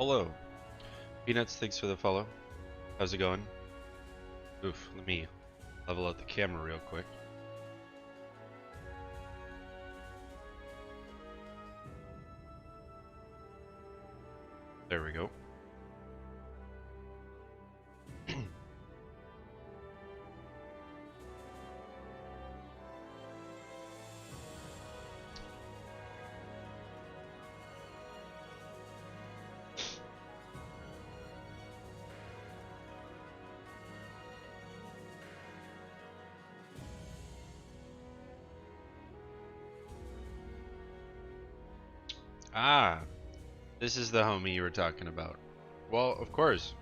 Hello. Peanuts, thanks for the follow. How's it going? Oof, let me level out the camera real quick. There we go. Ah, this is the homie you were talking about. Well, of course.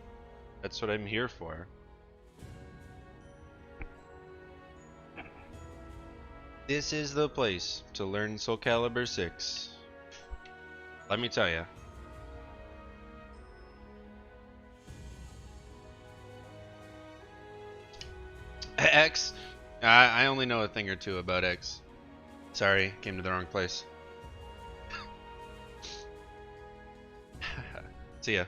That's what I'm here for. This is the place to learn Soul Calibur 6. Let me tell ya. X? I only know a thing or two about X. Sorry, came to the wrong place. See ya.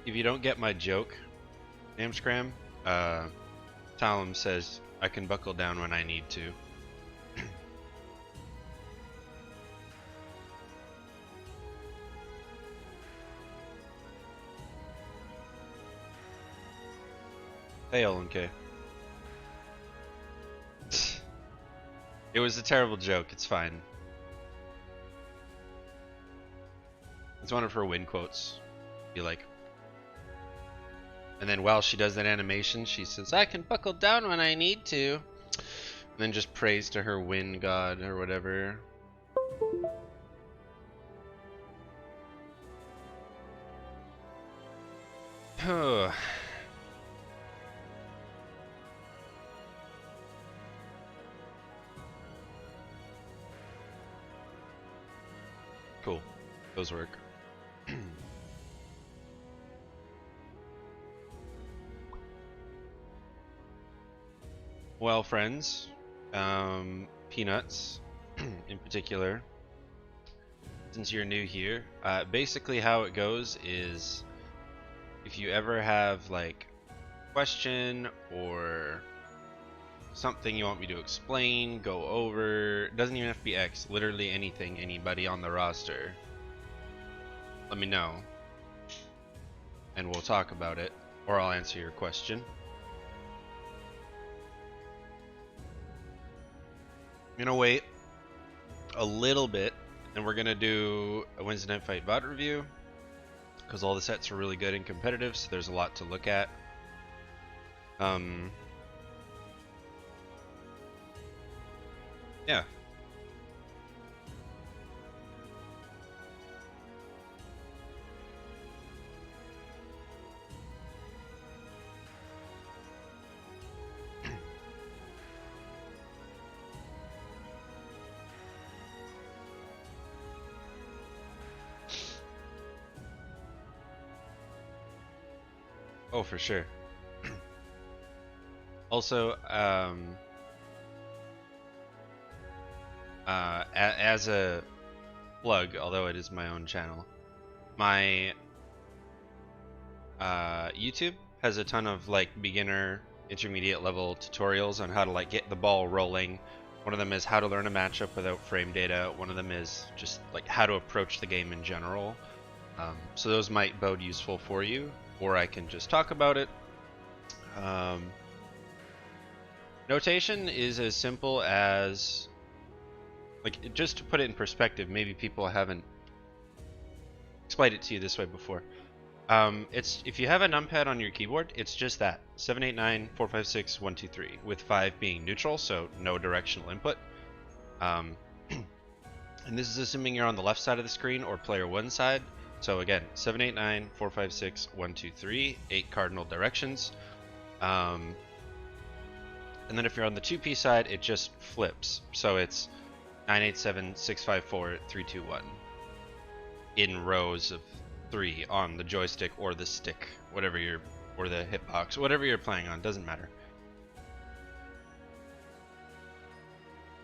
If you don't get my joke, Amscram, Talum says I can buckle down when I need to. Hey, LMK. It was a terrible joke, it's fine. It's one of her win quotes. Be like. And then while she does that animation, she says, I can buckle down when I need to. And then just prays to her wind god or whatever. Cool. Those work. Well, friends, Peanuts in particular, since you're new here, basically how it goes is if you ever have like a question or something you want me to explain, go over, it doesn't even have to be X, literally anything, anybody on the roster, let me know and we'll talk about it, or I'll answer your question. I'm gonna wait a little bit and we're gonna do a Wednesday Night Fight VOD review because all the sets are really good and competitive, so there's a lot to look at. Yeah. Oh, for sure. Also, as a plug, although it is my own channel, my YouTube has a ton of like beginner, intermediate level tutorials on how to like get the ball rolling. One of them is how to learn a matchup without frame data. One of them is just like how to approach the game in general. So those might bode useful for you, or I can just talk about it. Notation is as simple as, like, just to put it in perspective, maybe people haven't explained it to you this way before. It's if you have a numpad on your keyboard, it's just that 789 456 123 with 5 being neutral, so no directional input. And this is assuming you're on the left side of the screen or player 1 side. So again, 789 456 123, 8 cardinal directions. And then if you're on the 2P side, it just flips. So it's 987 654 321 in rows of 3 on the joystick or the stick, whatever you're, or the hitbox, whatever you're playing on, doesn't matter.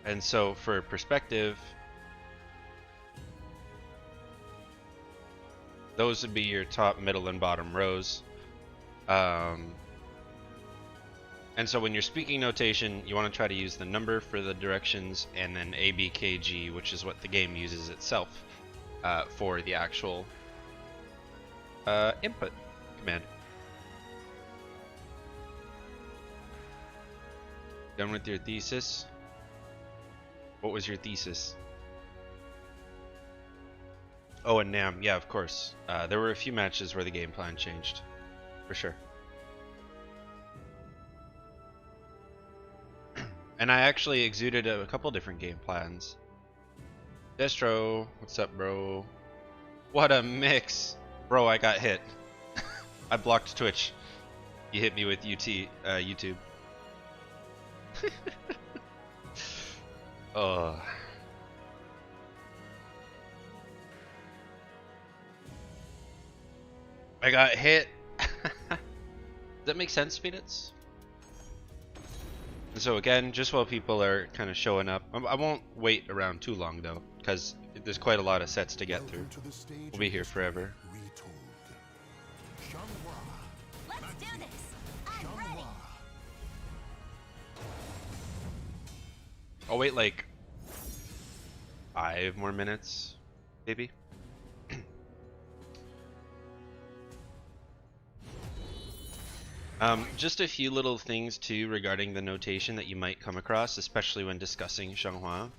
And so for perspective, those would be your top, middle, and bottom rows. And so when you're speaking notation, you want to try to use the number for the directions, and then ABKG, which is what the game uses itself for the actual input command. Done with your thesis? What was your thesis? Oh, and Nam, yeah, of course. There were a few matches where the game plan changed, for sure. And I actually exuded a couple different game plans. Destro, what's up, bro? What a mix! Bro, I got hit. I blocked Twitch. You hit me with YouTube. Oh. I got hit. Does that make sense, Peanuts? And so again, just while people are kind of showing up, I won't wait around too long though, because there's quite a lot of sets to get through. We'll be here forever. Let's do this. I'm ready. I'll wait like 5 more minutes, maybe. Just a few little things too regarding the notation that you might come across, especially when discussing Xianghua.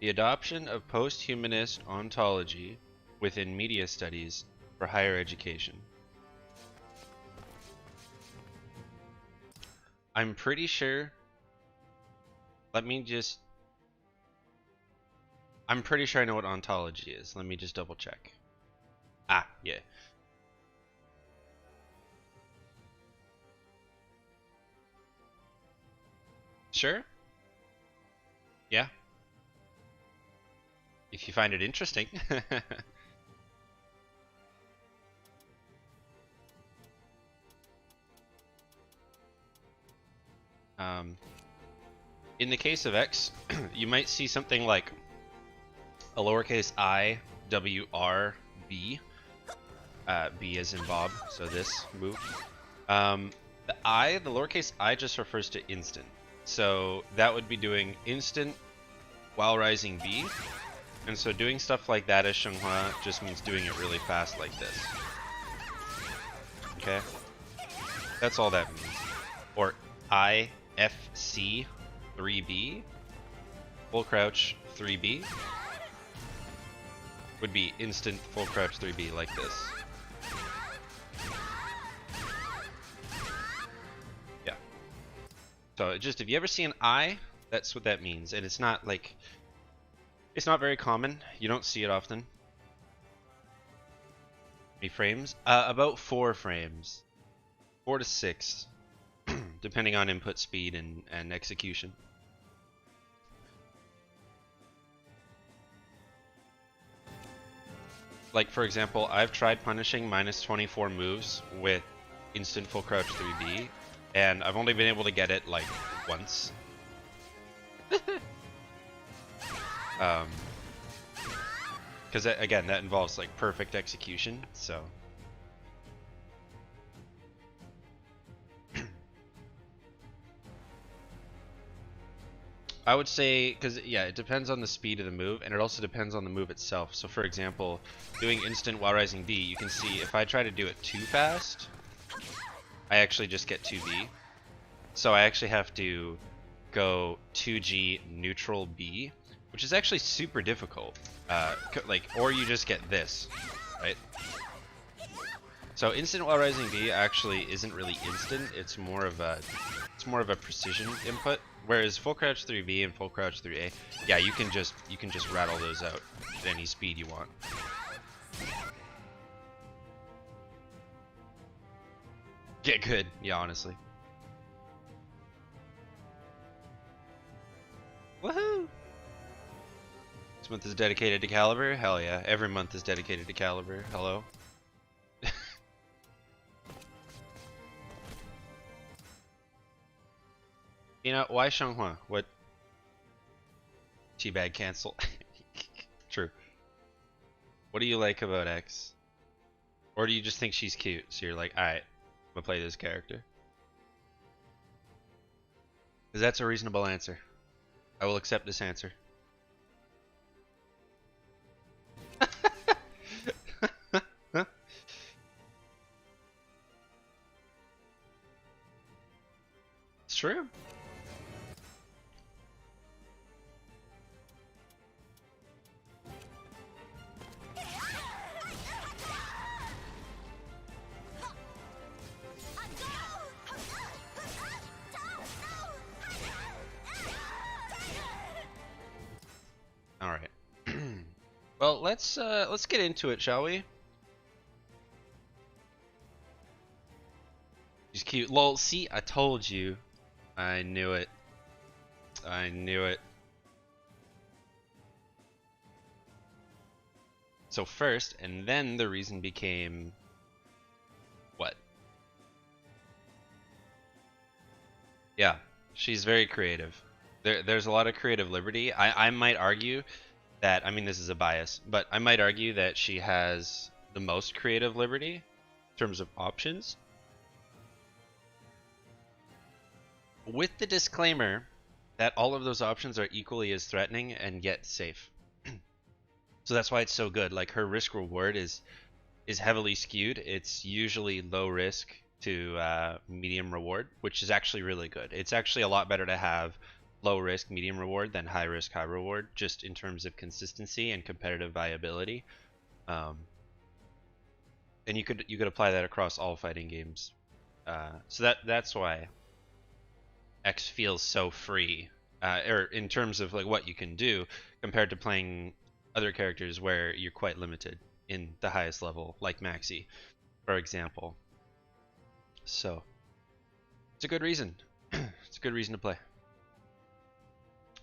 The adoption of post-humanist ontology within media studies for higher education. I'm pretty sure. I'm pretty sure I know what ontology is. Let me just double check. Ah, yeah. Sure? Yeah. If you find it interesting. In the case of X, you might see something like a lowercase I, W, R, B. B as in Bob, so this move. The lowercase I just refers to instant. So that would be doing instant while rising B. And so doing stuff like that as Xianghua just means doing it really fast like this. Okay? That's all that means. Or IFC 3B, full crouch 3B, would be instant full crouch 3B like this. Yeah. So just if you ever see an I, that's what that means. And it's not like, it's not very common. You don't see it often. How many frames? About 4 frames. 4 to 6. Depending on input speed and execution. Like for example, I've tried punishing -24 moves with instant full crouch 3B, and I've only been able to get it like once. Because again, that involves like perfect execution, so. I would say, because yeah, it depends on the speed of the move, and it also depends on the move itself. So for example, doing instant while rising D, you can see if I try to do it too fast, I actually just get 2B. So I actually have to go 2G neutral B, which is actually super difficult. Or you just get this, right? So instant while rising B actually isn't really instant. It's more of a precision input. Whereas full crouch 3B and full crouch 3A, yeah, you can just rattle those out at any speed you want. Get good, yeah, honestly. Woohoo! month is dedicated to Caliber? Hell yeah. Every month is dedicated to Caliber. Hello. You know, why Shanghua? What? Teabag cancel. True. What do you like about X? Or do you just think she's cute? So you're like, alright, I'm gonna play this character. Because that's a reasonable answer. I will accept this answer. It's true. All right. Well, let's get into it, shall we? She's cute. Lol. See, I told you. I knew it. I knew it. So first, and then the reason became what? Yeah, she's very creative. There's a lot of creative liberty. I might argue that, I mean, this is a bias, but I might argue that she has the most creative liberty in terms of options. With the disclaimer that all of those options are equally as threatening and yet safe. So that's why it's so good. Like, her risk reward is heavily skewed. It's usually low risk to medium reward, which is actually really good. It's actually a lot better to have low risk, medium reward than high risk, high reward, just in terms of consistency and competitive viability. And you could apply that across all fighting games. So that's why X feels so free, or in terms of like what you can do compared to playing other characters where you're quite limited in the highest level, like Maxi, for example. So it's a good reason. It's a good reason to play.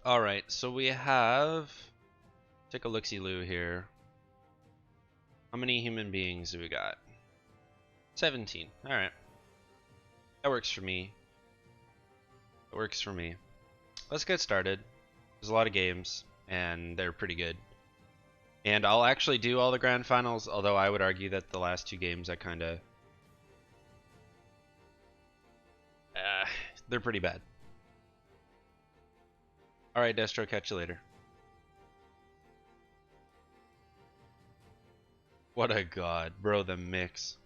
All right, so we have, take a look-see-loo here. How many human beings do we got? 17. All right, that works for me. That works for me. Let's get started. There's a lot of games, and they're pretty good. And I'll actually do all the grand finals, although I would argue that the last two games I kind of... they're pretty bad. Alright, Destro, catch you later. What a god, bro, the mix.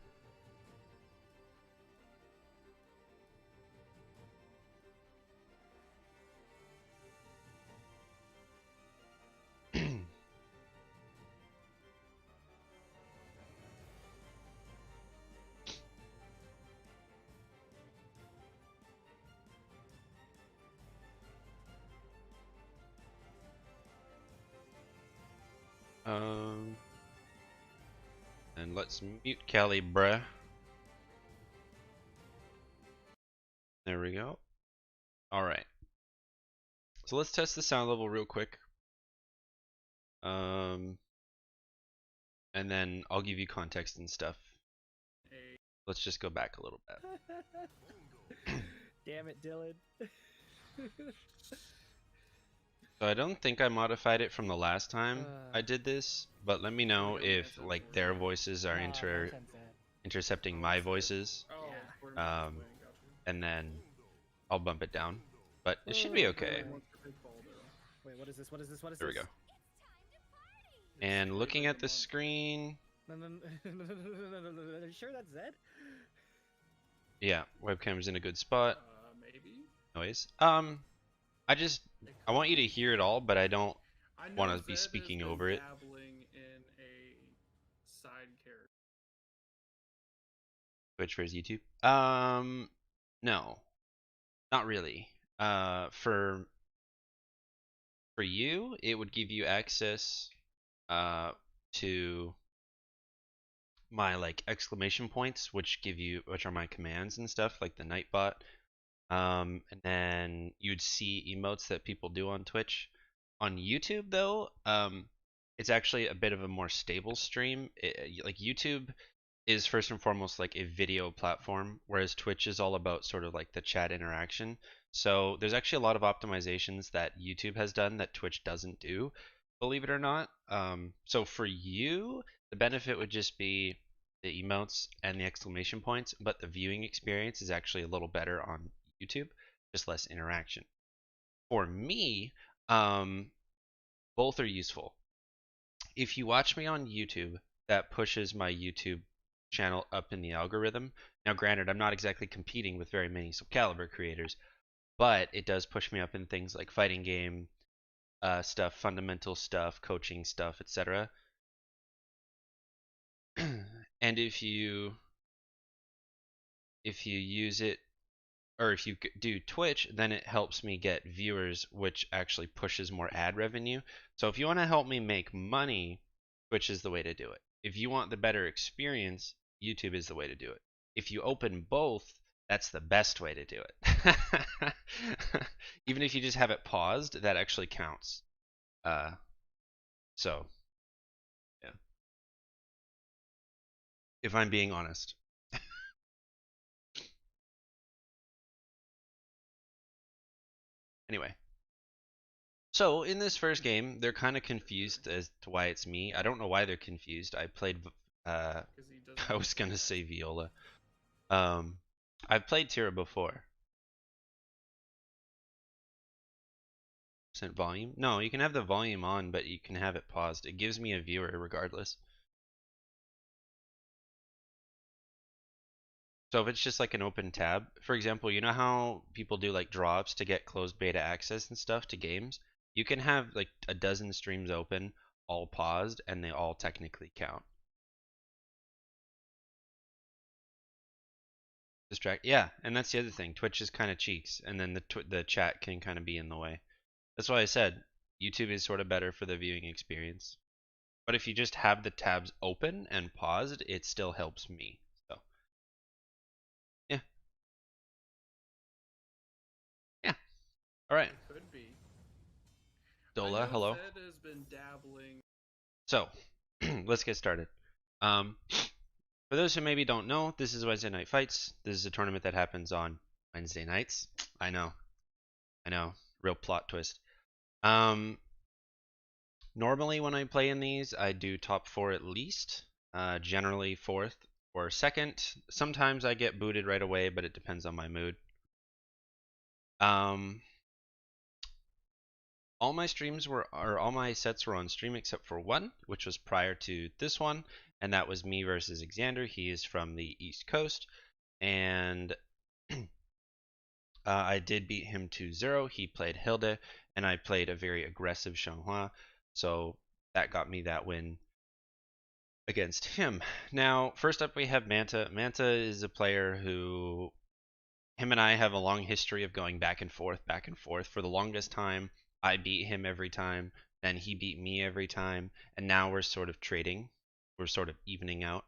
And let's mute Callie, bruh. There we go. Alright. So let's test the sound level real quick. And then I'll give you context and stuff. Let's just go back a little bit. Damn it, Dylan. So I don't think I modified it from the last time I did this, but let me know if like their voices are intercepting my voices, and then I'll bump it down. But it should be okay. Wait, what is this? What is this? What is There we this? go. And looking at the screen, No, are you sure that's Zedd? yeah, webcam's in a good spot. Maybe. Noise. I want you to hear it all, but I don't want to be speaking over it. Dabbling in a side character. Twitch versus YouTube? No, not really. For you, it would give you access to my like exclamation points, which are my commands and stuff, like the Nightbot. And then you'd see emotes that people do on Twitch. On YouTube, though, it's actually a bit of a more stable stream. Like YouTube is first and foremost like a video platform, whereas Twitch is all about sort of like the chat interaction. So there's actually a lot of optimizations that YouTube has done that Twitch doesn't do, believe it or not. So for you, the benefit would just be the emotes and the exclamation points, but the viewing experience is actually a little better on YouTube, just less interaction. For me, both are useful. If you watch me on YouTube, that pushes my YouTube channel up in the algorithm. Now, granted, I'm not exactly competing with very many Soul Calibur creators, but it does push me up in things like fighting game stuff, fundamental stuff, coaching stuff, etc. And if you use it, or if you do Twitch, then it helps me get viewers, which actually pushes more ad revenue. So if you want to help me make money, Twitch is the way to do it. If you want the better experience, YouTube is the way to do it. If you open both, that's the best way to do it. Even if you just have it paused, that actually counts. So, yeah. If I'm being honest. Anyway. So in this first game, they're kind of confused as to why it's me. I don't know why they're confused. I played, Because he doesn't. I was gonna say Viola. I've played Tira before. Percent volume? No, you can have the volume on, but you can have it paused. It gives me a viewer regardless. So if it's just like an open tab, for example, you know how people do like drops to get closed beta access and stuff to games? You can have like a dozen streams open, all paused, and they all technically count. Distract, yeah, and that's the other thing. Twitch is kind of cheeks, and then the chat can kind of be in the way. That's why I said YouTube is sort of better for the viewing experience. But if you just have the tabs open and paused, it still helps me. So, yeah. Yeah. All right. It could be. Dola, I know hello. Zedd has been dabbling. So, let's get started. For those who maybe don't know, this is Wednesday Night Fights. This is a tournament that happens on Wednesday nights. I know. Real plot twist. Normally when I play in these, I do top 4 at least. Generally 4th or 2nd. Sometimes I get booted right away, but it depends on my mood. All my sets were on stream except for one, which was prior to this one, and that was me versus Xander. He is from the East Coast, and I did beat him 2-0. He played Hilde, and I played a very aggressive Xianghua, so that got me that win against him. Now, first up we have Manta. Manta is a player who, him and I have a long history of going back and forth. For the longest time, I beat him every time, then he beat me every time, and now we're sort of trading. We're sort of evening out.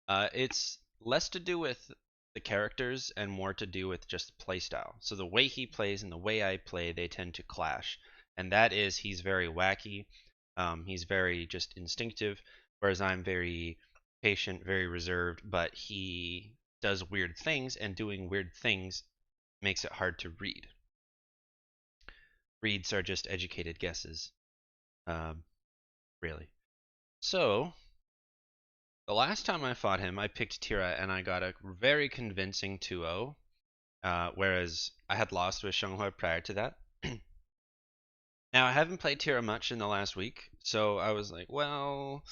It's less to do with the characters and more to do with just playstyle. So the way he plays and the way I play, they tend to clash. And that is, he's very wacky. He's very just instinctive, whereas I'm very patient, very reserved, but he does weird things, and doing weird things makes it hard to read. Reads are just educated guesses, really. So, the last time I fought him, I picked Tira, and I got a very convincing 2-0, whereas I had lost with Xianghua prior to that. Now, I haven't played Tira much in the last week, so I was like, well,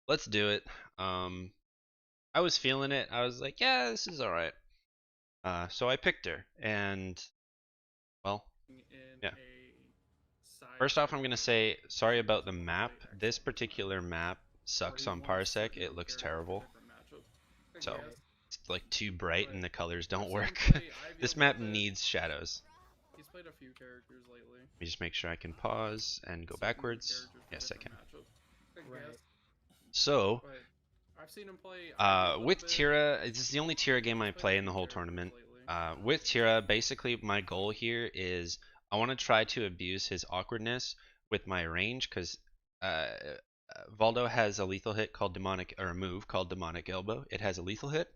let's do it. I was feeling it. I was like, yeah, this is alright. So I picked her, and, well, yeah. First off, I'm going to say, sorry about the map. This particular map sucks on Parsec. It looks terrible. So, it's like too bright and the colors don't work. This map needs shadows. He's played a few characters lately. Let me just make sure I can pause and go backwards. Yes, I can. Right. So, I've seen him play with Tira, this is the only Tira game I play in the whole tournament. With Tira, basically my goal here is I want to try to abuse his awkwardness with my range, because Valdo has a lethal hit called Demonic, or a move called Demonic Elbow. It has a lethal hit.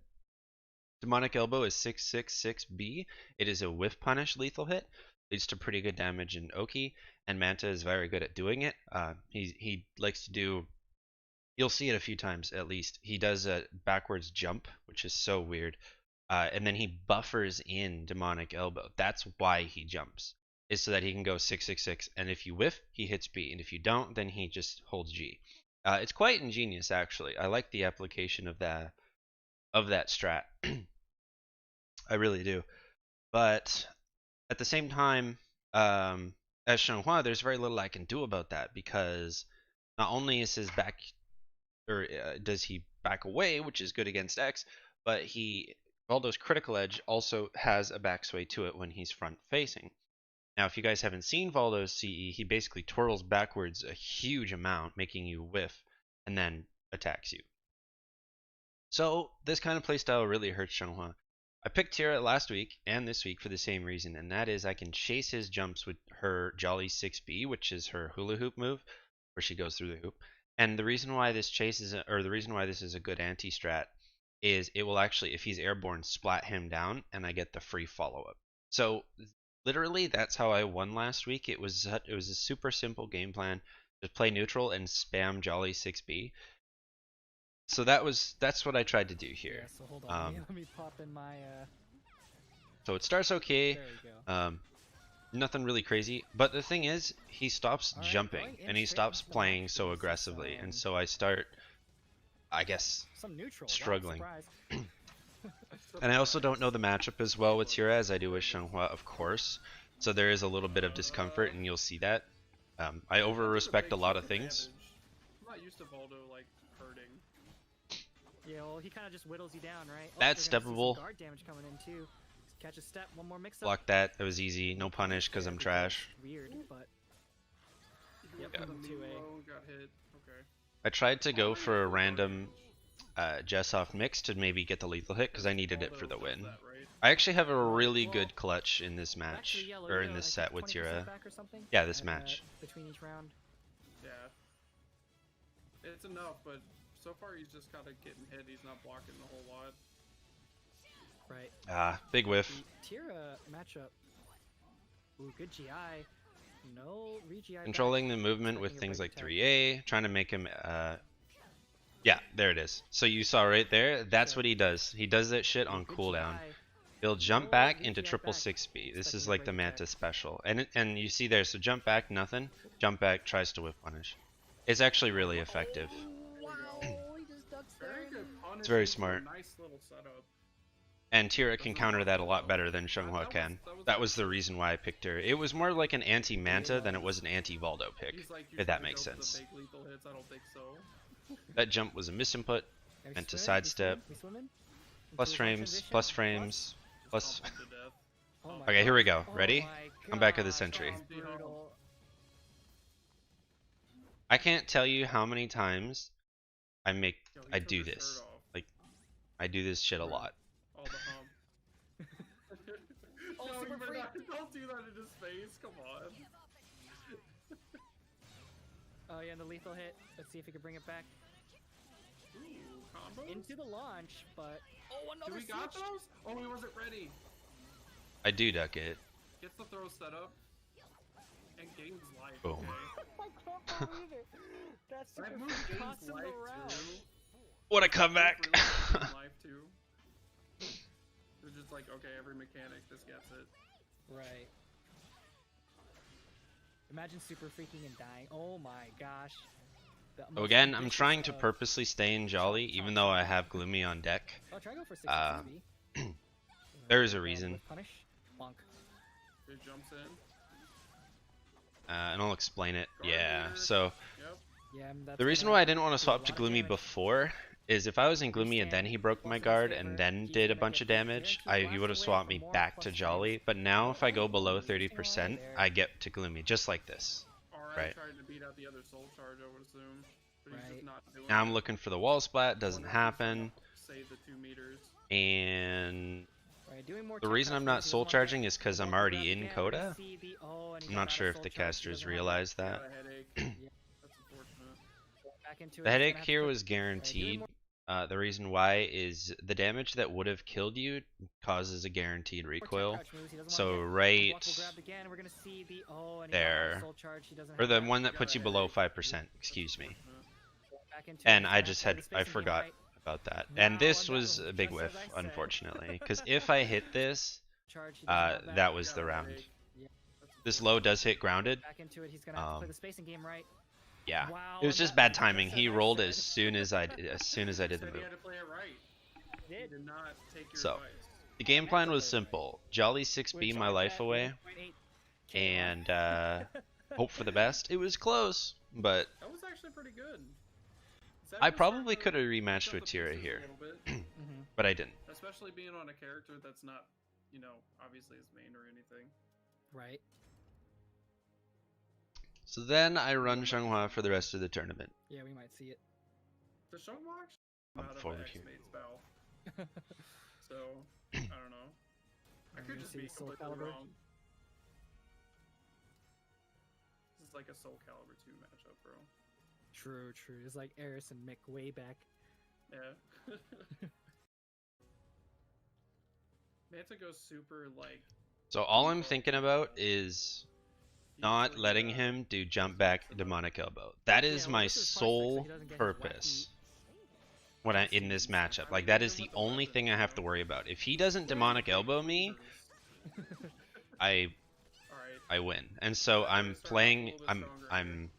Demonic Elbow is 666B. It is a whiff punish lethal hit. Leads to pretty good damage in Oki, and Manta is very good at doing it. He likes to do. You'll see it a few times at least. He does a backwards jump, which is so weird, and then he buffers in Demonic Elbow. That's why he jumps, is so that he can go 666, and if you whiff, he hits B, and if you don't, then he just holds G. It's quite ingenious, actually. I like the application of that strat. I really do. But at the same time, as Shenhua, there's very little I can do about that, because not only is his back, or does he back away, which is good against X, but Valdo's critical edge also has a backsway to it when he's front facing. Now, if you guys haven't seen Valdo's CE, he basically twirls backwards a huge amount, making you whiff, and then attacks you. So this kind of playstyle really hurts Shenhua. I picked Tira last week and this week for the same reason, and that is I can chase his jumps with her Jolly 6B, which is her hula hoop move, where she goes through the hoop. And the reason why this the reason why this is a good anti-strat is it will actually, if he's airborne, splat him down, and I get the free follow-up. So literally, that's how I won last week. It was a super simple game plan. Just play neutral and spam Jolly 6B. So that's what I tried to do here. Yeah, so hold on. Let me pop in my. So it starts okay. There we go. Nothing really crazy, but the thing is, he stops All right, jumping going in and he straight stops into the playing line. so This is, aggressively, and so I start, I guess, Some neutral. struggling. Wow, surprise. And I also don't know the matchup as well with Tira as I do with Shenhua, of course. So there is a little bit of discomfort, and you'll see that. I over-respect a lot of things. I'm not used to Valdo like hurting. Yeah, well, he kind of just whittles you down, right? Oh, That's you're gonna see some steppable. guard damage coming in too. Catch a step, one more mix-up. Block that. That was easy. No punish because I'm trash. Weird, but Yep, Yeah. the Two knee A. blow got hit. Okay. I tried to go for a random Jessoff mix to maybe get the lethal hit because I needed it for the Valdo win. does that, right? I actually have a really good clutch in this match, actually, yeah, or in Lolito, this I set think with 20% Tira. back or something, Yeah, this match. between each round. Yeah. It's enough, but so far he's just kind of getting hit. He's not blocking the whole lot. Right. Big whiff. The Tira matchup. Ooh, good GI. No re-GI. back. Controlling the movement with Expecting a things like break attack. 3A, trying to make him, yeah, there it is. So you saw right there, that's what he does. He does that shit on Good cooldown. GI. He'll jump Oh, back good into GI triple back. 6B. This is Expecting a like the break Manta attack. special. And you see there, so jump back, nothing. Jump back, tries to whip punish. It's actually really effective. Wow, he just ducks there. Very good punish. It's very into a smart. Nice little setup. And Tira can counter that a lot better than Shenhua can. That was the reason why I picked her. It was more like an anti-Manta than it was an anti-Valdo pick, He's like, if that "You're makes gonna go for the sense. big lethal hits." I don't think so. That jump was a misinput. Are we And to swimming? sidestep. We swimming? Plus Into a frames, transition? plus frames, plus... Just pump him to death. Oh my Okay, here we gosh. go. Oh Ready? my Comeback of the gosh, century. that was brutal. I can't tell you how many times Yo, he I took do his this. shirt off. Like, I do this shit a lot. All the hump. Oh, No, super you better free. not- don't do that in his face. Come on. Oh yeah, and the lethal hit. Let's see if he can bring it back Ooh, combos? into the launch, but oh, Do another we got switch. those? Oh, he wasn't ready. I do duck it. Gets the throw set up. And gains life. Boom. Okay. I can't believe it. That's super That move free. gains Cost him life the round. too. What a comeback! Gains life too. They're just like, okay, every mechanic, this gets it. Right. Imagine super freaking and dying. Oh my gosh. The most Again, I'm ambitious trying to of- purposely stay in Jolly, even though I have Gloomy on deck. Oh, try go for 6 Uh, B. there is a reason. Punish. Bonk. It jumps in. And I'll explain it. Guard Yeah, leader. so Yep. Yeah, that's the reason gonna why I didn't want to do a swap lot to of Gloomy damage. before is if I was in Gloomy and then he broke my guard and then did a bunch of damage, he would have swapped me back to Jolly. But now if I go below 30%, I get to Gloomy, just like this. Alright, Right. trying to beat out the other soul charge, I would assume. But he's Right. just not doing Now I'm it. looking for the wall splat, doesn't Wonder if he's happen, gonna Save the 2 meters. and Alright, doing more the tech reason I'm touches, not he soul doesn't want charging that. is because I'm Don't already grab in the cam, Coda. see the- oh, and he I'm got not out sure of if soul the charge, he casters doesn't want realize Got that. a headache. that. That's unfortunate. Back into it. The He's gonna headache have to here put, was doing guaranteed. more The reason why is the damage that would have killed you causes a guaranteed recoil. crouch moves. He doesn't So wanna get right unblockable grabbed again. We're gonna see the and he got there, soul charge. He doesn't or have the that. one that puts you below 5%, excuse me. Back into it. And He's I gonna have just to play had, the I spacing game forgot right. about that. And this Wow, and was that a was big just whiff, as I said. unfortunately. Because if I hit this, Charge. He doesn't have that was the round. Yeah. This low does hit grounded. Back into it. He's gonna have to play the spacing game right. Yeah, Wow, it was and just that bad was timing. just He as I rolled said. as soon as I did the Said he move. had to play it right. He He did. did not take your So, advice. the game plan was simple: Jolly 6B Which my are life at away, 1.8K and hope for the best. It was close, but That was actually pretty good. Zedd I was probably starting to could have pick rematched up with the Tira pieces a here, little bit, Mhm. but I didn't. especially being on a character that's not, you know, obviously his main or anything. Right. So then I run Xianghua for the rest of the tournament. Yeah, we might see it. The Shungwalk I'm out of forward an here. X-Mate spell. So, I don't know. I We're could gonna just see be Soul completely Calibur. wrong. This is like a Soul Calibur 2 matchup, bro. True. It's like Eris and Mick way back. Yeah. Manta goes super, like, So all I'm thinking about is not usually, letting him do jump back demonic elbow. That is Yeah, well, my this is Prospect, so sole he doesn't get his purpose wacky when in this matchup. Like that is the only thing I have to worry about. If he doesn't demonic elbow me, I Alright. win. And so I'm playing. I'm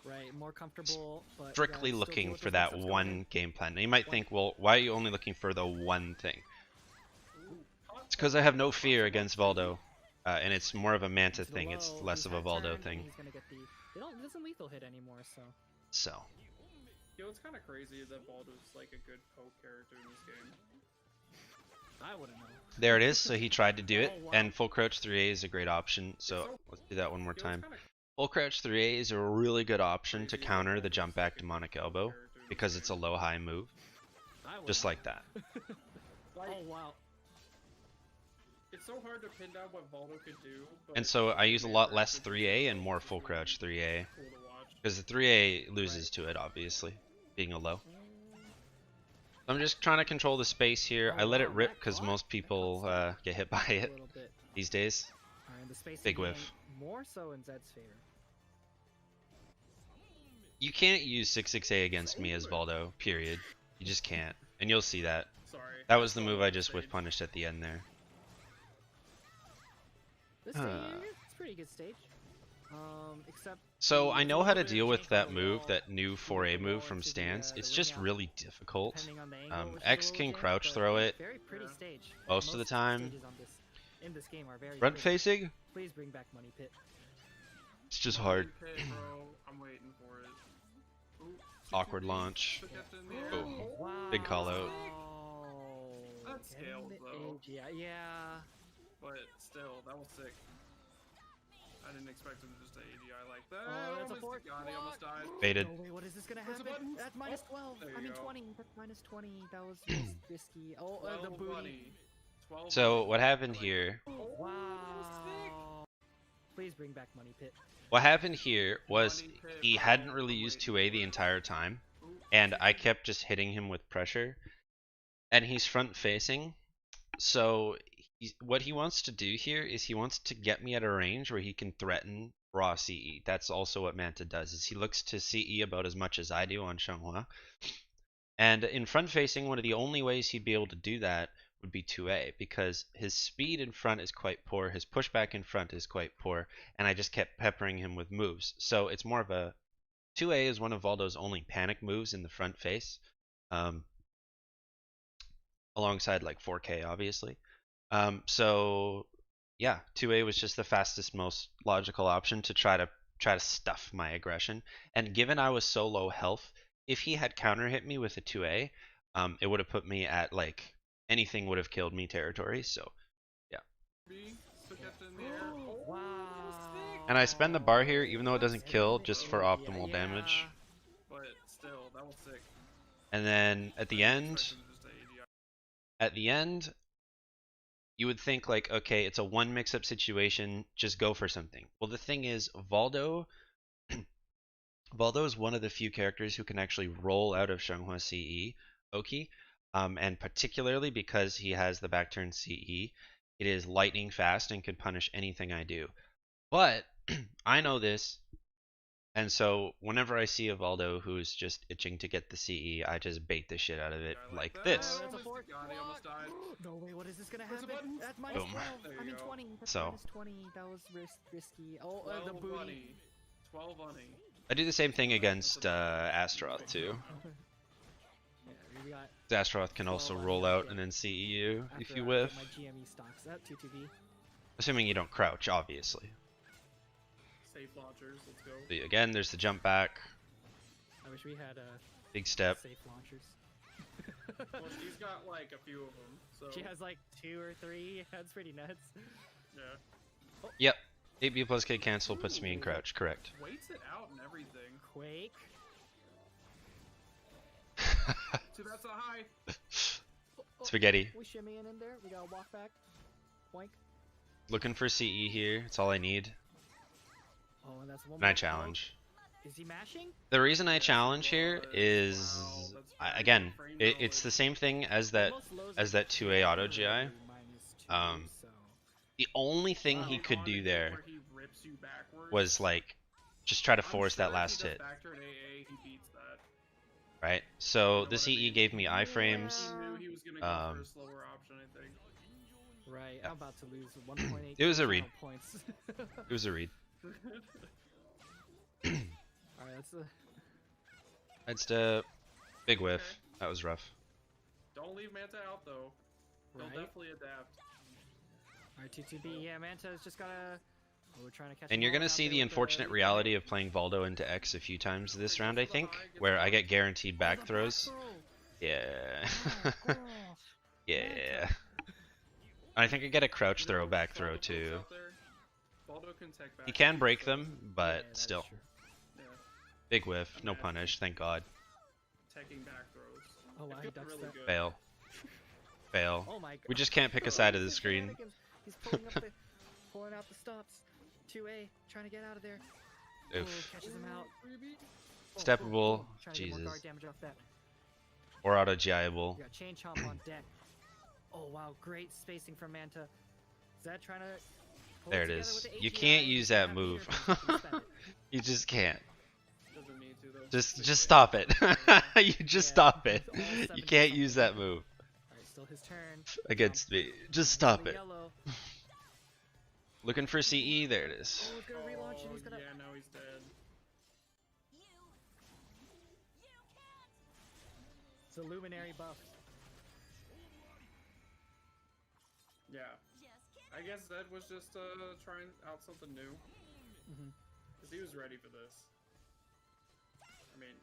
Right, more comfortable, but strictly still deal looking with for those that mix-ups one going in. game plan. Now you might think, well, why are you only looking for the one thing? Ooh, It's because I have no fear against Valdo, and it's more of a Manta To the thing. It's low, less he's of a had Valdo turn, and thing. He's gonna get the. It doesn't lethal hit anymore, so. So Yo, it's kind of crazy that Baldo's like a good poke character in this game. I wouldn't know. there it is. So he tried to do it, Oh, wow. and full crouch 3A is a great option. So let's do that one more Yo, it's time. kinda Full crouch 3A is a really good option to crazy that counter the Baldo's jump like back a demonic good elbow character in this because it's a game. low high move, I wouldn't just know. like that. Oh wow. It's so hard to pin down what Valdo could do. But And so I use a lot less It's 3A and really more full crouch 3A cool to watch. because the 3A loses to it, obviously, being a low. I'm just trying to control the space here. Oh, I let it wow, rip that because caught- most that people caught get hit by a it little bit. these days. Alright, the spacing Big game whiff. more so in Zedd's favor. You can't use 6-6A against me as Valdo, period. You just can't. And you'll see that. Sorry. That was the saw move that I just whiff stage. punished at the end there. This Huh. stage, it's a pretty good stage. Except. So the- I it's a know how little to bit deal with jank on that the move, wall, that new with 4A the move wall from into the, stance. the It's ring just out, really difficult. depending on the angle, which is a X little can jank, crouch but throw it's it. Very pretty Yeah. stage. Most of the time. Stages on in this game are very Front pretty. facing, Please bring back Money Pit. it's just Money hard. Pit, bro. I'm waiting for it. Ooh, Awkward 2-2-B, launch. took it in the air. Boom. Oh, Wow. Big call out. That scales, Getting the though. AGI. Yeah. But still, that was sick. I didn't expect him to just ADI like that. Oh, that's a missed fork it. God, he almost died. Baited. No way, what is this gonna Where's the happen? button? That's minus Oh, 12. there I you mean go. 20. That's minus 20. That was just risky. Oh, the 12 booty. money. 12 So money. what happened I like here? it. Oh, Wow. Please bring back Money Pit. What happened here was Money Pit, he bro. hadn't really I'm used waiting 2A for the it. entire time, Ooh, and I 2-2. kept just hitting him with pressure. And he's front facing, so what he wants to do here is he wants to get me at a range where he can threaten raw CE. That's also what Manta does, is he looks to CE about as much as I do on Xianghua. And in front facing, one of the only ways he'd be able to do that would be 2A, because his speed in front is quite poor, his pushback in front is quite poor, and I just kept peppering him with moves. So it's more of a 2A is one of Valdo's only panic moves in the front face, alongside like 4K obviously. So yeah, 2A was just the fastest, most logical option to try to stuff my aggression. And given I was so low health, if he had counter hit me with a 2A, it would have put me at like anything would have killed me territory. So B, took it in the air. Oh, Wow. and I spend the bar here, even though it doesn't Getting kill, the just for AGI. optimal damage. but still, that was sick. And then at the I end, didn't expect him to just ADI. you would think like, okay, it's a one mix-up situation, just go for something. Well, the thing is, Valdo Valdo is one of the few characters who can actually roll out of Xianghua CE Oki, and particularly because he has the back turn CE, it is lightning fast and can punish anything I do. But I know this, and so whenever I see a Valdo who's just itching to get the CE, I just bait the shit out of it I like that. this. That's a Almost fork. got it, almost died. No way, what is this gonna Where's the happen? button? That's minus Boom. 12. There I you mean go. 20. That's So. minus 20. That was risky. Oh, the 12 booty. money. 12 money. I do the same thing against Astaroth too. Yeah, we got Astaroth can also roll out and then CE you if after you I whiff. get my GME stocks. That 2-2B. Assuming you don't crouch, obviously. Safe launchers, let's go. But again, there's the jump back. I wish we had Big step. safe launchers. Well, she's got like a few of them, so. She has like 2 or 3. That's pretty nuts. Yeah. Yep. 8B plus K cancel puts me in crouch, correct. Waits it out and everything. Quake. So that's a high. Spaghetti. We shimmying in there. We got a walk back. Boink. Looking for CE here. It's all I need. Oh, and that's one And I more challenge. combo. Is he mashing? The reason I challenge here is, Wow, that's again, frame it's the knowledge. same thing as that Almost lows as it that 2A auto GI. minus 2, Um, so. The only thing he Wow. could do there Where he rips you backwards. was like just try to I'm force sure that if last he does hit, back turn AA, he beats that. right? So know the what I CE mean? gave me iframes. He knew he was gonna go for a slower option, I think. Right, Yeah. I'm about to lose 1.8 It was a read. channel points. It was a read. Alright, that's the. I'd step. Big whiff. Okay. That was rough. Don't leave Manta out though. He'll Right? definitely adapt. Alright, 2-2B. Yeah, Manta's just gotta. Oh, we're trying to catch And them you're all gonna out see there the with unfortunate the- reality of playing Valdo into X a few times this round, I think, Get where the I high. get guaranteed Oh, back the throws. throw. Yeah. Oh, gosh. Yeah. I think I get a crouch You throw, know, back Baldo throw puts too. out there, Baldo can tech back He can too, break so, them, Yeah, but that is still. true. Yeah, Big whiff, no punish, thank God. teching back throws. Oh, wow, It he feels ducks really that. good. Fail. Fail. Oh my god. We just can't pick a side of the screen. He's pulling up the, pulling out the stops. 2A, trying to get out of there. Oh, Oof. catches him out. Oh, Steppable. boom. Trying to get more Jesus. guard damage off that. Or auto GIable. We got chain chomp on deck. Oh wow, great spacing from Manta. Zedd trying to. Pull There it together is. with the You AGI. can't He use doesn't that have move. meter, but he can spend it. You just can't. Doesn't need to though. Just stop it. You just Yeah, stop it. all 70 You can't something. use that move Alright, still his turn. against me. Just Jump stop to it. Yellow. Looking for CE. There it is. Oh, he's gonna relaunch and Oh, he's gonna. yeah, now he's dead. It's a luminary buff. Yeah. I guess Zedd was just trying out something new. Mhm. Because he was ready for this. I mean,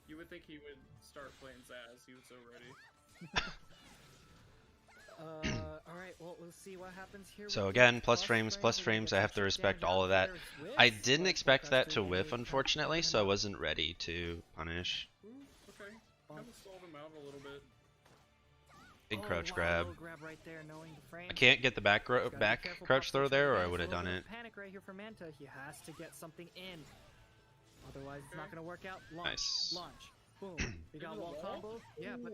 you would think he would start playing Zaz. He was so ready. Alright, well, we'll see what happens here. So with again, the plus frames, We're gonna frames. get I have to some respect damage all out of that. there. It's I whiffs, didn't but expect that that's to the whiff, way unfortunately, to so I him. wasn't ready to punish. Okay. Kind of stalled him out a little bit. Big Oh, crouch wow, grab. little grab right there, knowing the frame. I can't get the back Gotta be back careful, crouch Pops throw looks there, or like I he would has have a done little it. bit of Panic right here for Manta. He has to get something in. Otherwise, it's not gonna work out. Launch. Nice. Launch. Boom. We got Into the wall wall? combo. Yeah, but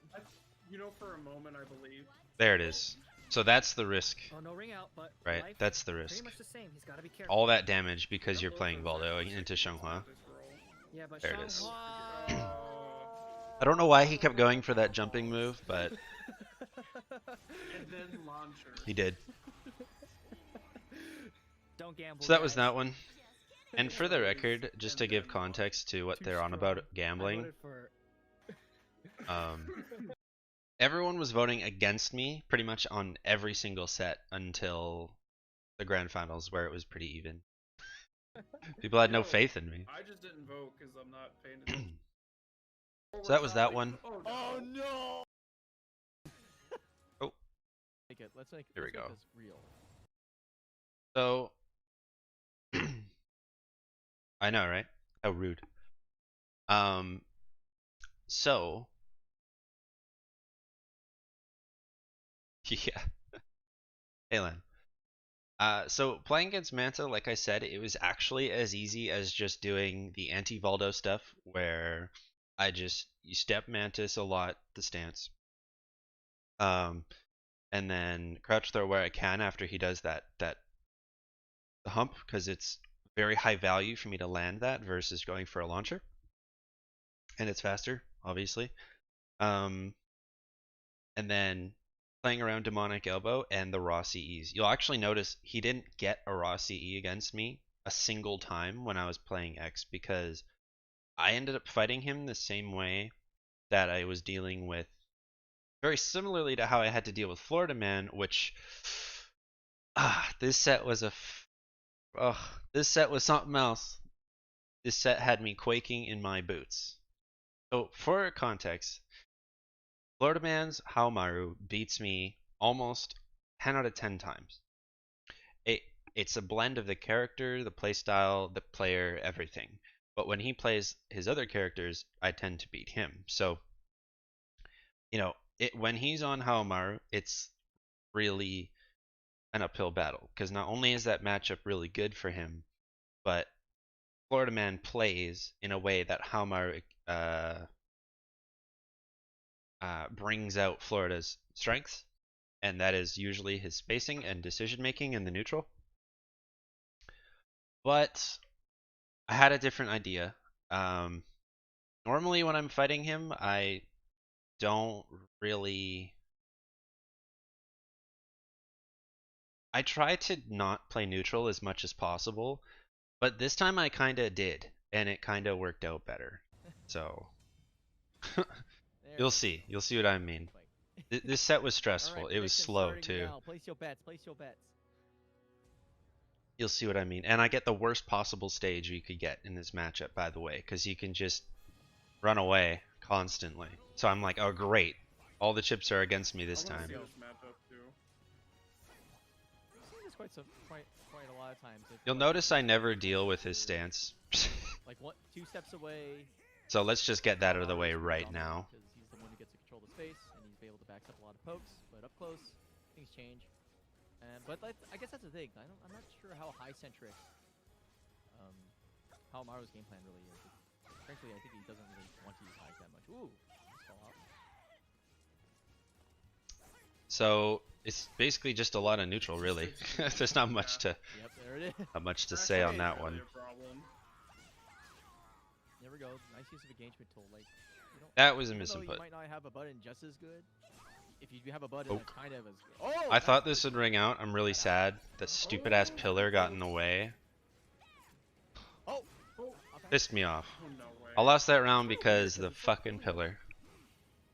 You know, for a moment, I believe. There it is. So that's the risk, oh, no ring out. But right? life, That's the pretty risk. much the same. He's gotta be careful. All that damage because you're Both playing of Valdo Zed's into sticking Xianghua. this roll. Yeah, but There it is. Shanghua- I don't know why he kept going for that jumping move, but And then launcher. he did. Don't gamble. So that was guys. that one. And for the record, just to give context to what Too they're on strong. about gambling, I voted for everyone was voting against me pretty much on every single set until the grand finals, where it was pretty even. People had no Yo, faith in me. I just didn't vote because I'm not paying attention. So that was that one. Oh, Oh no! Oh. Make it. Let's make. Here we let's make go. this real. So I know, right? How rude. So yeah. Hey, Len. So playing against Manta, like I said, it was actually as easy as just doing the anti-Valdo stuff, where you step Mantis a lot, the stance, um, and then crouch throw where I can after he does that hump, because it's very high value for me to land that versus going for a launcher, and it's faster, obviously. Um, and then playing around Demonic Elbow and the raw CEs. You'll actually notice he didn't get a raw CE against me a single time when I was playing X, because I ended up fighting him the same way that I was dealing with, very similarly to how I had to deal with Florida Man, which this set was this set was something else. This set had me quaking in my boots. So for context, Florida Man's Haomaru beats me almost 10 out of 10 times. It's a blend of the character, the playstyle, the player, everything. But when he plays his other characters, I tend to beat him. So, when he's on Haomaru, it's really an uphill battle, because not only is that matchup really good for him, but Florida Man plays in a way that Haomaru brings out Florida's strengths, and that is usually his spacing and decision making in the neutral. But I had a different idea. Normally when I'm fighting him, I don't really... I try to not play neutral as much as possible, but this time I kinda did, and it kinda worked out better. So, There you'll we see. You'll see what I mean. go. This set was All stressful. right, It was predictions slow starting too. now. Place your bets. Place your bets. You'll see what I mean. And I get the worst possible stage you could get in this matchup, by the way, because you can just run away constantly. So I'm like, oh great, all the chips are against me this I wanna time. see this matchup too. We've seen this quite a lot of times. You'll notice I never deal with his stance. Like two steps away. So let's just get that out of the way right now. Because he's the one who gets to control the space, and he's able to back up a lot of pokes. But up close, things change. But I guess that's the thing. I'm not sure how high centric how Maru's game plan really is. Frankly, I think he doesn't really want to use highs that much. Ooh, nice call out. So it's basically just a lot of neutral, really. There's not much to Yep, there it is. not much to say on that one. There we go. Nice use of engagement tool. Like That was a even though misinput. you might not have a button just as good. If you have a button Oh. that's kind of as good. Oh, I thought this would ring out. I'm really sad. That stupid ass pillar got in the way. Oh, Pissed me off. Oh, no way. I lost that round because the fucking pillar.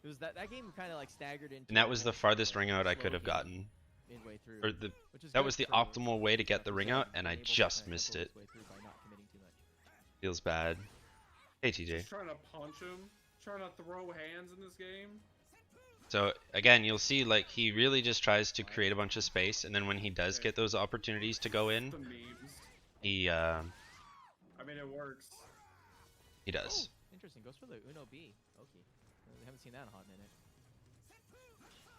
it was that game kind of like staggered into. And that was the farthest ring out I could have gotten. Midway through. Or that was the optimal way to get the ring out, and I just missed it. Feels bad. Hey TJ. Just trying to punch him, trying to throw hands in this game. So again, you'll see like he really just tries to create a bunch of space, and then when he does get those opportunities to go in, The memes. he I mean, it works. does. Oh, interesting. Goes for the Uno B. Okay. We haven't seen that in a hot minute.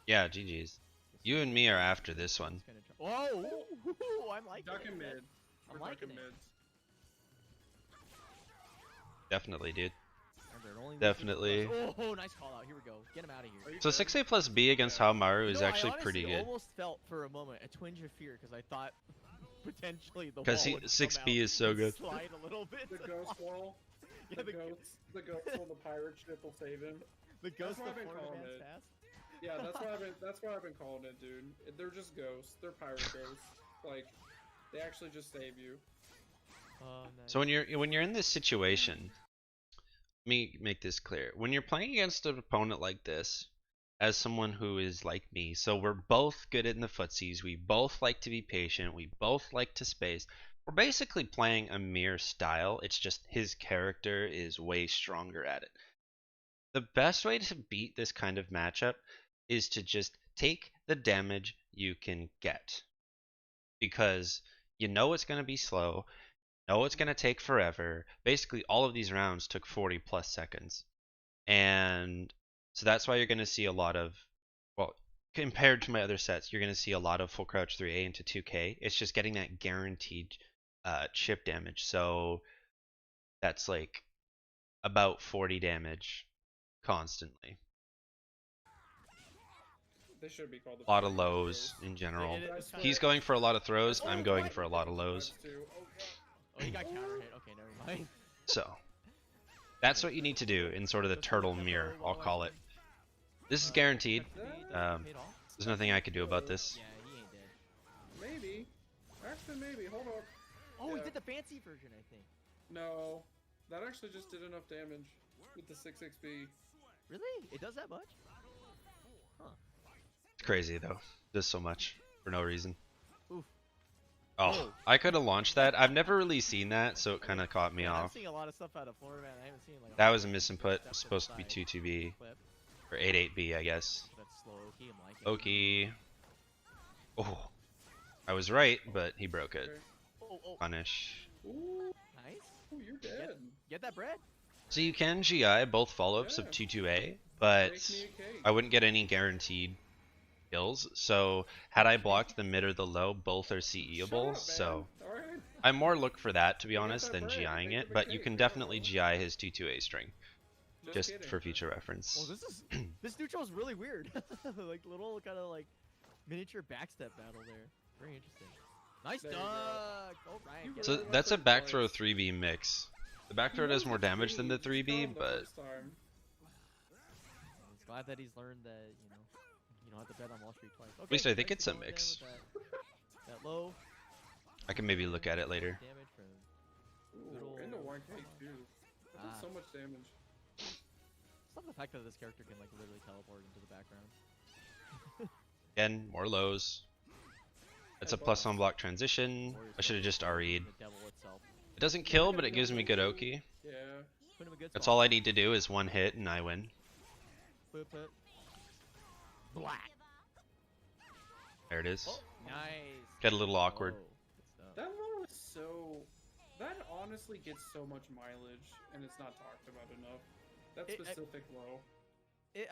Yeah, GG's. You and me are after this one. Whoa! I'm liking Ducking it. mid. I'm We're liking ducking it. mids. Definitely, dude. Remember, it only Definitely. Oh, nice call out. Here we go. Get him out of Are here. you So good? 6A plus B against Haomaru is You know, actually I pretty honestly good. almost felt for a moment a twinge of fear because I thought potentially the 'Cause wall would come 6B out is so and good. Slide a little bit. The ghost wall. Yeah, the the goats. The goats on the pirate ship will save him. The ghost why of I've been Florida calling Man's it. fast. Yeah, that's what I've been calling it, dude. They're just ghosts. They're pirate ghosts. Like, they actually just save you. Oh, nice. So when you're in this situation, let me make this clear. When you're playing against an opponent like this, as someone who is like me, so we're both good in the footsies, we both like to be patient, we both like to space. We're basically playing a mere style. It's just his character is way stronger at it. The best way to beat this kind of matchup is to just take the damage you can get. Because you know it's going to be slow, know it's going to take forever. Basically, all of these rounds took 40 plus seconds. And so that's why you're going to see a lot of, well, compared to my other sets, you're going to see a lot of full crouch 3A into 2K. It's just getting that guaranteed chip damage. So that's like about 40 damage constantly. They should be called A lot of 40 lows throws. in general. It is- He's going for a lot of throws. I'm going for a lot of lows. Oh, Oh, he got counter hit. Okay, never mind. So that's what you need to do in sort of the turtle mirror, I'll call it. This is guaranteed. There's nothing I could do about this. Yeah, he ain't dead. Maybe. Actually, maybe. Hold on. Oh, he Yeah. did the fancy version, I think. No. That actually just did enough damage with the 6XP. Really? It does that much? It's crazy though. Does so much for no reason. Oof. Oh, Whoa. I could have launched that. I've never really seen that, so it kind of caught me Yeah, I'm off. seeing a lot of stuff out of Florida, man. I haven't seen like. That was a misinput. It Step was to supposed the to be side. 22B Clip. or 88B, I guess. That's slow. Oki, I'm liking. Okie. Oh, I was right, but he broke it. Okay. Oh, Punish. Ooh, nice. you're dead. Get that bread. So you can GI both follow-ups Yeah. of 22A, but Make me a cake. I wouldn't get any guaranteed kills. So had I blocked the mid or the low, both are CEable. Shut up, So man. Alright. I more look for that, to be You got honest, that than bread, GIing make it. him a But you cake, can yeah, definitely bro. GI his 22A string, just kidding. for future reference. Oh, this is this neutral is really weird. Like little kind of like miniature backstep battle there. Very interesting. Nice There duck. you go. All right. You get So it. really that's a went for back twice. throw 3B mix. The back throw He does knows more the damage than the three, just 3B, got him the but first time. He's glad that he's learned that you don't have to bet on Wall Street twice. Okay, least I think nice it's a going there mix. with That low I can maybe look at it later. damage from Ooh, into 1K too. That does Ah. so much damage. Just love the fact that this character can like literally teleport into the background. Again, more lows. That's a plus on block transition. I should have just RE'd. The devil itself. It doesn't kill, but it gives me good Oki. Yeah. Put him in a good That's spot. all I need to do is one hit and I win. Boop, boop. Black. There it is. Oh, nice. Get a little awkward. Oh, good stuff. That low is so. That honestly gets so much mileage, and it's not talked about enough. That It- I- specific low.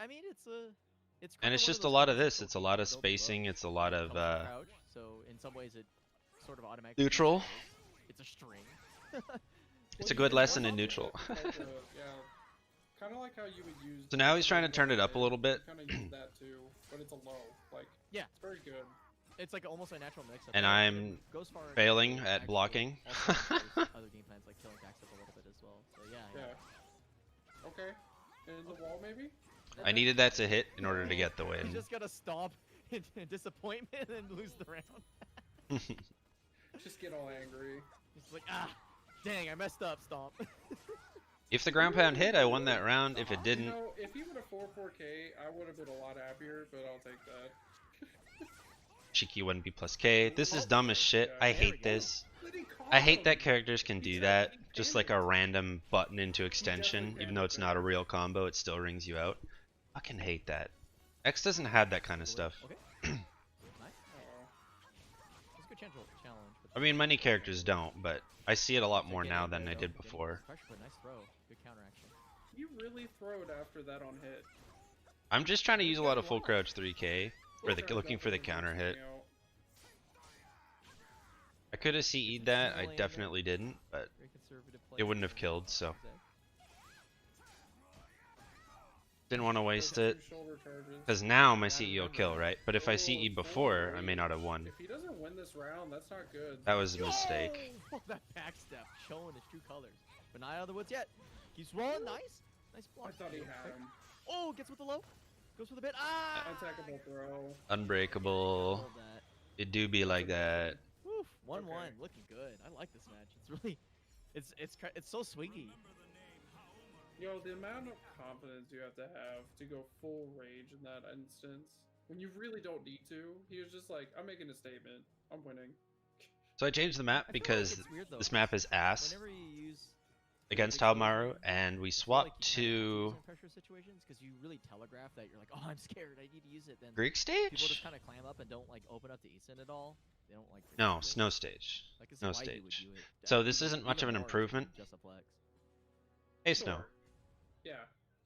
I mean, it's And kinda it's one of just a those lot things of that's this. cool It's a to lot of build below. spacing. It's a lot It of comes from crouch, so in some ways it sort of automatically neutral. knows it's a string. It's a good lesson in neutral. Yeah. Kind of like how you would use. So now he's trying to turn it up a little bit. Kind of use that too, but it's a low. Like. Yeah. It's very good. It's like almost a natural mix. And it I'm goes far enough failing to at actually blocking. also enforce other game plans like killing backstep a little bit as well. So yeah. Yeah. Okay. In the wall maybe. I needed that to hit in order to get the You win. just gotta stomp in disappointment and lose the round. Just get all angry. It's like dang, I messed up. Stomp. If the ground pound hit, I won that round. If it You didn't, know, if he would have 4K, I would have been a lot happier, but I'll take that. Cheeky 1B plus K. This is dumb as shit. I There we hate go. this. But he caught I hate him. that characters can He's do that. taking Just like a damage. random button into extension. definitely Even though it's not a real combo, it still rings you out. Fucking hate that. X doesn't have that kind of stuff. Okay. Nice. Uh-oh. It's a good challenge. I mean, many characters don't, but I see it a lot more Getting now it than there, I though. did Getting before. pressure, but nice throw. Good counter action. You really throwed after that on hit. I'm just trying to use a lot of full crouch 3K for the Turns looking out for the that was counter hit. working out. I could have CE'd that. I definitely didn't, but Very conservative play. it wouldn't have killed, so didn't want to waste Those it. two shoulder charges. Because now my CE will kill, right? But if I CE'd before, I may not have won. If he doesn't win this round, that's not good. That was a mistake. Oh, that backstep showing his true colors. But not out of the woods yet. He's rolling. Nice. Nice block. I thought he had him. Oh, gets with the low. Goes for the bit. Ah! Unattackable throw. Unbreakable. Hold that. It do be like that. Woof. 1-1. Okay. Looking good. I like this match. It's really, it's so swingy. Yo, the amount of confidence you have to go full rage in that instance, when you really don't need to. He was just like, I'm making a statement. I'm winning. So I changed the map I feel like because it's weird, though, this map is ass Whenever you use against big Talmaru, exposure, and we I feel like swapped you kinda have use to it in pressure situations because you really telegraph that you're like, oh, I'm scared. I need to use it. Then Greek people just stage? kind of clam up and don't like open up the ESIN at all. They don't like. No, protect it. snow stage. Like, it's no why you would stage. do it. So That- this isn't much of even an more than improvement. Just a flex. Hey, Snow. Sure. Yeah.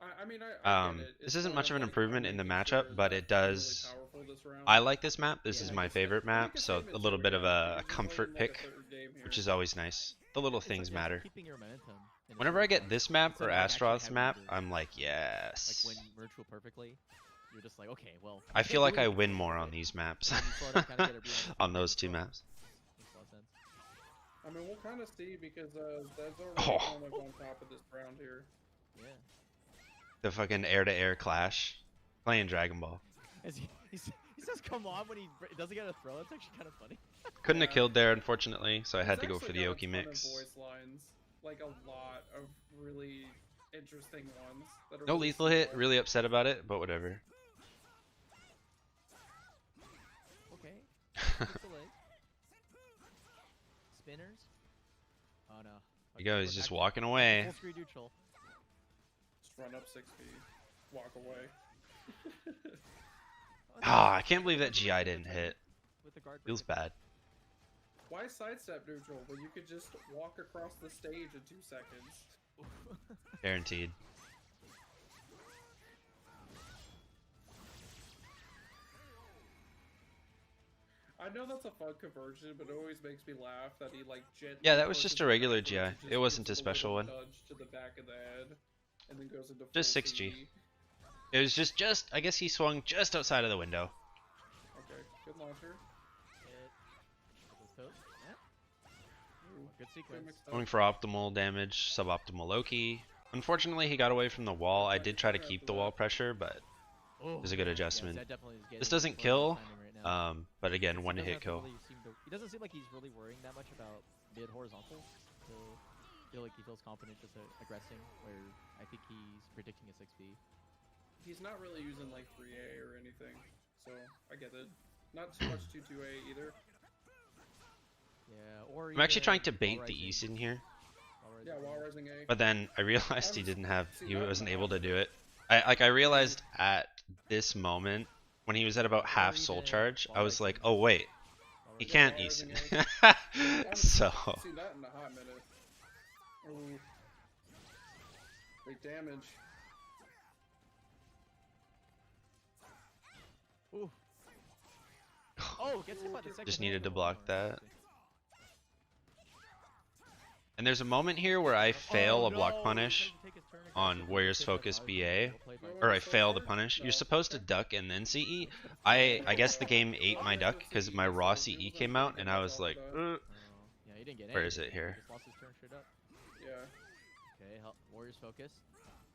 I mean, I get it. This It's isn't one much of an like, improvement I'm in the making matchup, sure but that it I'm really does powerful this this round. I like this map. This Yeah, is I my guess favorite I'll make map, a so statement a little too, bit of yeah, a because we're comfort playing, like, pick, a third game which here. is always nice. The little It's things like, matter. keeping your momentum. in a Whenever I certain get fight. this map Instead or of, like, actually Astaroth's having map, to, I'm like, like yes. when virtual perfectly, you're just like, okay, well. I can't feel do like I anything win about more it. on these maps. And then you slow down, kinda get a real On speed those and two slow. maps. Makes a lot of sense. I mean, we'll kind of see because Zedd's already Oh. kind of on top of this round here. Yeah. The fucking air-to-air clash. Playing Dragon Ball. He says come on when he doesn't get a throw. That's actually kind of funny. Couldn't have Yeah. killed there, unfortunately, so I had He's to go for actually the got a Oki ton mix. Of voice lines, like a lot of really interesting ones. That are No really lethal hit, small. really upset about it, but whatever. Okay. Keep the leg. Spinners. Oh no. There you go, he's we're just back to walking away. Full screen neutral. Just run up 6 feet, walk away. Ah, I can't believe that GI didn't hit. With the guard Feels break. bad. Why sidestep neutral when you could just walk across the stage in 2 seconds? Guaranteed. I know that's a fun conversion, but it always makes me laugh that he like gently. Yeah, that was pushes just a it regular backwards GI. and It just wasn't gives a it little special one. nudge to the back of the head, and then goes into Just full 6G. CE. It was just, I guess he swung just outside of the window. Okay, good launcher. Hit. Those toes. Yeah. Ooh, Good good sequence. mix up. Going for optimal damage, suboptimal Loki. Unfortunately, he got away from the wall. I did try to keep the wall pressure, but Oh, it was a good yeah, adjustment. Zedd definitely is getting This doesn't close to kill, timing right now. but again, He one doesn't hit have to kill. really he doesn't seem like he's really worrying that much about mid horizontal. So I feel like he feels confident just aggressing, where I think he's predicting a 6B. He's not really using like 3A or anything, so I get it. Not too much 2-2A either. Yeah, or I'm actually trying to even bait wall the rising- East in here, wall rising Yeah, A. while rising A. but then I realized he I'm- didn't have, see, he that's wasn't not able to happening. do it. I realized at this moment, when he was at about half soul even charge, I wall was like, rising. oh wait, Wall he rising can't A. East. I haven't So, seen that in a hot minute. Ooh. Big damage. Ooh. Oh, gets hit by the second. just hit. needed to Oh, block that. interesting. And there's a moment here where I fail Oh, a block no, he punish tried to take his turn on aggressively, Warriors hit by Focus Bowser, BA, well played by Or or I Warriors fail the Focus? punish. You're No. supposed to duck and then CE. I guess the game ate my duck because my raw CE came out, and I was like, Oh, yeah, he didn't get where is anything. it here? He just lost his turn straight up. Yeah. Okay, Warriors focus.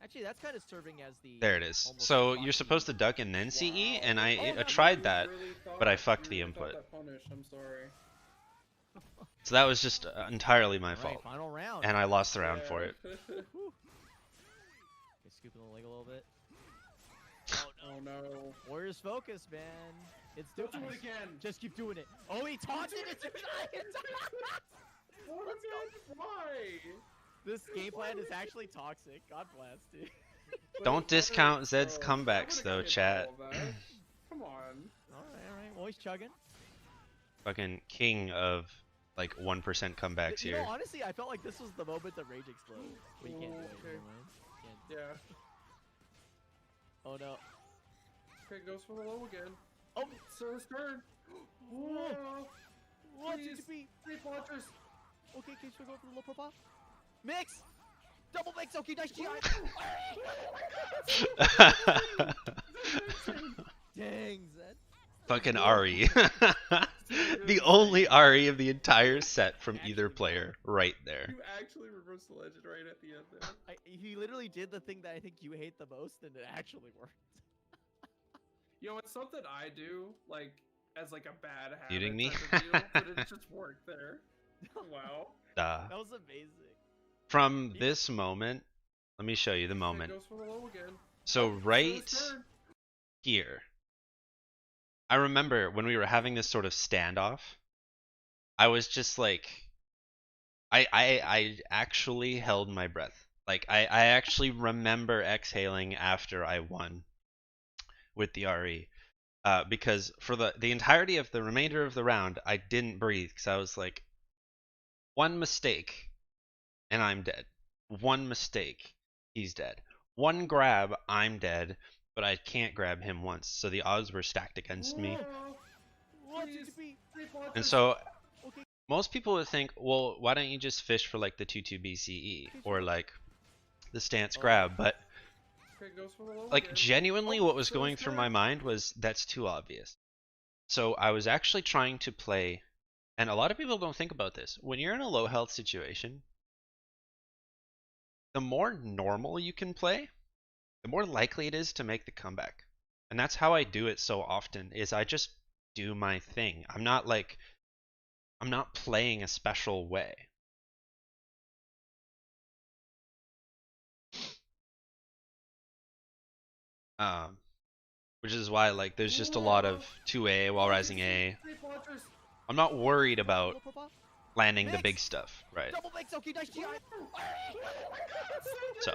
Actually, that's kind of serving as the. There it is. almost So block you're supposed to duck and then CE, Wow. and I Oh, no, tried you that, really but I thought- fucked you the really thought input. that punish, I'm sorry. So that was just entirely my Alright, fault, final round. and I lost the round for it. Whew. Okay, scooping the leg a little bit. Oh no. Warriors focus, man. It's Don't do doing it again. Just keep doing it. Oh, he taunted it. What? Why? This game plan is actually toxic. God bless, dude. Don't discount Zedd's Bro, I comebacks would've though, hit chat. all of that. Come on. Alright. Well, he's chugging. Fucking king of like 1% comebacks You know, here. honestly, I felt like this was the moment that Rage exploded. But you can't do it. Okay. Never mind. Can't. Yeah. Oh no. Okay, goes for the low again. Oh! So his turn. Whoa. What Please. did you be? 3 launchers. Okay, can you go for the low profile? Mix! Double mix! Okay, nice GI! Dang, Zed. Fucking Ari. The only Ari of the entire set from either player, right there. You actually reversed the legend right at the end there. He literally did the thing that I think you hate the most, and it actually worked. You know, it's something I do, like, as like a bad habit Muting me? type of deal, but it just worked there. Wow. That was amazing. From this moment, let me show you the moment. Goes for the low again. So His right turn. here, I remember when we were having this sort of standoff, I was just like, I actually held my breath. Like I actually remember exhaling after I won with the RE. Because for the entirety of the remainder of the round, I didn't breathe because I was like, one mistake and I'm dead. One mistake, he's dead. One grab, I'm dead. but I can't grab him once, so the odds were stacked against me. What Please. did be? And so Okay. most people would think, well, why don't you just fish for like the 2-2 BCE or like the stance grab? But Okay, goes for the low like again. genuinely, Oh, what was so going it's through good. my mind was that's too obvious. So I was actually trying to play, and a lot of people don't think about this. When you're in a low health situation, the more normal you can play, the more likely it is to make the comeback. And that's how I do it so often, is I just do my thing. I'm not playing a special way. Which is why like there's just a lot of 2A while rising A. I'm not worried about landing the big stuff, right? Double mix. Okay, nice GI. So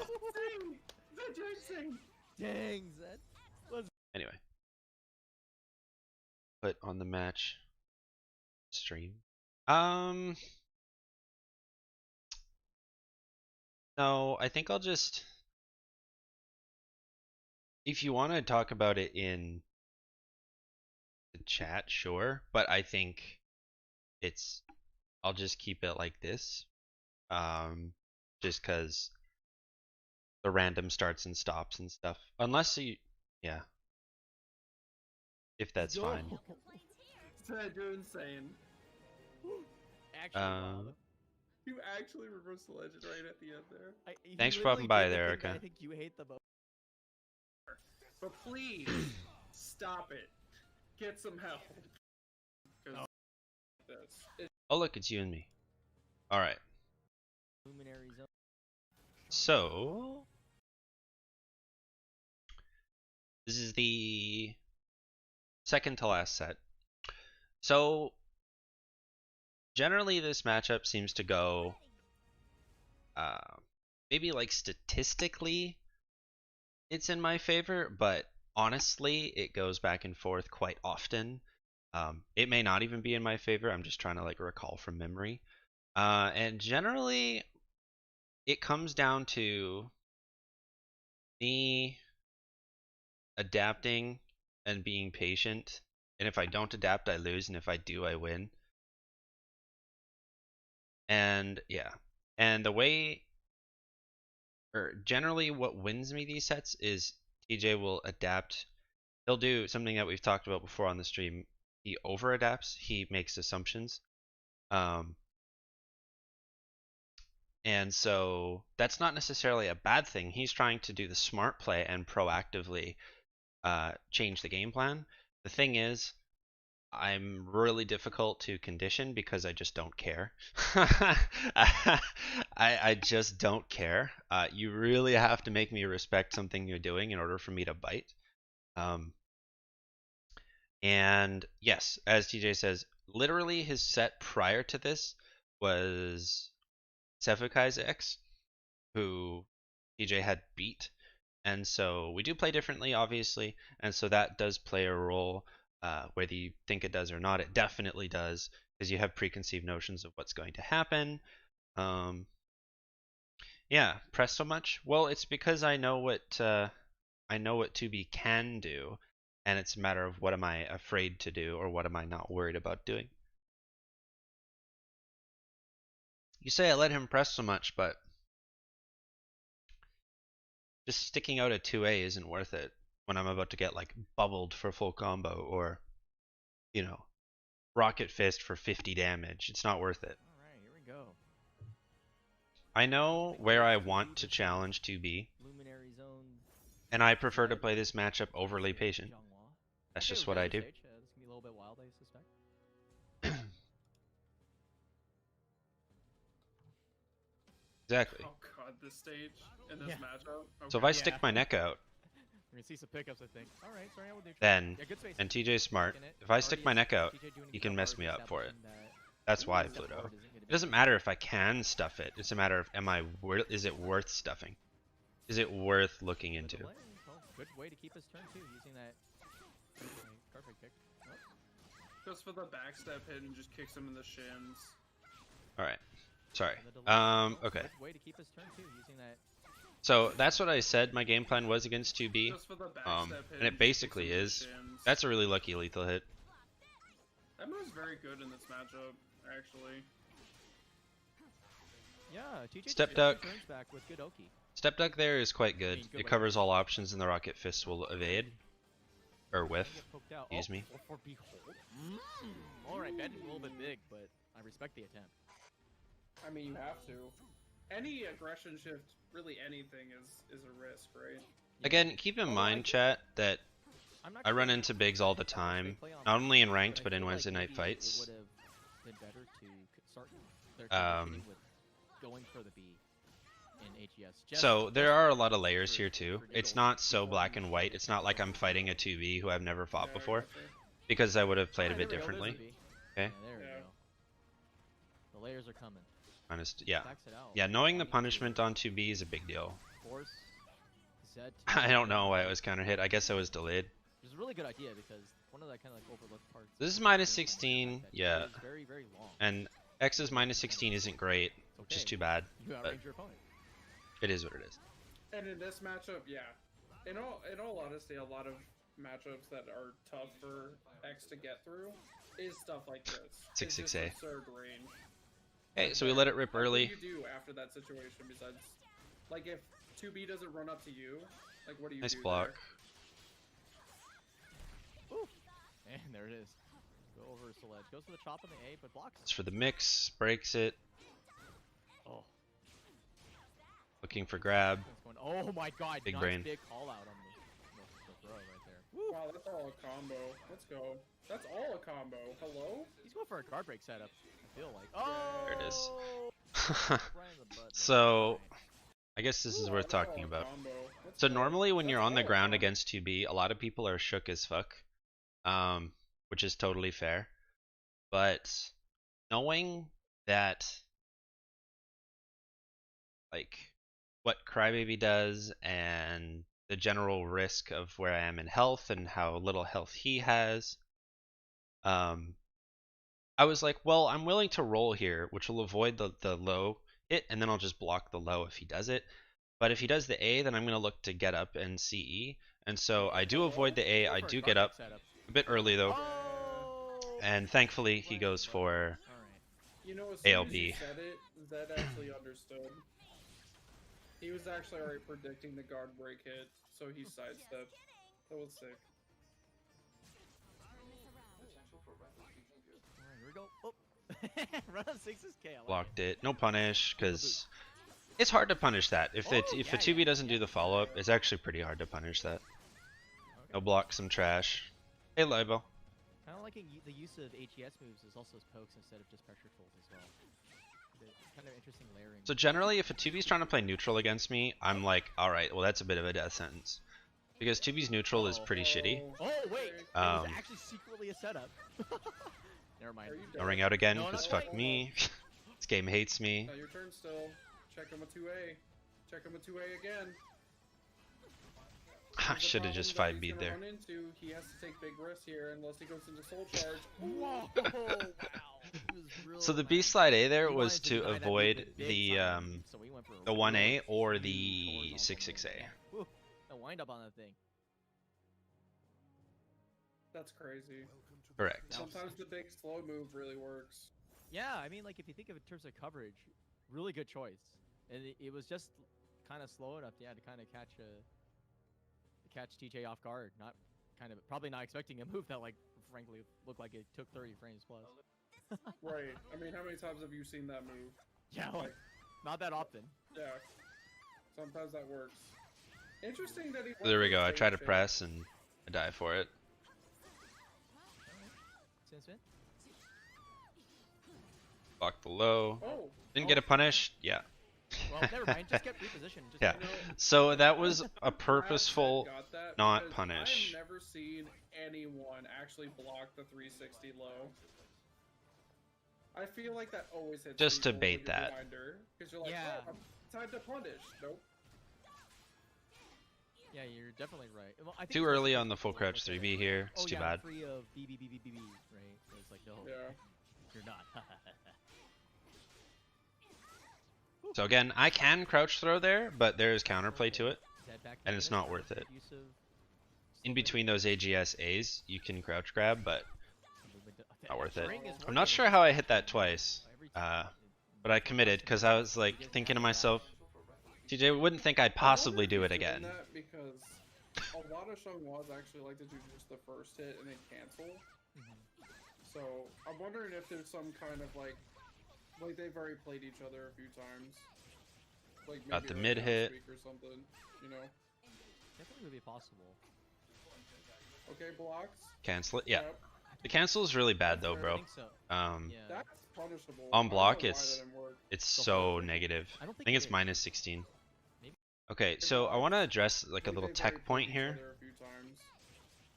Dang, Zed. anyway, put on the match stream. No, I think I'll just, if you want to talk about it in the chat, sure, but I think I'll just keep it like this. Just cuz the random starts and stops and stuff. Unless you, yeah. If that's Go. fine. Zedd, you're insane. Actually, wow. You actually reversed the legend right at the end there. He Thanks for literally popping by did the there, thing that Erica. I think you hate the most. But please, stop it. Get some help. 'Cause this. Oh look, it's you and me. Alright. Luminary zone. So this is the second to last set. So generally this matchup seems to go maybe like statistically it's in my favor, but honestly it goes back and forth quite often. It may not even be in my favor. I'm just trying to like recall from memory. And generally it comes down to me adapting and being patient. And if I don't adapt, I lose. And if I do, I win. And yeah. And the way, or generally what wins me these sets is TJ will adapt. He'll do something that we've talked about before on the stream. He over adapts. He makes assumptions. And so that's not necessarily a bad thing. He's trying to do the smart play and proactively change the game plan. The thing is, I'm really difficult to condition because I just don't care. I just don't care. You really have to make me respect something you're doing in order for me to bite. And yes, as TJ says, literally his set prior to this was Sefukai's X, who TJ had beat. And so we do play differently, obviously, and so that does play a role. Whether you think it does or not, it definitely does, because you have preconceived notions of what's going to happen. Yeah, press so much. Well, it's because I know what 2B can do, and it's a matter of what am I afraid to do or what am I not worried about doing. You say I let him press so much, but just sticking out a 2A isn't worth it when I'm about to get like bubbled for full combo or, you know, rocket fist for 50 damage. It's not worth it. Alright, here we go. I know where I want to challenge 2B, Luminary zone. and I prefer to play this matchup overly patient. That's just what I do. This can be a little bit wild, I suspect. Exactly. Oh god, this stage in this Yeah. matchup. Okay. So if I stick my neck out, We're gonna see some pickups, I think. Alright, sorry, I will do. then, Yeah, good space. and TJ's smart, Taking it. if I stick Already my is- neck out, TJ doing a he good can job mess already me up for it. establishing that That's why step Pluto. forward isn't gonna It be doesn't matter if I can stuff it. It's a matter of is it worth stuffing? Is it worth looking the into? delay. Well, good way to keep his turn too, using that carpet kick. Oh, Goes for the backstep hit and just kicks him in the shins. All right. Sorry. and the delay. Well, Okay. Good way to keep his turn too, using that So that's what I said my game plan was against 2B. Just for the backstep And it hit, basically fixing the is. shins. That's a really lucky lethal hit. That move's very good in this matchup, actually. Yeah, TJ Step just duck. turns back with good Oki. Step duck there is quite good. I mean, good It way covers all options and the rocket fist will evade. Or Doesn't whiff. get poked out. Excuse me. Or for behold. Alright, betting a little bit big, but I respect the attempt. I mean, you have to. Any aggression shift, really anything, is a risk, right? Again, keep in mind, chat, that I'm not I run sure into bigs all the if they time. play on Not only in but ranked, I but in feel like Wednesday night maybe fights. It would have been better to start their conditioning with going for the B in AGS. So there just are a lot of layers for- here too. for It's giggles not so before black you and white. really It's not like I'm start fighting a 2B who I've never fought Yeah, I before. gotcha. Because I would have played a Ah, bit there we go, there's differently. the B. Okay. Yeah, there we Yeah. go. The layers are coming. Honest, yeah. Backs it out. Yeah, knowing the Need to punishment on 2B is a big deal. Force Zedd to I don't know why it was counter hit. I guess I was delayed. Which is a really good idea because one of the kind of like overlooked parts. This is of minus the game plan 16, is that yeah. it is very, very long. And X's minus 16 isn't great, It's which is okay. too bad. You but- outrange your opponent. It is what it is. And in this matchup, yeah. In all honesty, a lot of matchups that are tough for X to get through is stuff like this. It's 6-6-A. just absurd range. Okay, so we let it rip Like, early. What do you do after that situation besides, like, if 2B doesn't run up to you, like, what do you Nice do block. there? Woo. And there it is. Go over to ledge. Goes for the chop on the A, but blocks. It's for the mix, breaks it, Oh, looking for grab. that's going. Oh my God! Big nice brain. big call out on the throw right there. Woo. Wow, that's all a combo. Let's go. That's all a combo. Hello? He's going for a guard break setup. I feel like. Oh. There it is. Right in the butt, So, right. I guess this is Ooh, worth that's all talking a about. combo. Let's So go. normally when you're That's on the all a ground combo. against 2B, a lot of people are shook as fuck, which is totally fair. But knowing that, like, what Crybaby does and the general risk of where I am in health and how little health he has, I was like, well, I'm willing to roll here, which will avoid the low hit, and then I'll just block the low if he does it. But if he does the A, then I'm going to look to get up and CE. And so I do avoid the A. I Go for a do guard get break up setup. a bit early, though. Oh. And thankfully, he goes for All right. You know, as soon as you ALB. said it, Zed actually understood. He was actually already predicting the guard break hit, so he sidestepped. That was sick. Alright, here we go. Oh. Run on 6's K. I like Blocked it. No punish, because it's hard to punish that. If Oh, if yeah, a 2B yeah, doesn't do yeah. the follow-up, it's actually pretty hard to punish that. it. No Okay. block some trash. Hey, Libo. Kind of liking the use of AGS moves is also as pokes instead of just pressure tools as well. Kind of interesting layering. So generally, if a 2B's trying to play neutral against me, I'm like, alright, well that's a bit of a death sentence. Because 2B's neutral is pretty shitty. Oh wait, it was actually secretly a setup. Never mind. Are you I'll dead? ring out again, No, because no, fuck wait. me. This game hates me. Now your turn still. Check him with 2A. Check him with 2A again. I There's a should have just problem that 5B'd he's gonna there. run into. He has to take big risks here unless he goes into soul charge. Whoa! Wow. He was real So the fast. B slide A there He was wanted to deny that move avoid with big the time, so he went for a the real 1A or huge the horizontal 6-6A. move. Whew, the wind up on that thing. That's crazy. Correct. Sometimes the big slow move really works. Yeah, I mean, like if you think of it in terms of coverage, really good choice, and it was just kind of slow enough, yeah, to kind of catch TJ off guard. Not kind of probably not expecting a move that like frankly looked like it took 30 frames plus. Right. I mean, how many times have you seen that move? Yeah, like, not that often. Yeah. Sometimes that works. Interesting that he. So there we go. I try to press. press and I die for it. Since when? Block the low. Oh. Didn't get a punish? Yeah. Well, never mind. Just get repositioned. Just Yeah. you know, So that was a Glad Zed purposeful got that not because punish. I have never seen anyone actually block the 360 low. I feel like that always hits Just to people bait when you're that. behind her, 'cause you're like, Yeah. oh, time to punish. Nope. yeah, you're definitely right. Well, I think Too it's early also on the full like crouch that, 3B like, here. It's oh, too yeah, bad. free of BBBBB, right? It's like, no, Yeah. you're not. So again, I can crouch throw there, but there's counterplay to it, Zedd back and to it's this, not worth it. abusive, In still between those AGS A's, you can crouch grab, but not worth it. Ring is I'm not working. sure how I hit that twice, Every time but I committed because I was like thinking to myself, TJ wouldn't think I'd possibly do it again. That because a lot of Shanghuas actually like to do just the first hit and then cancel. So I'm wondering if there's some kind of like they've already played each other a few times. Like maybe Got the like mid last hit. week or something, you know. definitely would be possible. Okay, blocks. Cancel it. Yeah. Yep. The cancel is really bad though, I bro. think so. Yeah. That's punishable. On I don't block, know why it's that didn't work. it's The so whole thing? negative. I don't I think think it it's is. minus 16. Maybe. Okay, so I want to address like a Like, little they've already tech point played each here. other a few times.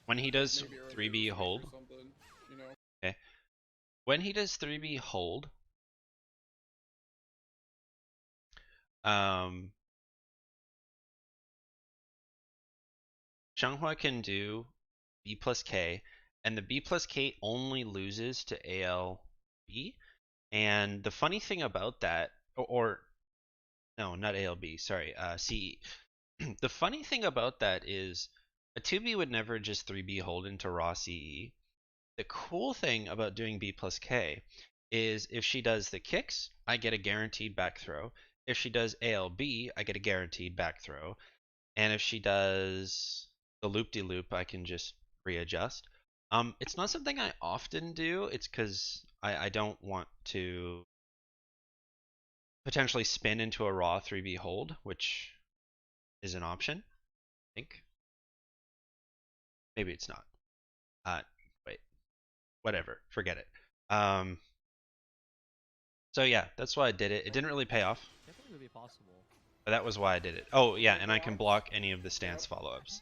When he does Maybe earlier 3B this week or hold, something, you know. when he does 3B hold, Xianghua can do B plus K, and the B plus K only loses to ALB. And the funny thing about that, or no, not ALB, sorry, CE. The funny thing about that is a 2B would never just 3B hold into raw CE. The cool thing about doing B plus K is if she does the kicks, I get a guaranteed back throw. If she does ALB, I get a guaranteed back throw. And if she does the loop-de-loop, I can just readjust. It's not something I often do. It's because I don't want to potentially spin into a raw 3B hold, which is an option, I think. Maybe it's not. Wait. Whatever. Forget it. So yeah, that's why I did it. It didn't really pay off, Definitely would be possible. but that was why I did it. Oh yeah, and I can block any of the stance follow-ups.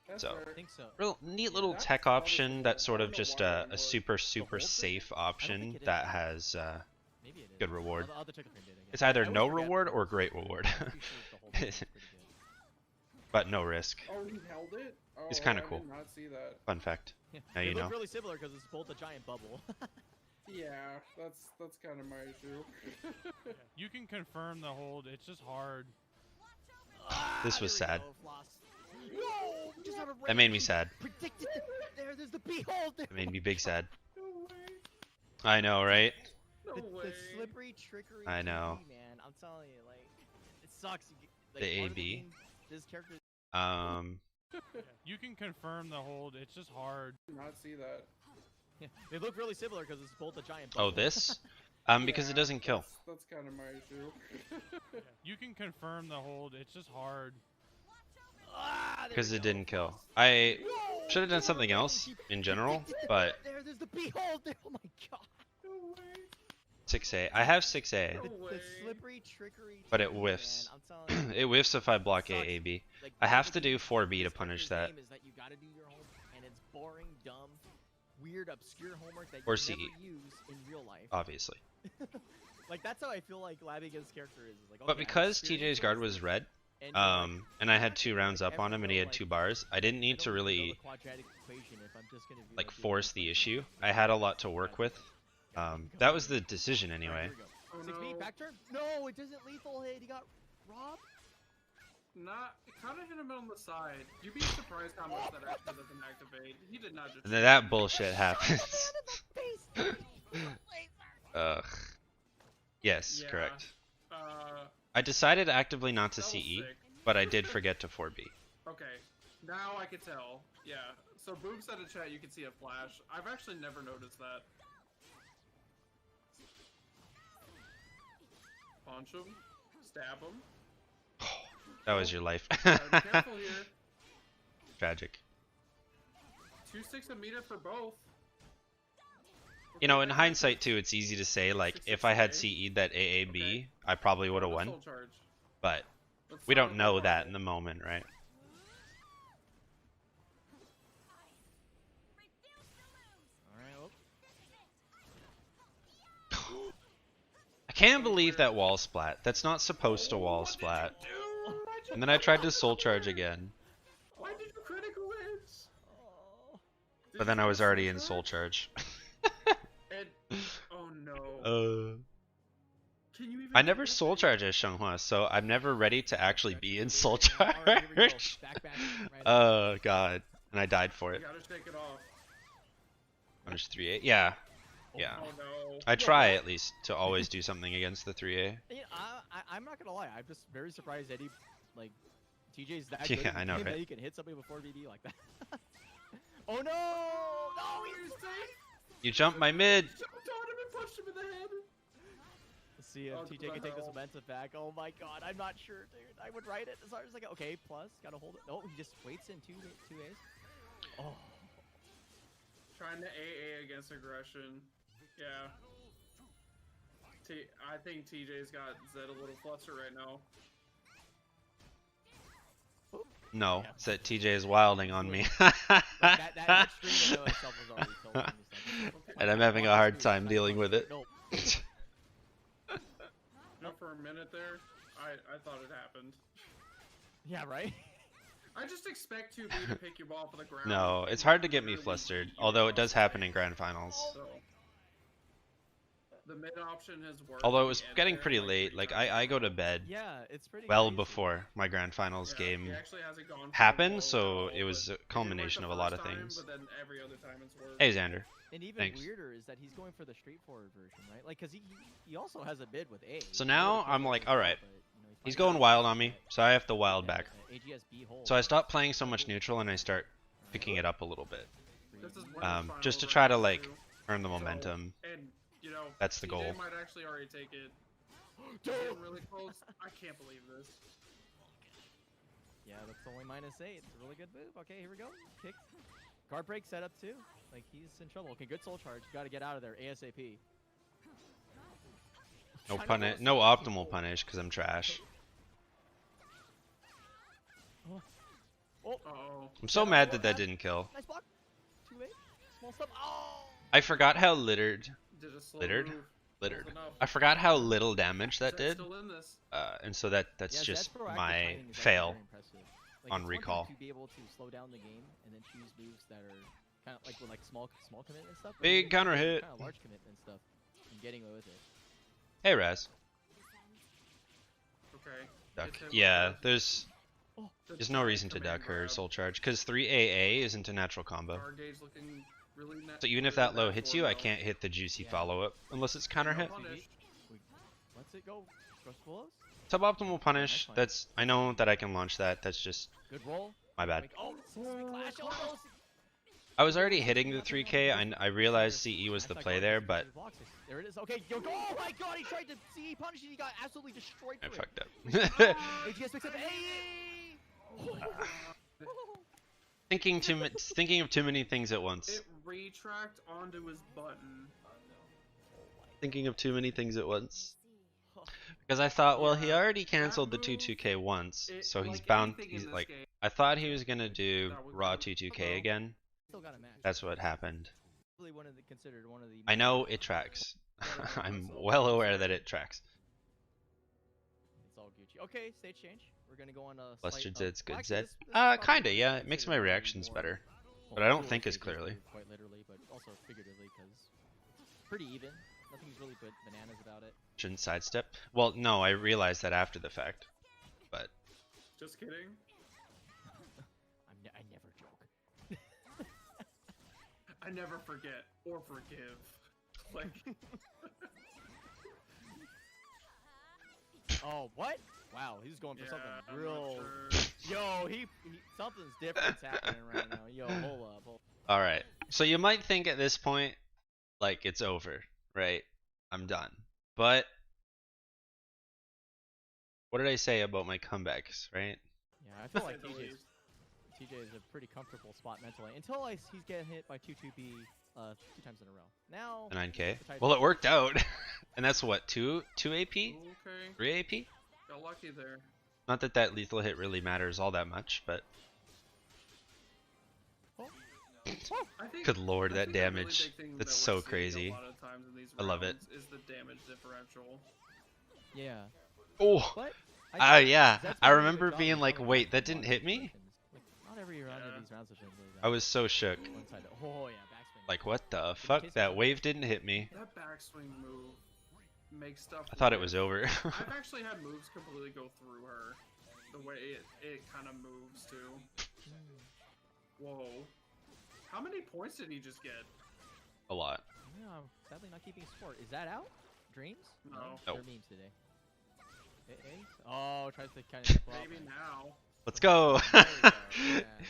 That's So- fair. I think so. Real neat little That's tech option. punishable. That's sort I of don't know just why that a didn't work. super hold thing? safe I don't option think it is. that has Maybe it is. good reward. Other tickle frame did, I guess. It's either I always no forget reward that or it's- great reward, I'm pretty sure the whole thing is pretty good. but no risk. Oh, he held it? Oh, It's kinda I cool. did not see that. Fun fact. Yeah. Now They you look know. really similar because it's both a giant bubble. Yeah, that's kind of my issue. You can confirm the hold. It's just hard. This was There we sad. go, Floss. Whoa! Just out of That made range. me sad. Predicted it. There's the behold. It made me big sad. No way. I know, right? No The way. slippery trickery. I know. TV, man. I'm telling you, like, it sucks. You get, like, The part of AB. game, this character. You can confirm the hold. It's just hard. Did not see that. Yeah, they look really similar because it's both a giant bubble. Oh, this? Because it Yeah, doesn't kill. That's kind of my issue. You can confirm the hold. It's just hard. There Because we it go. didn't kill. I Whoa! should have done Just out of something range. else He in general, predicted it. but There's the behold. Oh my god. No way. 6A. I have 6A. No The way. slippery trickery. But it TV, whiffs. Man, I'm telling you. It whiffs if I block Sucks. AAB. Like, I part have of to the do game, 4B to this punish character's that. game is that you gotta do your homework, and it's boring, dumb, weird, obscure homework that Or you CE. never use in real life. Obviously. Like that's how I feel like labbing against character is. Like, okay, But I'm because experienced TJ's guard with was this, red, and you're like, and I I had have 2 to, rounds like, up on him and he ever had know, 2 like, bars, I didn't I need don't to even know really the quadratic equation if I'm just gonna be, like doing force this, the like, issue. I had a lot to work with. That was the decision Alright, anyway. here we go. Oh, 6B no. back turn? No, it doesn't lethal hit. He got robbed. Not kind of hit him on the side. You'd be surprised how much that actually doesn't activate. He did not just. That bullshit happens. Face. Ugh. Yes, Yeah. correct. Uh, I decided actively not to that was CE, sick. but I did forget to 4B. Okay, now I can tell. Yeah. So Boom said in chat you can see a flash. I've actually never noticed that. Punch him, stab him. That was your life. Gotta be careful here. Tragic. 2-6 a meter for both. You know, in hindsight too, it's easy to say like if I had CE'd that AAB, Okay. I probably would have Let's won. full charge. But Let's we start don't with know the that marble. in the moment, right? Alright, well, I can't believe that wall splat. That's not supposed to wall splat. And then I tried to soul charge again, Why did you critical hit? oh. Did but then you I get was a already in soul charge? charge. And, oh no. Uh, Can you even I never soul charge as Xianghua, so I'm never ready to actually be in soul Alright, here we go. charge. Back, right Oh god, and I died for You it. gotta shake it off. Punish 3A. Yeah, yeah. Oh no. I try at least to always do something against the 3A. Yeah, I'm not gonna lie. I'm just very surprised that he, like, TJ's that Yeah, good in the I know, game that right? he can hit somebody before VD like that. Oh no! No, he's safe! You jumped my mid. Jumped on him and punched him in the head. Let's see if Oh, TJ can take this hell. momentum back. Oh my god, I'm not sure, dude. I would write it as hard as I can. Okay, plus, gotta hold it. No, he just waits in two A's. Oh. Trying to AA against aggression. Yeah. I think TJ's got Zedd a little flustered right now. No, Yeah. it's that TJ is wilding on me. That stream in and of itself was already told me something. And I'm having a hard time dealing with it. Nope. No, for a minute there, I thought it happened. Yeah, right? I just expect 2B to pick you off of the ground. No, and it's hard to get me literally flustered, keep you although it off does the happen stage. in grand finals. So, the mid option has worked. Although it at was the end getting there, pretty like, late, 3 like times. I go to bed Yeah, it's pretty well crazy. before my grand finals Yeah, game he actually hasn't gone for the happened, blow so at all, it was but a it did culmination work of a the lot of first time, things. But then every other time it's worked. Hey Xander. And even Thanks. weirder is that he's going for the straightforward version, right? Like, cause he also has a bid with A. So He now would've I'm picked like, A as well, alright, but, you know, he's finding going out wild on that, me, so I have to wild yeah, back. AGSB hold. So I stop playing so much neutral and I start picking it up a little bit, This is winners just to finals try right to now, like too. earn the So, momentum. and you know, That's the TJ goal. might actually already take it. Getting really close. I can't believe this. Yeah, that's only -8. It's a really good move. Okay, here we go. Kick. Guard break set up too. Like, he's in trouble. Okay, good soul charge. Got to get out of there ASAP. No I don't punish, know. no optimal punish because I'm trash. Oh, Uh-oh. I'm so mad that that didn't kill. nice block. 2-8. Small step. Oh. I forgot how littered, Did a slow littered, move. littered. enough. I forgot how little damage that Zedd's did, Still in this. and so that's Yeah, Zedd's just proactive my timing is actually fail. very impressive. Like, on it's one thing recall. to be able to slow down the game and then choose moves that are kind of like with like small commitment stuff. but Big even counter hit. Kind of large commitment stuff. And getting away with it. Hey Raz. Okay. Duck. It's him Yeah, with there's the no reason to command duck her grab. soul charge because 3AA isn't a natural combo. Guard gauge looking really So even if really that low bad hits for you, him, I though. can't hit the juicy Yeah. follow up unless it's counter hit. Punish. Let's it go. Trust blows. Suboptimal punish. fine. That's I know that I can launch that. That's just Good roll. my bad. Like, oh, sweet clash. Oh, no. I was already hitting the 3K. I realized CE was That's the not play going, there, that's but good blocks. There it is. Okay, yo, go. Oh my god, he tried to CE punish and he got absolutely destroyed I for it. fucked up. AGS picks up A. Oh my god. thinking of too many things at once. It retracked onto his button. Thinking of too many things at once. Because I thought, well, he Yeah, already canceled the move, 2-2K once, It- so he's like bound. anything in He's this like, game, I thought he was gonna do that would raw be- 2-2K hello? again. Still got a match. That's what happened. Really considered one of the. I know it tracks. I'm well aware that it tracks. It's all Gucci. Okay, stage change. We're gonna go on a. Flustered slight, Zed's good actually, Zed. this is probably Kinda, yeah. It considered makes my one of the reactions more- better. well, but I don't cool think as stages, clearly. Quite literally, but also figuratively, because pretty even. Nothing's really bananas about it. Shouldn't sidestep. Well, no, I realized that after the fact. But Just kidding. I never joke. I never forget or forgive. Like, Oh, what? Wow, he's going for yeah, something I'm not real. sure. Yo, something's different's happening right now. Yo, hold up. all right. So you might think at this point, like it's over, right? I'm done. But what did I say about my comebacks, right? Yeah, I feel like Say the least. TJ is a pretty comfortable spot mentally until he's getting hit by 2-2B 2 times in a row. Now, The 9K. the type Well, of- it worked out, and that's what 2 AP, Okay. 3 AP. Got lucky there. Not that that lethal hit really matters all that much, but I think, good lord, I that think a really damage. big thing That's that we're so seeing crazy. A lot of times in these I love it. rounds is the damage differential. Oh, yeah. But yeah. Zed's I doing a remember good job being of like, covering wait, up that a didn't lot hit of me? situations. Like, not every round Yeah. of these rounds have been really I was so shook. one-sided. Oh yeah, backswing. Like, what the fuck? That wave didn't hit me. That backswing move make stuff. I thought it live. was over. I've actually had moves completely go through her. The way it kind of moves too. Whoa. How many points did he just get? A lot. No, sadly not keeping score. Is that out? Dreams? No. Nope. They're memes today. Ace? Oh, tries to kind of Maybe now. Let's go. There we go,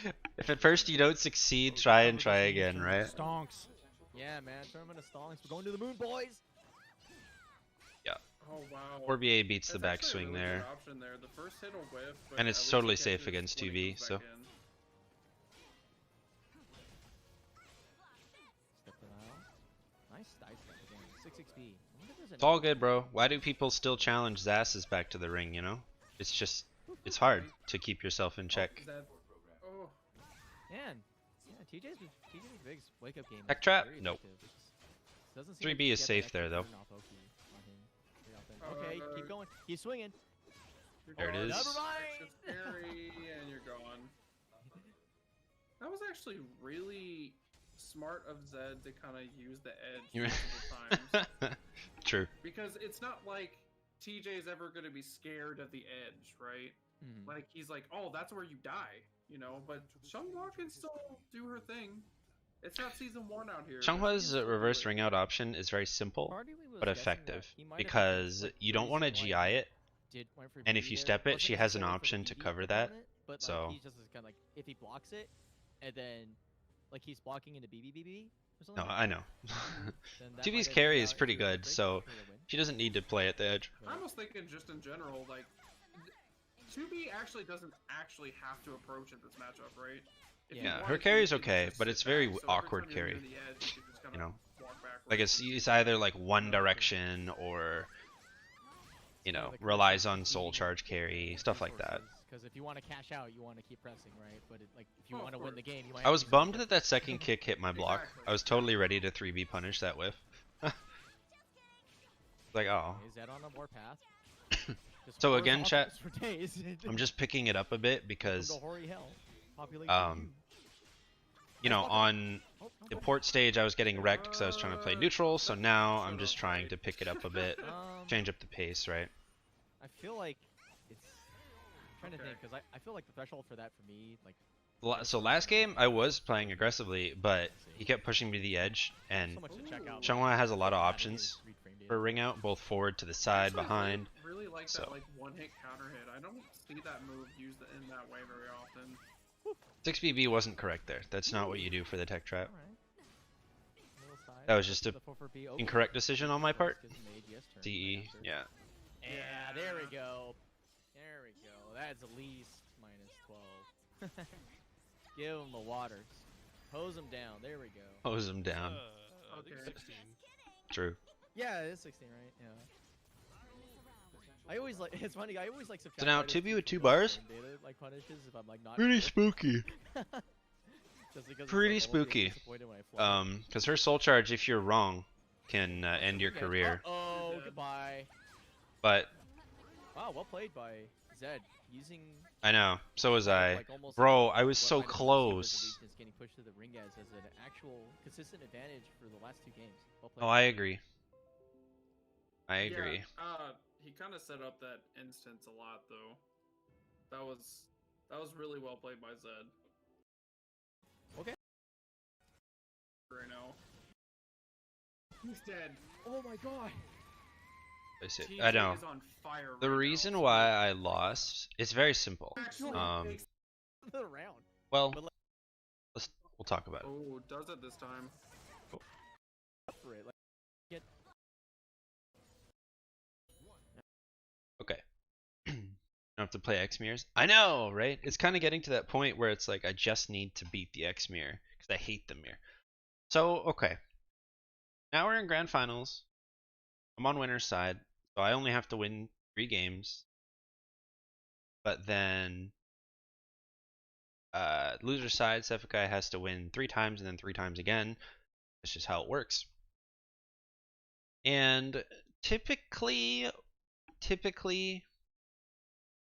yeah. If at first you don't succeed, try and try again, right? Stonks. Yeah, man. Tournament of stallings. We're going to the moon, boys. Oh wow. 4BA beats the That's actually a backswing really there. good option there. The first hit will whiff, but And at it's least totally he safe catches against when he 2B, comes so. back in. Step it out. Nice dice step again. 6 XP. I wonder if there's It's all good, bro. Why do people still challenge Zasses back to the ring, you know? It's just, it's hard to keep yourself in check. Is that... Oh. Man. Yeah, TJ's big wake up game. Tech is trap? very Nope. effective. Doesn't seem 3B like is he safe gets there, that though. turn off Oki on him very often. Okay, keep going. He's swinging. There it Oh, is. Never Extra mind. scary, and you're gone. That was actually really smart of Zedd to kind of use the edge You- multiple times. True. Because it's not like TJ's ever going to be scared of the edge, right? Mhm. Like, he's like, oh, that's where you die, you know? But Xianghua can still do her thing. It's not season 1 out here. but she can Changhwa's still do reverse it. ring out option is very simple, Part of me was but guessing that effective. he might have Because like, you don't want to pretty GI slight it, went for and if BB you there. step it, Wasn't she has an necessarily for option to BB cover that, component, but so- like, he's just kind of like, if he blocks it, and then like he's blocking into BB or something no, like I that, know. then that 2B's might carry have is out pretty into a good, break so for the win. she doesn't need to play at the edge. But- I was thinking just in general, like, 2B actually doesn't actually have to approach at this matchup, right? If you Yeah, wanted her to, carry's you could okay, just but sit it's very back, so every awkward time you're near carry, the edge, you could just kinda you know? walk backwards. Like it's either like one direction or, you know, relies on soul charge carry, stuff like that. Because if you want to cash out, you want to keep pressing, right? But like if you Oh, of want to win course. the game, you might. I have was to do bummed something that that second kick hit my block. Exactly. I was totally ready to 3B punish that whiff. Like, oh. different. Is that on a warpath? Just So wars again, off chat, for days. I'm just picking it up a bit Welcome because, to hoary hell. Population um, you know, on the port stage I was getting wrecked because I was trying to play neutral, so now I'm just trying to pick it up a bit, change up the pace, right? I feel like it's. I'm trying to Okay. think because I feel like the threshold for that for me, like So last game I was playing aggressively, but he kept pushing me to the edge, and so much to check out. Changhua has a lot of Having options his read frame data. for ring out, both forward to the I side, actually behind. Really like so. that like one-hit counter hit. I don't see that move used in that way very often. 6BB wasn't correct there. That's not what you do for the tech trap. Alright. Middle side, That was just a the 4-4-B. Okay. Incorrect decision on my part. Gives him the AGS turn DE, right after. yeah. Yeah, there we go. There we go. That's at least minus 12. Give him the waters. Hose him down. There we go. Hose him down. I think Okay. 16. True. Yeah, it is 16, right? Yeah. I always like. It's funny. I always like. So now 2B with 2 bars? Data, like punishes if I'm like not. Pretty sure. spooky. Just because it's Pretty like, I won't be spooky. disappointed when I fly. Because her soul charge, if you're wrong, can end your Okay. career. Oh, You're dead. goodbye. But Wow, well played by Zedd. Using. I know, so was I. like, almost Bro, like I was what so might have been close. Seaver's allegiance getting pushed to the ring as an actual consistent advantage for the last 2 games. Well played. Oh, I agree. I Yeah, agree. he kind of set up that instance a lot though. That was really well played by Zedd. Okay. Right now. He's dead. Oh my god. I know. TJ is on fire The right reason now. why I lost, it's very simple. Actually Um, The round. Well, But, like- we'll talk about it. Oh, does it this time? For it. Like, get. Okay. I don't have to play X mirrors. I know, right? It's kind of getting to that point where it's like I just need to beat the X mirror because I hate the mirror. So okay, now we're in grand finals. I'm on winner's side, so I only have to win 3 games. But then, loser side, Sefkai has to win 3 times and then 3 times again. That's just how it works. And typically,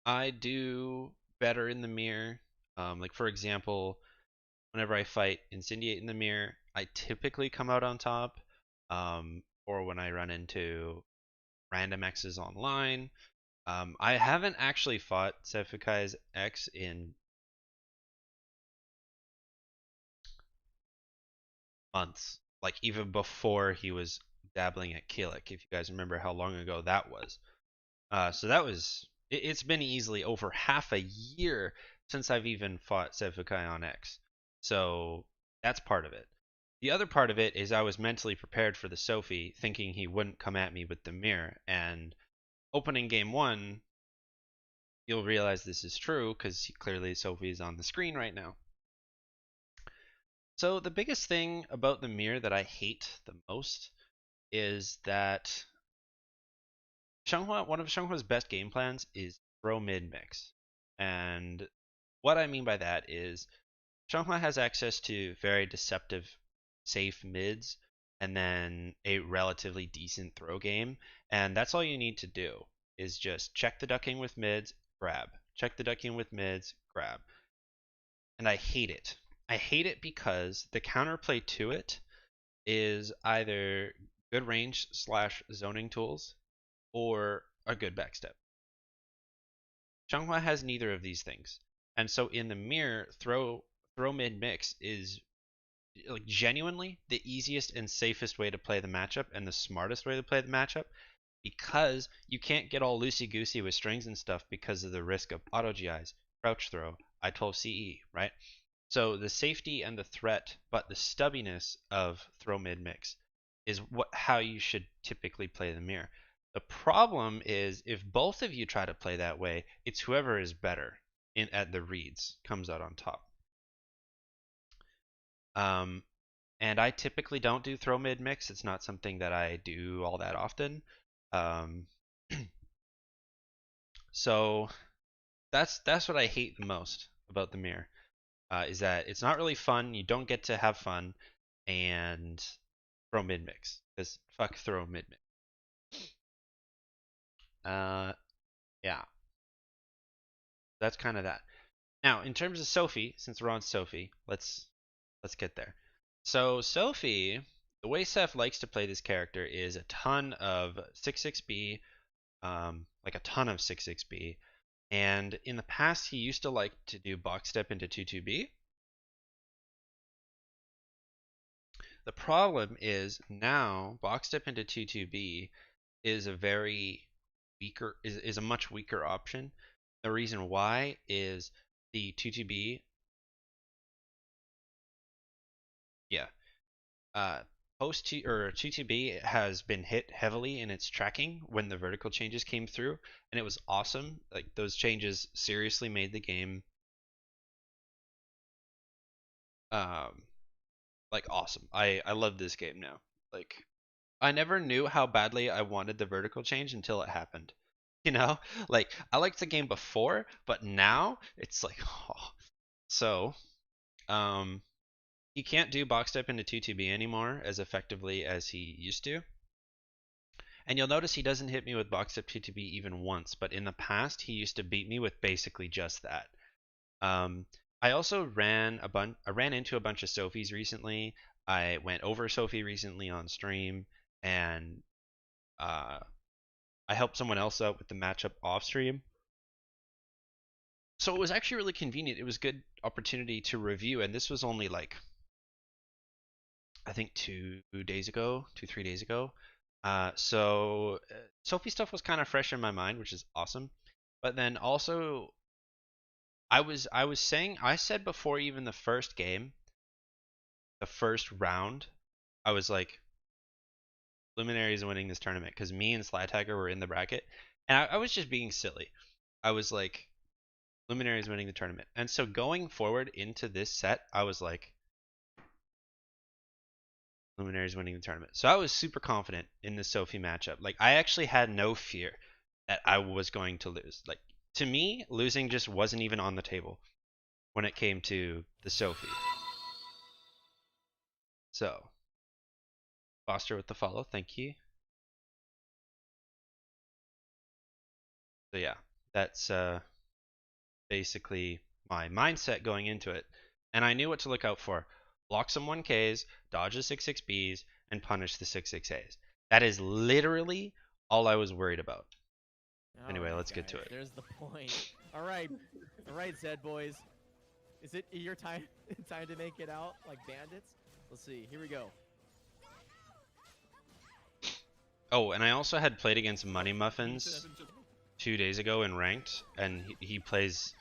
I do better in the mirror. Like for example, whenever I fight Incendiate in the mirror, I typically come out on top. Or when I run into random X's online. I haven't actually fought Sefukai's X in months, like even before he was dabbling at Kilik, if you guys remember how long ago that was. So that was, it's been easily over half a year since I've even fought Sefukai on X. So that's part of it. The other part of it is I was mentally prepared for the Sophie, thinking he wouldn't come at me with the mirror. And opening game one, you'll realize this is true because clearly Sophie is on the screen right now. So the biggest thing about the mirror that I hate the most is that one of Xianghua's best game plans is throw mid mix. And what I mean by that is Xianghua has access to very deceptive, safe mids and then a relatively decent throw game. And that's all you need to do is just check the ducking with mids, grab. Check the ducking with mids, grab. And I hate it. I hate it because the counterplay to it is either good range / zoning tools or a good backstep. Xianghua has neither of these things. And so in the mirror, throw mid mix is like genuinely the easiest and safest way to play the matchup and the smartest way to play the matchup, because you can't get all loosey goosey with strings and stuff because of the risk of auto GIs, crouch throw, I-12 CE, right? So the safety and the threat, but the stubbiness of throw mid mix is how you should typically play the mirror. The problem is if both of you try to play that way, it's whoever is better at the reads comes out on top. And I typically don't do throw mid mix. It's not something that I do all that often. So that's what I hate the most about the mirror, is that it's not really fun. You don't get to have fun and throw mid mix, because fuck throw mid mix. Yeah, that's kind of that. Now, in terms of Sophie, since we're on Sophie, let's get there. So Sophie, the way Seth likes to play this character is a ton of 6-6B, like a ton of 6-6B. And in the past, he used to like to do box step into 2-2B. The problem is now box step into 2-2B is a much weaker option. The reason why is the 2-2B, yeah, post 2-2B has been hit heavily in its tracking when the vertical changes came through, and it was awesome. Like those changes seriously made the game like awesome. I love this game now. Like I never knew how badly I wanted the vertical change until it happened. You know? Like I liked the game before, but now it's like oh. So, he can't do box step into 2-2B anymore as effectively as he used to. And you'll notice he doesn't hit me with box step 2-2B even once, but in the past he used to beat me with basically just that. I also ran into a bunch of Sophies recently. I went over Sophie recently on stream, and I helped someone else out with the matchup off stream. So it was actually really convenient. It was a good opportunity to review, and this was only like I think 3 days ago. So Sophie stuff was kind of fresh in my mind, which is awesome. But then also I said before even the first game, the first round, I was like, Luminaries winning this tournament because me and Sly Tiger were in the bracket, and I was just being silly. I was like, Luminaries winning the tournament, and so going forward into this set, I was like, Luminaries winning the tournament. So I was super confident in the Sophie matchup. Like I actually had no fear that I was going to lose. Like to me, losing just wasn't even on the table when it came to the Sophie. So, Foster with the follow, thank you. So yeah, that's basically my mindset going into it. And I knew what to look out for. Block some 1Ks, dodge the 6-6Bs, and punish the 6-6As. That is literally all I was worried about. Anyway, Alright, let's get to guys, it. There's the point. Alright, Zedd boys. Is it your time time to make it out like bandits? Let's see. Here we go. Oh, and I also had played against Money Muffins 2 days ago in ranked, and he plays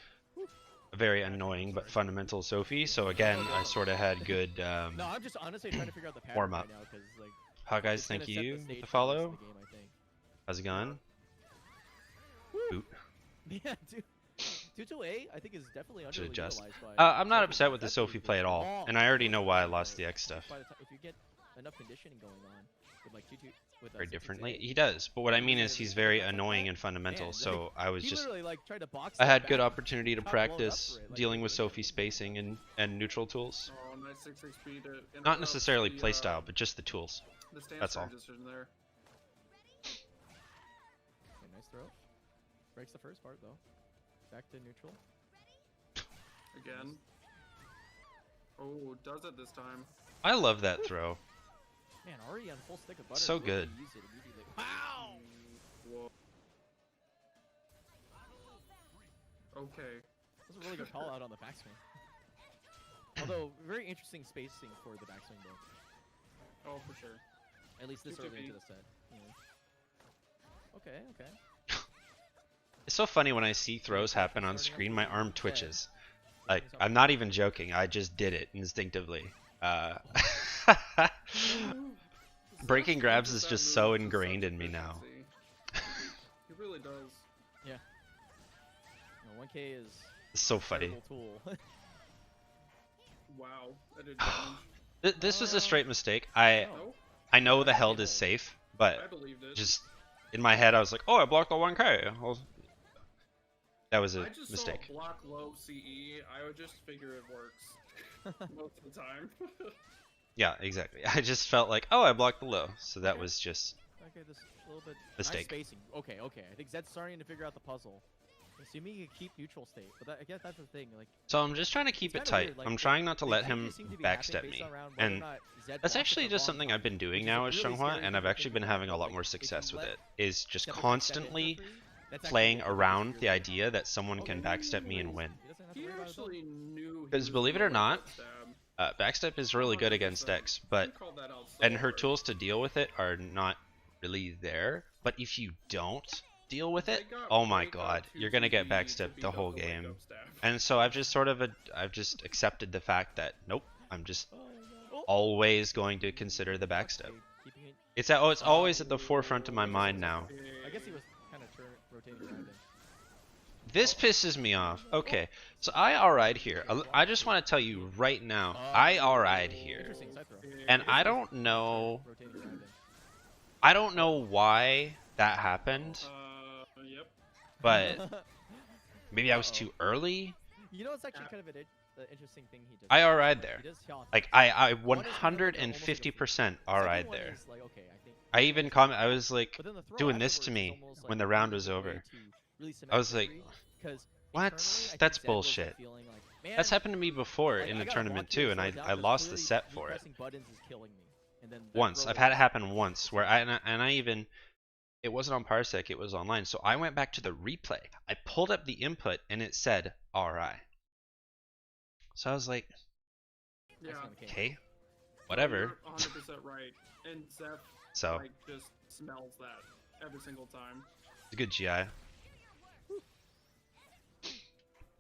a very annoying but fundamental Sophie. So again, I sort of had good No, I'm just honestly trying to figure out the pattern warm up. right now because like. Hi guys, it's gonna thank set the you stage with the for the rest follow. of the game, I think. How's it going? Boot. Yeah, 2-2-A, I think is definitely Should adjust. underutilized by. I'm not Sophie. upset with the That's Sophie really play at good. all, and I already know why I lost the X stuff By the time, if you get enough conditioning going on with like 2-2 with very 6-6-A, differently. He does, but what I mean is he's very annoying and fundamental. Man, So I was he just literally like tried to box I that had good back, opportunity to got blown up practice for it, like, dealing with really. Sophie spacing and neutral tools. Oh, nice 6-6 speed to Not interrupt necessarily the, playstyle, but just the tools. the stance That's all. transition there. Okay, nice throw. Breaks the first part though. Back to neutral. Again. Oh, does it this time. I love that throw. Man, already on full stick of butter. So really good. use it immediately. Wow! Whoa. Okay. That was a really good call out on the backswing. Although, very interesting spacing for the backswing though. Oh, for sure. At least this 2-2 early into beat. the set. Yeah. Okay, okay. It's so funny when I see throws happen on screen, my arm twitches. Like, I'm not even joking, I just did it instinctively. Breaking grabs is just so ingrained in me now. He really does. Yeah. No, 1K is It's so a funny. terrible tool. Wow. That did damage. This was a straight mistake. Oh. No? I know the held is safe, but I believed it. just in my head I was like, oh, I blocked the 1K. Well, that was a I just mistake. saw block low CE. I would just figure it works most of the time. Yeah, exactly. I just felt like, oh, I blocked the low, so that was just Okay, this little bit Mistake. Nice spacing. Okay, okay. I think Zedd's starting to figure out the puzzle. Assuming he can keep neutral state, but that, I guess that's the thing. Like, so. I'm just trying to keep it kinda tight. weird, like, I'm the- trying not to the let changes him seem to be happening backstep based me, around whether or and not Zedd that's blocks at actually the just wrong something time, I've been doing which is now a with really Xianghua, scary and I've thing to actually think been about. having a lot Like, more if you success with let it. Is just Zedd backstep in for constantly free, that's actually playing really around really the good. idea that someone can backstep me and win. He doesn't have to He worry about it though. actually knew. he Because was believe it gonna or not, let that stab. backstep is really good against 100%. decks, You but called that out so and her hard. tools to deal with it are not really there. But if you don't deal with it, They got oh my wake up god, to you're gonna get 2B to backstepped beat the up whole wake game. up stab. And so I've just accepted the fact that nope, I'm just Oh, no. Oh. always going to consider the backstep. Okay, keeping it- It's always at the forefront of my mind now. I guess he was kind of rotating around it. This pisses me off. Okay, so I RI'd here. I just want to tell you right now, I RI'd here, Interesting side throw. and I don't know. Rotating around it. I don't know why that happened, Yep. but maybe I was too early. You know, it's actually kind of an interesting thing he did. I RI'd there. He does health. Like I One is kind of like almost like a 150% second RI'd one there. is like, okay, I think. I even comment. I was like, But then the throw doing this afterwards to is me almost when like the round a was way over. to really cement I was like, victory, 'cause what? internally, I think That's Zedd was, like, bullshit. feeling like, man, That's happened to me before like, in I the gotta tournament walk you too, and slow down I 'cause lost the clearly set me for it. pressing buttons is killing me. And then that Once. throw I've was had it like- happen once where I even it wasn't on Parsec, it was online. So I went back to the replay. I pulled up the input and it said RI. So I was like, Yeah. That's kinda king. okay, whatever. You're 100% right. And Zeph So like just smells that every single time. it's a good GI.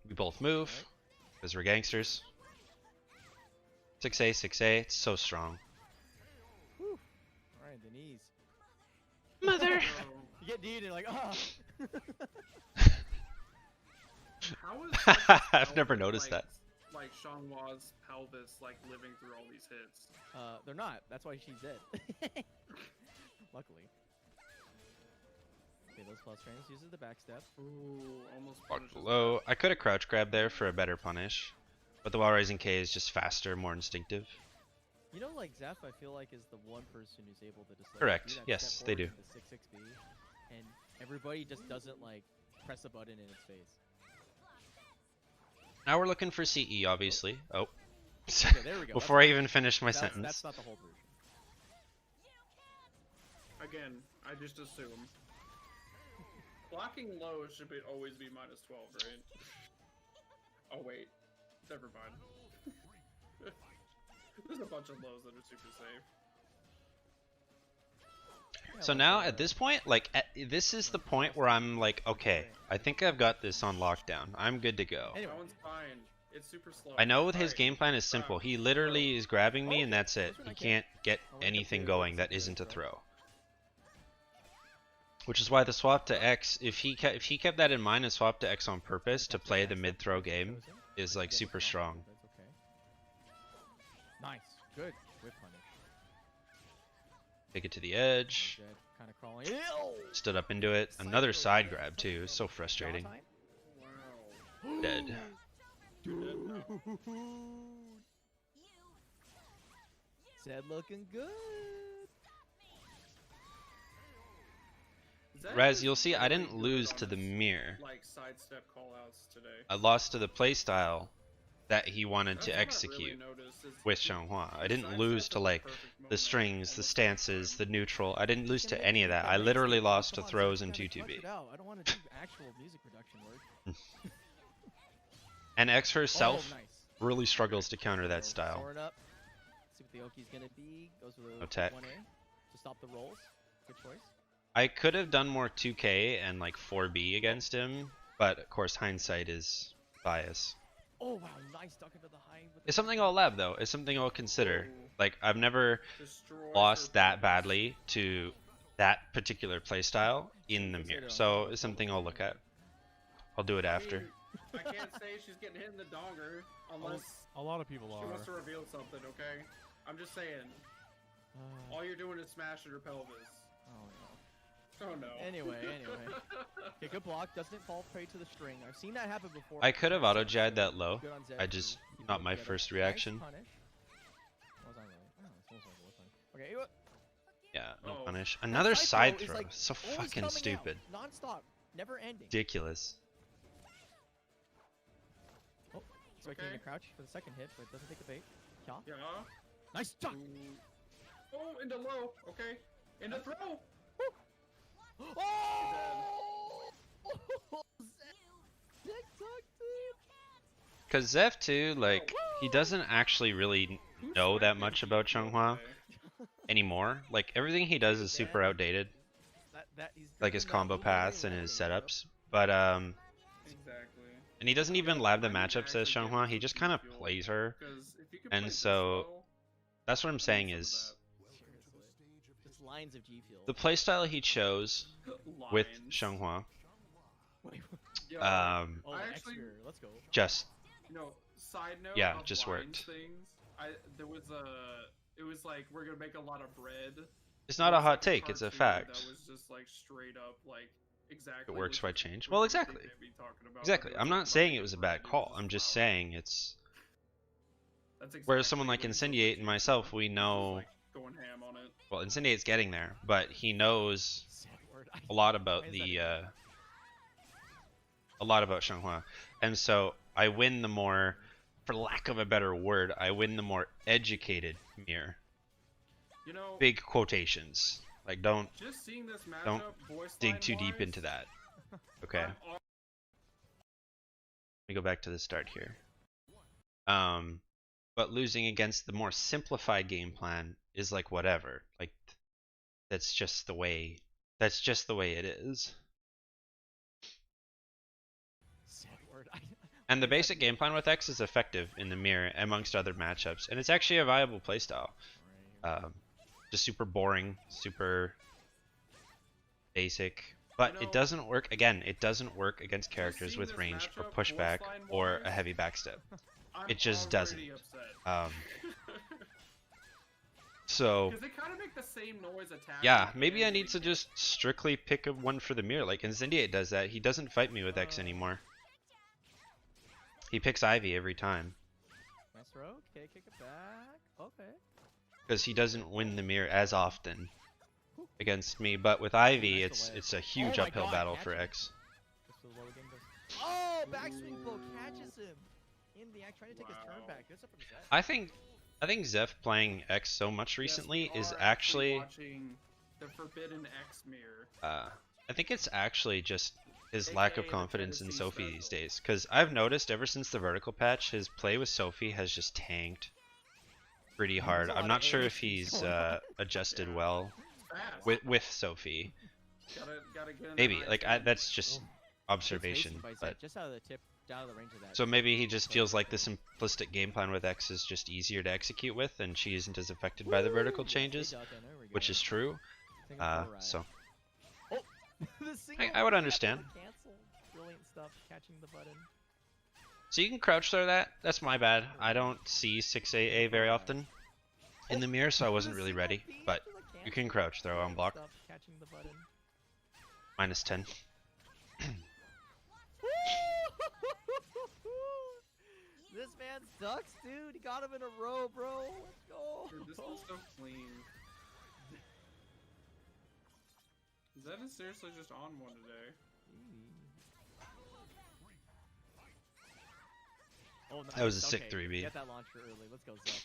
We both move because we're gangsters. 6A, 6A, it's so strong. Alright, the knees. Mother! So, You get kneed and you're like, ah. how is Zeth's I've never pelvis, noticed like, that. Like Xianghua's pelvis, like living through all these hits. They're not. That's why she's dead. Luckily. Okay, those plus frames uses the backstep. Ooh, almost Walked punishes low. I could have crouch grabbed there for a better punish. But the wall rising K is just faster, more instinctive. You know, like Zeph, I feel like is the one person who's able to just like, Correct. do that Yes, step they forward do. into 6-6B, and everybody just doesn't like press a button in its face. Now we're looking for CE, obviously. Oh. Okay, there we go. Before I even finish my sentence. That's not the whole version. Again, I just assume. Blocking low should always be -12, right? Oh wait, never mind. There's a bunch of lows that are super safe. So now at this point, like this is the point where I'm like, okay, I think I've got this on lockdown. I'm good to go. Anyway. That one's fine. It's super slow. I know his Alright. game plan is simple. He literally is grabbing me and that's it. He can't get anything going that isn't a throw. Which is why the swap to X, if he kept that in mind and swapped to X on purpose to play the mid throw game, is like super strong. That's okay. Nice. Good. Whip punish. Take it to the edge. Zedd kind of crawling. Ew! Stood up into it. Another side grab too. It's so frustrating. Wow. Dead. Zedd looking good. Zedd Raz, is you'll see I really didn't good lose on to the his, mirror. like sidestep callouts today. I lost to the playstyle that he wanted That's to what I execute really noticed is with his Xianghua. I sidestep didn't lose is to the like perfect the moment strings, the almost stances, every the time. neutral. I didn't lose Can to make any of it that. that I race literally game. lost to Come on, throws Zedd, and gotta 2-2-B. clutch it out. I don't want to do actual music production work. And X herself Oh, nice. really struggles to counter that So, style. soaring up. See what the Oki's gonna be. Goes with a Attack. 1A to stop the rolls. Good choice. I could have done more 2K and like 4B against him, but of course hindsight is bias. Oh wow, nice duck into the high. With the It's something I'll lab though. It's something I'll consider. Ooh. Like I've never Destroy lost her that purpose. badly to that particular playstyle in the mirror. So it's something I'll look at. I'll do it I after. mean, I can't say she's getting hit in the donger unless A lot of people she wants to are. reveal something, okay? I'm just saying, all you're doing is smashing her pelvis. Oh no. Oh no. Anyway. Okay, good block. Doesn't fall prey to the string. I've seen that happen before. I could have auto-jad that low. Good on Zedd I to just keep not it my together. first Nice reaction. punish. What was I right? Oh, it's almost like a whip punish. Okay, Yeah, no Oh. punish. Another side side throw is, throw. like, So always fucking coming out, stupid. non-stop, never ending. Ridiculous. Expecting Okay. to crouch for the second hit, but doesn't take the bait. Kya. Yeah. Nice duck. Ooh. Oh, into low. Okay. Into throw. Oh! Zedd duck, dude. Cause Zef too, like he doesn't actually really Who's know that sniping much Kiko about Xianghua today? anymore. Like everything he does is super outdated. He's Like his doing that combo movie very paths and well, his bro. setups. But Exactly. and he doesn't even lab the I need to matchups as actually get Xianghua. He into just kind of Fuel, plays her. 'cause if you could And play this so well, that's what I'm I saying need some of is Seriously. Just lines of G Fuel. the playstyle he chose that. with Lines. Xianghua. Wait, Yo, oh, I the actually- X-Sphere, let's go. Just you know, side note. Yeah, of just lines worked. Things. There was a. It was like we're gonna make a lot of bread. it's not It a was hot like take, it's a cartoon fact. That was just like straight up like exactly. It works, what why you- change? what Well, you think exactly. they'd be talking about, Exactly. but it I'm was not like saying nothing it was a bread, bad it call. just I'm just flour. saying it's That's whereas someone exactly like what you Incendiate do. and myself, we Just, know like, going ham on it. well, Incendiate's getting there, but he knows Sad word. a lot about Why is the that a lot about Xianghua, and so I win the more, for lack of a better word, I win the more educated mirror. You know, Big quotations. Like don't just seeing this matchup, don't voice dig line too deep wise, into that. Okay. I'm Let me go back to the start here. But losing against the more simplified game plan is like whatever. Like that's just the way. That's just the way it is. Sad word. And the basic game plan with X is effective in the mirror amongst other matchups, and it's actually a viable playstyle. Just super boring, super basic, but You it know, doesn't work. Again, it doesn't work against characters seeing with this range or matchup, pushback voice line or a wise, heavy backstep. I'm It just already doesn't. upset. So Because they kind of make the same noise attacking. yeah, maybe I and need they to can't- just strictly pick one for the mirror. Like Incendiate does that. He doesn't fight me with X anymore. He picks Ivy every time Nice throw. Okay, kick it back. Okay. because he doesn't win the mirror as often against me. But with Ivy, Nice delay. it's a huge Oh my uphill God, battle catch for him. X. Just for the low game goes. Oh, backswing blow catches him. In the act, trying to take his turn Wow. back. Good stuff from Zedd. I think Zeph playing X so much Yes, recently we is are actually watching The Forbidden X mirror. I think it's actually just his lack of AKA the confidence in Tennessee Sophie these special. days. Because I've noticed ever since the vertical patch, his play with Sophie has just tanked pretty hard. a I'm lot not of sure aim if he's going on. adjusted Yeah. well Fast. with Sophie. Gotta get in Maybe the like right that's just Good observation, spacing by Zedd, but just out of the tip, out of the range of that. so maybe he just feels like the simplistic game plan with X is just easier to execute with, and she isn't as affected by the vertical changes, which is true. So The single I would yeah, understand. Cancel. Brilliant stuff. Catching the button. So you can crouch throw that. That's my bad. I don't see 6AA very often in the mirror, so I wasn't really ready. But you can crouch throw on block. Catching the button. -10. This man sucks, dude. He got him in a row, bro. Let's go. Dude, this is so clean. Zedd is seriously just on one today. Oh, nice. That was a sick Okay, 3B. Get that launcher early. Let's go, Zedd.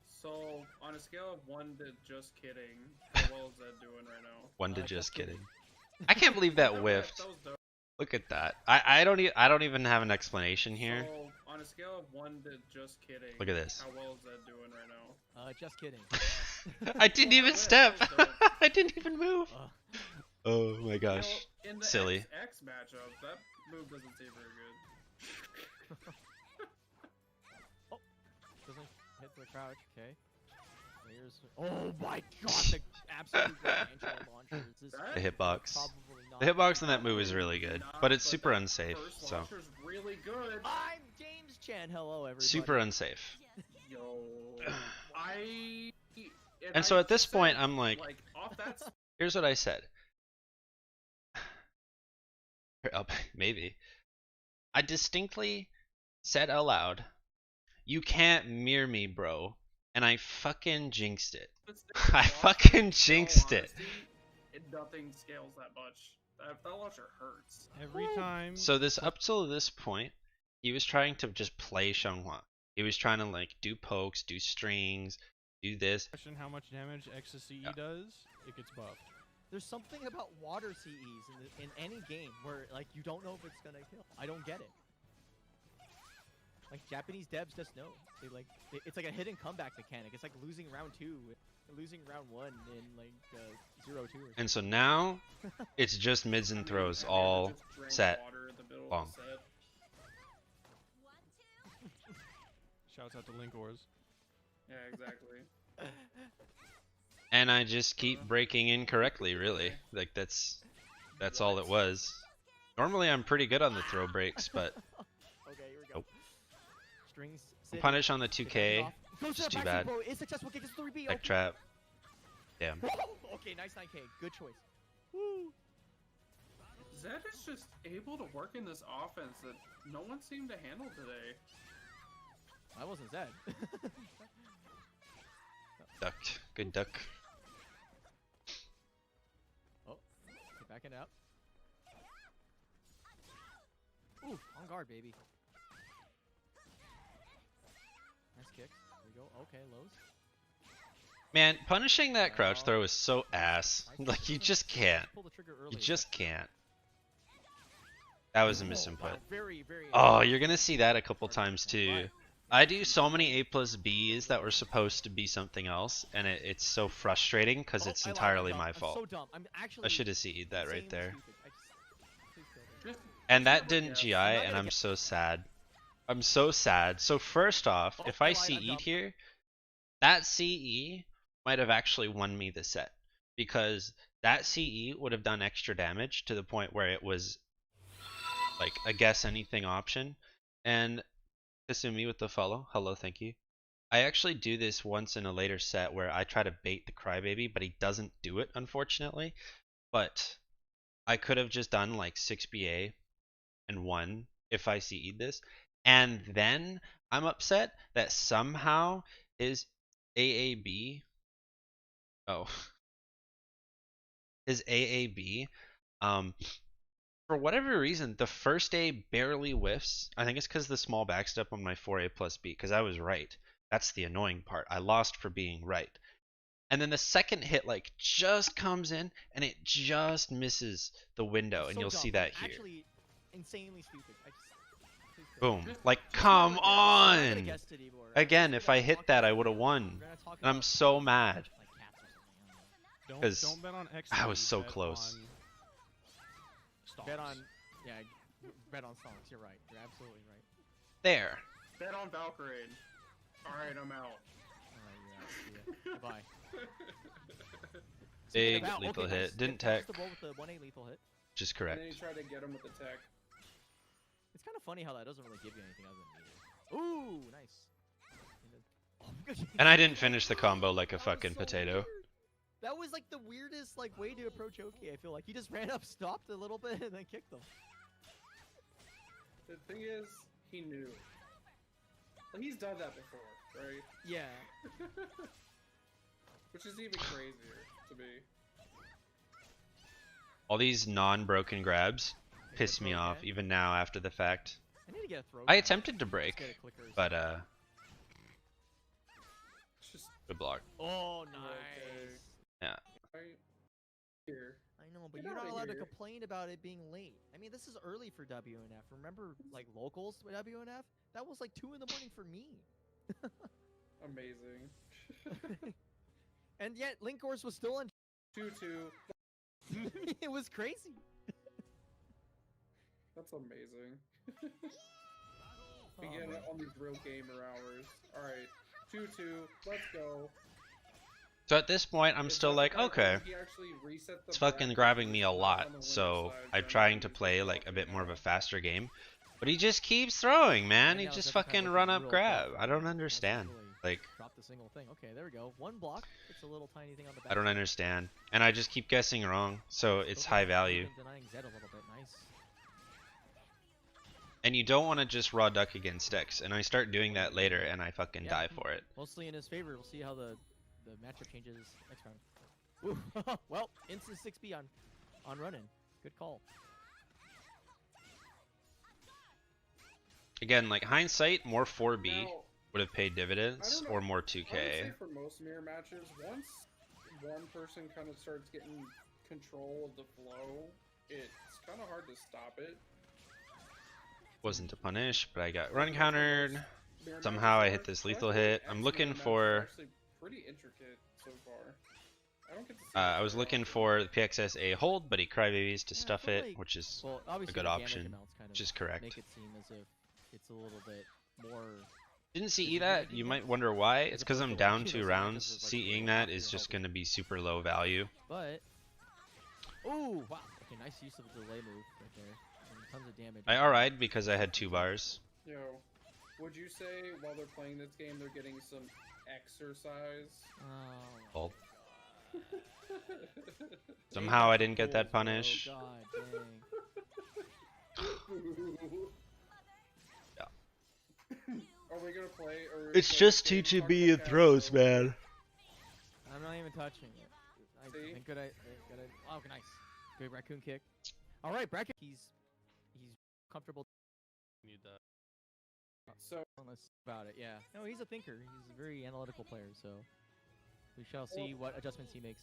So, on a scale of 1 to just kidding, how well is Zedd doing right now? One to Just just kidding. kidding. I can't believe that That whiffed. was dope. Look at that. I don't even have an explanation here. So, on a scale of 1 to just kidding, Look at this. how well is Zedd doing right now? Just kidding. I didn't even That step. was dope. I didn't even move. Oh my You gosh. know, in the Silly. X matchup, that move doesn't seem very good. Doesn't hit the crouch. Okay. Here's. Oh my god! The absolute range launchers. This That- The hitbox. probably not The hitbox on that move is really good, Not, but it's but super that unsafe. first So launcher's really good. I'm James Chan. Hello, everybody. super unsafe. Yo, I. And so I at this said, point, I'm like, off that. here's what I said. Maybe. I distinctly said aloud, "You can't mirror me, bro," and I fucking jinxed it. I fucking jinxed it. Nothing scales that much. That launcher hurts. Every time. So this up till this point, he was trying to just play Xianghua. He was trying to like do pokes, do strings, do this. Question how much damage XCE Yeah. does, it gets buffed. There's something about water CEs in any game where like you don't know if it's gonna kill. I don't get it. Like Japanese devs just know. It's like a hidden comeback mechanic. It's like losing round 2, losing round 1 in like 0-2 or something. And so now it's just mids and throws all set. Long. Shouts out to Link Ors. Yeah, exactly. And I just keep breaking incorrectly, really. Like that's all it was. Normally I'm pretty good on the throw breaks, but Okay, here we go. Nope. Strings. City. punish on the Get 2K, off. Goes to just the too back bad. bro. It's successful. Gets 3B. Tech Okay. trap. Damn. Okay, nice 9K. Good choice. Woo. Zedd is just able to work in this offense that no one seemed to handle today. I wasn't Zedd. Duck. Good duck. Oh, get backing it up. Ooh, on guard, baby. Nice kick. There we go. Okay, lows. Man, punishing that crouch throw is so ass. Nice Like you kick. just can't. Pull the trigger You early. just can't. That was a Oh, misinput. wow, very, very. Oh, you're gonna see that a couple times too. I do so many A+Bs that were supposed to be something else, and it's so frustrating because Oh, it's I lied, entirely I'm my dumb. fault. I'm so dumb. I'm actually. I should have CE'd that right insanely there. stupid. Please kill me. And that Yeah. didn't GI, I'm not and gonna I'm get- so sad. I'm so sad. So first off, Oh, if I I lied, I'm CE'd dumb. here, that CE might have actually won me the set. Because that CE would have done extra damage to the point where it was like a guess anything option. And Kasumi with the follow. Hello, thank you. I actually do this once in a later set where I try to bait the crybaby, but he doesn't do it, unfortunately. But I could have just done like 6BA and won if I CE'd this. And then I'm upset that somehow his AAB. Oh. His AAB. For whatever reason, the first A barely whiffs. I think it's because the small backstep on my 4A plus B, because I was right. That's the annoying part. I lost for being right. And then the second hit like just comes in and it just misses the window, It's and so you'll dumb, see like, that here. Actually, insanely stupid. Please go. Boom. Just- Like, just come not a guess. I'm not gonna on! guess it anymore. Again, We're if gonna I hit talk that, about- I would have we're won. gonna talk And I'm about, so mad. like, cats or something, I don't know. 'Cause Don't bet on X. I was so close. Bet on, yeah, bet on songs. You're right. You're absolutely right. There. Bet on Valkyrie. Alright, I'm out. Alright, you're out. See ya. Goodbye. Big Speaking of lethal okay, hit. nice. Didn't That was tech. the roll with the 1A lethal hit. Which is And correct. then you try to get him with the tech. It's kind of funny how that doesn't really give you anything other than meters. Ooh, nice. And I didn't finish the combo like a That was fucking so potato. weird. That was like the weirdest like way to approach Oki. I feel like he just ran up, stopped a little bit, and then kicked him. The thing is, he knew. Well, he's done that before, right? Yeah. Which is even crazier to me. All these non-broken grabs piss me throw off, again? even now after the fact. I need to get a throw. I down. attempted to Just break, get a clicker or but something. It's just good block. Oh, okay. nice. right here. I know, but Get you're not outta allowed to here. complain about it being late. I mean, this is early for WNF. Remember, like locals with WNF? That was like 2 in the morning for me. Amazing. And yet, Linkors was still on. 2-2. It was crazy. That's amazing. Oh, We get man. it on these real gamer hours. Alright. 2-2. Let's go. So at this point, I'm It's still not like, the guy okay. who he actually reset the It's fucking bracket grabbing me a on the lot, winner so side, I'm then trying to he's play just like a walking bit more of a out. faster game. But he just keeps throwing, man. Right He now, just Zedd kind of fucking looking run up real grab. buff. I don't That's understand. really Like, Drop the single thing. Okay, there we go. One block. It's a little tiny thing on the back. I don't understand. And I just keep guessing wrong, so it's high value. Denying Zedd a little bit. Nice. And you don't want to just raw duck against X. And I start doing that later, and I fucking Yeah. die for it. Mostly in his favor. We'll see how the matchup changes next round. Ooh. Well, instant 6B on run-in. Good call. Again, like hindsight, more 4B Now, would have paid dividends, know. or more I would 2K. say for most mirror matches, once one person kind of starts getting control of the flow, it's kind of hard to stop it. Wasn't to punish, but I got run countered. Mirror Somehow I matches hit are- this I lethal feel like hit. I'm X looking mirror matches are for. actually pretty intricate so far. I don't get to see I this was very looking often. for the PXS A hold, but he crybabies to Yeah, I stuff feel it, like- which is Well, obviously good the damage option, amounts kind of which is correct. make it seem as if it's a little bit more. Didn't Is CE it that? anything You else? might wonder why. As It's because opposed I'm to down watching 2 those rounds. matches, it's like CEing really that not is very just helpful. going to be super low value. But ooh, wow. Okay, nice use of the delay move right there. And tons of damage. I RI'd because I had 2 bars. Yo, would you say while they're playing this game, they're getting some exercise? Oh. Well, somehow I didn't get that punish. Oh god dang. Are we gonna play? Or It's play just this game, talk T2B about and throws, casual? man. I'm not even touching it. See? Think good. Oh, nice. Good raccoon kick. All right, bracket. He's comfortable. Need that. So Unless about it, yeah. No, he's a thinker. He's a very analytical player. So we shall see what adjustments he makes.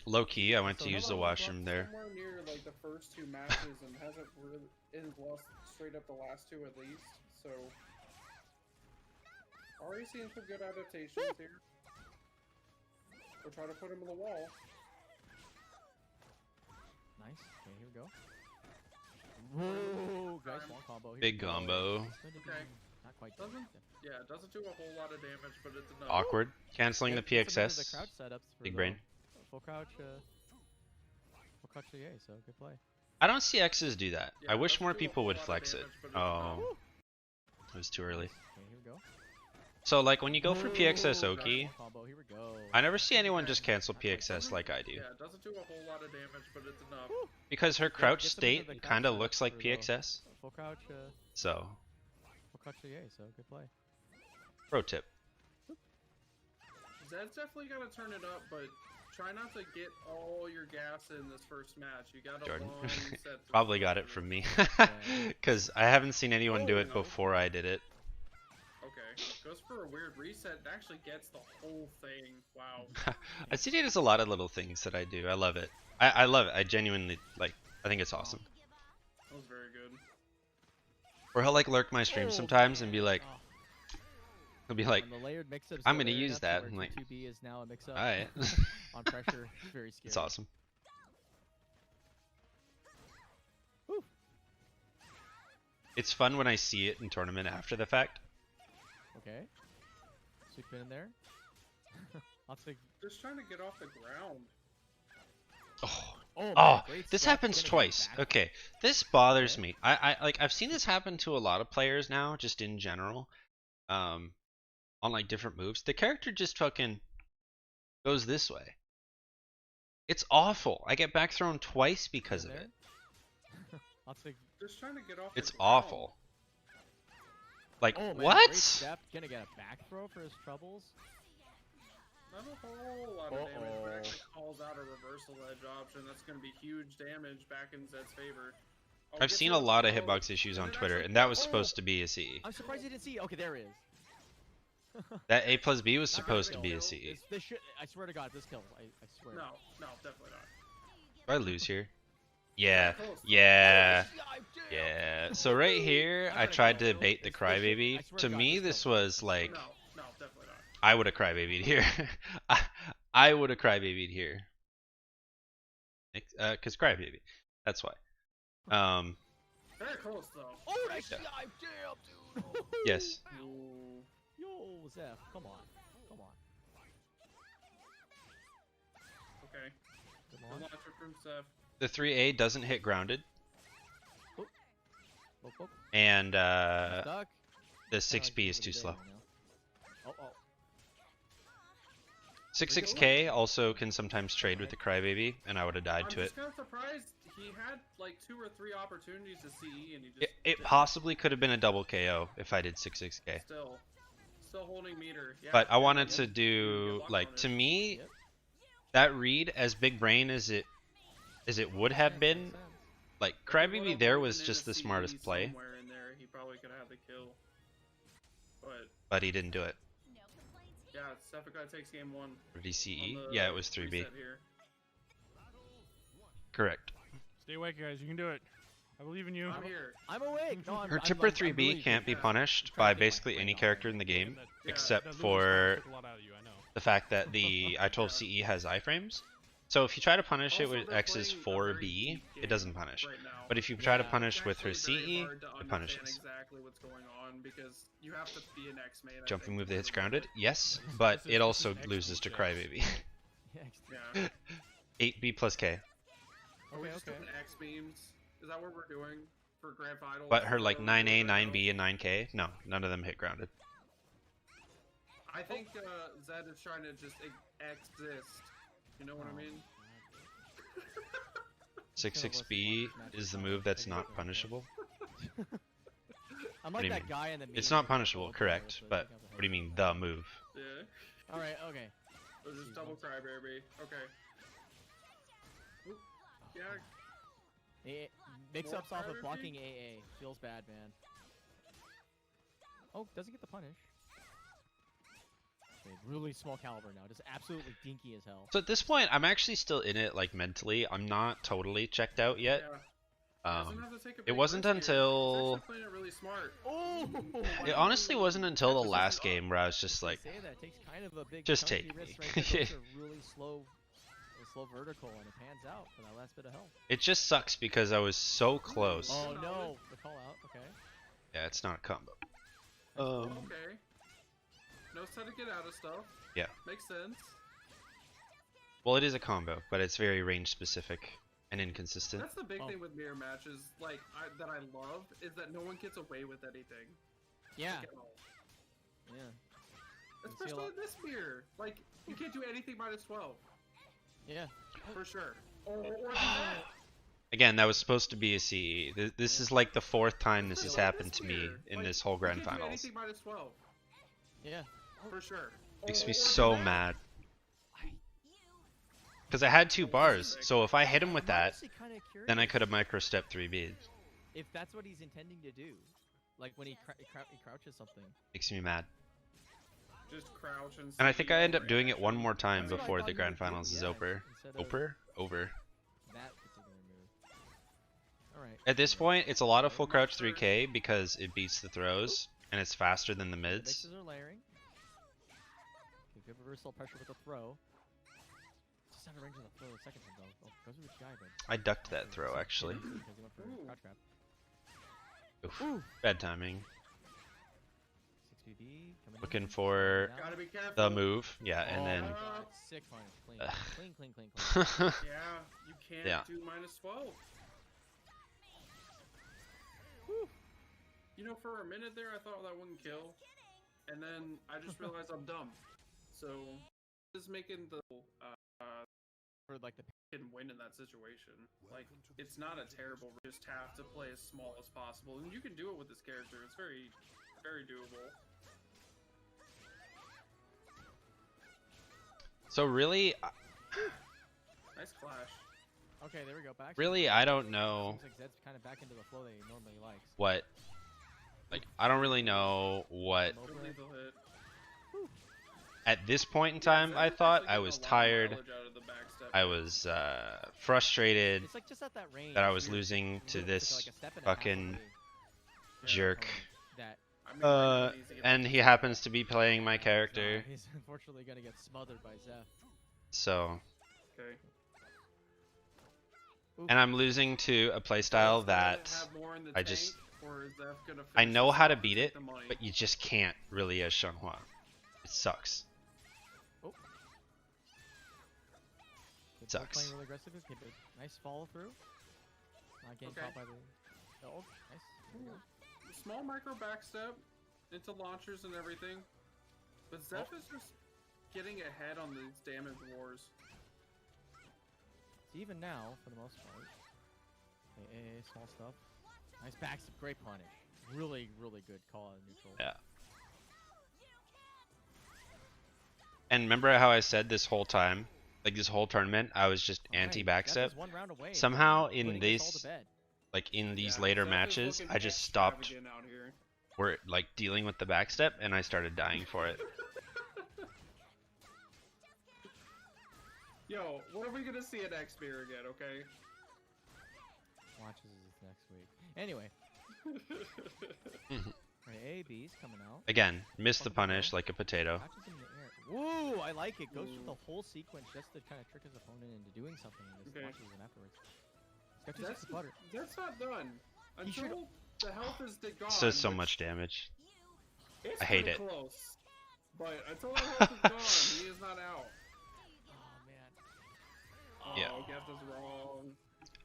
Low key, I went So to use the hello, washroom there. somewhere near like the first 2 matches and hasn't really and lost straight up the last 2 at least. So already seeing some good adaptations here. We'll try to put him on the wall. Nice. Okay, here we go. Whoa, guys, long combo. Here Big we go. combo. It's going to be Okay. not quite Doesn't- done. Yeah, it doesn't do a whole lot of damage, but it's enough. Awkward. Canceling the Good submission to the PXS. crouch setups for Big the brain. Full crouch. Full crouch to A. So good play. I don't see X's do that. Yeah, I it wish doesn't more do a people whole would lot of flex it. damage, but it's Oh, it was too early. Okay, here we go. So like when you go for Whoa, PXS nice Oki, long combo. Here we go. I never see anyone just cancel PXS like I do. Yeah, it doesn't do a whole lot of damage, but it's enough. Because her Yeah, crouch get them into state the crouch kind of setup looks like for the- PXS. Full crouch. So, Full crouch to A. So good play. pro tip. Zedd's definitely got to turn it up, but try not to get all your gas in this first match. You got a Jordan. long set. to Probably go got it through. from me. Because I haven't seen anyone do it no. before I did it. Okay. Goes for a weird reset and actually gets the whole thing. Wow. ICD does a lot of little things that I do. I love it. I love it. I genuinely like. I think it's awesome. That was very good. Or he'll like lurk my stream sometimes and be like, he'll be like, And the layered mix-ups I'm get gonna layered use up to that. where I'm like, 2B is now a mix-up. all right. On pressure, it's very scary. It's awesome. Whew. It's fun when I see it in tournament after the fact. Okay. Sweep pin in there. Lots of. Just trying to get off the ground. Oh, Oh, man, oh, great this step. happens Gonna get twice. back. Okay, this bothers me. I've seen this happen to a lot of players now, just in general, on like different moves. The character just fucking goes this way. It's awful. I get back thrown twice because of In it. there. Lots of. Just trying to get off It's the ground. awful. Like Oh, man, what? Great step. Gonna get a back throw for his troubles. Not a whole lot of damage, but actually calls out a reversal edge option. That's going to be huge damage back in Zedd's favor. Oh, I've gets seen it a up lot of low, hitbox issues and on then Twitter, actually- and that was oh! supposed to be a CE. I'm surprised you didn't see. Okay, there it is. That A plus B was Not supposed to kill. be a CE. This should. I swear to God, this kills. I swear. No, no, definitely not. Do I lose here? Yeah, Close. yeah, Oh, yeah. So right here, I tried to bait the crybaby. To me, this was like, No, no, definitely not. I would have crybabied here. I would have crybabied here. Cause crybaby. That's why. Very close, though. Oh, nice Yeah. dive, damn, dude. Yes. Ooh. Yo, Zeph, come on, come on. Okay. Good Good launch. launcher from Seth. The 3A doesn't hit grounded, Boop, boop. and Stuck. the Kinda like 6B is what too he did, slow. you know? Oh, oh. 66K also can sometimes trade with the crybaby, and I would have died I'm to it. just kind of surprised he had like 2 or 3 opportunities to CE and he just It didn't. possibly could have been a double KO if I did 66K. Still holding meter. Yeah, But I yeah, wanted yeah. to Good do luck like on to it. me Yep. that read as big brain as it would have been. Makes sense. Like If he would've crybaby there won was in just a the CE smartest play, Somewhere in there, he probably could have had the kill. but he didn't do it. No complaints Yeah, Sefika takes game 1. Or did he CE? on the Yeah, it was 3B. reset here. Correct. Stay awake, guys. You can do it. I believe in you. I'm here. I'm awake. No, I'm. Her I'm, tipper I'm 3B really can't be good. punished I'm trying by to get my basically brain any off character it. in the game, Yeah, except That loses for took a lot out of you, I know. the fact that the I-12 CE has iframes. So if you try to punish it Also, with they're X's playing a very 4B, deep it game doesn't punish. right now. But if you try to Yeah. punish It's with her actually very CE, hard to it understand punishes. Exactly what's going on because you have to be an X main. I Jumping think, move that to hits really grounded? work. Yes, This but is- it this is also X loses to chess. Crybaby. Yeah, 8B plus K. Are we Okay, just okay. doing X beams? Is that what we're doing for grand finals? But her Is like that what we're 9A, doing right 9B, and 9K? No, none of them hit grounded. now? I think Zedd is trying to just exist. You know what I Oh, mean? 66B is the move that's not punishable. I'm What like do you that mean? guy in the. It's meme not with the punishable, gold correct, medal, but so I think I have a what do you mean, head the start. move? Yeah. All right. Okay. Or just double crybaby. Okay. Oop. Yeah. Mix-ups off of crybaby? blocking AA feels bad, man. Oh, doesn't get the punish. Okay, really small caliber now, just absolutely dinky as hell. So at this point, I'm actually still in it, like mentally. I'm not totally checked out yet. Yeah. Doesn't have to take a It big wasn't risk here. until He's actually playing it really smart. Oh! it honestly wasn't until the This is last an- game where I was just like, say that takes kind of a big just chunky take risk me. right there, goes a really slow vertical, and it pans out for that last bit of health. it just sucks because I was so close. Oh no. no, the call out. Okay. Yeah, it's not a combo. Okay. Knows how to get out of stuff. Yeah. Makes sense. Well, it is a combo, but it's very range specific and inconsistent. That's the big Oh. thing with mirror matches, like that I love, is that no one gets away with anything. Yeah. Like, at all. Yeah. You see a Especially lot- in this mirror. Like, you can't do anything minus 12. Yeah. For sure. Or do that. Again, that was supposed to be a CE. This is like the fourth time this has Especially happened to me mirror. in Like, this whole you grand can't do finals. anything minus 12. Yeah. For sure. Makes Or me do so that. mad. Because I had 2 bars, so if I hit him with I'm that, honestly kinda then I curious could have micro step 3B. if that's what he's intending to do, like when he crouches something. Makes me mad. just crouch and. And I think I end up see doing it one reaction. more time That's what I before thought the you grand would do, finals is yeah, over. instead of Over. that particular move. All right. At this point, it's a lot of full Not crouch sure. 3K because it beats the throws and it's faster than the The mids. mixes are layering. Okay, good reversal pressure with the throw. Just out of range of the throw the second time though. Oh, goes with the GI then. I ducked that throw actually. Because he went for Ooh. crouch grab. Oof. Ooh. Bad timing. 6BB coming Looking in. for Down. Gotta be careful. the move, yeah, and Oh then my God, sick punish. Clean. Ugh. Clean. Yeah, you can't Yeah. do -12. You know, for a minute there, I thought that wouldn't kill, and then I just realized I'm dumb. So, just making the For like the can win in that situation. Like, it's not a terrible. You just have to play as small as possible, and you can do it with this character. It's very, very doable. so really, Nice clash. okay, there we go. Back. really, I don't know Seems like Zedd's kind of back into the flow that he normally likes. what, like, I don't really know what. Over. Good lethal hit. At this point in Yeah, time, Zedd I is thought actually I getting was a lot of tired. mileage out of the backstep. I was frustrated It's like just at that range. that I was you're losing to like this a step and a half fucking away jerk. from that. I mean, like, easy to get And back he to. happens to be playing my character, He's unfortunately gonna get smothered by Zeph. so. Okay. And I'm losing to a playstyle Zeph's gonna that have more in the I tank, just- or is Zeph gonna I finish know this how to off and beat take it, the money? but you just can't really as Shenhua. It sucks. Good both Sucks. Playing really aggressive. Okay, but nice follow through. Not getting Okay. caught by the ult. Nice. There we go. Small micro backstep into launchers and everything, but Zeph is just getting ahead on these damage wars. It's even now for the most part. Okay, AA, small stuff. Nice backstep. Great punish. Really, really good call out of neutral. Yeah. And remember how I said this whole time, like this whole tournament, I was just All right, anti-backstep? Zeph is one round away Somehow from in putting this all these, to bed. like in these Yeah, later Zeph is matches, looking I just stopped extravagant out here. like dealing with the backstep and I started dying for it. Yo, what are we gonna see at X Beer again? Okay. Watches this next week. Anyway. Alright, AB's coming out. Again, missed the punish like a potato. Catches him in the air. Woo! I like it. Goes through the whole sequence just to kind of trick his opponent into doing something and just Okay. watches him afterwards. Sketches the butter. That's not done. He should- Until the health is gone. This does so which- much damage. It's I hate pretty it. Close. But until the health is gone, he is not out. Oh man. Oh, Yeah. guess that's wrong.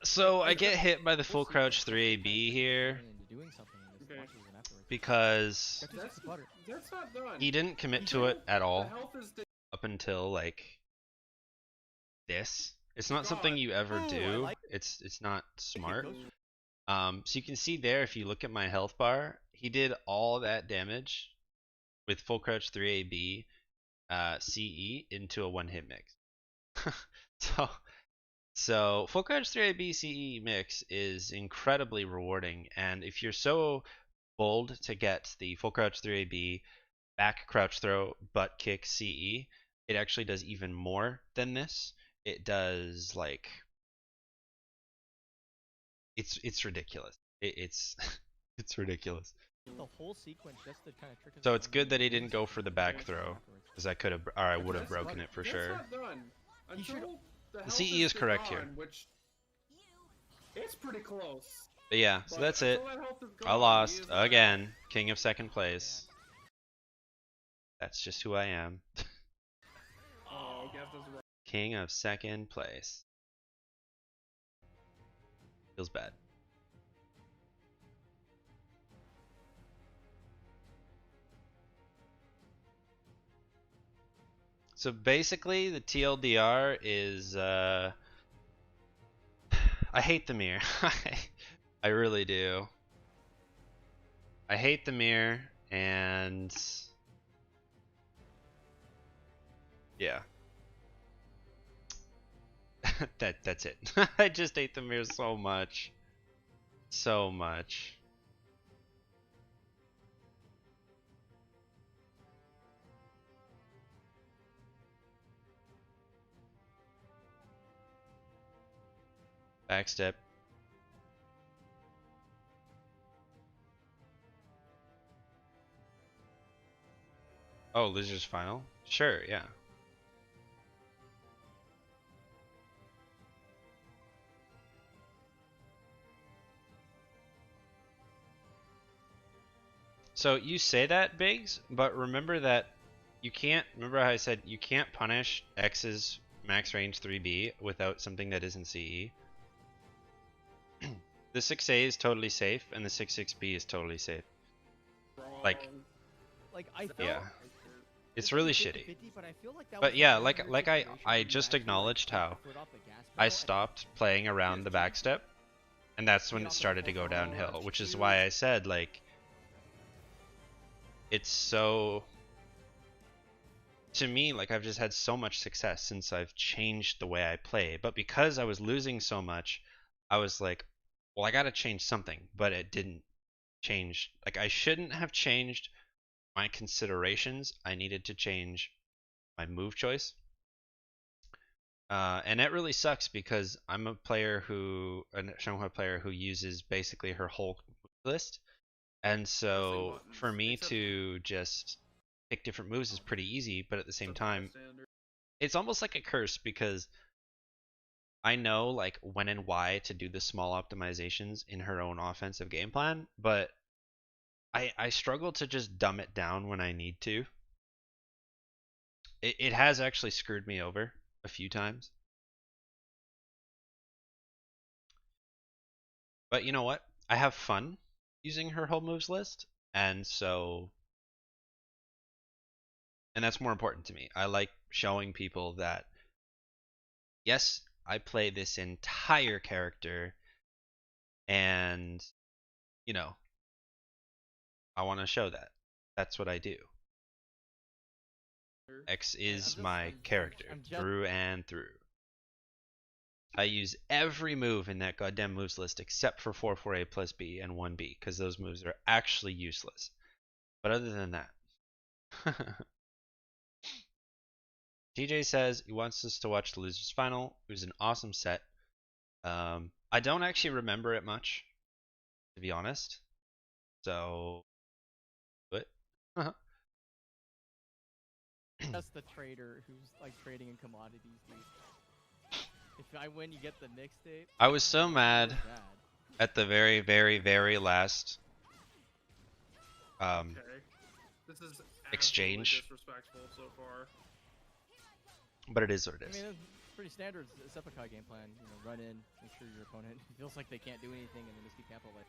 So I get hit by the full crouch 3AB here Into doing something and just Okay. watches him afterwards. because Sketches That's, the butter. that's not done. he didn't commit to Until it at The all health is up until like this. It's not something God. you ever Ooh, I do. like- It's not smart. goes- So you can see there if you look at my health bar, he did all that damage with full crouch 3AB CE into a one hit mix. so full crouch 3AB CE mix is incredibly rewarding, and if you're so bold to get the full crouch 3AB back crouch throw butt kick CE, it actually does even more than this. It does like it's ridiculous. It's it's ridiculous. The whole sequence just to kind of trick his So it's opponent good into that he doing didn't go for the something back and just throw, watch him afterwards. because I could have, or I would have That's broken not- it for that's sure. not done. He should- Until the health CE is correct here. gone, which it's pretty close. But yeah, so But that's it. until that health is I gone, he lost is not again, king of second place. That's just who I am. out. Oh, guess that's wrong. King of second place. Feels bad. So basically, the TLDR is I hate the mirror. I really do. I hate the mirror, and yeah. That's it. I just hate the mirror so much. So much. Backstep. Oh, Losers Final? Sure, yeah. So you say that, Biggs, but remember that you can't, remember how I said you can't punish X's max range 3B without something that isn't CE? The 6A is totally safe, and the 6-6B is totally safe. Like, Wrong. Like I felt yeah. It's it's really like shitty. 50-50, but I feel like that But was a yeah, very like weird like situation I where you just actually, like, acknowledged take the how foot off the gas I pedal and stopped playing around the backstep, and that's when Get it off the started to full go throttle. downhill, which is Huge. why I said, like, it's so, to me, like, I've just had so much success since I've changed the way I play, but because I was losing so much, I was like, well, I gotta change something, but it didn't change. Like, I shouldn't have changed my considerations. I needed to change my move choice. And that really sucks because I'm a Shanghai player who uses basically her whole list, and so buttons, for me except- to just pick different moves is pretty easy, but at the same That's time, standard. it's almost like a curse because I know like when and why to do the small optimizations in her own offensive game plan, but I struggle to just dumb it down when I need to. It has actually screwed me over a few times. But you know what? I have fun using her whole moves list, and that's more important to me. I like showing people that yes, I play this entire character, and you know, I want to show that. That's what I do. X is my character I'm just through and through. I use every move in that goddamn moves list except for 4-4A plus B and 1B because those moves are actually useless. But other than that, TJ says he wants us to watch the Losers Final. It was an awesome set. I don't actually remember it much, to be honest. So, but That's the trader who's like trading in commodities, dude. If I win, you get the mixtape. I was so mad Really bad. at the very, very, very last Okay. This is exchange. absolutely disrespectful so far. But it is what it I is. mean, it's pretty standard Seppukai game plan. You know, run in, make sure your opponent feels like they can't do anything, and then just keep capital away.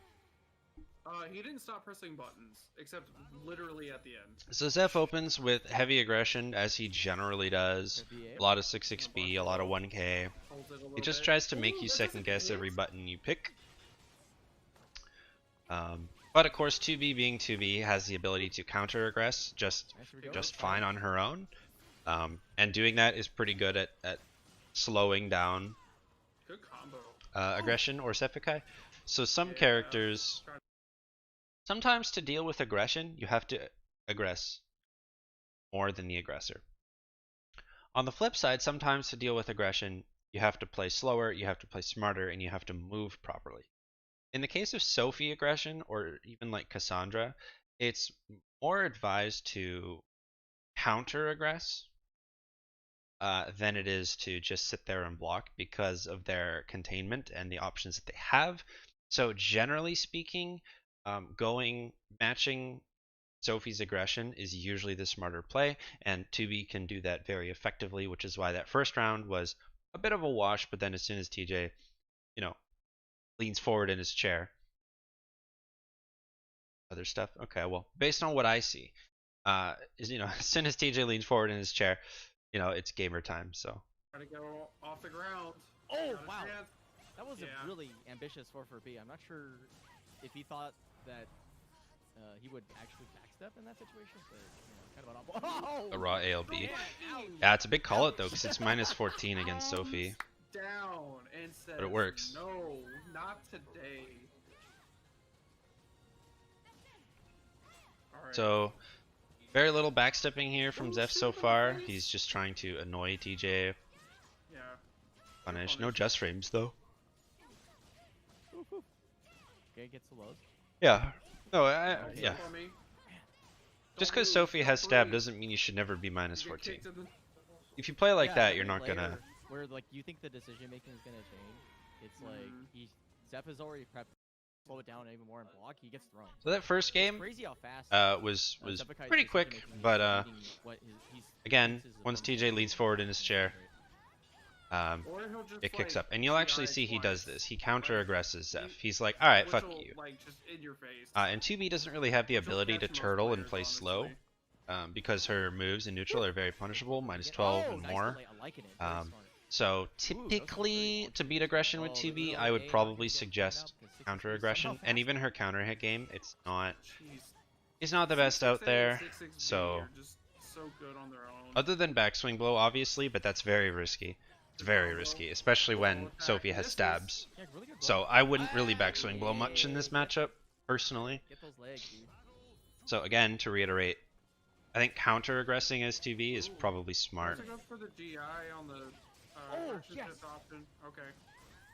He didn't stop pressing buttons, except literally at the end. So Zeph opens with heavy aggression, as he generally does. A lot of 6-6B, a lot of 1K. Holds it a He little just bit. tries to make Ooh, you that second guess doesn't every hit. button you pick. But of course, 2B being 2B has the ability to counter aggress just fine on her own. And doing that is pretty good at slowing down Good combo. aggression or Seppukai. So some Yeah. characters, sometimes to deal with aggression, you have to aggress more than the aggressor. On the flip side, sometimes to deal with aggression, you have to play slower, you have to play smarter, and you have to move properly. In the case of Sophie aggression, or even like Cassandra, it's more advised to counter aggress than it is to just sit there and block because of their containment and the options that they have. So generally speaking, matching Sophie's aggression is usually the smarter play, and 2B can do that very effectively, which is why that first round was a bit of a wash, but then as soon as TJ, leans forward in his chair. Other stuff? Okay, well, based on what I see, as soon as TJ leans forward in his chair, it's gamer time, so. Try to go off the ground. Oh, Got a wow. chance. That was Yeah. a really ambitious 4-4-B. I'm not sure if he thought that he would actually backstep in that situation, but kind of an odd. A raw ALB. Man, ouch. Yeah, it's a big call out though, because it's minus 14 against Sophie. Down and says, But it works. No, not today. Alright. So, very little backstepping here from Zeph so far. He's just trying to annoy TJ. Yeah. Punish. No just frames though. Okay, gets the lows. Yeah. No, Don't yeah. jump on me. Just Don't because move, Sophie just has stab breathe. doesn't mean you should never be minus You get 14. kicked in the- If you play like Yeah, that, you're every not gonna. layer Where like you think the decision making is gonna change, it's like Zeph is already prepped. Slow it down even more and block. He gets thrown. So that first It's game crazy how fast. was Zepakai's pretty quick, decision-making is but reading what he's again, reads his once opponent's TJ game leans and forward it's in his great. chair, Or he'll just, it kicks like, up, and you'll actually GI see he does twice. this. He counter aggresses Zeph. He- He's like, all right, which fuck will, you. Like, just in your face. And 2B doesn't really have the Which will ability to catch most turtle and players, play slow, honestly. because her moves in neutral are very punishable, minus Again- 12 oh, and nice more. delay. I like it. Very Um, smart. So those are very typically, long. to beat aggression with Oh, 2B, the I would A probably knocking gets suggest cleaned up, 'cause 6 counter is aggression, somehow and faster. even her counter hit game, it's not Jeez. the best out 668 there. and 668 So are just so good on their own. other than backswing blow, obviously, but that's very risky. It's very risky, especially when Sophie has stabs. Yeah, really good So block. I wouldn't really backswing blow much in this matchup, personally. Get those legs, dude. So again, to reiterate, I think counter aggressing as 2B is probably smart. Also go for the GI on the Oh, action yes. shift option. Okay.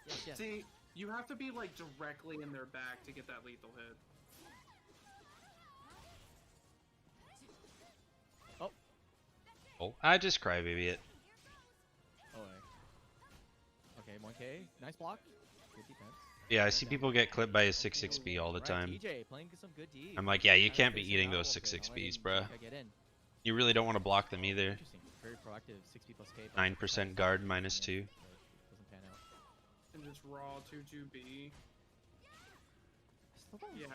Yes, yes. See, you have to be like directly in their back to get that lethal hit. Oh, I just crybaby it. Oh, okay, 1K. Nice block. Good defense. Yeah, I see people get clipped by his 6-6B all the Right, time. TJ playing some good D. I'm like, yeah, you Kinda can't be spacing eating out a those little bit, 6-6Bs, not letting bruh. Zeka get in. You really don't want to block them either. Interesting. Very proactive. 60 plus K. 9% guard, minus 2. Doesn't pan out. And just raw 2-2B. Still don't- Yeah.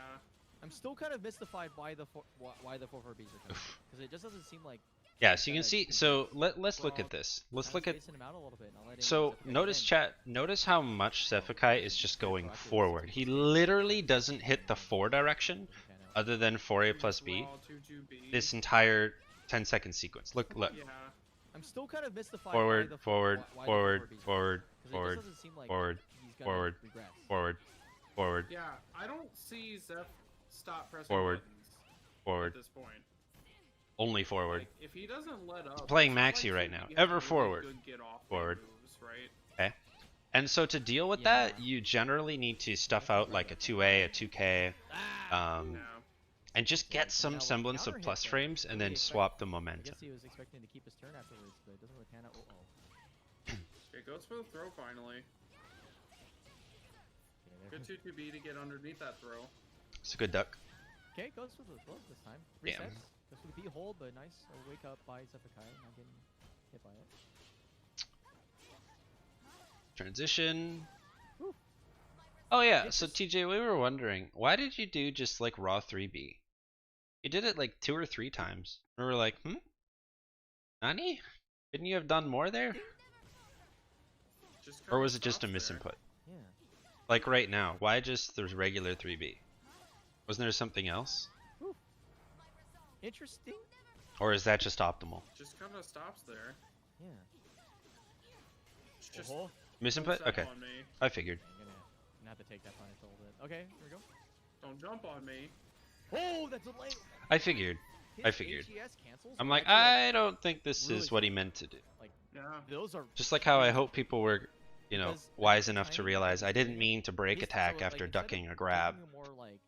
I'm still kind of mystified why the 4-4-Bs are coming. Because it just doesn't seem like. Yeah, so you can see, so let's look at this. Let's look at, Spacing him out a little bit, not letting so Zephyr get notice in. chat, notice how much Zephykai is just going forward. He literally doesn't hit the 4 direction, Doesn't pan out. other than 4A plus B, Raw 2-2B. this entire 10-second sequence. Look, Yeah. I'm still kind of mystified. forward, why forward, why the forward, 4-4-Bs are forward, coming. 'Cause it forward, just doesn't seem like forward, he's gonna forward, regress. forward, forward, Yeah, I don't see Zeph stop pressing Forward. buttons forward, at this point. only forward. Like, if he doesn't let up, playing it's not Maxi like right you now. have Ever really forward. good get off Forward. moves, right? Okay. And so to deal with Yeah. that, you generally need to stuff out like a 2A, a 2K, Ah! um, No. and just get Yeah, some now with semblance counter of hit, plus though, frames and really then expect- swap the I momentum. guess he was expecting to keep his turn afterwards, but it doesn't really pan out. Uh-oh. It goes for the throw finally. Okay, there- Good 2-2B to get underneath that throw. It's a good duck. Okay, goes for the close this time. Damn. Resets. Goes for the B hold, but nice wake up by Zephykai, not getting hit by it. Transition. Whew. Oh yeah, so TJ, we were wondering, why did you do just like raw 3B? You did it like 2 or 3 times. We were like, Nani? Couldn't you have done more there? Just Or kinda was it just a stops there. misinput? Yeah. Like right now, why just there's regular 3B? Wasn't there something else? Interesting. Or is that just optimal? Just kind of stops there. Yeah. It's just Oh, Misinput? don't step Okay, on me. I figured. I'm gonna have to take that punish a little bit. Okay, here we go. Don't jump on me. Oh, that's a late. I figured. His I figured. AGS cancels I'm are like, actually, I don't think this really is what he meant to do. Yeah. those are Just like how I hope people were, you know, Because wise enough to timing realize I didn't is- mean to break his- attack so, after instead of ducking a grab. taking a more like,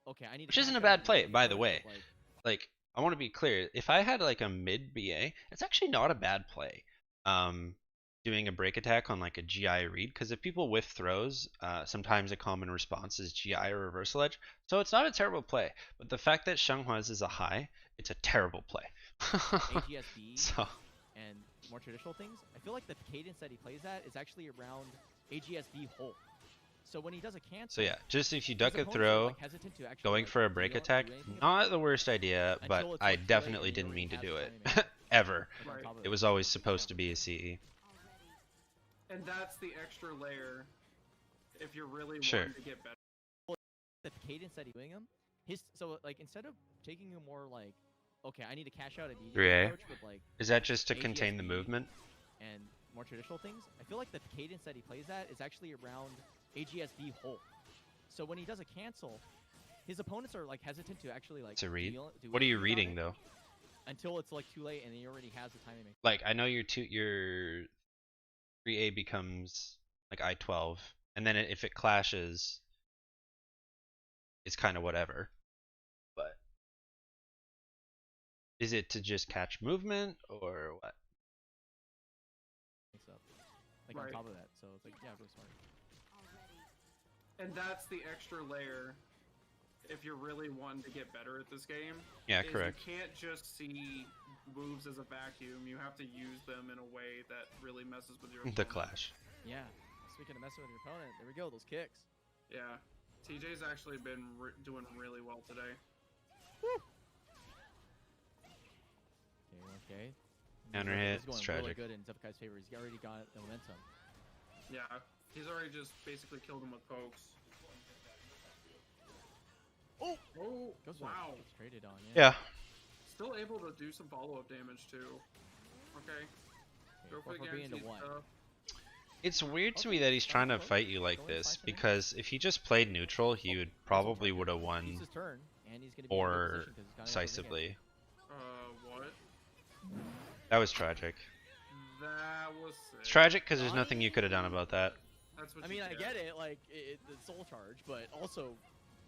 okay, I need to Which isn't catch a out bad play, and by the approach way. it, like, Like, I want to be clear. If I had like a mid BA, it's actually not a bad play. Doing a break attack on like a GI read, because if people whiff throws, sometimes a common response is GI or reversal edge. So it's not a terrible play. But the fact that Shanghua's is a high, it's a terrible play. AGSB So and more traditional things, I feel like the cadence that he plays at is actually around AGSB hold. So when he does a cancel, so yeah, just if you his duck a opponents are, throw, like, hesitant to actually, going like, for a break do attack, anything about not it the worst idea, but until it's, I like, too late definitely and he didn't already mean to has do the it. timing made. Ever. Like, on Right. top of It was always supposed to be a CE. And that's the extra layer. If you're really Sure. wanting to get better. the cadence that he's doing him, so like instead of taking a more like, okay, I need to cash out immediately 3A? approach with like Is that just to contain the AGSB movement? and more traditional things, I feel like the cadence that he plays at is actually around AGSB hold. So when he does a cancel, his opponents are like hesitant to actually like To read? do What are you anything reading about it though? until it's like too late and he already has the timing. Like I know your 3A becomes like I12, and then if it clashes, it's kind of whatever. But is it to just catch movement or what? Mix up. Like Right. on top of that, so it's like, yeah, really smart. And that's the extra layer. If you're really wanting to get better at this game, Yeah, is correct. You can't just see moves as a vacuum. You have to use them in a way that really messes with your The opponent. clash. Yeah. Speaking of messing with your opponent, there we go. Those kicks. Yeah, TJ's actually been doing really well today. Okay. Counter This hit, is going it's really tragic. good in Zepakai's favor. He's already got the momentum. Yeah, he's already just basically killed him with pokes. Oh! Oh, Goes for it. wow. Gets traded on, Yeah. Still able to do some follow-up damage too. Okay, go for the being guaranteed to one. stuff. It's weird to me that he's trying to fight you like this, because if he just played neutral, he would probably would have It's won his turn, and he's gonna be in a good more position 'cause he's got another ring decisively. What? That was tragic. That was sick. It's tragic because there's nothing you could have done about that. That's what I you mean, I get it, like, the soul charge, but also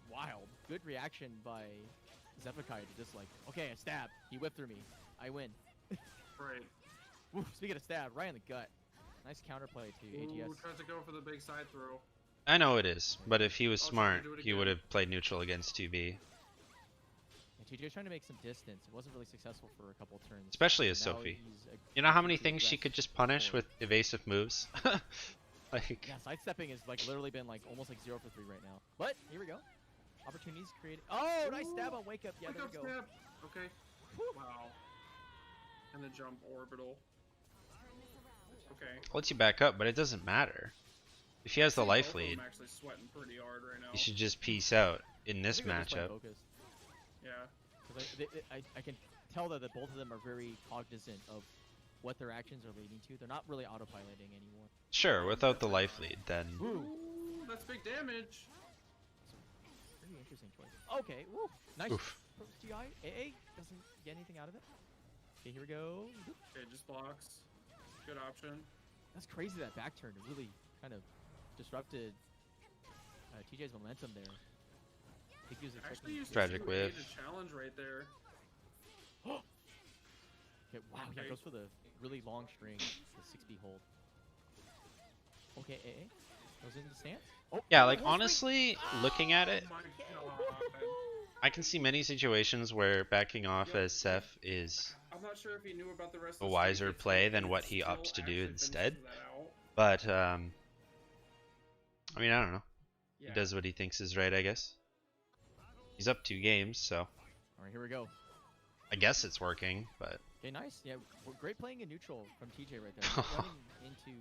wild. Good reaction by Zepakai to just like, okay, a stab. He whipped through me. I win. Right. Woo, speaking of stab, right in the gut. Nice counterplay to Ooh, AGS. tries to go for the big side throw. I know it is, but if he was I'll try to smart, do it he again. would have played neutral against 2B. And TJ's trying to make some distance. It wasn't really successful for a couple turns. Especially as Now Sophie. he's You know how many aggressive things she could just punish with forward. evasive moves? Like, Yeah, sidestepping is like literally been like almost like 0 for 3 right now. But here we go. Opportunities created. Oh, nice stab on wake up. Yeah, Wake there up we go. stab. Okay. Wow. And the jump orbital. Okay. lets you back up, but it doesn't matter. If he has the See, life both of them lead, actually sweating pretty hard right now. he should just peace out in this I think they're just playing matchup. focused. Yeah. 'Cause I can tell that both of them are very cognizant of what their actions are leading to. They're not really autopiloting anymore. Sure, without the life lead, then Ooh, that's big damage. Pretty interesting choice. Okay, woo, nice. oof. GI, AA doesn't get anything out of it. Okay, here we go. Okay, just blocks. Good option. That's crazy that back turn. It really kind of disrupted TJ's momentum there. I think he was Actually, expecting used Tragic to whiff. a challenge right there. Okay, wow, yeah, Okay. goes for the really long string, the 6B hold. Okay, AA goes into the stance. Oh, Yeah, like full swing. honestly, looking at it, Oh my god. I can see many situations where backing off as Seth is I'm not sure if he knew about the rest a of the wiser streak, play if than he what he still opts to do actually instead. finishes that out. But I mean, I don't know. Yeah. He does what he thinks is right, I guess. He's up 2 games, so All right, here we go. I guess it's working. But Okay, nice. Yeah, great playing in neutral from TJ right there. Running into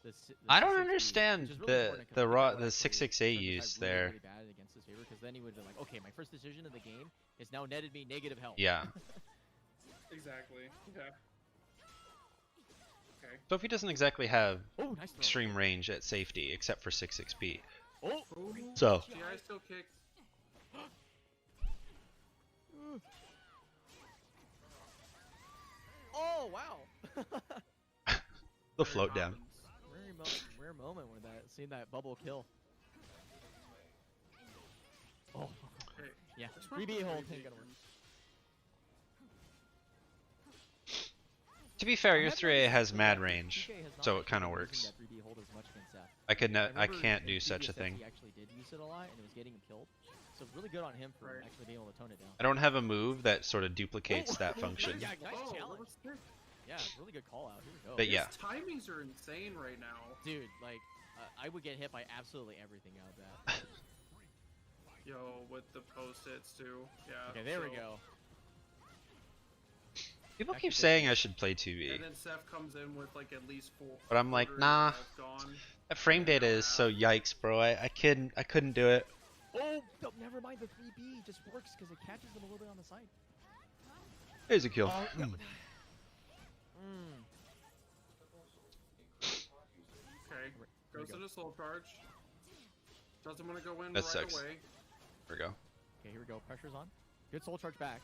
the I don't 6-6-B, understand which is really the important 'cause the I think raw that would the actually 668 turn the use tide there. really bad against his favor, because then he would have been like, okay, my first decision of the game is now netted me negative health. Yeah. Exactly. Yeah. Okay. So if he doesn't exactly have Oh, nice throw. extreme range at safety, except for 66P. Oh, Ooh. So GI still kicked. oh wow. the float down. Rare moment with that, seeing that bubble kill. Oh, Okay. yeah. That's 3B hold crazy. ain't gonna work. To be fair, your I'm 3A has actually mad surprised that range, TJ has not so it actually kind of been works. using that 3B hold as much against Zeth. I remember can't in do such a previous thing. He actually did use it a lot, and it was getting him killed. So really good on him for Right. actually being able to tone it down. I don't have a move that sort of duplicates Oh, that function. Yeah, nice Oh, that challenge. was sick. Yeah, really good call out. Here we go. But yeah, His timings are insane right now. Dude, like, I would get hit by absolutely everything out of that. Yo, with the post-its too. Yeah. Okay, there we so- go. people Back keep to saying I should play 2B, And then Seth comes in with like at least 4. but I'm like, quarters nah. of health gone. That frame data is so yikes, bro. I couldn't do it. Oh, no, never mind. The 3B just works because it catches them a little bit on the side. There's a kill. Mm. Okay. There Goes we to go. the soul charge. Doesn't want to go in That right sucks. away. There we go. Okay, here we go. Pressure's on. Good soul charge back.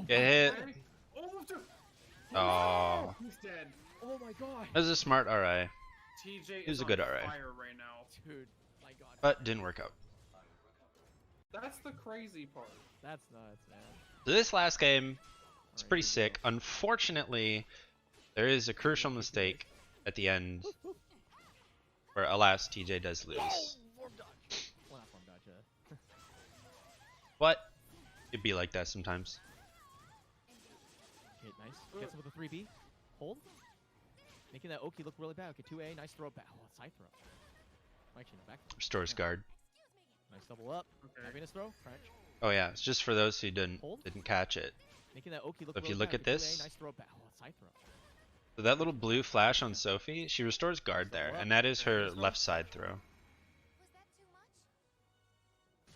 Get hit. Okay. Oh, dude. Oh, He's dead. Oh my god. that was a smart RI. TJ He was is a good on RI. fire right now. Dude, like, god. but didn't work out. That's the crazy part. That's nuts, man. So this last game, it's Alright, pretty here we sick. Unfortunately, there is a crucial mistake at the end where, alas, TJ does lose. Form dodge. Well, not form dodge. But it'd be like that sometimes. Okay, nice. Gets him with a 3B. Hold. Making that Oki look really bad. Okay, 2A. Nice throw back. Oh, side throw. Actually, no, back. Restores guard. Nice double up. Okay. Happiness throw. Crunch. Oh yeah, it's just for those who didn't Hold. catch it. Making that Oki look So if really you look bad. at Okay, 2A, this- nice throw back. Oh, side throw. So that little blue flash on Sophie, she restores guard there, and that is her left side throw. Was that too much?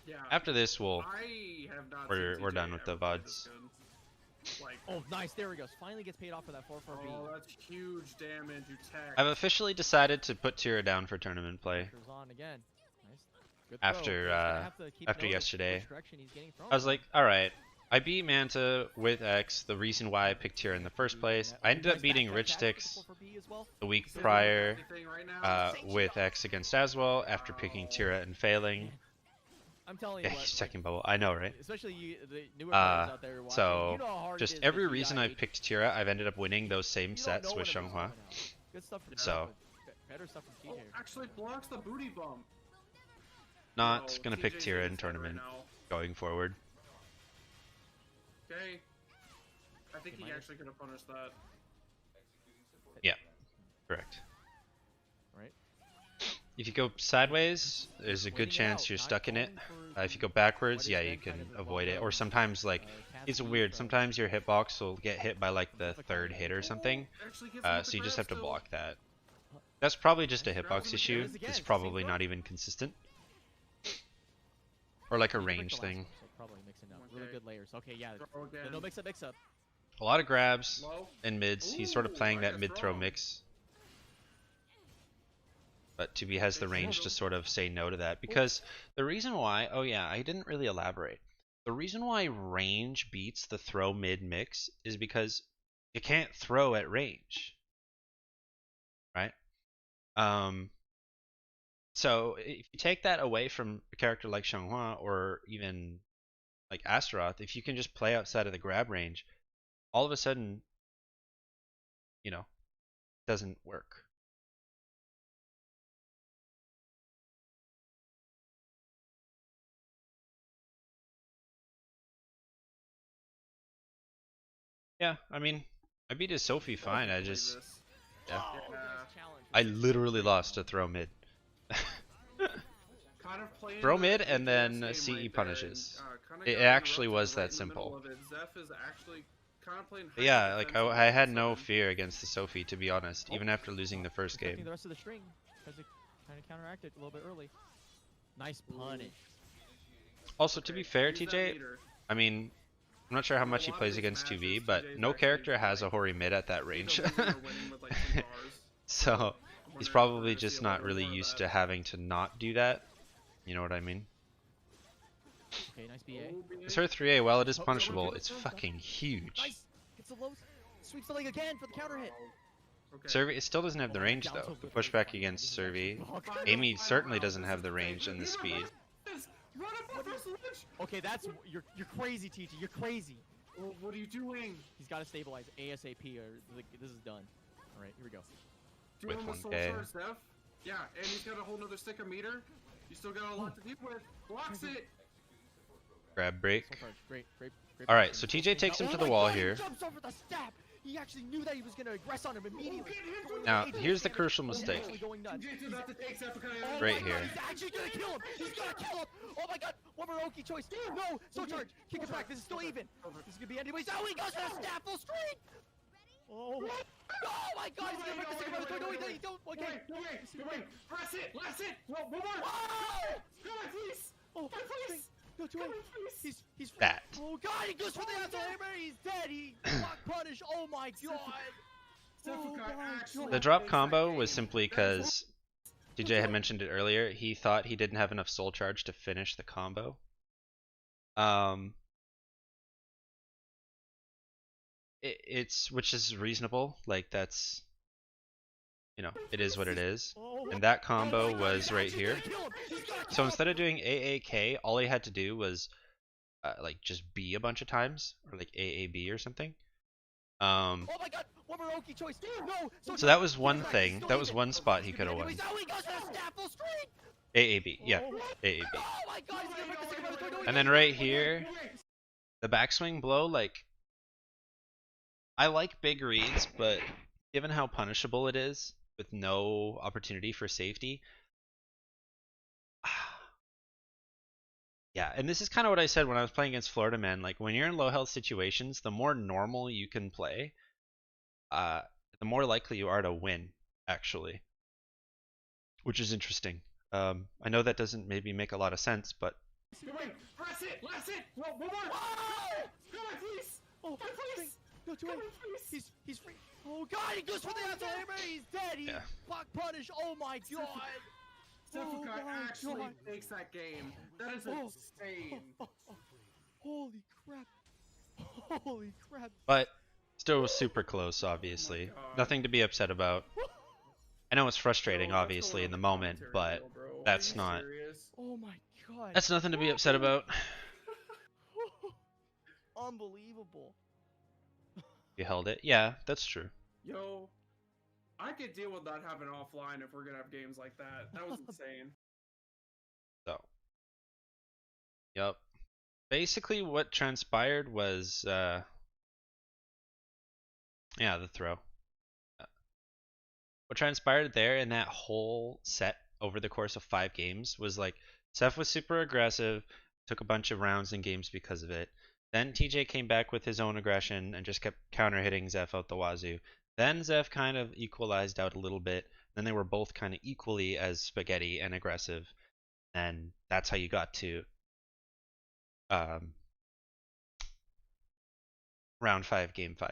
Yeah. After this, we'll I have not. we're seen done TJ with the ever play VODs. this good. Like, Oh, nice. There he goes. Finally gets paid off for that 4-4B. oh, that's huge damage. You tech. I've officially decided to put Tira down for tournament play. Pressure's on again. Nice. Good throw. After, He's gonna have to keep after note of yesterday. which direction he's getting thrown I was from. like, alright, I beat Manta with X, the reason why I picked Tira in the first place. I ended up beating Rich Sticks the week This is prior everything right now. with X against Aswell after picking Tira and failing. I'm telling Yeah, you what. he's like, checking bubble. I know, right? especially you, the newer players out there watching. So, you know how hard it just is every with reason GI. I've picked Tira, I've ended up winning those same You don't sets know with what it was Xianghua. coming out. Good stuff from So- better stuff from Oh, TJ. actually blocks the booty bump. Not No, gonna pick TJ's Tira in inside right tournament now. going forward. Okay. I think Okay, he minus- actually could have punished that. Correct. Right. If you go sideways, there's a Waiting good it chance out, you're not stuck in it. falling for If you go what backwards, is yeah, then you kind can of the avoid it. well-known, Or sometimes, like, cat it's speed weird. from- Sometimes your hitbox will get hit by, like, the third hit or something. Actually gets him with So the you just grab have to still. block that. That's probably just a Grabs hitbox him issue. again. Again, It's same probably throw. not even consistent. Or like a He did break range the last thing. one, so probably mixing up. Really Okay. good layers. Okay, yeah. Throw again. No mix up, mix up. A lot of grabs Low. and mids. He's sort of Ooh, playing I that guess mid throw wrong. mix. But 2B has the Big range photo. to sort of say no to that. Because the reason why, oh yeah, I didn't really elaborate. The reason why range beats the throw mid mix is because you can't throw at range. Right? So if you take that away from a character like Xianghua or even like Astaroth, if you can just play outside of the grab range, all of a sudden, you know, it doesn't work. Yeah, I mean, I beat his Sophie fine. I Believe just, this. yeah. Oh, Yeah. nice challenge. I literally lost to throw mid. Kind of playing Throw the mid and ATS then game CE right there, punishes. and, kinda It got actually interrupted was right that in the middle simple. of it. Zeph is actually kind of playing But yeah, hyper like defensive I all had of a no sudden. fear against the Sophie, to be honest, even after losing the first Protecting game. the rest of the string because it kind of counteracted a little bit early. Nice punish. Also, to be fair, Use that TJ, meter. I mean, I'm not sure how In a much he lot of plays his against matches, 2B, but TJ's no actually, character has a like, Hori mid at that either range. losing or winning with, like, some bars. So I'm he's wondering if we're probably gonna see just a not little really more of used that. to having to not do that. You know what I mean? Okay, nice BA. Oh, BA. It's her 3A. While it is Oh, punishable, someone it's give it to him. fucking huge. Nice. Hits the low. Sweeps the leg again for the counter hit. Okay. Survey, it still doesn't have the Oh, range down though. tilt The with the pushback fine. against This is actually Survey. blocked. Amy Final certainly round, doesn't this have is the the range thing. and the He speed. reverses! Run up the first ledge! Okay, that's you're crazy, TT. You're crazy. Oh, what are you doing? He's got to stabilize ASAP or like, this is done. All right, here we go. With Doing the 1K. soul charge, Zeph. Yeah, and he's got a whole nother stick of meter. You still got a lot to deal with. Blocks it. Grab break. So charge. Great, great, great. All right, position. so TJ takes him Oh to my the wall God, here. He jumps over the stab. He actually knew that he was gonna aggress on him immediately. get him, Going Now, crazy. here's the Damage. crucial He's mistake. actually going nuts. TJ's about to take Zeph because Oh Right my here. God, he's actually gonna kill him. He's gonna kill him. Oh my God, one more Oki choice. No, so charge. Kick it back. This is still even. This is gonna be anyways. Oh, he goes for the stab full strength. Oh my God, he's gonna break the second one. No, he don't. Okay. No way. Press it. Last hit. One more. Oh! Come on, please. Oh, Come on, please. Go to Come him. on, please. He's That. Oh God, he goes for the asshole hammer. He's dead. He block punish. Oh my God. Zeph Oh got my actually God. The drop plays that combo game. was simply because DJ had mentioned it earlier. He thought he didn't have enough soul charge to finish the combo. It's which is reasonable. Like that's, you know, it is what it is. Oh, And that oh combo my God, was he's right actually here. gonna kill him. He's gonna So instead of doing AAK, all he had to do was like just B a bunch of times, or like AAB or something. Oh my god! One more Oki choice! No! So that was one thing. That was one spot he could have won. Oh, he goes for the staff full screen! AAB, yeah, AAB. Oh my god! He's gonna break the second round. And then right here, the backswing blow, like, I like big reads, but given how punishable it is, with no opportunity for safety, yeah, and this is kind of what I said when I was playing against Florida Man. Like, when you're in low health situations, the more normal you can play, the more likely you are to win, actually. Which is interesting. I know that doesn't maybe make a lot of sense, but Press it! Press it! No, one more! Oh! Come on, please! Oh, please! no, too Come late. on, please! He's free. Oh god, he goes for the outside hammer. He's dead. He's Yeah. block punish. Oh my god. Zefukai my actually God. takes that game. That is Oh. insane. Holy crap. Holy crap. but still was super close, obviously. God. Nothing to be upset about. I know it's frustrating, Bro, what's obviously, going in the on moment, with but commentary, bro? that's Are you not. serious? Oh my god. That's nothing to be upset about. Unbelievable. You held it. Yeah, that's true. Yo, I could deal with not having offline if we're gonna have games like that. That was insane. So, yep. Basically, what transpired was, yeah, the throw. What transpired there in that whole set over the course of 5 games was like, Seth was super aggressive, took a bunch of rounds and games because of it. Then TJ came back with his own aggression and just kept counter hitting Zeph out the wazoo. Then Zeph kind of equalized out a little bit. Then they were both kind of equally as spaghetti and aggressive. And that's how you got to round 5, game 5.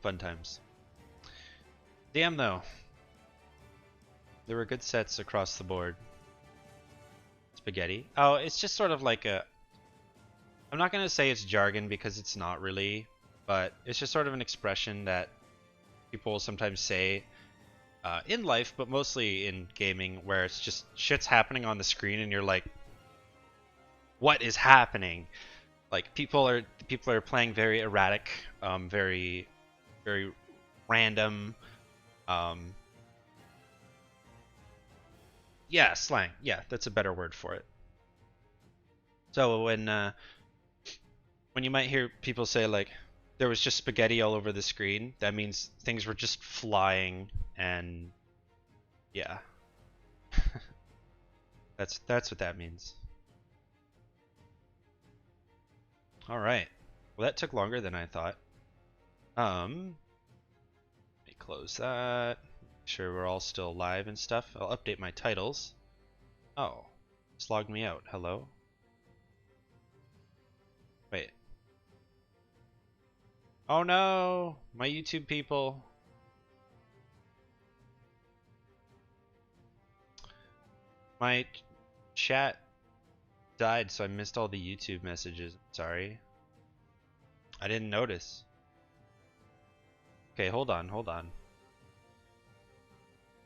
Fun times. Damn though. There were good sets across the board. Spaghetti. Oh, it's just sort of like a... I'm not going to say it's jargon because it's not really, but it's just sort of an expression that people sometimes say in life, but mostly in gaming, where it's just shit's happening on the screen and you're like, what is happening? Like, people are playing very erratic, very random. Yeah, slang. Yeah, that's a better word for it. So when you might hear people say like there was just spaghetti all over the screen, that means things were just flying, and yeah. that's what that means. All right. Well, that took longer than I thought. Let me close that. Make sure we're all still live and stuff. I'll update my titles. Oh, it's logged me out. Hello? Wait. Oh no! My YouTube people. My chat died, so I missed all the YouTube messages. Sorry. I didn't notice. Okay, hold on.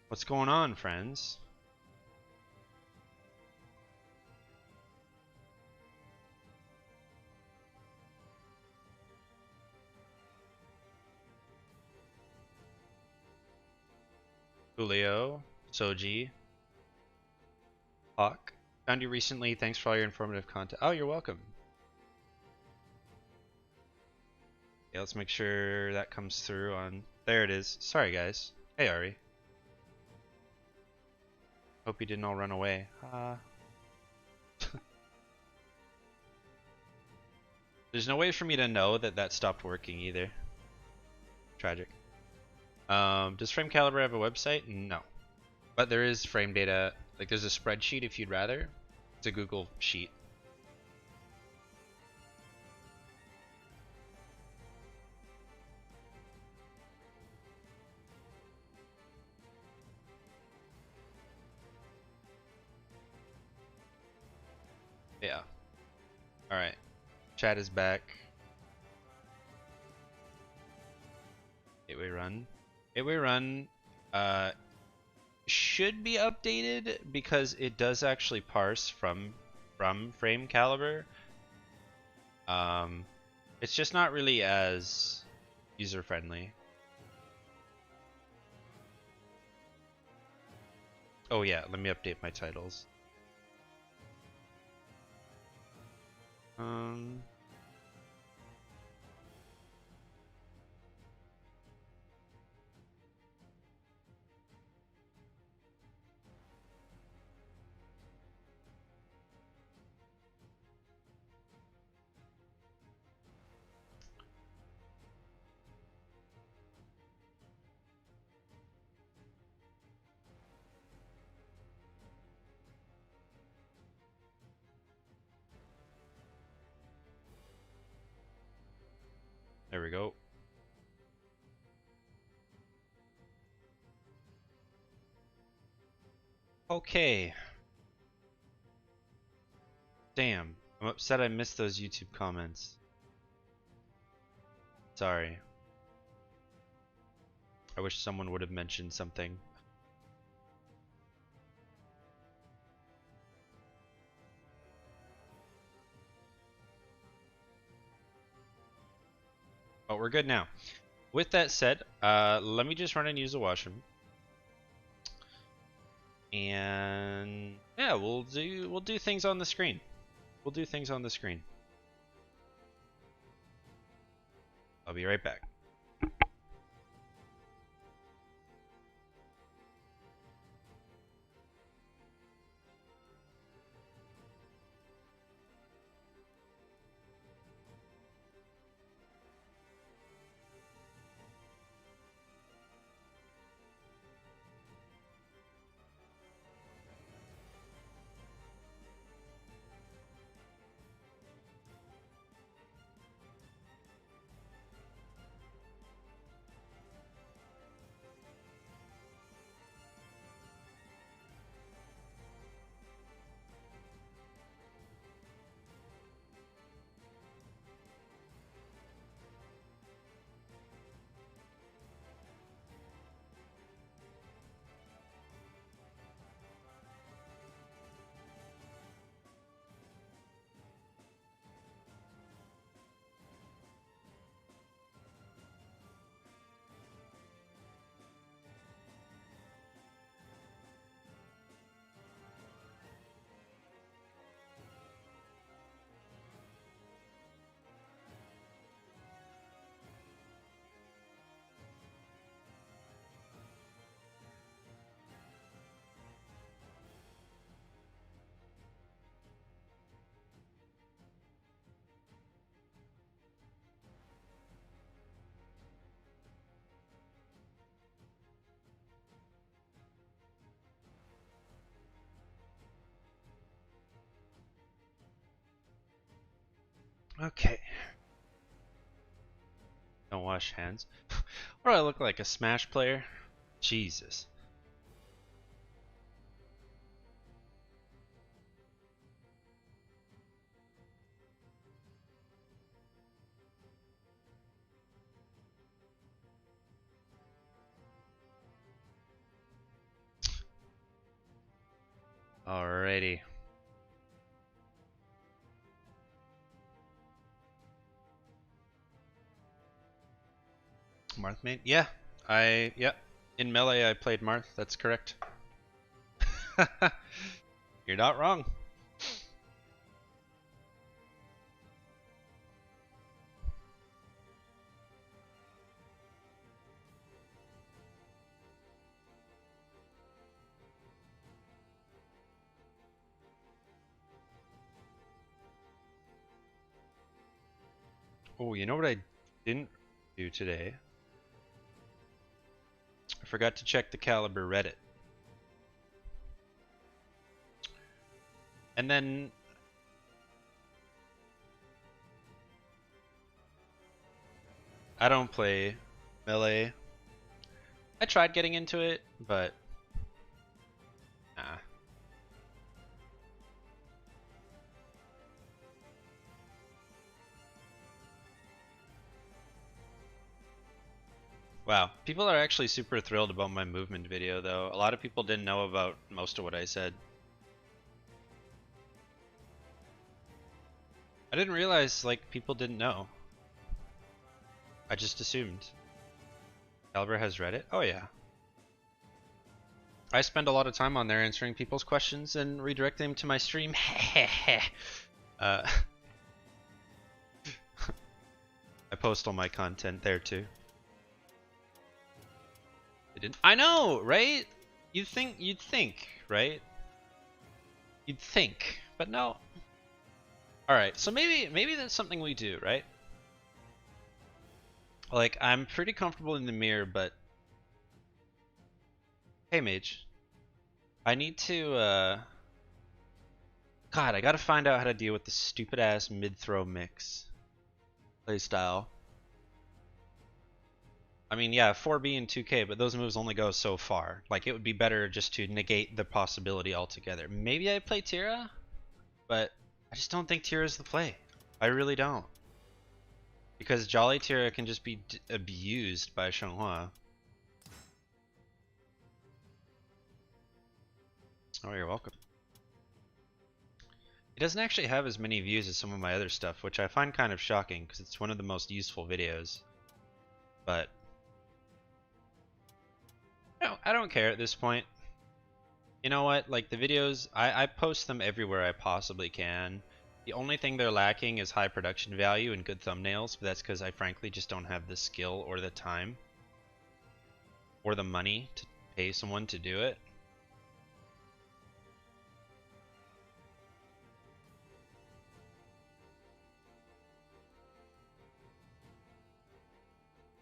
What's going on, friends? Julio, Soji, Hawk. Found you recently. Thanks for all your informative content. Oh, you're welcome. Okay, let's make sure that comes through on... There it is. Sorry, guys. Hey, Ari. Hope you didn't all run away. There's no way for me to know that that stopped working either. Tragic. Does Frame Caliber have a website? No. But there is frame data. Like, there's a spreadsheet if you'd rather. It's a Google sheet. Yeah. Alright. Chat is back. Gateway run. Gateway Run should be updated because it does actually parse from frame caliber. It's just not really as user friendly. Oh yeah, let me update my titles. There we go. Okay. Damn. I'm upset I missed those YouTube comments. Sorry. I wish someone would have mentioned something. Oh, we're good now. With that said, let me just run and use a washroom. And yeah, we'll do things on the screen. We'll do things on the screen. I'll be right back. Okay. Don't wash hands. Or I look like a Smash player. Jesus. Alrighty. Marth main? Yeah. In Melee I played Marth, that's correct. You're not wrong. Oh, you know what I didn't do today? I forgot to check the Caliber Reddit. And then I don't play Melee. I tried getting into it, but nah. Wow, people are actually super thrilled about my movement video though. A lot of people didn't know about most of what I said. I didn't realize like people didn't know. I just assumed. Caliber has Reddit? Oh yeah. I spend a lot of time on there answering people's questions and redirecting them to my stream. uh, I post all my content there too. I didn't. I know, right? You'd think, right? You'd think, but no. All right, so maybe that's something we do, right? Like I'm pretty comfortable in the mirror, but hey, mage, I need to. God, I gotta find out how to deal with the stupid ass mid throw mix playstyle. I mean, yeah, 4B and 2K, but those moves only go so far. Like, it would be better just to negate the possibility altogether. Maybe I play Tira, but I just don't think Tira's the play. I really don't. Because Jolly Tira can just be abused by Shenghua. Oh, you're welcome. It doesn't actually have as many views as some of my other stuff, which I find kind of shocking, because it's one of the most useful videos. But I don't care at this point. You know what? Like the videos, I post them everywhere I possibly can. The only thing they're lacking is high production value and good thumbnails, but that's because I frankly just don't have the skill or the time or the money to pay someone to do it.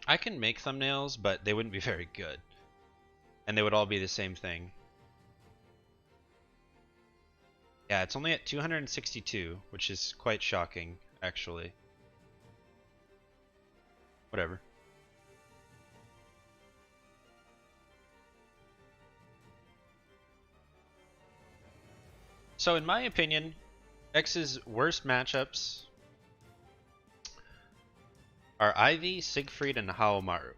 I can make thumbnails, but they wouldn't be very good. And they would all be the same thing. Yeah, it's only at 262, which is quite shocking, actually. Whatever. So in my opinion, X's worst matchups are Ivy, Siegfried, and Haomaru.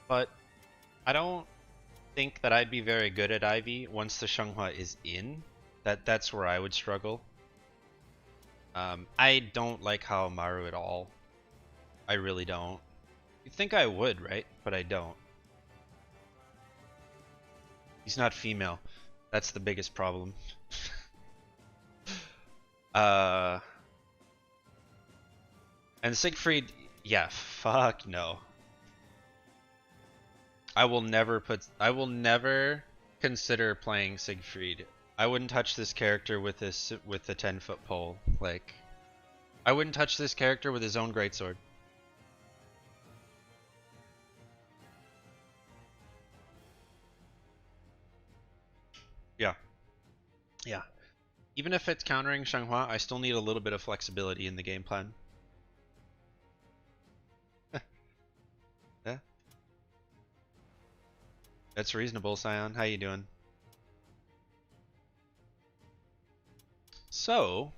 But I don't think that I'd be very good at Ivy once the Shenghua is in. That's where I would struggle. I don't like Haomaru at all. I really don't. You'd think I would, right? But I don't. He's not female. That's the biggest problem. And Siegfried, yeah, fuck no. I will never consider playing Siegfried. I wouldn't touch this character with the 10-foot pole. Like, I wouldn't touch this character with his own greatsword. Yeah. Yeah. Even if it's countering Shenghua, I still need a little bit of flexibility in the game plan. Yeah. That's reasonable, Scion. How you doing? So,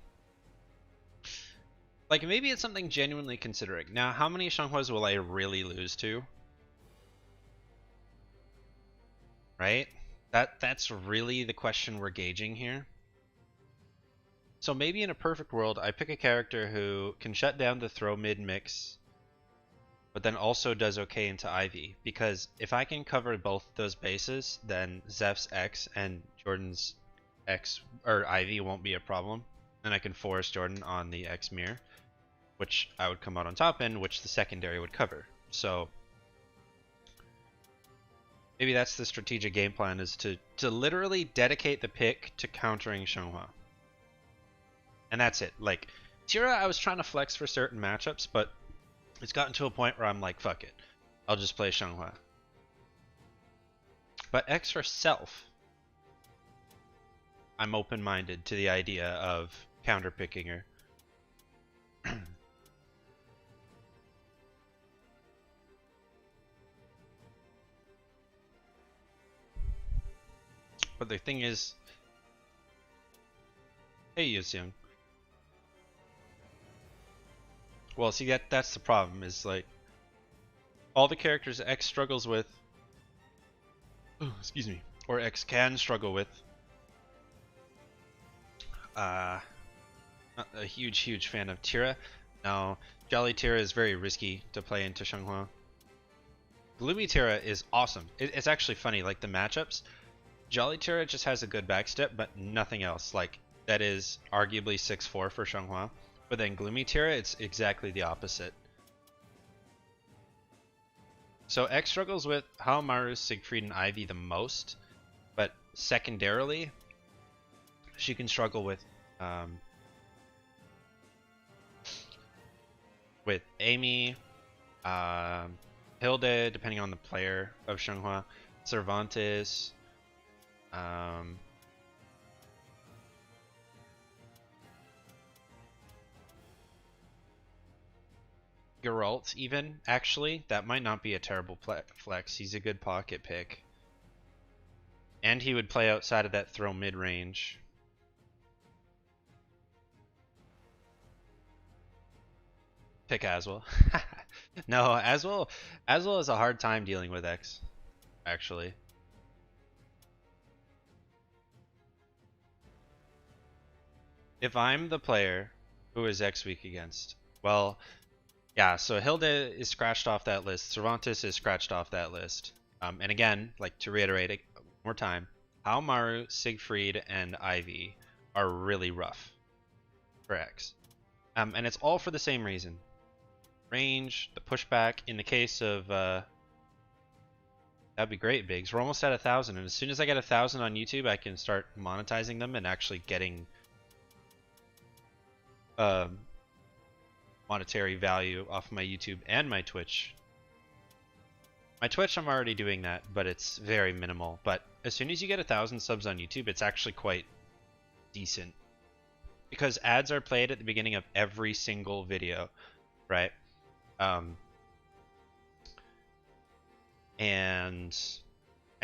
like, maybe it's something genuinely considering. Now, how many Shanghuas will I really lose to? Right? That's really the question we're gauging here. So maybe in a perfect world, I pick a character who can shut down the throw mid mix, but then also does okay into Ivy. Because if I can cover both those bases, then Zeph's X and Jordan's X or Ivy won't be a problem. And I can force Jordan on the X mirror, which I would come out on top in, which the secondary would cover. So maybe that's the strategic game plan, is to literally dedicate the pick to countering Shenghua. And that's it. Like, Tira, I was trying to flex for certain matchups, but it's gotten to a point where I'm like, fuck it. I'll just play Shenghua. But X herself, I'm open-minded to the idea of counter-picking her. But the thing is... Hey, Yuseung. Well, see, that's the problem, is like all the characters X struggles with, excuse me, or X can struggle with, not a huge fan of Tira. Now, Jolly Tira is very risky to play into Xianghua. Gloomy Tira is awesome. It's actually funny, like the matchups. Jolly Tira just has a good backstep, but nothing else. Like, that is arguably 6-4 for Xianghua. But then Gloomy Tira, it's exactly the opposite. So X struggles with Haomaru, Siegfried, and Ivy the most, but secondarily, she can struggle with Amy, Hilde, depending on the player of Xianghua, Cervantes, Geralt even, actually. That might not be a terrible flex. He's a good pocket pick. And he would play outside of that throw mid-range. Pick Aswell. No, Aswell has a hard time dealing with X, actually. If I'm the player who is X weak against, well, yeah, so Hilde is scratched off that list. Cervantes is scratched off that list. And again, like to reiterate it one more time, Haomaru, Siegfried, and Ivy are really rough for X. And it's all for the same reason. Range, the pushback. In the case of that'd be great, Biggs. We're almost at 1,000, and as soon as I get 1,000 on YouTube, I can start monetizing them and actually getting monetary value off my YouTube and my Twitch. My Twitch, I'm already doing that, but it's very minimal. But as soon as you get 1,000 subs on YouTube, it's actually quite decent, because ads are played at the beginning of every single video, right? And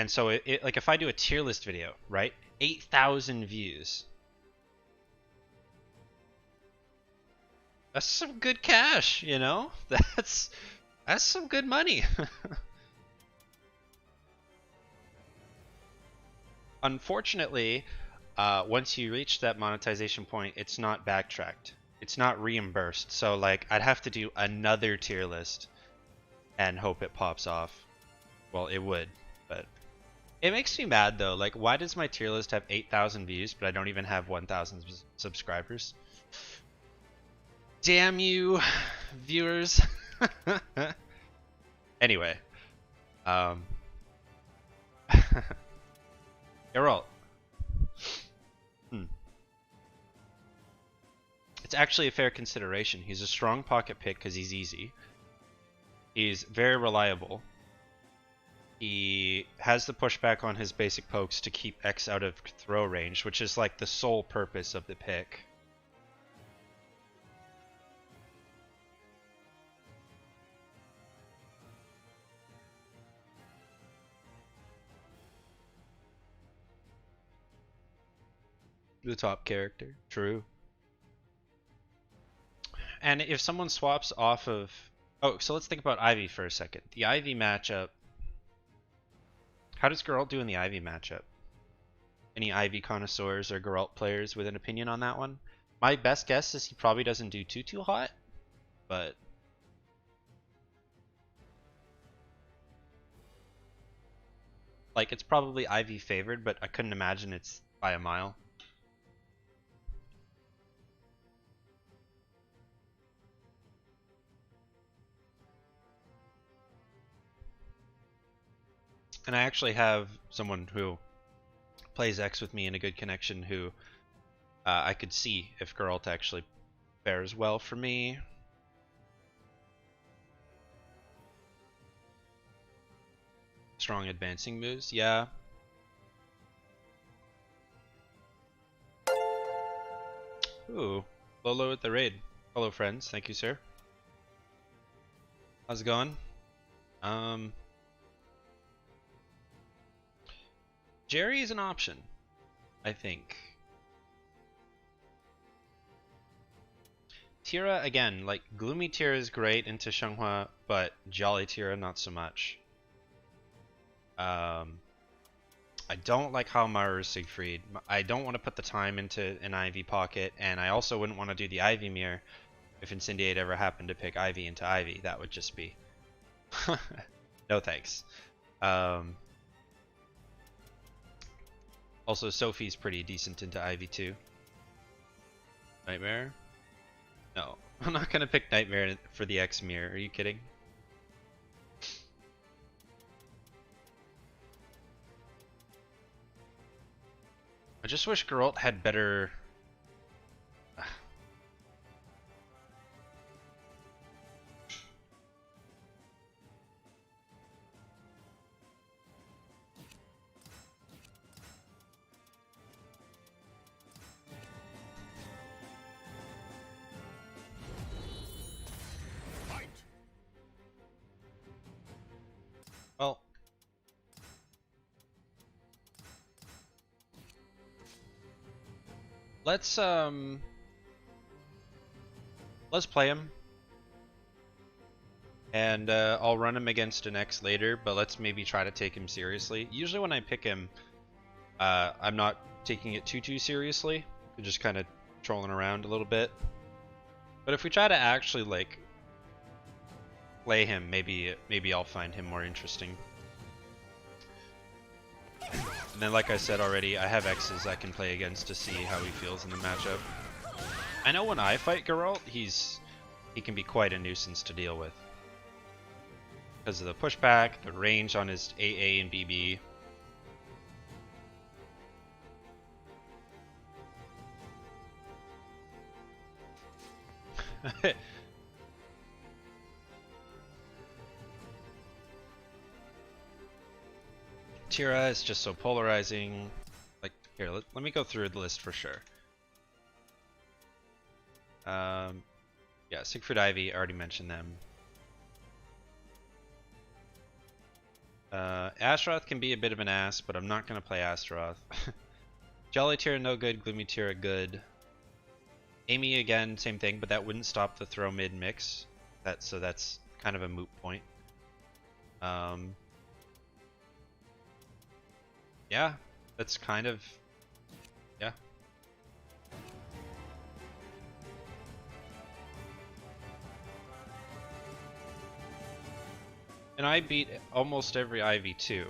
so it like if I do a tier list video, right? 8,000 views. That's some good cash, you know? That's some good money. Unfortunately, once you reach that monetization point, it's not backtracked. It's not reimbursed. So like I'd have to do another tier list and hope it pops off. Well, it would, but it makes me mad though. Like, why does my tier list have 8,000 views, but I don't even have 1,000 subscribers? Damn you, viewers. Anyway, Geralt. It's actually a fair consideration. He's a strong pocket pick because he's easy. He's very reliable. He has the pushback on his basic pokes to keep X out of throw range, which is like the sole purpose of the pick. The top character, true. And if someone swaps off of... Oh, so let's think about Ivy for a second. The Ivy matchup... How does Geralt do in the Ivy matchup? Any Ivy connoisseurs or Geralt players with an opinion on that one? My best guess is he probably doesn't do too hot, but... Like, it's probably Ivy favored, but I couldn't imagine it's by a mile. And I actually have someone who plays X with me in a good connection who I could see if Geralt actually fares well for me. Strong advancing moves, yeah. Ooh, Lolo with the raid. Hello friends, thank you sir. How's it going? Jerry is an option, I think. Tira, again, like, Gloomy Tira is great into Xianghua, but Jolly Tira, not so much. I don't like how Maru's Siegfried. I don't want to put the time into an Ivy pocket, and I also wouldn't want to do the Ivy mirror if Incendiate ever happened to pick Ivy into Ivy. That would just be... no thanks. Also, Sophie's pretty decent into Ivy too. Nightmare? No. I'm not gonna pick Nightmare for the X mirror. Are you kidding? I just wish Geralt had better... Well... Let's play him. And I'll run him against an X later, but let's maybe try to take him seriously. Usually when I pick him, I'm not taking it too seriously. I'm just kind of trolling around a little bit. But if we try to actually, like, play him, maybe I'll find him more interesting. And then, like I said already, I have X's I can play against to see how he feels in the matchup. I know when I fight Geralt, he can be quite a nuisance to deal with. Because of the pushback, the range on his AA and BB. Tira is just so polarizing. Like, here, let me go through the list for sure. Yeah, Siegfried Ivy, already mentioned them. Astaroth can be a bit of an ass, but I'm not going to play Astaroth. Jolly Tira, no good. Gloomy Tira, good. Amy, again, same thing, but that wouldn't stop the throw mid mix. So that's kind of a moot point. Yeah, that's kind of... yeah. And I beat almost every Ivy too.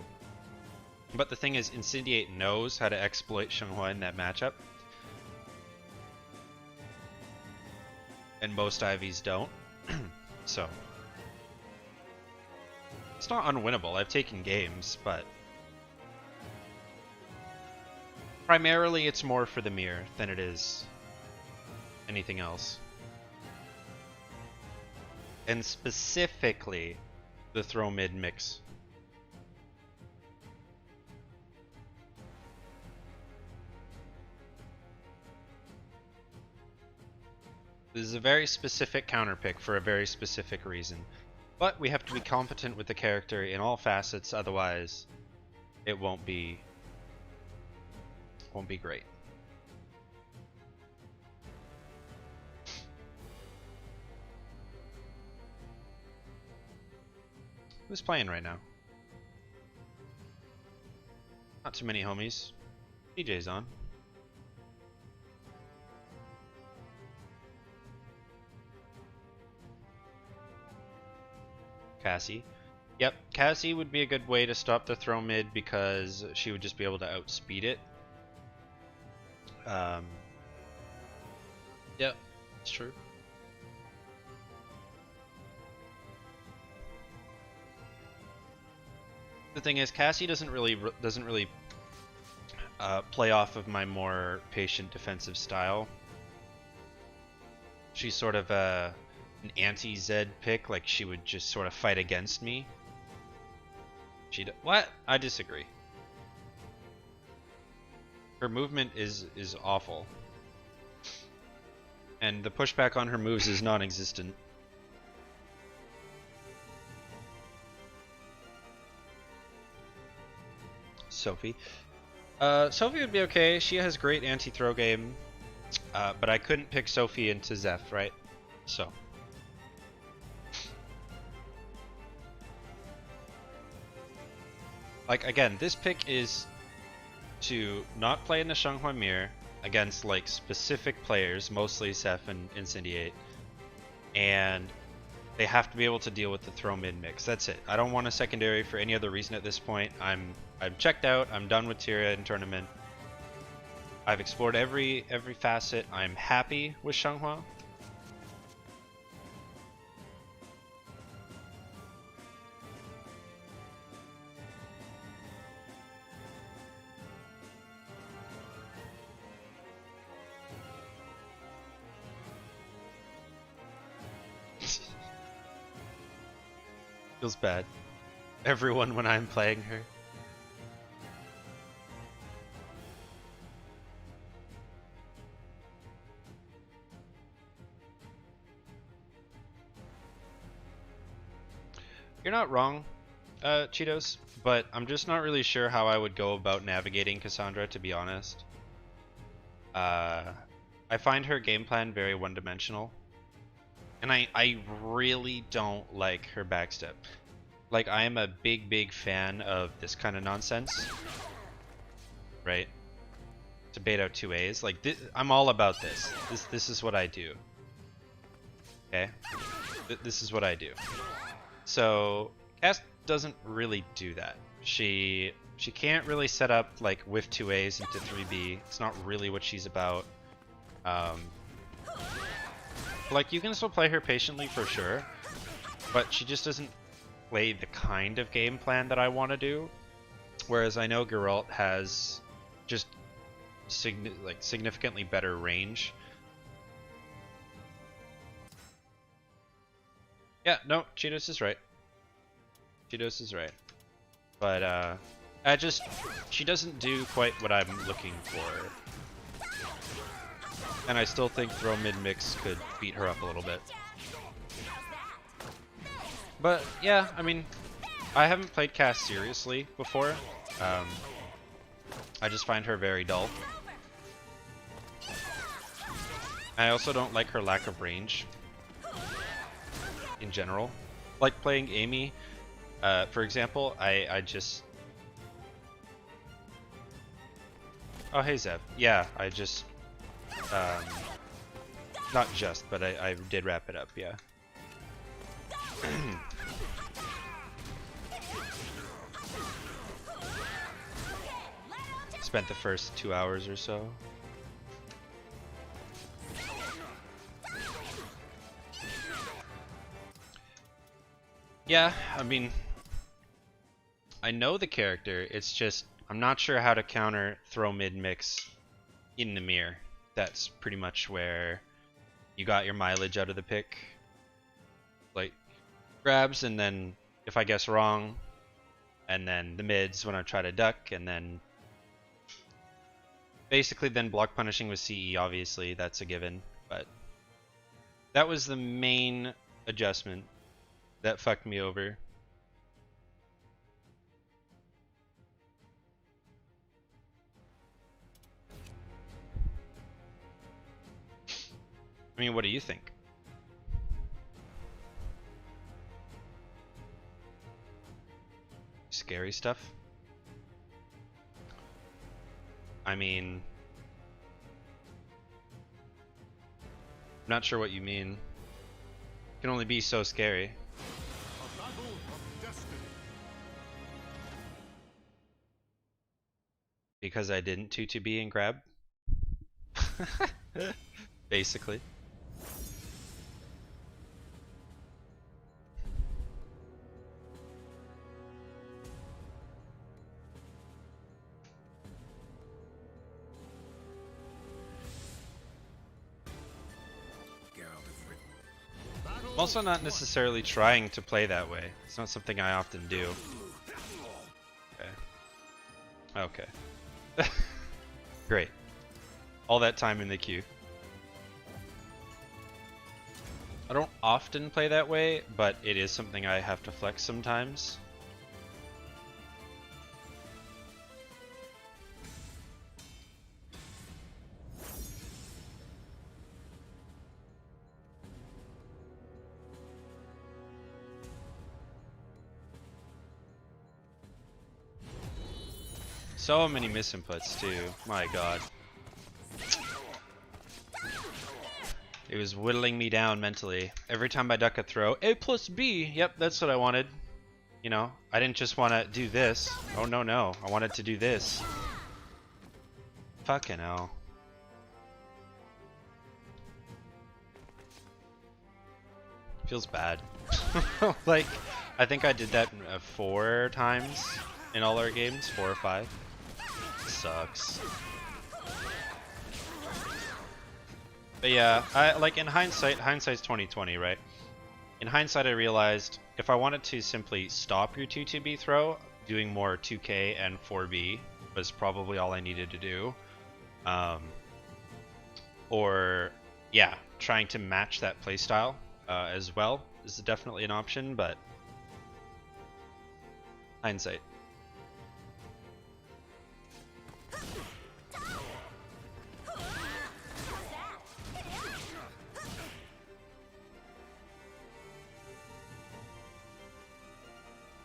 But the thing is, Incendiate knows how to exploit Xianghua in that matchup. And most Ivies don't. So. It's not unwinnable. I've taken games, but... primarily it's more for the mirror than it is anything else. And specifically, the throw mid mix. This is a very specific counter pick for a very specific reason. But we have to be competent with the character in all facets, otherwise it won't be great. Who's playing right now? Not too many homies. DJ's on. Cassie. Yep, Cassie would be a good way to stop the throw mid because she would just be able to outspeed it. Yeah, it's true. The thing is, Cassie doesn't really play off of my more patient defensive style. She's sort of an anti-Zedd pick, like she would just sort of fight against me. What? I disagree. Her movement is awful. And the pushback on her moves is non-existent. Sophie. Sophie would be okay. She has great anti-throw game. But I couldn't pick Sophie into Zeph, right? So. Like, again, this pick is to not play in the Shanghua Mirror against, like, specific players, mostly Seth and Incendiate, and they have to be able to deal with the throw mid mix. That's it. I don't want a secondary for any other reason at this point. I'm checked out. I'm done with Tira in tournament. I've explored every facet. I'm happy with Shanghua. Feels bad. Everyone when I'm playing her. You're not wrong, Cheetos, but I'm just not really sure how I would go about navigating Cassandra, to be honest. I find her game plan very one-dimensional. And I really don't like her backstep. Like, I am a big fan of this kind of nonsense. Right? To bait out 2As. Like, I'm all about this. This is what I do. Okay? This is what I do. So, Cass doesn't really do that. She can't really set up, like, with 2As into 3B. It's not really what she's about. Like, you can still play her patiently for sure, but she just doesn't play the kind of game plan that I want to do. Whereas I know Geralt has just significantly better range. Yeah, no, Cheetos is right. Cheetos is right. But she doesn't do quite what I'm looking for. And I still think throw mid-mix could beat her up a little bit. But yeah, I mean, I haven't played Cass seriously before. I just find her very dull. I also don't like her lack of range in general. Like playing Amy, for example, I just... Oh, hey Zedd. Yeah, I just... not just, but I did wrap it up, yeah. Spent the first 2 hours or so. Yeah, I mean, I know the character, it's just, I'm not sure how to counter throw mid-mix in the mirror. That's pretty much where you got your mileage out of the pick. Like, grabs, and then if I guess wrong, and then the mids when I try to duck, and then basically then block punishing with CE, obviously, that's a given, but that was the main adjustment that fucked me over. I mean, what do you think? Scary stuff? I mean, I'm not sure what you mean. It can only be so scary. Because I didn't 2-2B and grab? Basically. I'm also not necessarily trying to play that way. It's not something I often do. Okay. Okay. Great. All that time in the queue. I don't often play that way, but it is something I have to flex sometimes. So many misinputs too. My god. It was whittling me down mentally. Every time I duck a throw, A plus B. Yep, that's what I wanted. You know, I didn't just want to do this. Oh no, no. I wanted to do this. Fucking hell. Feels bad. Like, I think I did that 4 times in all our games. 4 or 5. Sucks. But yeah, like in hindsight's 2020, right? In hindsight, I realized if I wanted to simply stop your 2-2B throw, doing more 2K and 4B was probably all I needed to do. Or, yeah, trying to match that playstyle as well is definitely an option, but hindsight.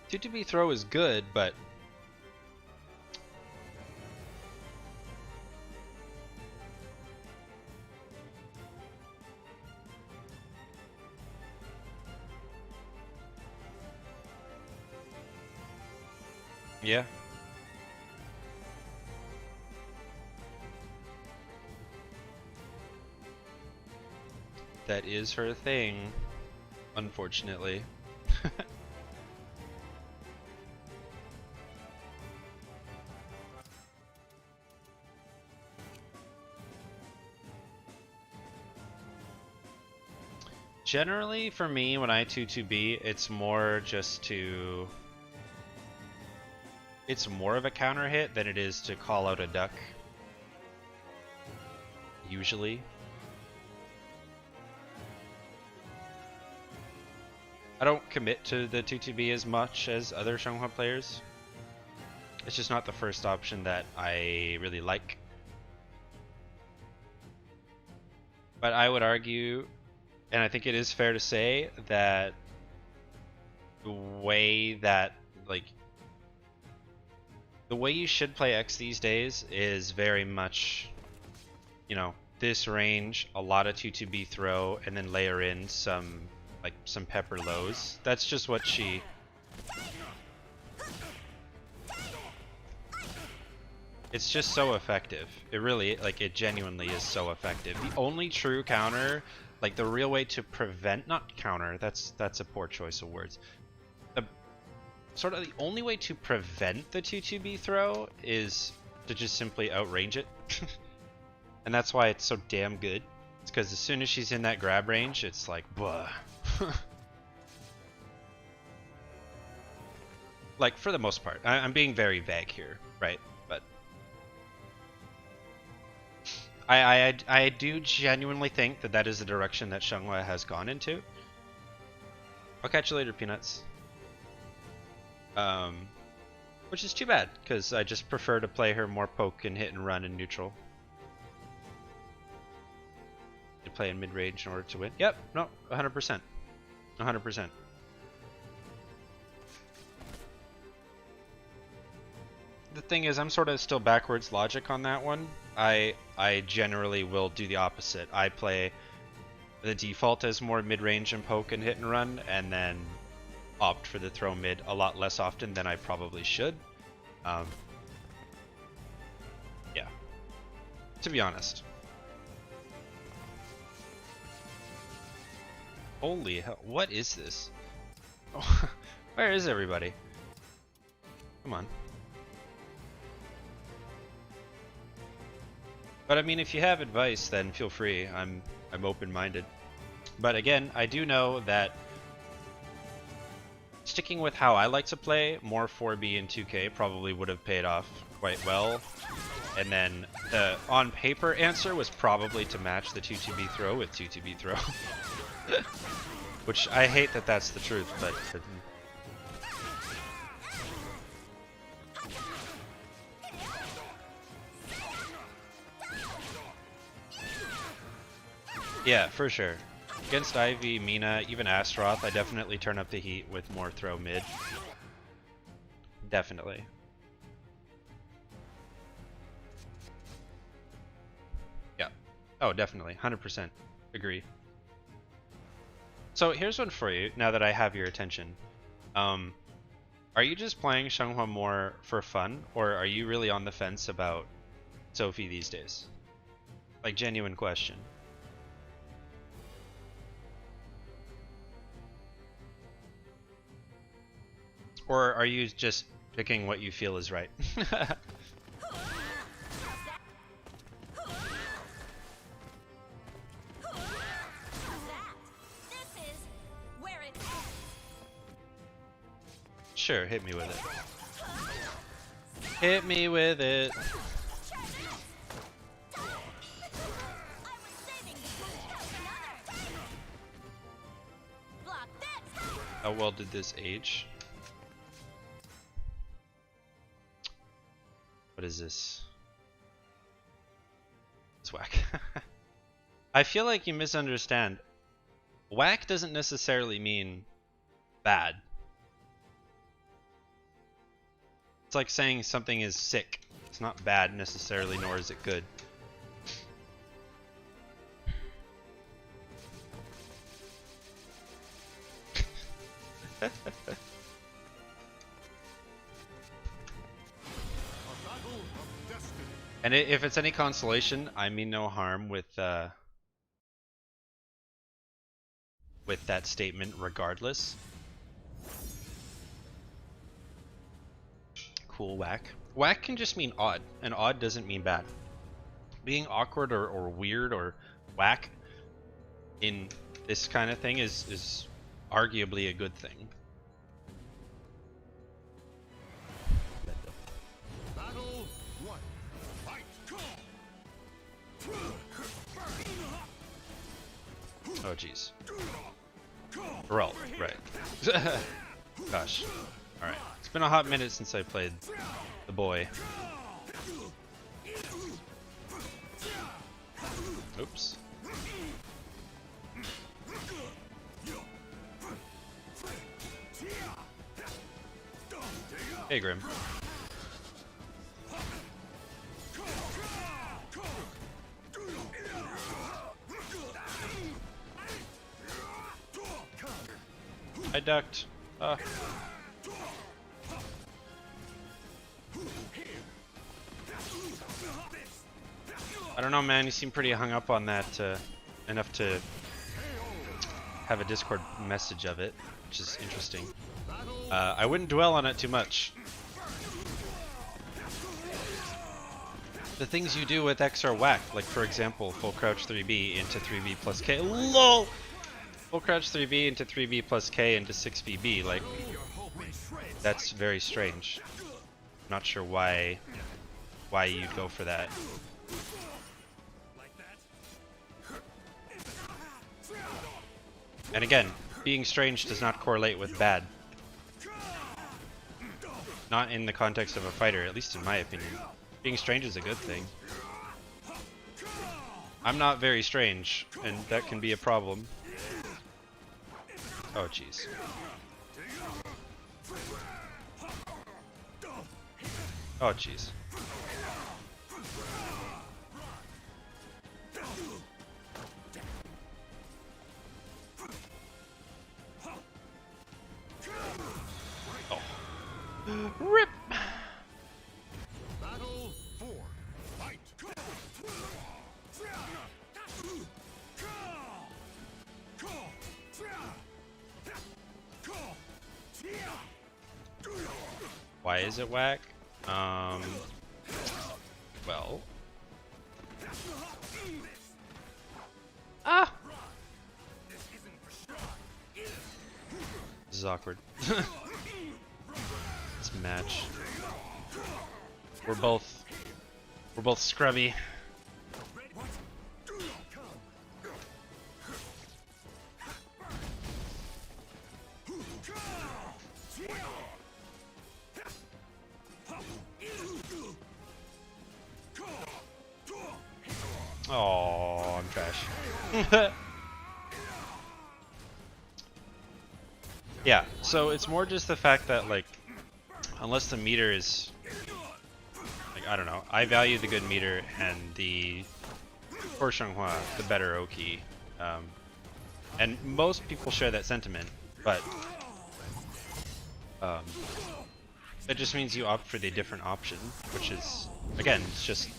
Two-2B throw is good, but yeah. That is her thing, unfortunately. Generally, for me, when I 2-2B, it's more just to... It's more of a counter hit than it is to call out a duck. Usually. I don't commit to the 2-2B as much as other Xianghua players. It's just not the first option that I really like. But I would argue, and I think it is fair to say, that the way that, like, the way you should play X these days is very much, you know, this range, a lot of 2-2B throw, and then layer in some, like, some pepper lows. That's just what she... It's just so effective. It really, like, it genuinely is so effective. The only true counter, like, the real way to prevent, not counter, that's a poor choice of words. Sort of the only way to prevent the 2-2B throw is to just simply outrange it. And that's why it's so damn good. It's because as soon as she's in that grab range, it's like, buh. Like, for the most part. I'm being very vague here, right? But I do genuinely think that that is the direction that Xianghua has gone into. I'll catch you later, Peanuts. Which is too bad, because I just prefer to play her more poke and hit and run in neutral. To play in mid-range in order to win. Yep, no, 100%. 100%. The thing is, I'm sort of still backwards logic on that one. I generally will do the opposite. I play the default as more mid-range and poke and hit and run, and then opt for the throw mid a lot less often than I probably should. Yeah, to be honest. Holy hell, what is this? Oh, where is everybody? Come on. But I mean, if you have advice, then feel free. I'm open-minded. But again, I do know that sticking with how I like to play, more 4B and 2K probably would have paid off quite well. And then the on paper answer was probably to match the 2-2B throw with 2-2B throw. Which I hate that that's the truth, but yeah, for sure. Against Ivy, Mina, even Astaroth, I definitely turn up the heat with more throw mid. Definitely. Oh, definitely. 100%. Agree. So here's one for you, now that I have your attention. Are you just playing Xianghua more for fun, or are you really on the fence about Sophie these days? Like, genuine question. Or are you just picking what you feel is right? Sure, hit me with it. Hit me with it. How well did this age? What is this? It's whack. I feel like you misunderstand. Whack doesn't necessarily mean bad. It's like saying something is sick. It's not bad necessarily, nor is it good. And if it's any consolation, I mean no harm with that statement regardless. Cool, whack. Whack can just mean odd, and odd doesn't mean bad. Being awkward or weird or whack in this kind of thing is arguably a good thing. Battle 1. Fight. Oh jeez. Roll, right. Gosh. Alright. It's been a hot minute since I played the boy. Oops. Hey, Grim. I ducked. I don't know, man. You seem pretty hung up on that enough to have a Discord message of it, which is interesting. I wouldn't dwell on it too much. The things you do with X are whack. Like, for example, full crouch 3B into 3B plus K. LOL! Full crouch 3B into 3B plus K into 6VB. Like, that's very strange. Not sure why you'd go for that. And again, being strange does not correlate with bad. Not in the context of a fighter, at least in my opinion. Being strange is a good thing. I'm not very strange, and that can be a problem. Oh, jeez. Oh, jeez. RIP! Battle 4. Fight. Why is it whack? Well. Ah! This is awkward. This match. We're both scrubby. Oh, I'm trash. Yeah, so it's more just the fact that, like, unless the meter is, like, I don't know, I value the good meter and the for Xianghua, the better Oki. And most people share that sentiment, but that just means you opt for the different option, which is, again, it's just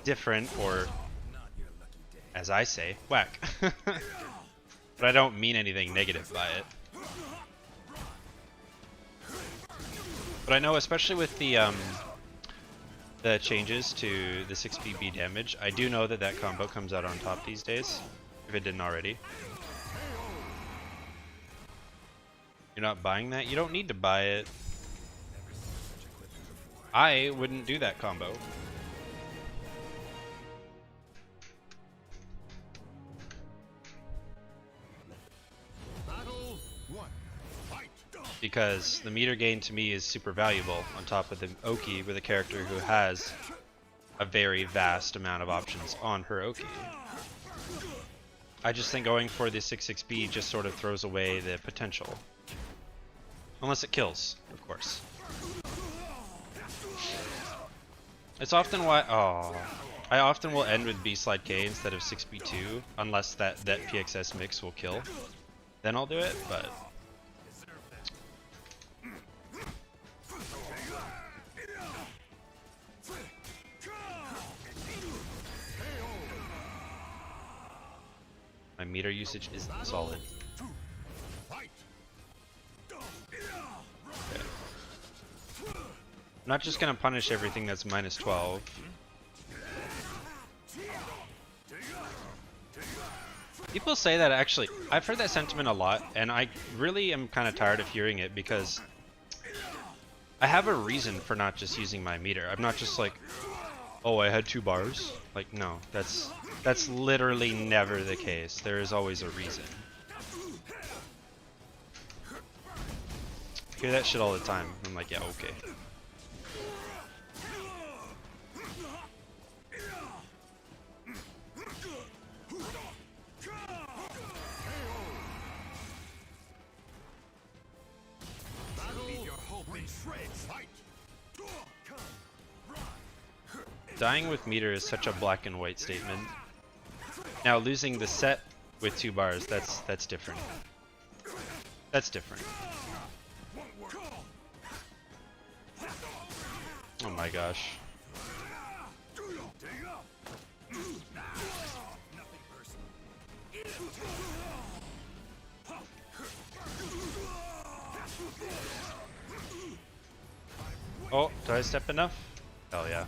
different, or as I say, whack. But I don't mean anything negative by it. But I know, especially with the changes to the 6BB damage, I do know that that combo comes out on top these days, if it didn't already. You're not buying that? You don't need to buy it. I wouldn't do that combo. Battle 1. Fight. Because the meter gain to me is super valuable on top of the Oki with a character who has a very vast amount of options on her Oki. I just think going for the 6-6B just sort of throws away the potential. Unless it kills, of course. It's often why I often will end with B-Slide K instead of 6B2 unless that PXS mix will kill. Then I'll do it, but my meter usage is solid. I'm not just gonna punish everything that's minus 12. People say that, actually, I've heard that sentiment a lot, and I really am kind of tired of hearing it because I have a reason for not just using my meter. I'm not just like, oh, I had 2 bars. Like, no, that's literally never the case. There is always a reason. I hear that shit all the time. I'm like, yeah, okay. Dying with meter is such a black and white statement. Now losing the set with 2 bars, that's different. That's different. Oh my gosh. Oh, did I step enough? Hell yeah.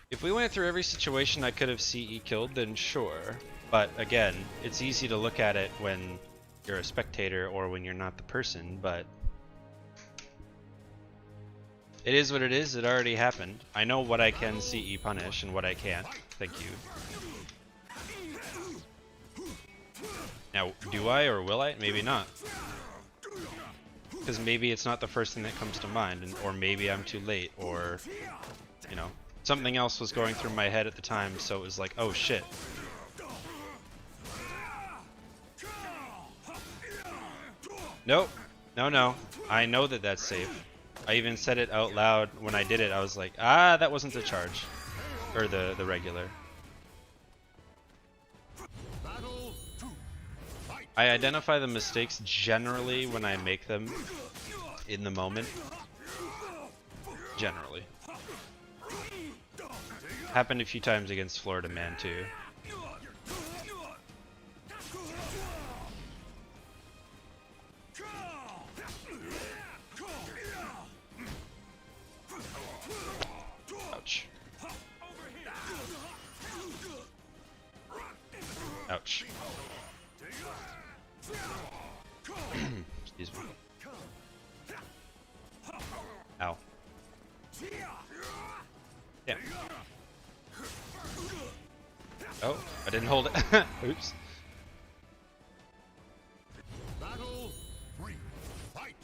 If we went through every situation I could have CE killed, then sure. But again, it's easy to look at it when you're a spectator or when you're not the person, but it is what it is. It already happened. I know what I can CE punish and what I can't. Thank you. Now, do I or will I? Maybe not. Because maybe it's not the first thing that comes to mind, or maybe I'm too late, or, you know, something else was going through my head at the time, so it was like, oh shit. Nope. No. I know that that's safe. I even said it out loud when I did it. I was like, ah, that wasn't the charge. Or the regular. I identify the mistakes generally when I make them in the moment. Generally. Happened a few times against Florida Man too. Ouch. Ouch. Excuse me. Ow. Yeah. Oh, I didn't hold it. Oops. Battle 3. Fight.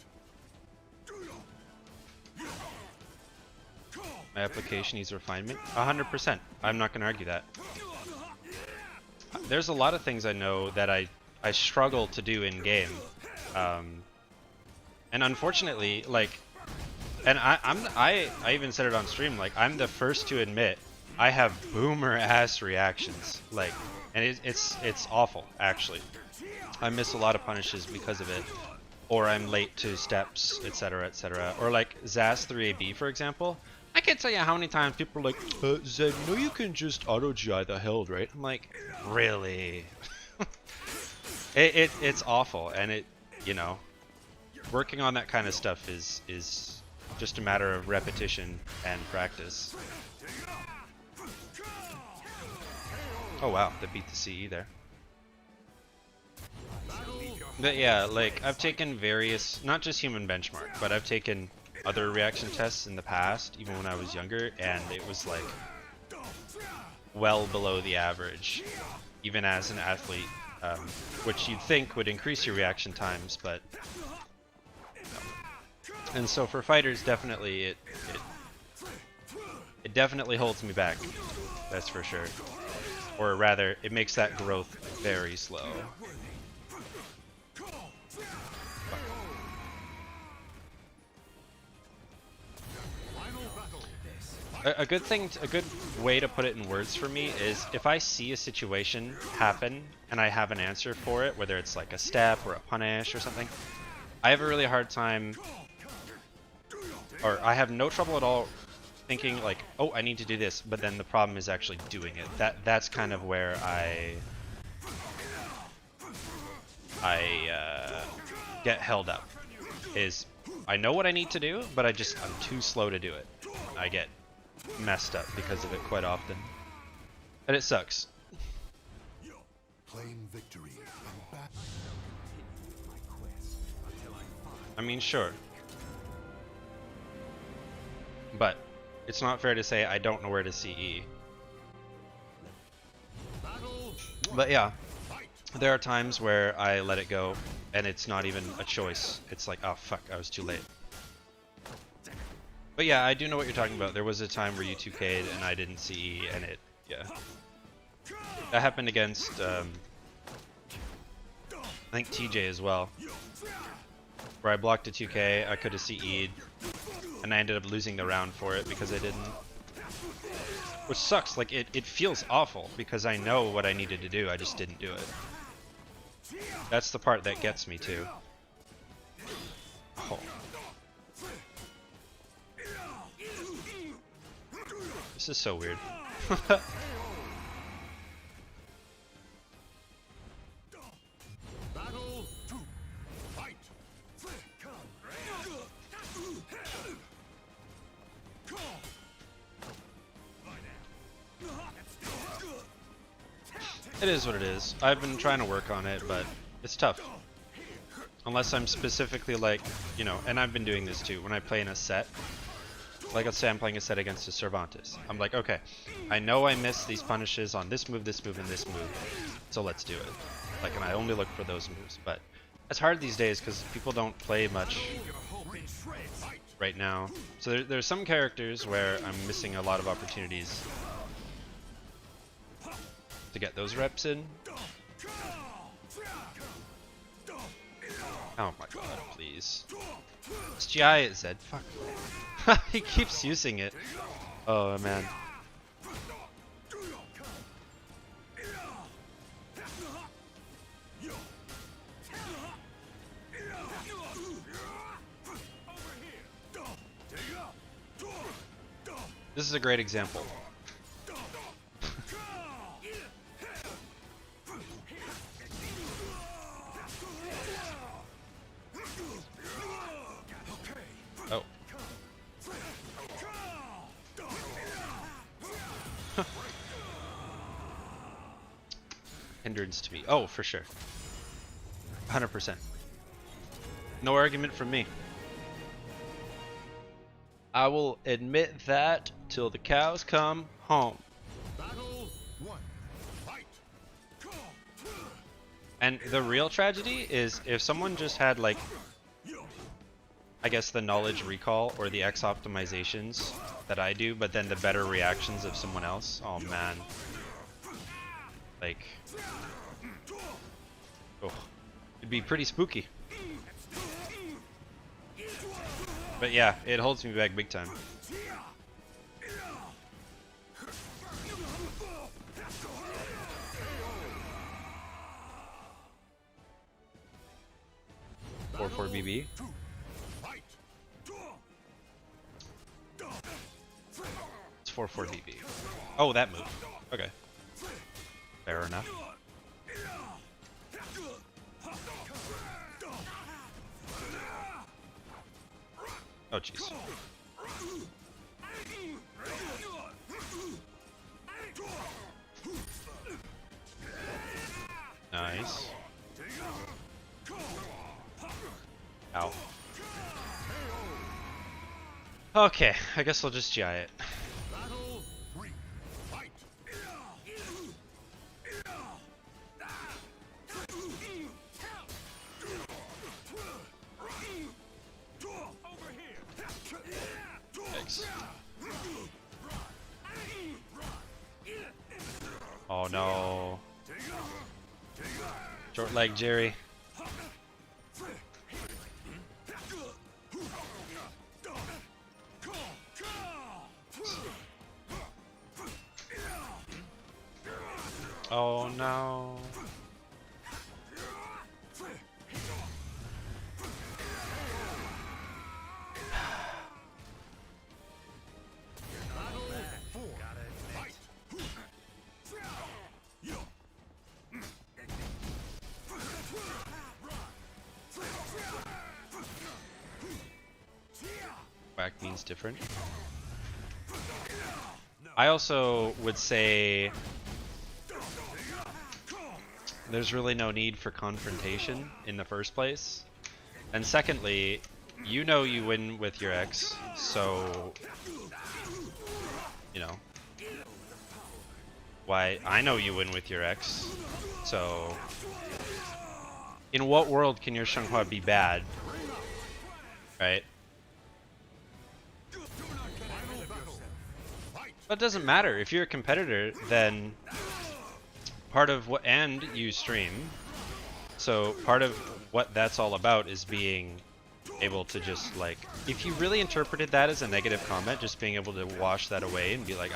My application needs refinement. 100%. I'm not going to argue that. there's a lot of things I know that I struggle to do in game, and unfortunately, like, and I even said it on stream, like, I'm the first to admit I have boomer ass reactions, like, and it's awful actually. I miss a lot of punishes because of it, or I'm late to steps, etc., etc. Or like Zaz 3AB, for example. I can't tell you how many times people are like, Zedd, you know you can just auto GI the held, right? I'm like, really? It's awful, and it, you know, working on that kind of stuff is just a matter of repetition and practice. Oh wow, that beat the CE there. But yeah, like, I've taken various, not just human benchmark, but I've taken other reaction tests in the past, even when I was younger, and it was like well below the average, even as an athlete, which you'd think would increase your reaction times, but no. And so for fighters, definitely it definitely holds me back, that's for sure. Or rather, it makes that growth very slow. A good thing, a good way to put it in words for me is if I see a situation happen and I have an answer for it, whether it's like a step or a punish or something, I have a really hard time, or I have no trouble at all thinking like, oh, I need to do this, but then the problem is actually doing it. That's kind of where I get held up. Is I know what I need to do, but I'm too slow to do it. I get messed up because of it quite often, and it sucks. Claim victory and back. I mean, sure, but it's not fair to say I don't know where to CE. But yeah, there are times where I let it go, and it's not even a choice. It's like, oh fuck, I was too late. But yeah, I do know what you're talking about. There was a time where you 2K'd and I didn't CE, and it, yeah. That happened against, I think TJ as well. Where I blocked a 2K, I could have CE'd, and I ended up losing the round for it because I didn't. Which sucks, like, it feels awful because I know what I needed to do, I just didn't do it. That's the part that gets me too. Oh. This is so weird. Battle 2. Fight. It is what it is. I've been trying to work on it, but it's tough. Unless I'm specifically like, you know, and I've been doing this too, when I play in a set. Like let's say I'm playing a set against a Cervantes. I'm like, okay, I know I missed these punishes on this move, and this move, so let's do it. Like, and I only look for those moves. But it's hard these days because people don't play much right now. So there's some characters where I'm missing a lot of opportunities to get those reps in. Oh my god, please. It's GI at Zedd. Fuck. He keeps using it. Oh man. This is a great example. Oh. Hindrance to me. Oh, for sure. 100%. No argument from me. I will admit that till the cows come home. Battle 1. Fight. And the real tragedy is if someone just had like, I guess the knowledge recall or the X optimizations that I do, but then the better reactions of someone else. Oh man. Like, oh, it'd be pretty spooky. But yeah, it holds me back big time. Four BB. It's 4 BB. Oh, that move. Okay. Fair enough. Oh, jeez. Nice. Ow. Okay, I guess I'll just GI it. Battle 3. Fight. Thanks. Oh no. Short leg Jerry. Oh no. Whack means different. I also would say there's really no need for confrontation in the first place. And secondly, you know you win with your ex, so, you know, why, I know you win with your ex, so, in what world can your Xianghua be bad, right? But it doesn't matter, if you're a competitor, then part of what, and you stream, so part of what that's all about is being able to just, like, if you really interpreted that as a negative comment, just being able to wash that away and be like,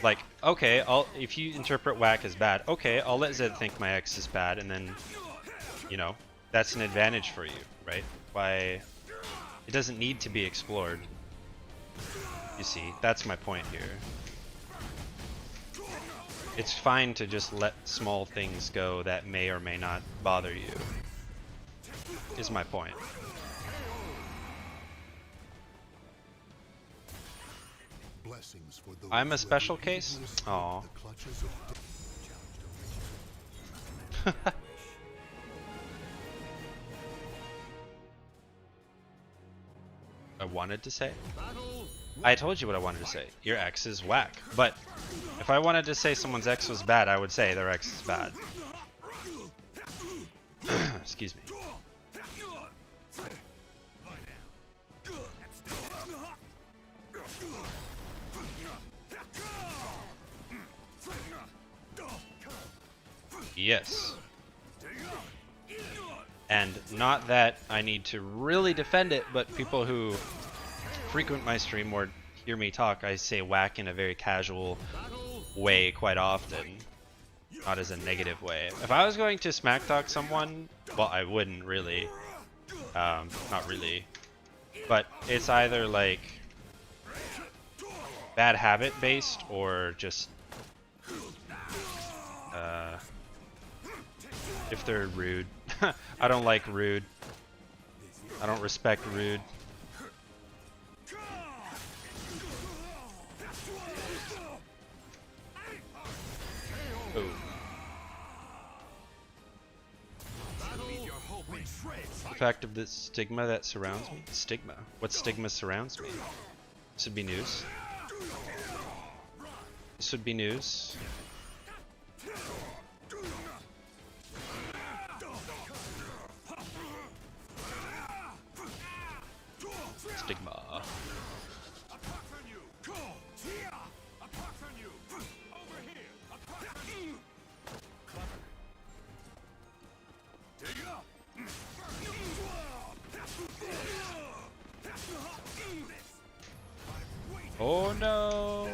like, okay, if you interpret whack as bad, okay, I'll let Zedd think my ex is bad, and then, you know, that's an advantage for you, right? Why, it doesn't need to be explored. You see, that's my point here. It's fine to just let small things go that may or may not bother you, is my point. Blessings for those I'm a who special have repeatedly case? escaped Aw. the clutches of I wanted to say? battle. I told you what I wanted to say. Your ex is whack. But if I wanted to say someone's ex was bad, I would say their ex is bad. Excuse me. Yes. And not that I need to really defend it, but people who frequent my stream or hear me talk, I say whack in a very casual way quite often, not as a negative way. If I was going to smack talk someone, well, I wouldn't really, not really, but it's either like bad habit based or just if they're rude. I don't like rude. I don't respect rude. Ooh. The fact of the stigma that surrounds me? Stigma? What stigma surrounds me? This would be news. This would be news. Stigma. Oh no!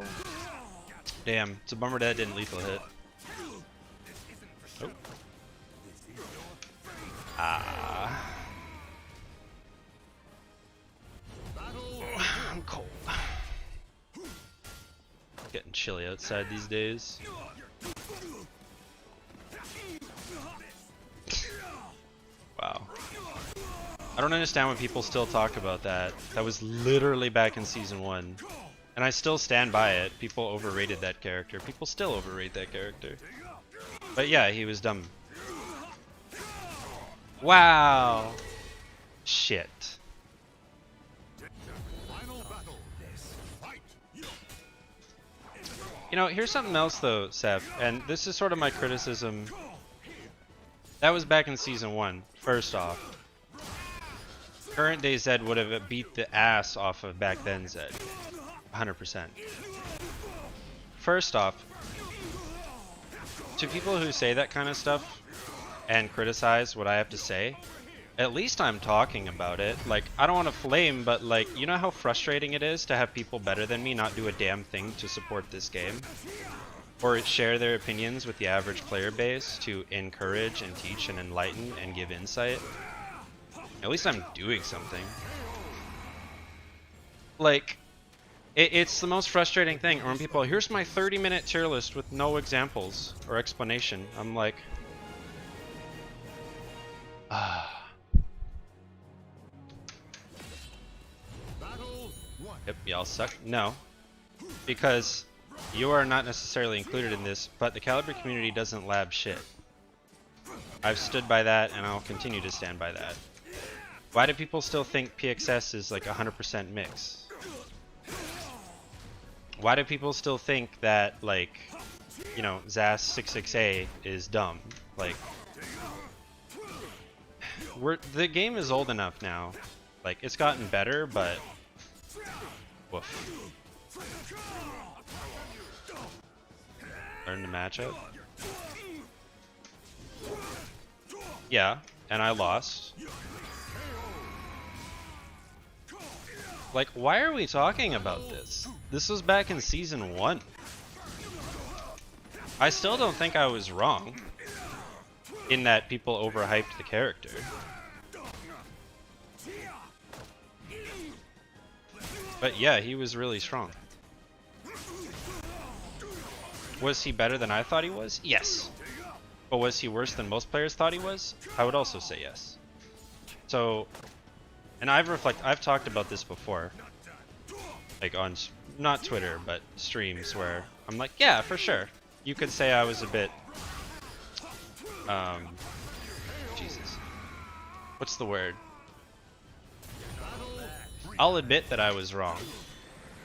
Damn, it's a bummer that didn't lethal hit. Oh. Ah. I'm cold. Getting chilly outside these days. Wow. I don't understand when people still talk about that. That was literally back in season 1. And I still stand by it. People overrated that character. People still overrate that character. But yeah, he was dumb. Wow. Shit. Final battle. Fight. You know, here's something else though, Seth, and this is sort of my criticism. That was back in season 1, first off. Current day Zedd would have beat the ass off of back then Zedd. 100%. First off, to people who say that kind of stuff and criticize what I have to say, at least I'm talking about it. Like, I don't want to flame, but like, you know how frustrating it is to have people better than me not do a damn thing to support this game? Or share their opinions with the average player base to encourage and teach and enlighten and give insight? At least I'm doing something. Like, it's the most frustrating thing when people, here's my 30-minute tier list with no examples or explanation. I'm like, ah. Battle 1. Yep, y'all suck. No, because you are not necessarily included in this, but the Caliber community doesn't lab shit. I've stood by that, and I'll continue to stand by that. Why do people still think PXS is like 100% mix? Why do people still think that, like, you know, ZAS 66A is dumb? Like, the game is old enough now. Like, it's gotten better, but woof. Learn the matchup. Yeah, and I lost. Like, why are we talking about this? This was back in season 1. I still don't think I was wrong in that people overhyped the character. But yeah, he was really strong. Was he better than I thought he was? Yes. But was he worse than most players thought he was? I would also say yes. So, and I've talked about this before, like on, not Twitter, but streams, where I'm like, yeah, for sure. You could say I was a bit, Jesus. What's the word? I'll admit that I was wrong.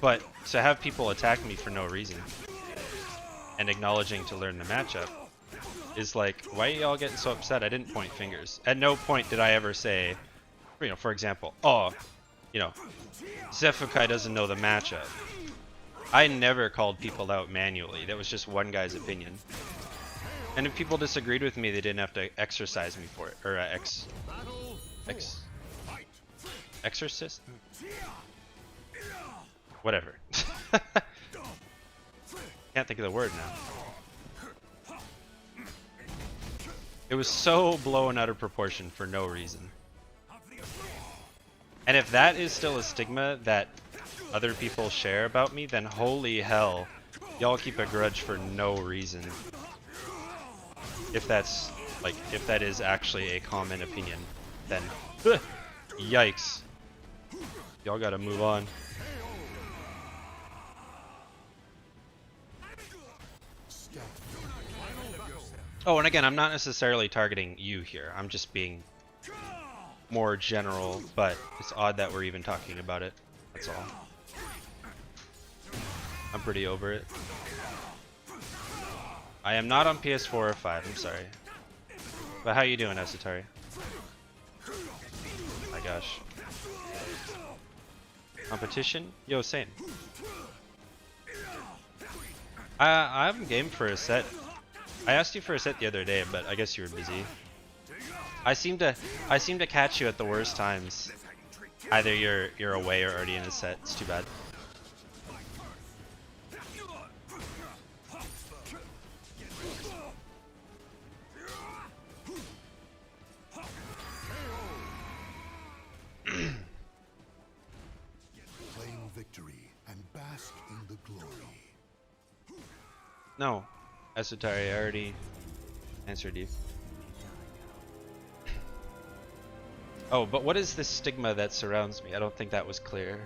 But to have people attack me for no reason and acknowledging to learn the matchup is like, why are y'all getting so upset? I didn't point fingers. At no point did I ever say, you know, for example, oh, you know, Zefukai doesn't know the matchup. I never called people out manually. That was just one guy's opinion. And if people disagreed with me, they didn't have to exercise me for it. Or exorcist? Whatever. Can't think of the word now. It was so blown out of proportion for no reason. And if that is still a stigma that other people share about me, then holy hell, y'all keep a grudge for no reason. If that's, like, if that is actually a common opinion, then yikes. Y'all gotta move on. Oh, and again, I'm not necessarily targeting you here. I'm just being more general, but it's odd that we're even talking about it. That's all. I'm pretty over it. I am not on PS4 or 5, I'm sorry. But how you doing, Asatari? My gosh. Competition? Yo, same. I'm game for a set. I asked you for a set the other day, but I guess you were busy. I seem to catch you at the worst times. Either you're away or already in a set. It's too bad. No, Asutari, I already answered you. Oh, but what is this stigma that surrounds me? I don't think that was clear.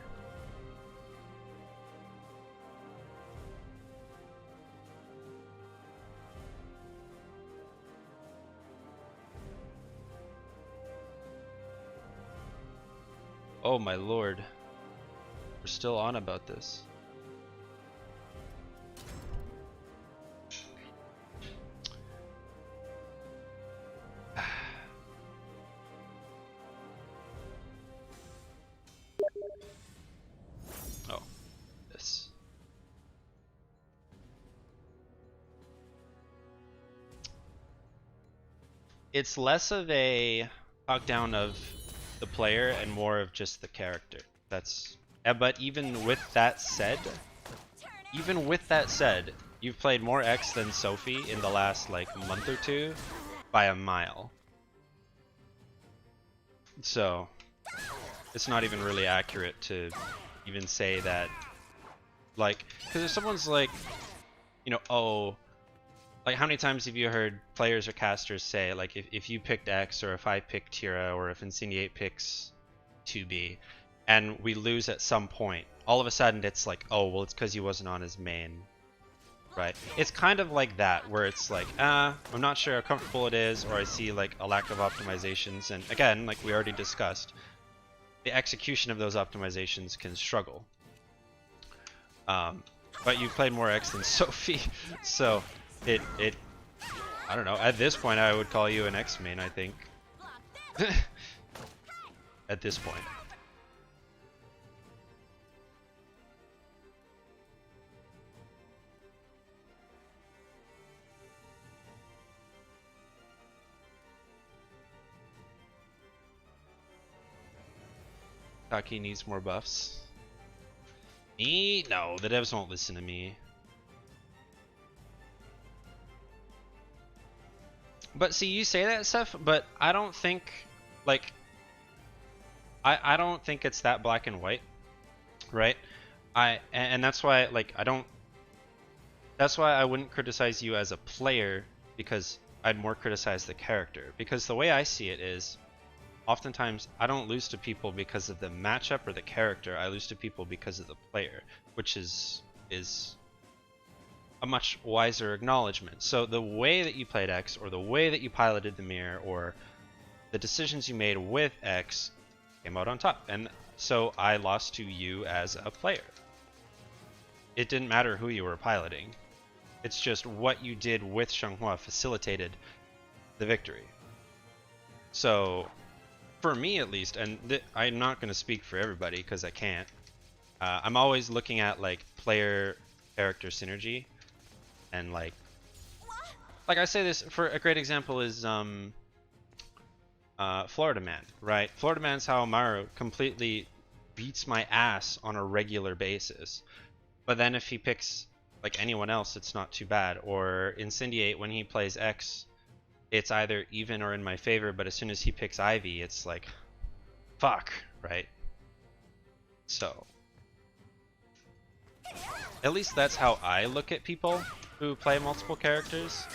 Oh my lord. We're still on about this. Oh, this. It's less of a talk down of the player and more of just the character. That's but even with that said, you've played more X than Sophie in the last like month or two by a mile. So it's not even really accurate to even say that, like, because if someone's like, you know, oh, like how many times have you heard players or casters say, like, if you picked X, or if I pick Tira, or if Insinuate picks 2B, and we lose at some point, all of a sudden it's like, oh, well, it's because he wasn't on his main, right? It's kind of like that, where it's like, I'm not sure how comfortable it is, or I see like a lack of optimizations, and again, like we already discussed, the execution of those optimizations can struggle. But you've played more X than Sophie, so it I don't know, at this point I would call you an X main, I think. At this point. Taki needs more buffs. Me? No, the devs won't listen to me. But see, you say that stuff, but I don't think, like, I don't think it's that black and white, right? And that's why, like, that's why I wouldn't criticize you as a player, because I'd more criticize the character. Because the way I see it is, oftentimes I don't lose to people because of the matchup or the character. I lose to people because of the player, which is a much wiser acknowledgement. So the way that you played X, or the way that you piloted the mirror, or the decisions you made with X came out on top, and so I lost to you as a player. It didn't matter who you were piloting. It's just what you did with Xianghua facilitated the victory. So for me at least, and I'm not going to speak for everybody because I can't, I'm always looking at like player character synergy, and like I say this, for a great example is Florida Man, right? Florida Man's Haomaru completely beats my ass on a regular basis, but then if he picks like anyone else, it's not too bad. Or Incendiate, when he plays X, it's either even or in my favor, but as soon as he picks Ivy, it's like, fuck, right? So at least that's how I look at people who play multiple characters.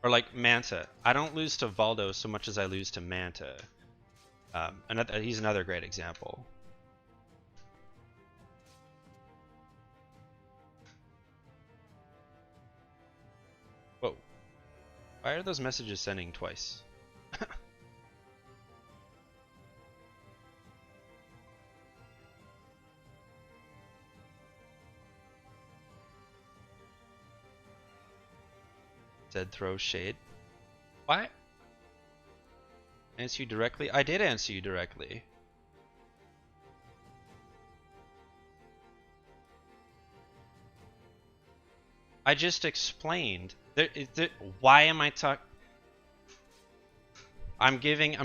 Or like Manta. I don't lose to Valdo so much as I lose to Manta. He's another great example. Whoa. Why are those messages sending twice? Zedd throws shade. Why? Answer you directly? I did answer you directly. I just explained. Why am I talking? I'm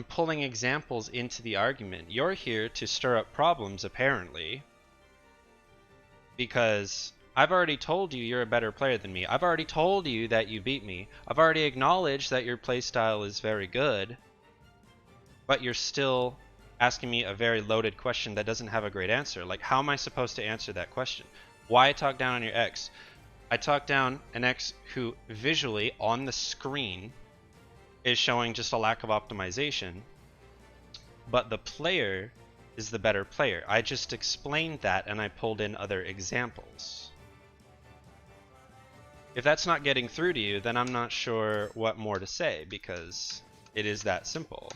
pulling examples into the argument. You're here to stir up problems, apparently. Because I've already told you you're a better player than me. I've already told you that you beat me. I've already acknowledged that your playstyle is very good. But you're still asking me a very loaded question that doesn't have a great answer. Like, how am I supposed to answer that question? Why talk down on your ex? I talk down an X who visually on the screen is showing just a lack of optimization, but the player is the better player. I just explained that and I pulled in other examples. If that's not getting through to you, then I'm not sure what more to say, because it is that simple.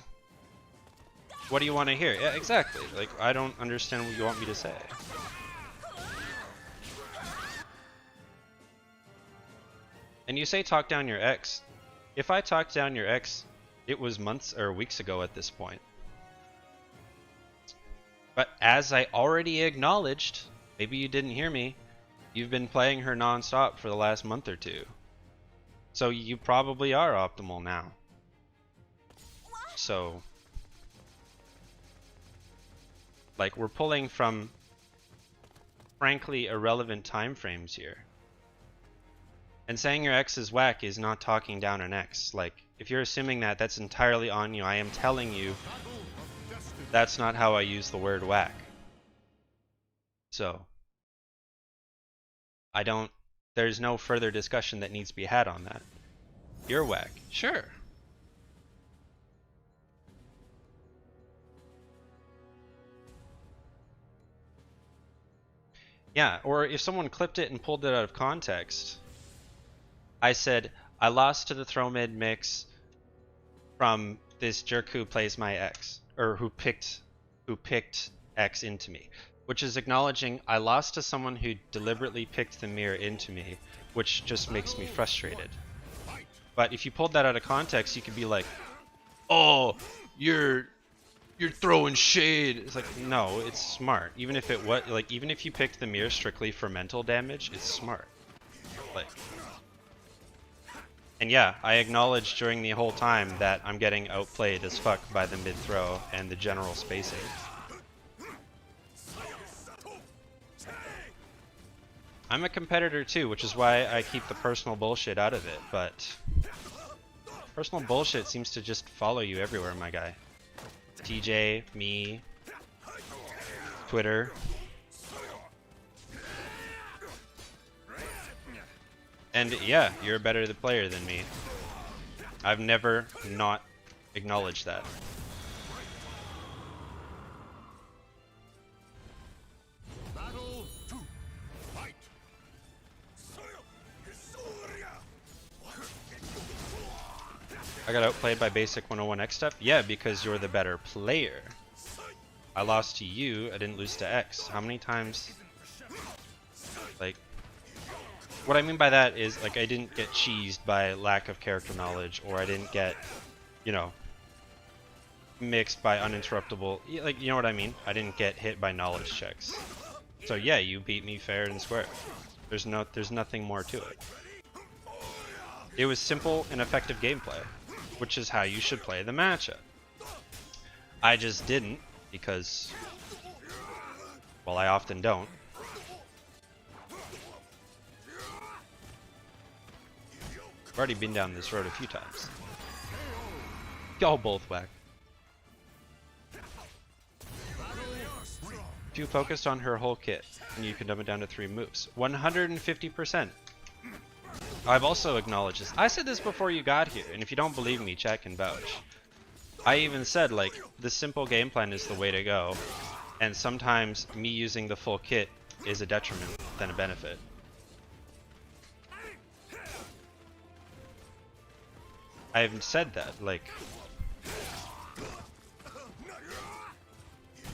What do you want to hear? Yeah, exactly. Like, I don't understand what you want me to say. And you say talk down your ex. If I talked down your ex, it was months or weeks ago at this point. But as I already acknowledged, maybe you didn't hear me, you've been playing her non-stop for the last month or two. So you probably are optimal now. So, like, we're pulling from frankly irrelevant time frames here. And saying your ex is whack is not talking down an ex. Like, if you're assuming that, that's entirely on you. I am telling you that's not how I use the word whack. So, there's no further discussion that needs to be had on that. You're whack. Sure. Yeah, or if someone clipped it and pulled it out of context, I said, I lost to the throw mid mix from this jerk who plays my ex, or who picked X into me, which is acknowledging I lost to someone who deliberately picked the mirror into me, which just makes me frustrated. But if you pulled that out of context, you could be like, oh, you're throwing shade. It's like, no, it's smart. Even if it was like, even if you picked the mirror strictly for mental damage, it's smart. Like, and yeah, I acknowledged during the whole time that I'm getting outplayed as fuck by the mid throw and the general spacing. I'm a competitor too, which is why I keep the personal bullshit out of it, but personal bullshit seems to just follow you everywhere, my guy. TJ, me, Twitter. And yeah, you're a better player than me. I've never not acknowledged that. Battle 2. Fight. I got outplayed by basic 101X stuff? Yeah, because you're the better player. I lost to you, I didn't lose to X. How many times? Like, what I mean by that is, like, I didn't get cheesed by lack of character knowledge, or I didn't get, you know, mixed by uninterruptible, like, you know what I mean? I didn't get hit by knowledge checks. So yeah, you beat me fair and square. There's nothing more to it. It was simple and effective gameplay, which is how you should play the matchup. I just didn't, because, well, I often don't. I've already been down this road a few times. Y'all both whack. If you focused on her whole kit, and you can dumb it down to 3 moves. 150%. I've also acknowledged this. I said this before you got here, and if you don't believe me, check and vouch. I even said, like, the simple game plan is the way to go, and sometimes me using the full kit is a detriment than a benefit. I've said that, like...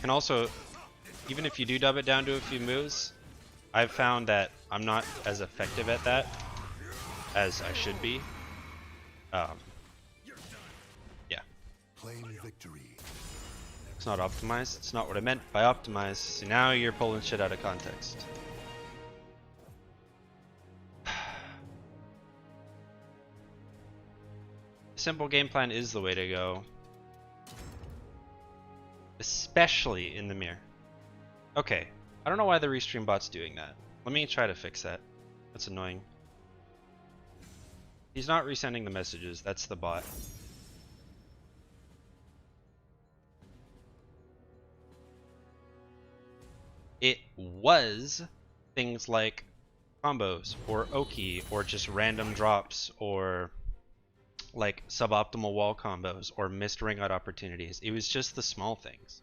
And also, even if you do dub it down to a few moves, I've found that I'm not as effective at that as I should be. Yeah. Claim victory. It's not optimized. It's not what I meant by optimized. See, now you're pulling shit out of context. Simple game plan is the way to go. Especially in the mirror. Okay. I don't know why the restream bot's doing that. Let me try to fix that. That's annoying. He's not resending the messages. That's the bot. It was things like combos, or Oki, or just random drops, or like suboptimal wall combos, or missed ring out opportunities. It was just the small things.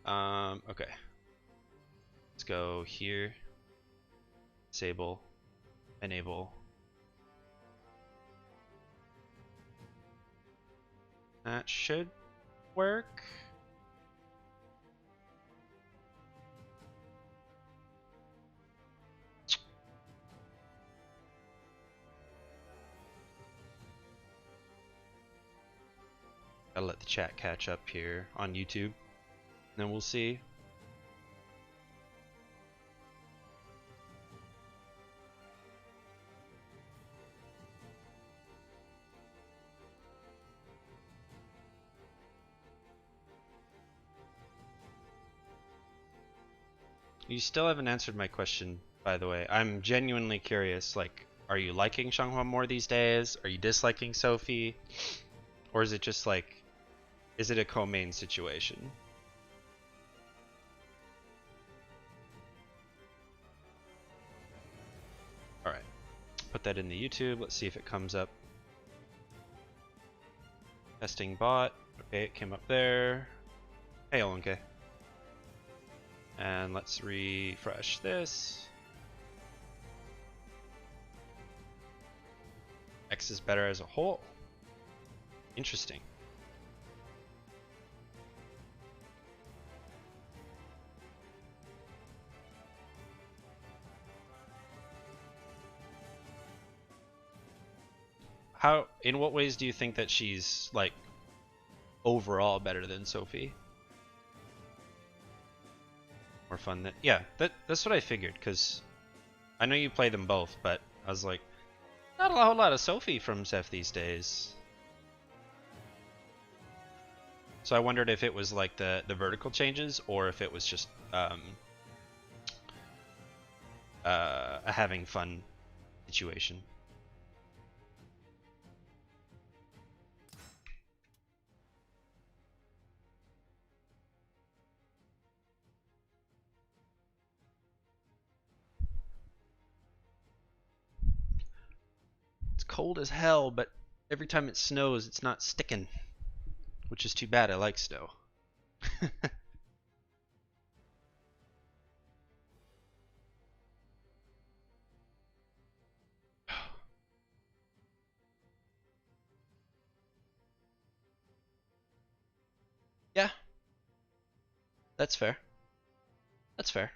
Okay. Let's go here. Disable. Enable. That should work. Gotta let the chat catch up here on YouTube. Then we'll see. You still haven't answered my question, by the way. I'm genuinely curious, like, are you liking Xianghua more these days? Are you disliking Sophie? Or is it just like, is it a co-main situation? Alright, put that in the YouTube, let's see if it comes up. Testing bot, okay, it came up there. Hey, Olunke. And let's refresh this. X is better as a whole. Interesting. How, in what ways do you think that she's like overall better than Sophie? More fun than, yeah, that's what I figured, because I know you play them both, but I was like, not a whole lot of Sophie from Zeph these days. So I wondered if it was like the vertical changes, or if it was just a having fun situation. It's cold as hell, but every time it snows, it's not sticking, which is too bad. I like snow. Yeah, that's fair. That's fair.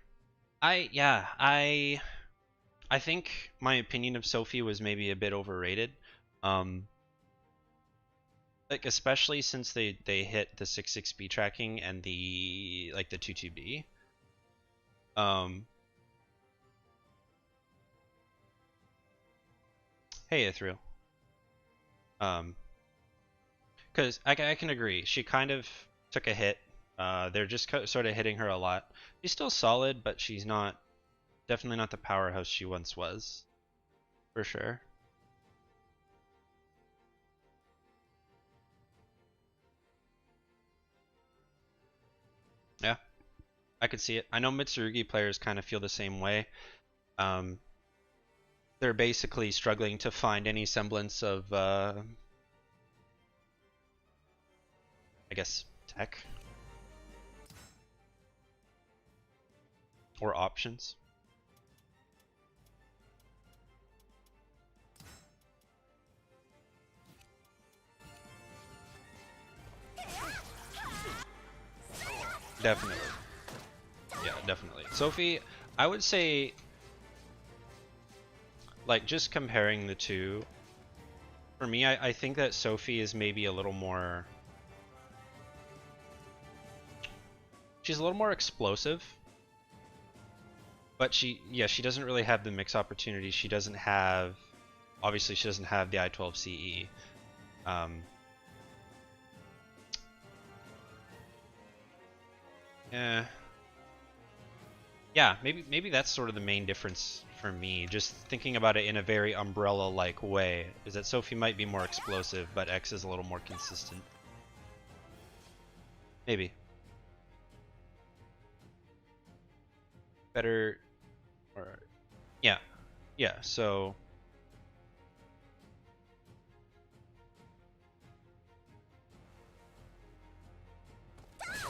I think my opinion of Sophie was maybe a bit overrated. Like especially since they hit the 6-6B tracking and the like the 2-2B. Hey Ithril. Because I can agree, she kind of took a hit. They're just sort of hitting her a lot. She's still solid, but she's not, definitely not the powerhouse she once was, for sure. Yeah, I could see it. I know Mitsurugi players kind of feel the same way. They're basically struggling to find any semblance of, I guess, tech or options. Definitely. Yeah, definitely. Sophie, I would say, like, just comparing the two, for me, I think that Sophie is maybe a little more, she's a little more explosive, but she doesn't really have the mix opportunity. She doesn't have, obviously she doesn't have the I-12 CE. Yeah, maybe that's sort of the main difference for me, just thinking about it in a very umbrella-like way, is that Sophie might be more explosive, but X is a little more consistent. Maybe. better, or yeah, yeah. So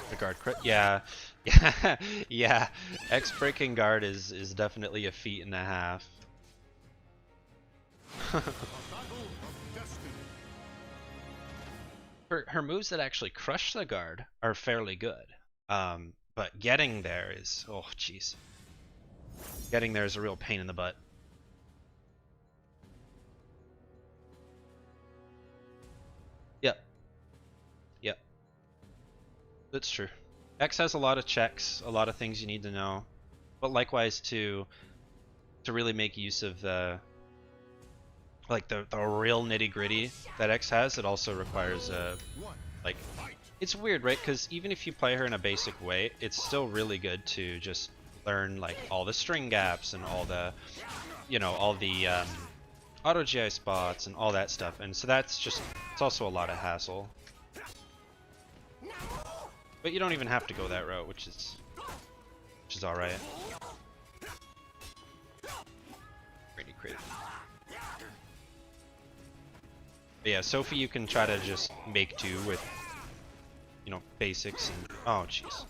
the guard crit, yeah, yeah, yeah. X breaking guard is definitely a feat and a half. A battle of destiny. Her moves that actually crush the guard are fairly good. But getting there is, oh jeez. Getting there is a real pain in the butt. Yep. Yep. That's true. X has a lot of checks, a lot of things you need to know. But likewise to really make use of the the real nitty-gritty that X has, it also requires like it's weird, right? Because even if you play her in a basic way, it's still really good to just learn like all the string gaps and all the, you know, all the auto GI spots and all that stuff. And so that's just, it's also a lot of hassle. But you don't even have to go that route, which is all right. Pretty crazy. But yeah, Sophie, you can try to just make do with, you know, basics and oh jeez.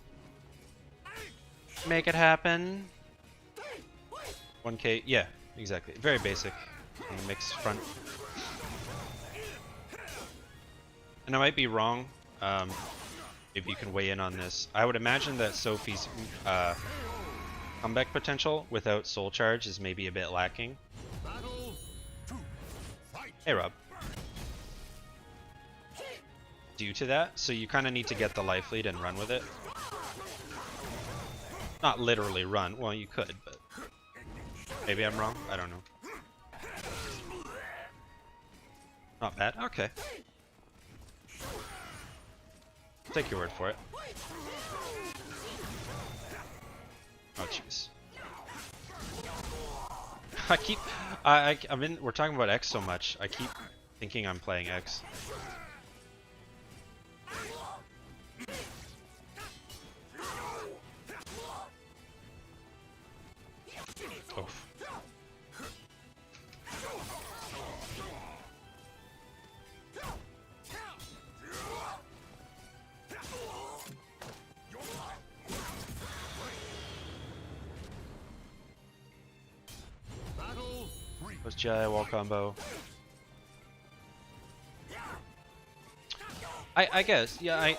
Make it happen. 1k, yeah, exactly. Very basic. Mix front. And I might be wrong. Maybe you can weigh in on this. I would imagine that Sophie's comeback potential without soul charge is maybe a bit lacking. Battle 2. Fight. Hey Rob. Due to that, so you kind of need to get the life lead and run with it. Not literally run. Well, you could, but maybe I'm wrong. I don't know. Not bad. Okay. Take your word for it. Oh jeez. We're talking about X so much. I keep thinking I'm playing X. Oof. Battle 3. What's GI wall combo? I guess, yeah, I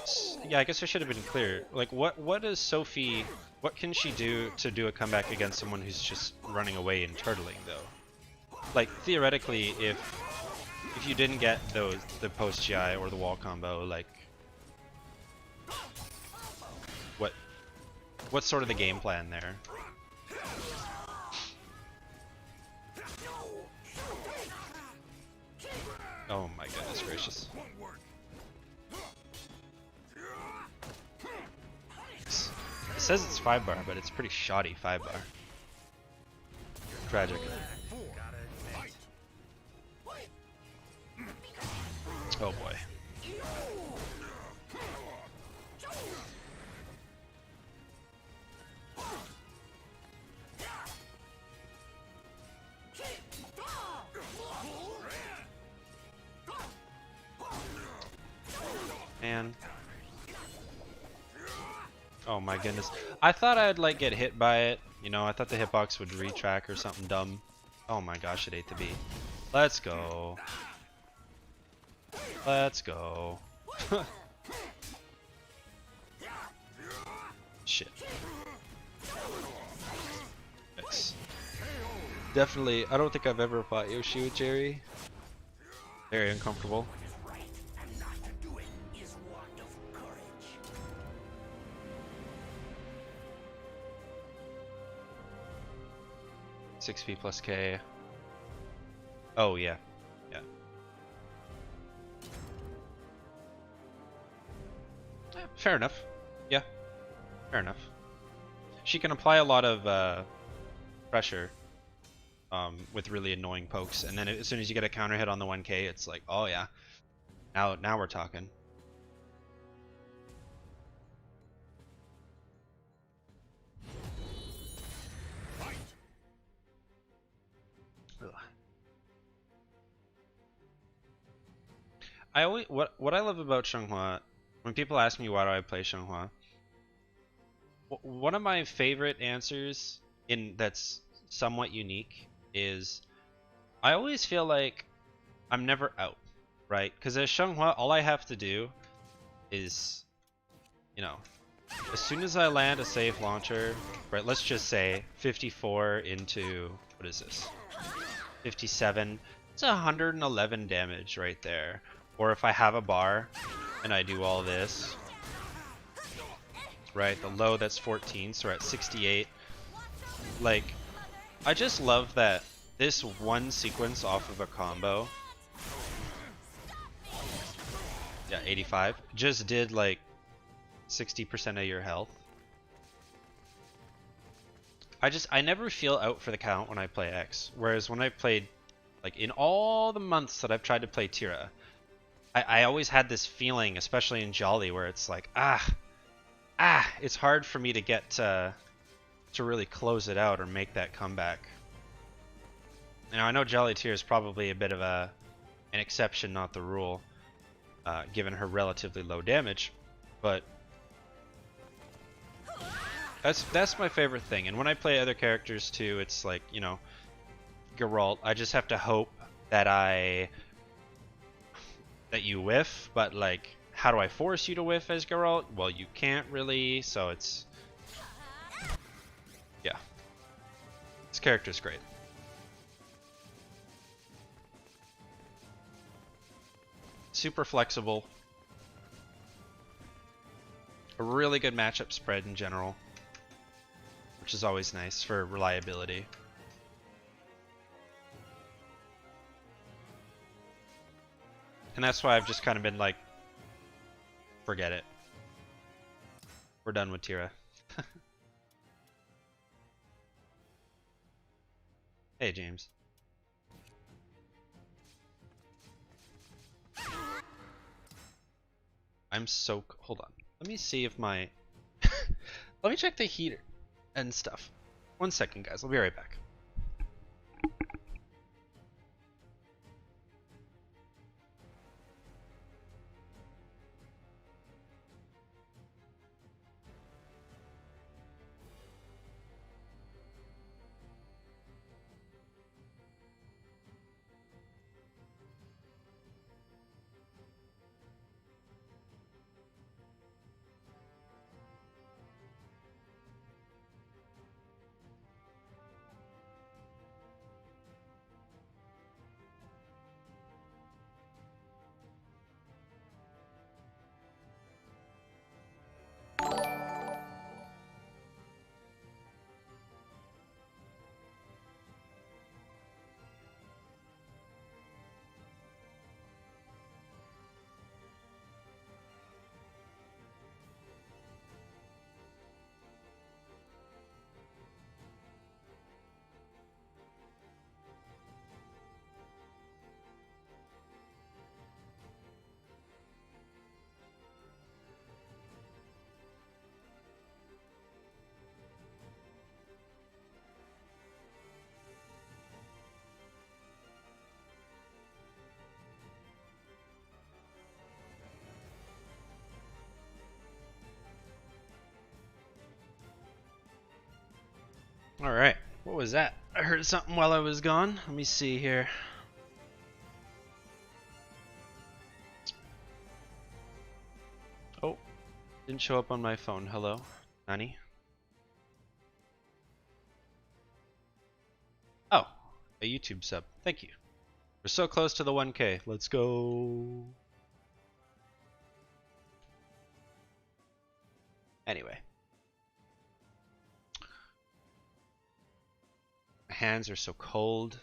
guess I should have been clear. Like, what does Sophie, what can she do to do a comeback against someone who's just running away and turtling, though? Like, theoretically, if you didn't get the post GI or the wall combo, like, what's sort of the game plan there? Oh my goodness gracious. It says it's 5-bar, but it's pretty shoddy 5-bar. Tragic. Oh boy. Man. Oh my goodness. I thought I'd like get hit by it. You know, I thought the hitbox would retrack or something dumb. Oh my gosh, it ate the bee. Let's go. Let's go. Shit. Nice. Definitely, I don't think I've ever fought Yoshi with Jerry. Very uncomfortable. 6p plus K. Oh yeah, yeah. Fair enough. Yeah, fair enough. She can apply a lot of pressure with really annoying pokes, and then as soon as you get a counter hit on the 1k, it's like, oh yeah, now we're talking. Ugh. I always what I love about Xianghua, when people ask me why do I play Xianghua, one of my favorite answers in that's somewhat unique is I always feel like I'm never out, right? Because as Xianghua, all I have to do is, you know, as soon as I land a safe launcher, right? Let's just say 54 into what is this? 57. It's 111 damage right there. Or if I have a bar and I do all this, right? The low, that's 14, so we're at 68. Like, I just love that this one sequence off of a combo, yeah, 85, just did like 60% of your health. I never feel out for the count when I play X, whereas when I played, like in all the months that I've tried to play Tira, I always had this feeling, especially in Jolly, where it's like, it's hard for me to get to really close it out or make that comeback. Now I know Jolly Tira is probably a bit of an exception, not the rule, given her relatively low damage, but that's my favorite thing. And when I play other characters too, it's like, you know, Geralt, I just have to hope that you whiff, but like, how do I force you to whiff as Geralt? Well, you can't really, so it's, yeah. This character's great. Super flexible. A really good matchup spread in general, which is always nice for reliability. And that's why I've just kind of been like, forget it. We're done with Tira. Hey, James. Hold on. Let me see if my... Let me check the heater and stuff. 1 second, guys. I'll be right back. Alright, what was that? I heard something while I was gone. Let me see here. Oh, didn't show up on my phone. Hello, Nani? Oh, a YouTube sub. Thank you. We're so close to the 1K. Let's go. Anyway. Hands are so cold.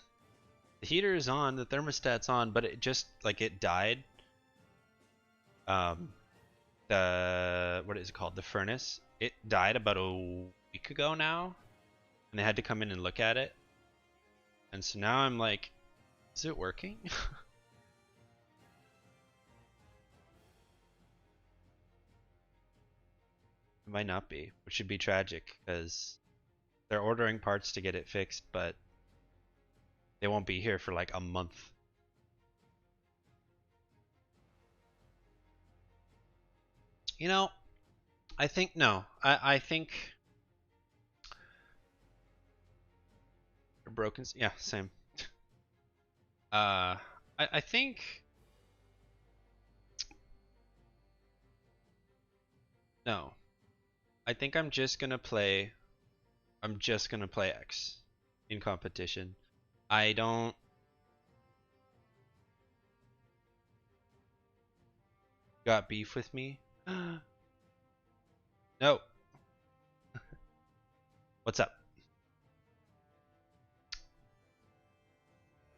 The heater is on, the thermostat's on, but it just like it died. The what is it called? The furnace. It died about a week ago now, and they had to come in and look at it. And so now I'm like, is it working? It might not be, which would be tragic because they're ordering parts to get it fixed, but they won't be here for like a month. You know, I think no. I think broken. Yeah, same. I think no. I think I'm just gonna play X in competition. I don't. Got beef with me? No. What's up?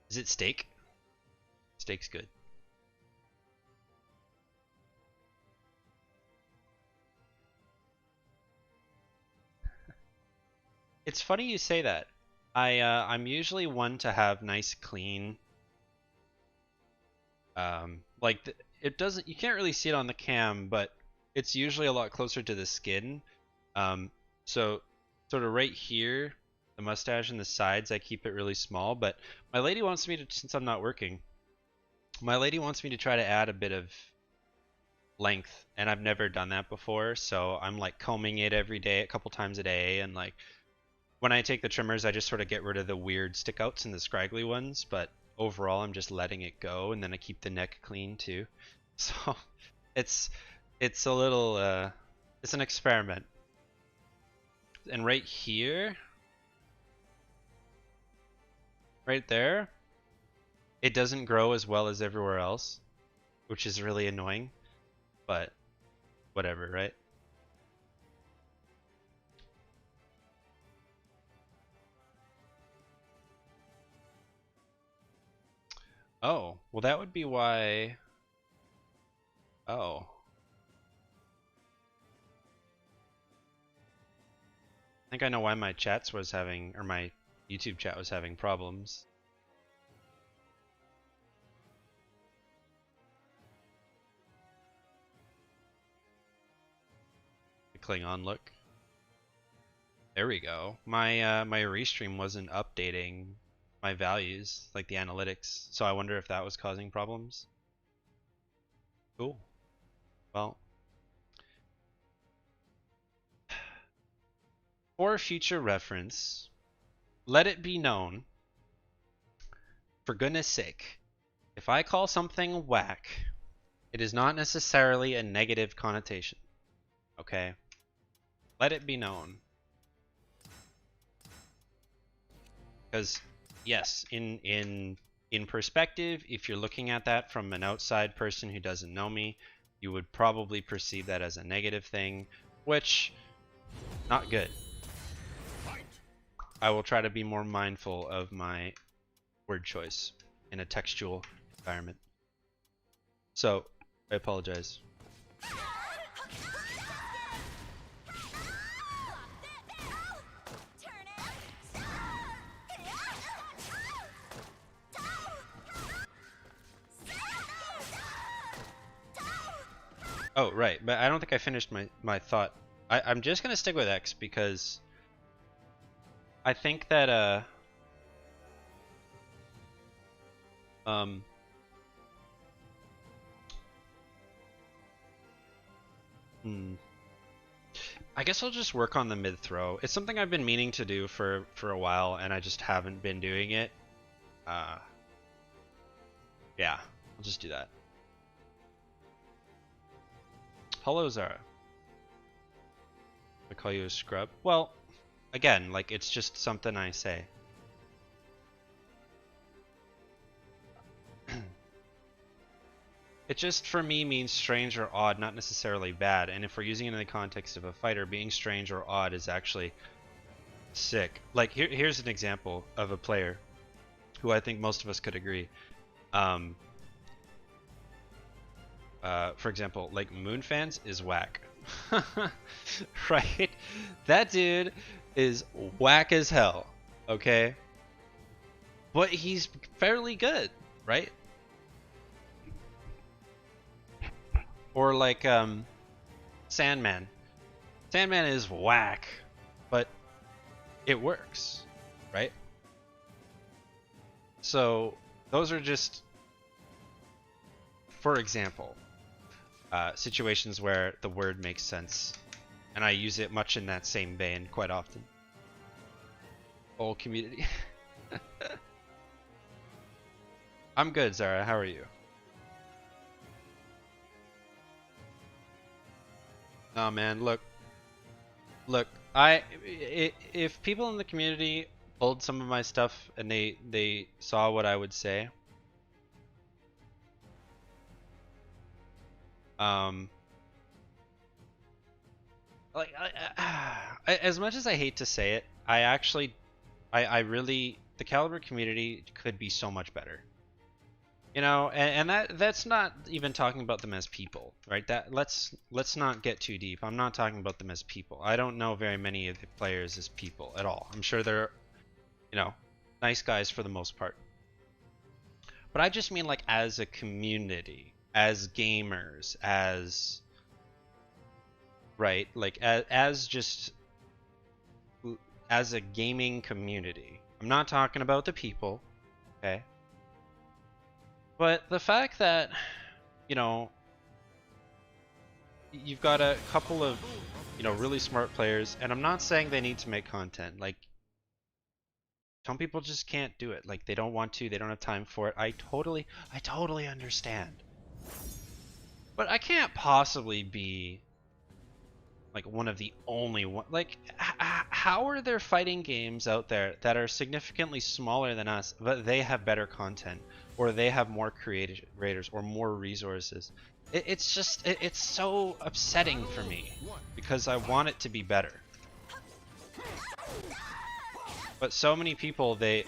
Is it steak? Steak's good. It's funny you say that. I'm usually one to have nice clean like it doesn't, you can't really see it on the cam, but it's usually a lot closer to the skin. So sort of right here, the mustache and the sides, I keep it really small, but my lady wants me to, since I'm not working, my lady wants me to try to add a bit of length, and I've never done that before, so I'm like combing it every day, a couple times a day, and like when I take the trimmers, I just sort of get rid of the weird stick outs and the scraggly ones, but overall I'm just letting it go, and then I keep the neck clean too. So it's a little it's an experiment. And right here, right there, it doesn't grow as well as everywhere else, which is really annoying, but whatever, right? Oh, well that would be why. Oh. I think I know why my chats was having, or my YouTube chat was having problems. The Klingon look. There we go. My my restream wasn't updating my values, like the analytics, so I wonder if that was causing problems. Cool. Well, for future reference, let it be known, for goodness sake, if I call something whack, it is not necessarily a negative connotation. Okay? Let it be known. Because yes, in perspective, if you're looking at that from an outside person who doesn't know me, you would probably perceive that as a negative thing, which not good. I will try to be more mindful of my word choice in a textual environment. So, I apologize. Oh, right, but I don't think I finished my thought. I'm just gonna stick with X because I think that I guess I'll just work on the mid throw. It's something I've been meaning to do for a while, and I just haven't been doing it. Yeah, I'll just do that. Hello, Zara. I call you a scrub. Well, again, like it's just something I say. It just, for me, means strange or odd, not necessarily bad. And if we're using it in the context of a fighter, being strange or odd is actually sick. Like, here's an example of a player who I think most of us could agree. For example, like Moonfans is whack. Right? That dude is whack as hell, okay? But he's fairly good, right? Or like Sandman. Sandman is whack, but it works, right? So those are just, for example, situations where the word makes sense, and I use it much in that same vein quite often. Whole community. I'm good, Zara. How are you? Oh man, look. If people in the community pulled some of my stuff and they saw what I would say, like as much as I hate to say it, I really, the Caliber community could be so much better. You know, and that's not even talking about them as people, right? That let's not get too deep. I'm not talking about them as people. I don't know very many of the players as people at all. I'm sure they're, you know, nice guys for the most part. But I just mean like as a community, as gamers, as right, like as just as a gaming community. I'm not talking about the people, okay? But the fact that, you know, you've got a couple of, you know, really smart players, and I'm not saying they need to make content. Like, some people just can't do it. Like, they don't want to, they don't have time for it. I totally understand. But I can't possibly be like one of the only one. Like, how are there fighting games out there that are significantly smaller than us, but they have better content, or they have more creators, or more resources? It's just, it's so upsetting for me because I want it to be better. But so many people, they'll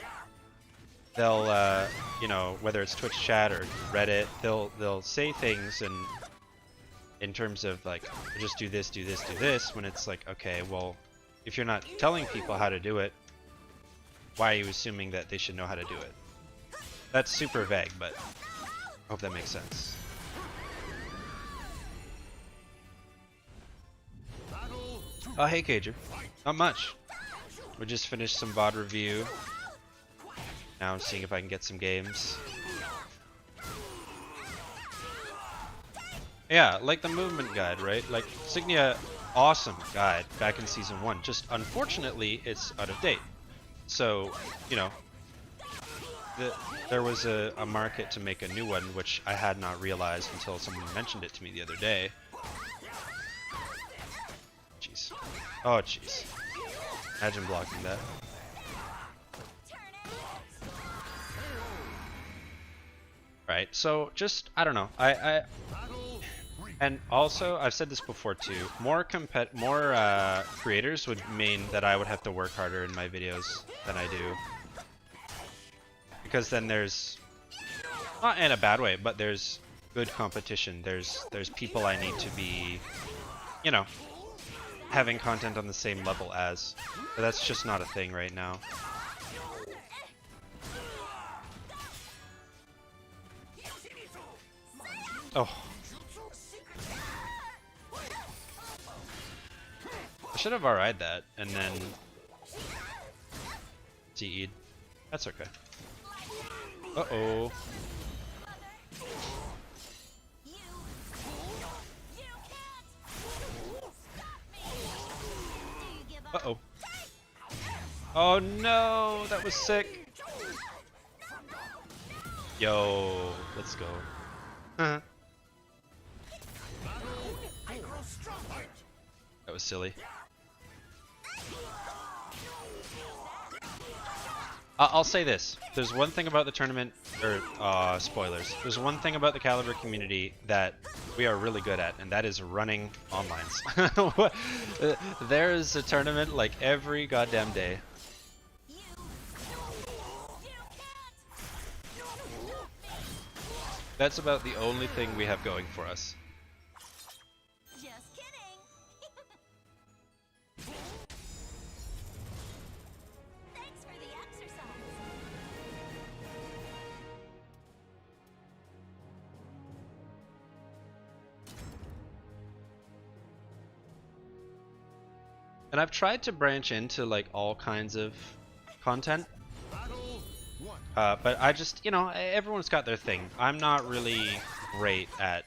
you know, whether it's Twitch chat or Reddit, they'll say things and in terms of like, just do this, when it's like, okay, well, if you're not telling people how to do it, why are you assuming that they should know how to do it? That's super vague, but I hope that makes sense. Oh, hey, Cager. Not much. We just finished some VOD review. Now I'm seeing if I can get some games. Yeah, like the movement guide, right? Like, Signia, awesome guide back in Season 1. Just, unfortunately, it's out of date. So, you know, there was a market to make a new one, which I had not realized until someone mentioned it to me the other day. Jeez. Oh, jeez. Imagine blocking that. Right, so just, I don't know. And also, I've said this before too, more creators would mean that I would have to work harder in my videos than I do. Because then there's, not in a bad way, but there's good competition. There's people I need to be, you know, having content on the same level as. But that's just not a thing right now. Oh. I should have RI'd that and then TE'd. That's okay. Uh-oh. Uh-oh. Oh no, that was sick. Yo, let's go. That was silly. I'll say this. There's one thing about the tournament, or spoilers. There's one thing about the Caliber community that we are really good at, and that is running onlines. There is a tournament like every goddamn day. That's about the only thing we have going for us. Just kidding. Thanks for the exercise. And I've tried to branch into like all kinds of content. But I just, you know, everyone's got their thing. I'm not really great at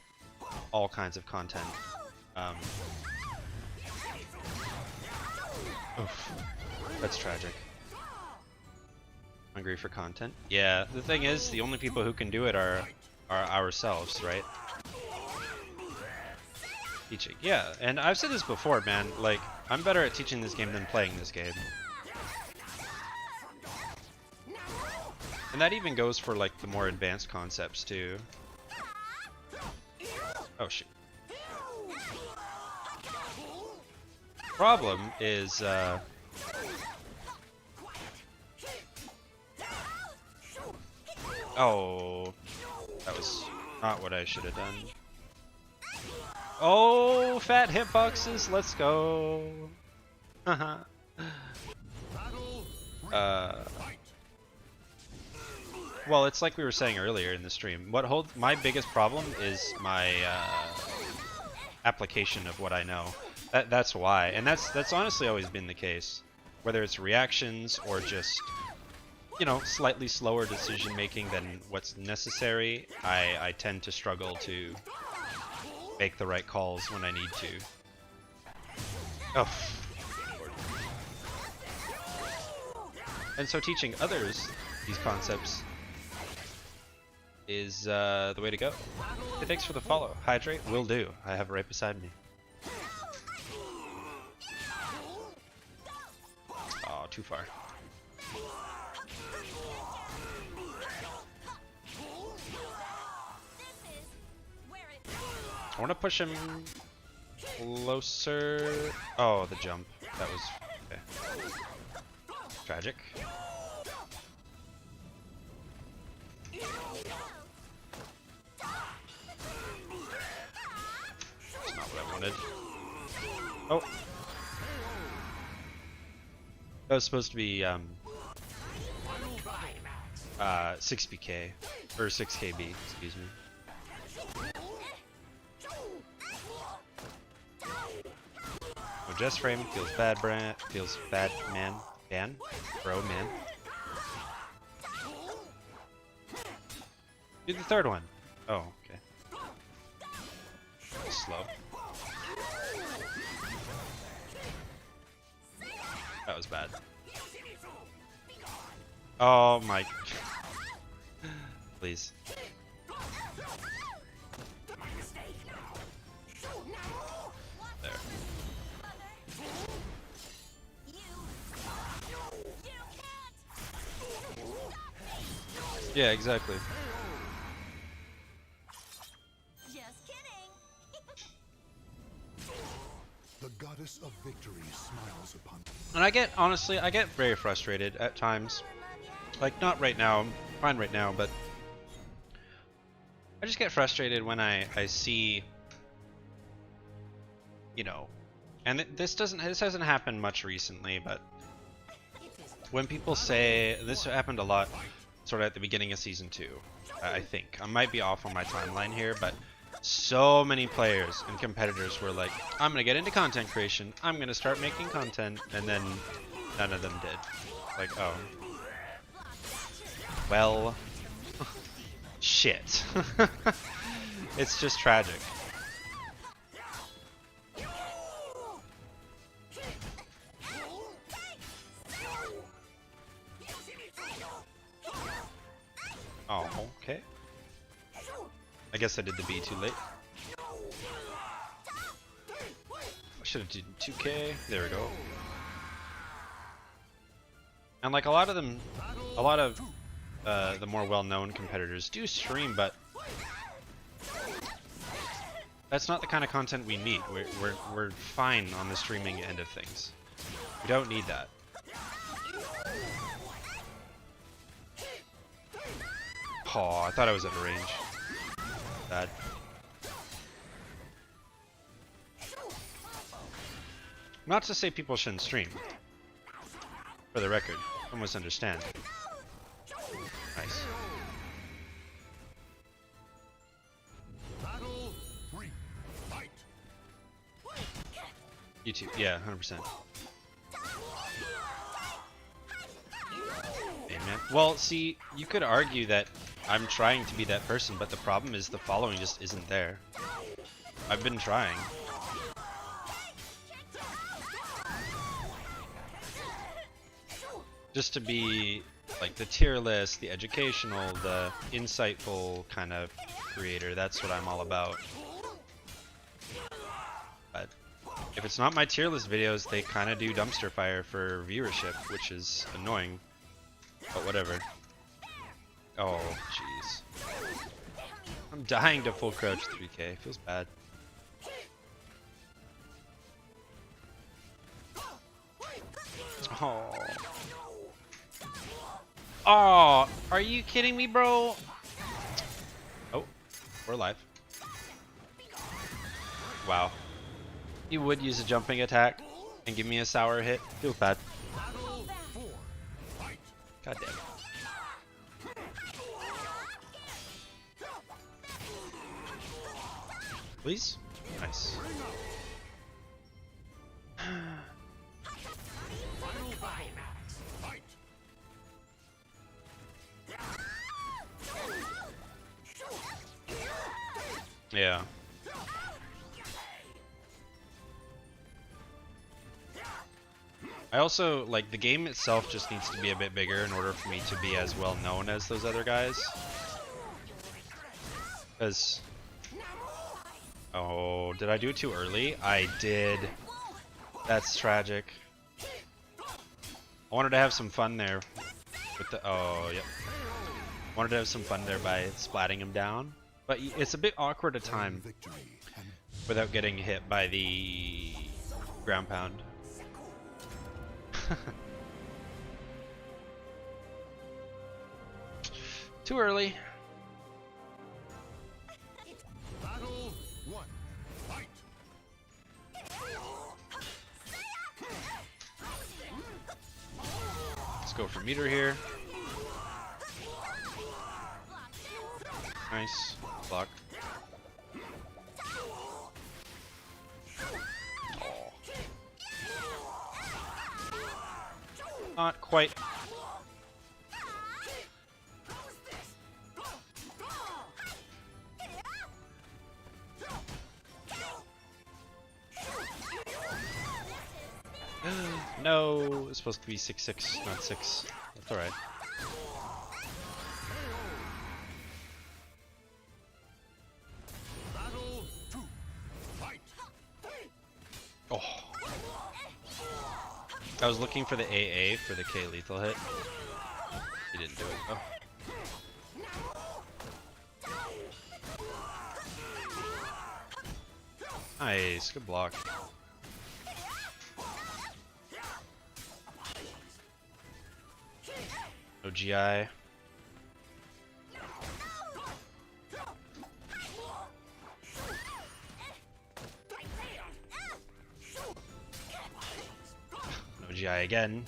all kinds of content. Oof, that's tragic. Hungry for content? Yeah, the thing is, the only people who can do it are ourselves, right? Teaching. Yeah, and I've said this before, man. Like, I'm better at teaching this game than playing this game. And that even goes for like the more advanced concepts too. Oh shoot. Problem is oh, that was not what I should have done. Oh, fat hitboxes, let's go. Haha. Well, it's like we were saying earlier in the stream. What holds my biggest problem is my application of what I know. That's why, and that's honestly always been the case. Whether it's reactions or just, you know, slightly slower decision making than what's necessary, I tend to struggle to make the right calls when I need to. Oh. Lord. And so teaching others these concepts is the way to go. Hey, thanks for the follow. Hydrate? Will do. I have it right beside me. Oh, too far. I want to push him closer. Oh, the jump. That was okay. Tragic. That's not what I wanted. Oh. That was supposed to be 6BK or 6KB, excuse me. Oh, Jess frame feels bad, Brand. Feels bad, man. Dan, bro, man. Do the third one. Oh, okay. Slow. That was bad. Oh my. Please. There. Yeah, exactly. Just kidding. The goddess of victory smiles upon you. And I get, honestly, I get very frustrated at times. Like, not right now, I'm fine right now, but I just get frustrated when I see, you know, and this hasn't happened much recently, but when people say, this happened a lot sort of at the beginning of Season 2, I think. I might be off on my timeline here, but so many players and competitors were like, I'm gonna get into content creation, I'm gonna start making content, and then none of them did. Like, oh. Well, shit. It's just tragic. Oh, okay. I guess I did the B too late. I should have done 2K. There we go. And like a lot of them, a lot of the more well-known competitors do stream, but that's not the kind of content we need. We're fine on the streaming end of things. We don't need that. Oh, I thought I was out of range. Bad. Not to say people shouldn't stream. For the record, almost understand. Nice. Battle 3. Fight. YouTube, yeah, 100%. Hey, man. Well, see, you could argue that I'm trying to be that person, but the problem is the following just isn't there. I've been trying. Just to be like the tier list, the educational, the insightful kind of creator. That's what I'm all about. But if it's not my tier list videos, they kind of do dumpster fire for viewership, which is annoying. But whatever. Oh, jeez. I'm dying to full crouch 3K. Feels bad. Oh. Oh, are you kidding me, bro? Oh, we're alive. Wow. He would use a jumping attack and give me a sour hit. Feels bad. God damn it. Please? Nice. Yeah. I also, like, the game itself just needs to be a bit bigger in order for me to be as well known as those other guys. Because... Oh, did I do it too early? I did. That's tragic. I wanted to have some fun there with the... Oh, yep. Wanted to have some fun there by splatting him down. But it's a bit awkward a time without getting hit by the ground pound. Too early. Battle 1. Fight. Let's go for meter here. Nice. Block. Not quite. No, it's supposed to be 6-6, not 6. That's alright. Battle 2. Fight. Oh. I was looking for the AA for the K lethal hit. He didn't do it though. Nice, good block. No GI. No GI again.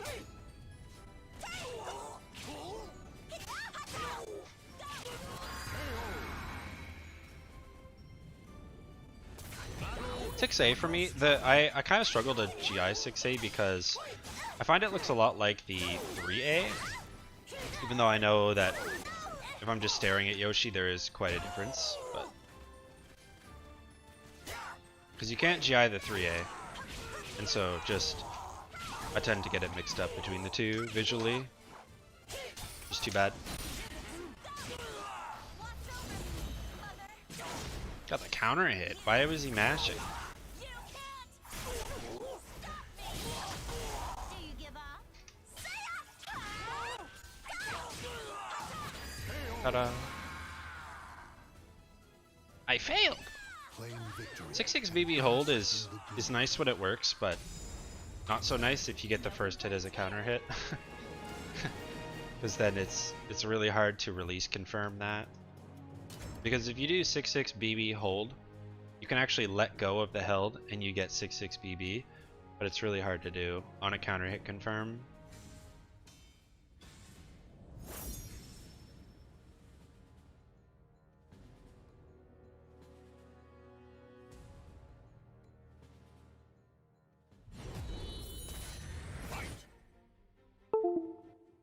Six A for me. I kind of struggle to GI 6A because I find it looks a lot like the 3A. Even though I know that if I'm just staring at Yoshi, there is quite a difference, but because you can't GI the 3A, and so just I tend to get it mixed up between the two visually. Just too bad. Got the counter hit. Why was he mashing? Ta-da. I failed! Claim victory. 6-6 BB hold is nice when it works, but not so nice if you get the first hit as a counter hit. Because then it's really hard to release confirm that. Because if you do 6-6 BB hold, you can actually let go of the held and you get 6-6 BB, but it's really hard to do on a counter hit confirm.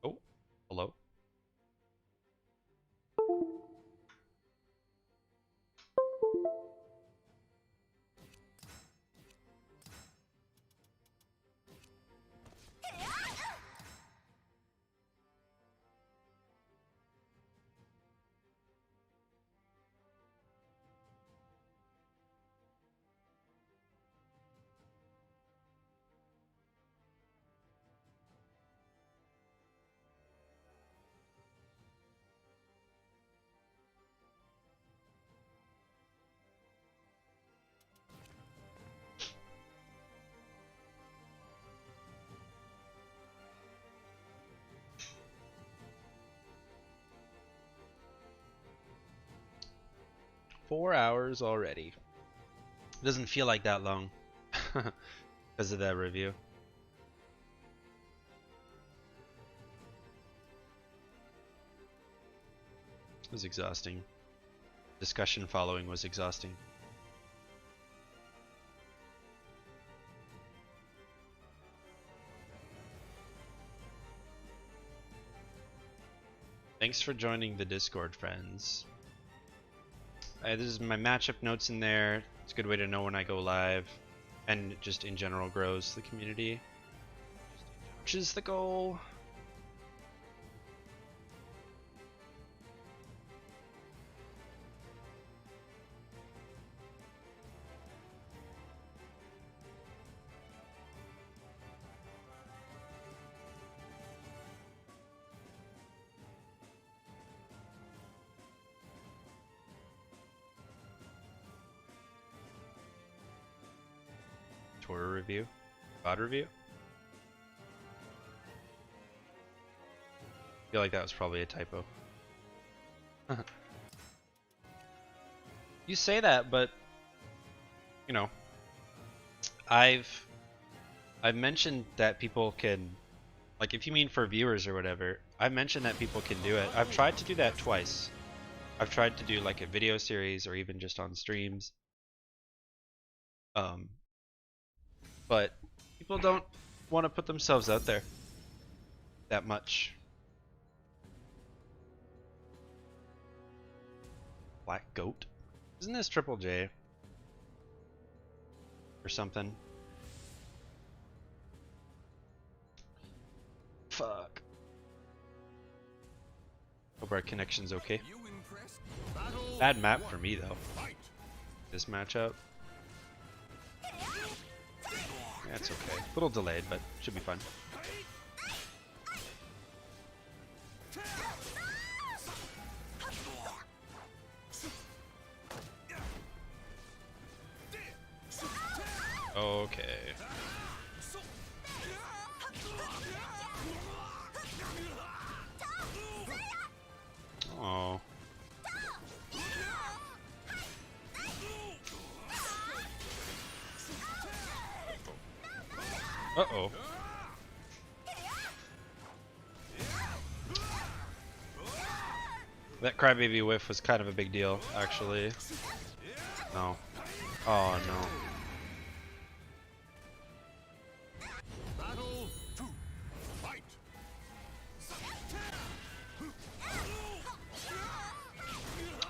Oh, hello. 4 hours already. It doesn't feel like that long because of that review. It was exhausting. Discussion following was exhausting. Thanks for joining the Discord, friends. This is my matchup notes in there. It's a good way to know when I go live, and just in general grows the community, which is the goal. Tira review? VOD review? I feel like that was probably a typo. You say that, but you know, I've mentioned that people can, like, if you mean for viewers or whatever, I've mentioned that people can do it. I've tried to do that twice. I've tried to do like a video series or even just on streams. But people don't want to put themselves out there that much. Black Goat? Isn't this Triple J? Or something? Fuck. Hope our connection's okay. Bad map for me though. This matchup. Yeah, it's okay. A little delayed, but should be fun. Okay. Oh. Uh-oh. That crybaby whiff was kind of a big deal, actually. No. Oh, no.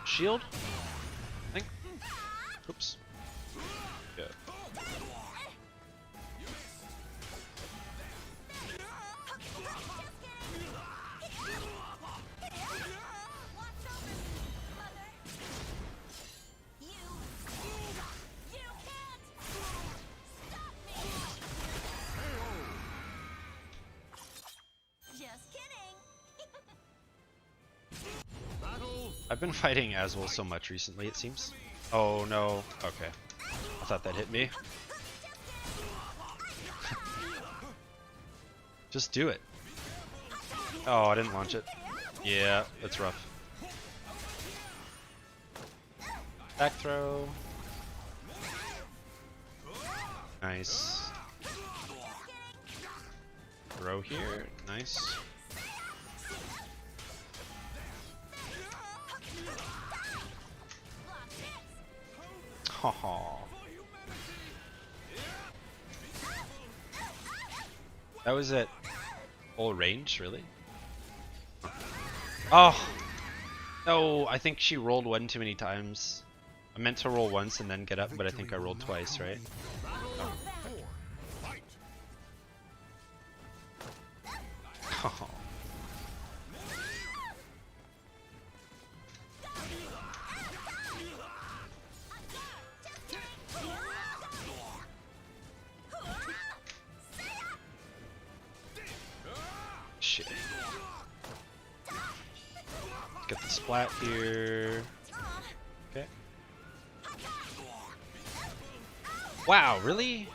Shield? I think. Oops. Yeah. I've been fighting Aswell so much recently, it seems. Oh no. Okay. I thought that hit me. Just do it. Oh, I didn't launch it. Yeah, that's rough. Back throw. Nice. Throw here. Nice. Haha. That was at full range, really? Oh! No, I think she rolled one too many times. I meant to roll once and then get up, but I think I rolled twice, right? Oh. Oh. Shit. Get the splat here. Okay. Wow, really?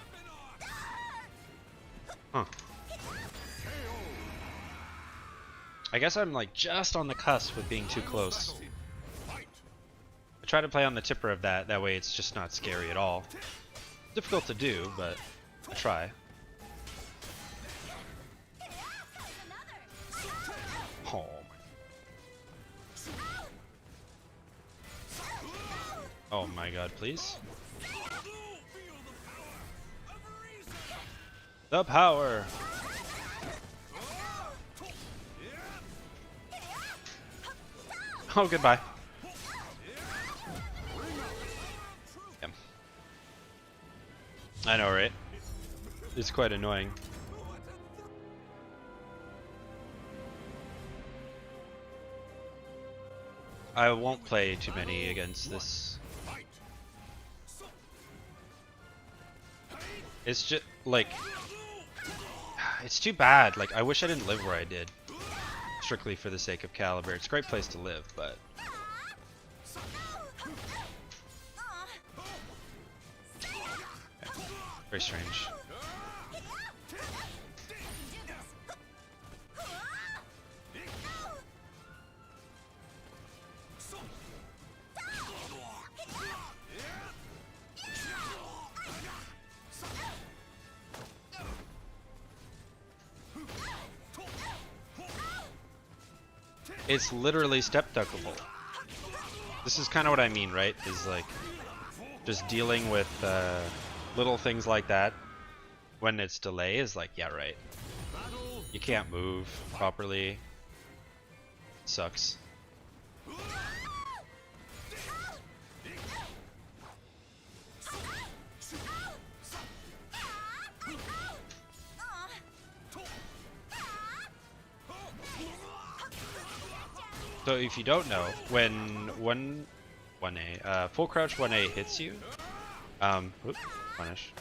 Huh. I guess I'm like just on the cusp of being too close. I try to play on the tipper of that. That way, it's just not scary at all. Difficult to do, but I try. Oh. Oh my god, please. The power. Oh, goodbye. Yeah. I know, right? It's quite annoying. I won't play too many against this. It's just like, it's too bad. Like, I wish I didn't live where I did, strictly for the sake of Caliber. It's a great place to live, but yeah, very strange. It's literally step duckable. This is kind of what I mean, right? Is like just dealing with little things like that when it's delay is like, yeah, right. You can't move properly. Sucks. So if you don't know, when 1A, full crouch 1A hits you, oops, punish.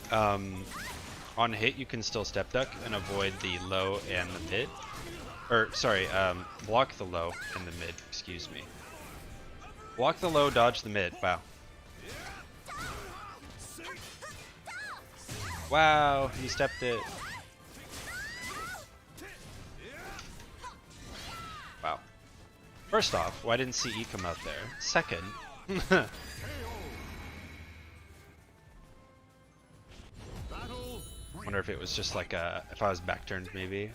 On hit you can still step duck and avoid the low and the mid. Or, sorry, block the low and the mid, excuse me. Block the low, dodge the mid, wow. Wow, he stepped it. Wow. First off, why didn't CE come out there? Second, wonder if it was just like if I was back turned maybe.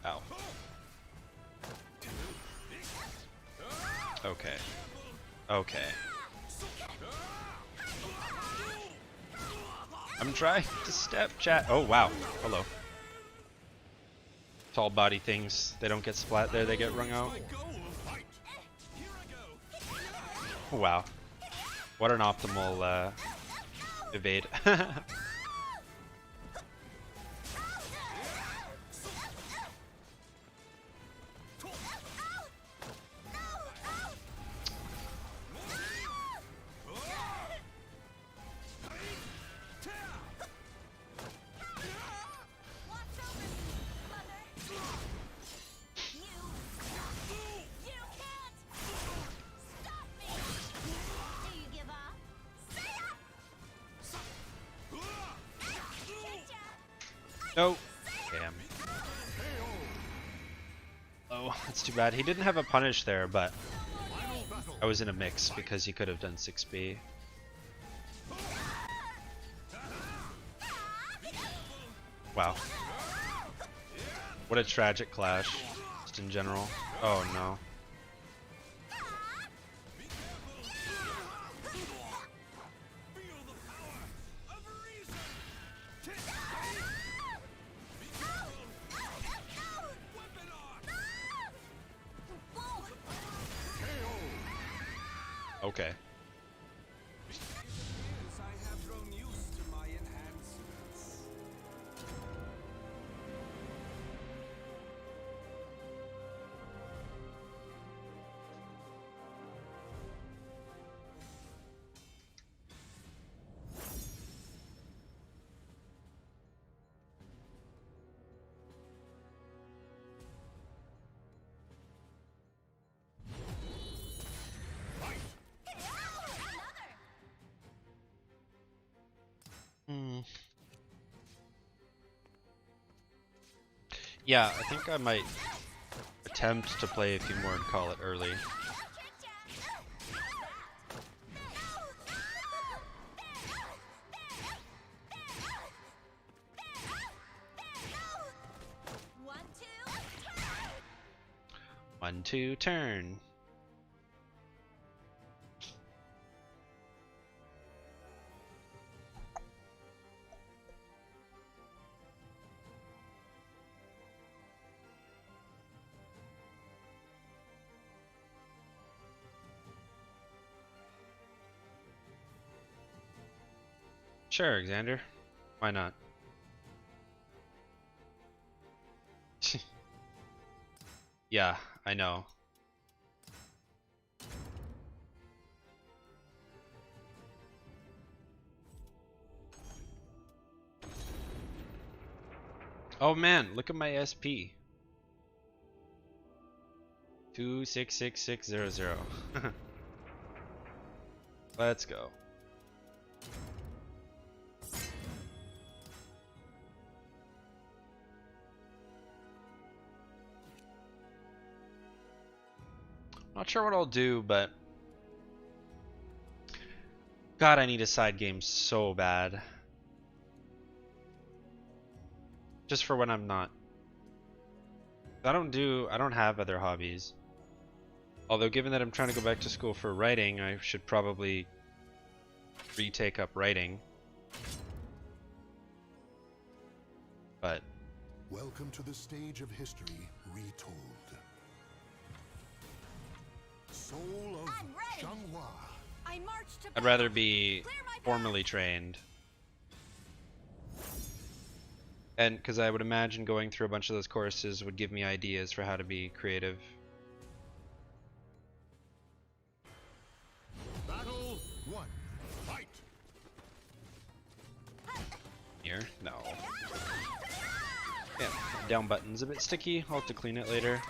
Ow. Okay. Okay. I'm trying to step chat. Oh wow. Hello. Tall body things, they don't get splat there, they get wrung out. Wow. What an optimal evade. No. Damn. Oh, that's too bad. He didn't have a punish there, but I was in a mix because he could have done 6B. Wow. What a tragic clash, just in general. Oh no. Okay. Yeah, I think I might attempt to play a few more and call it early. One, two, turn. Sure, Alexander. Why not? Yeah, I know. Oh man, look at my SP. 266600. Let's go. Not sure what I'll do, but God, I need a side game so bad. Just for when I'm not. I don't have other hobbies. Although given that I'm trying to go back to school for writing, I should probably retake up writing. But Welcome to the stage of history retold. Soul of I'm ready. Changhua. I march to I'd rather be Clear my path. formally trained. And because I would imagine going through a bunch of those courses would give me ideas for how to be creative. Battle 1. Fight. Here? No. Yeah, down button's a bit sticky. I'll have to clean it later.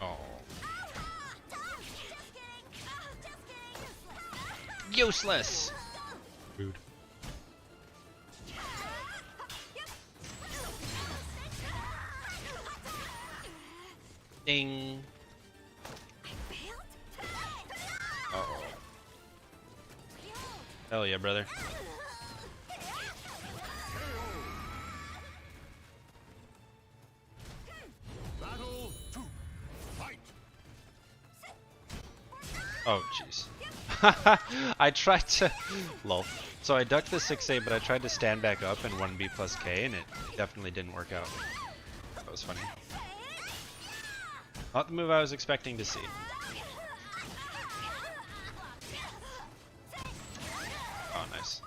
Oh. Useless! Rude. Ding. Uh-oh. Hell yeah, brother. Battle 2. Fight. Oh, jeez. I tried to... Lol. So I ducked the 6A, but I tried to stand back up and 1B plus K, and it definitely didn't work out. That was funny. Not the move I was expecting to see. Oh, nice.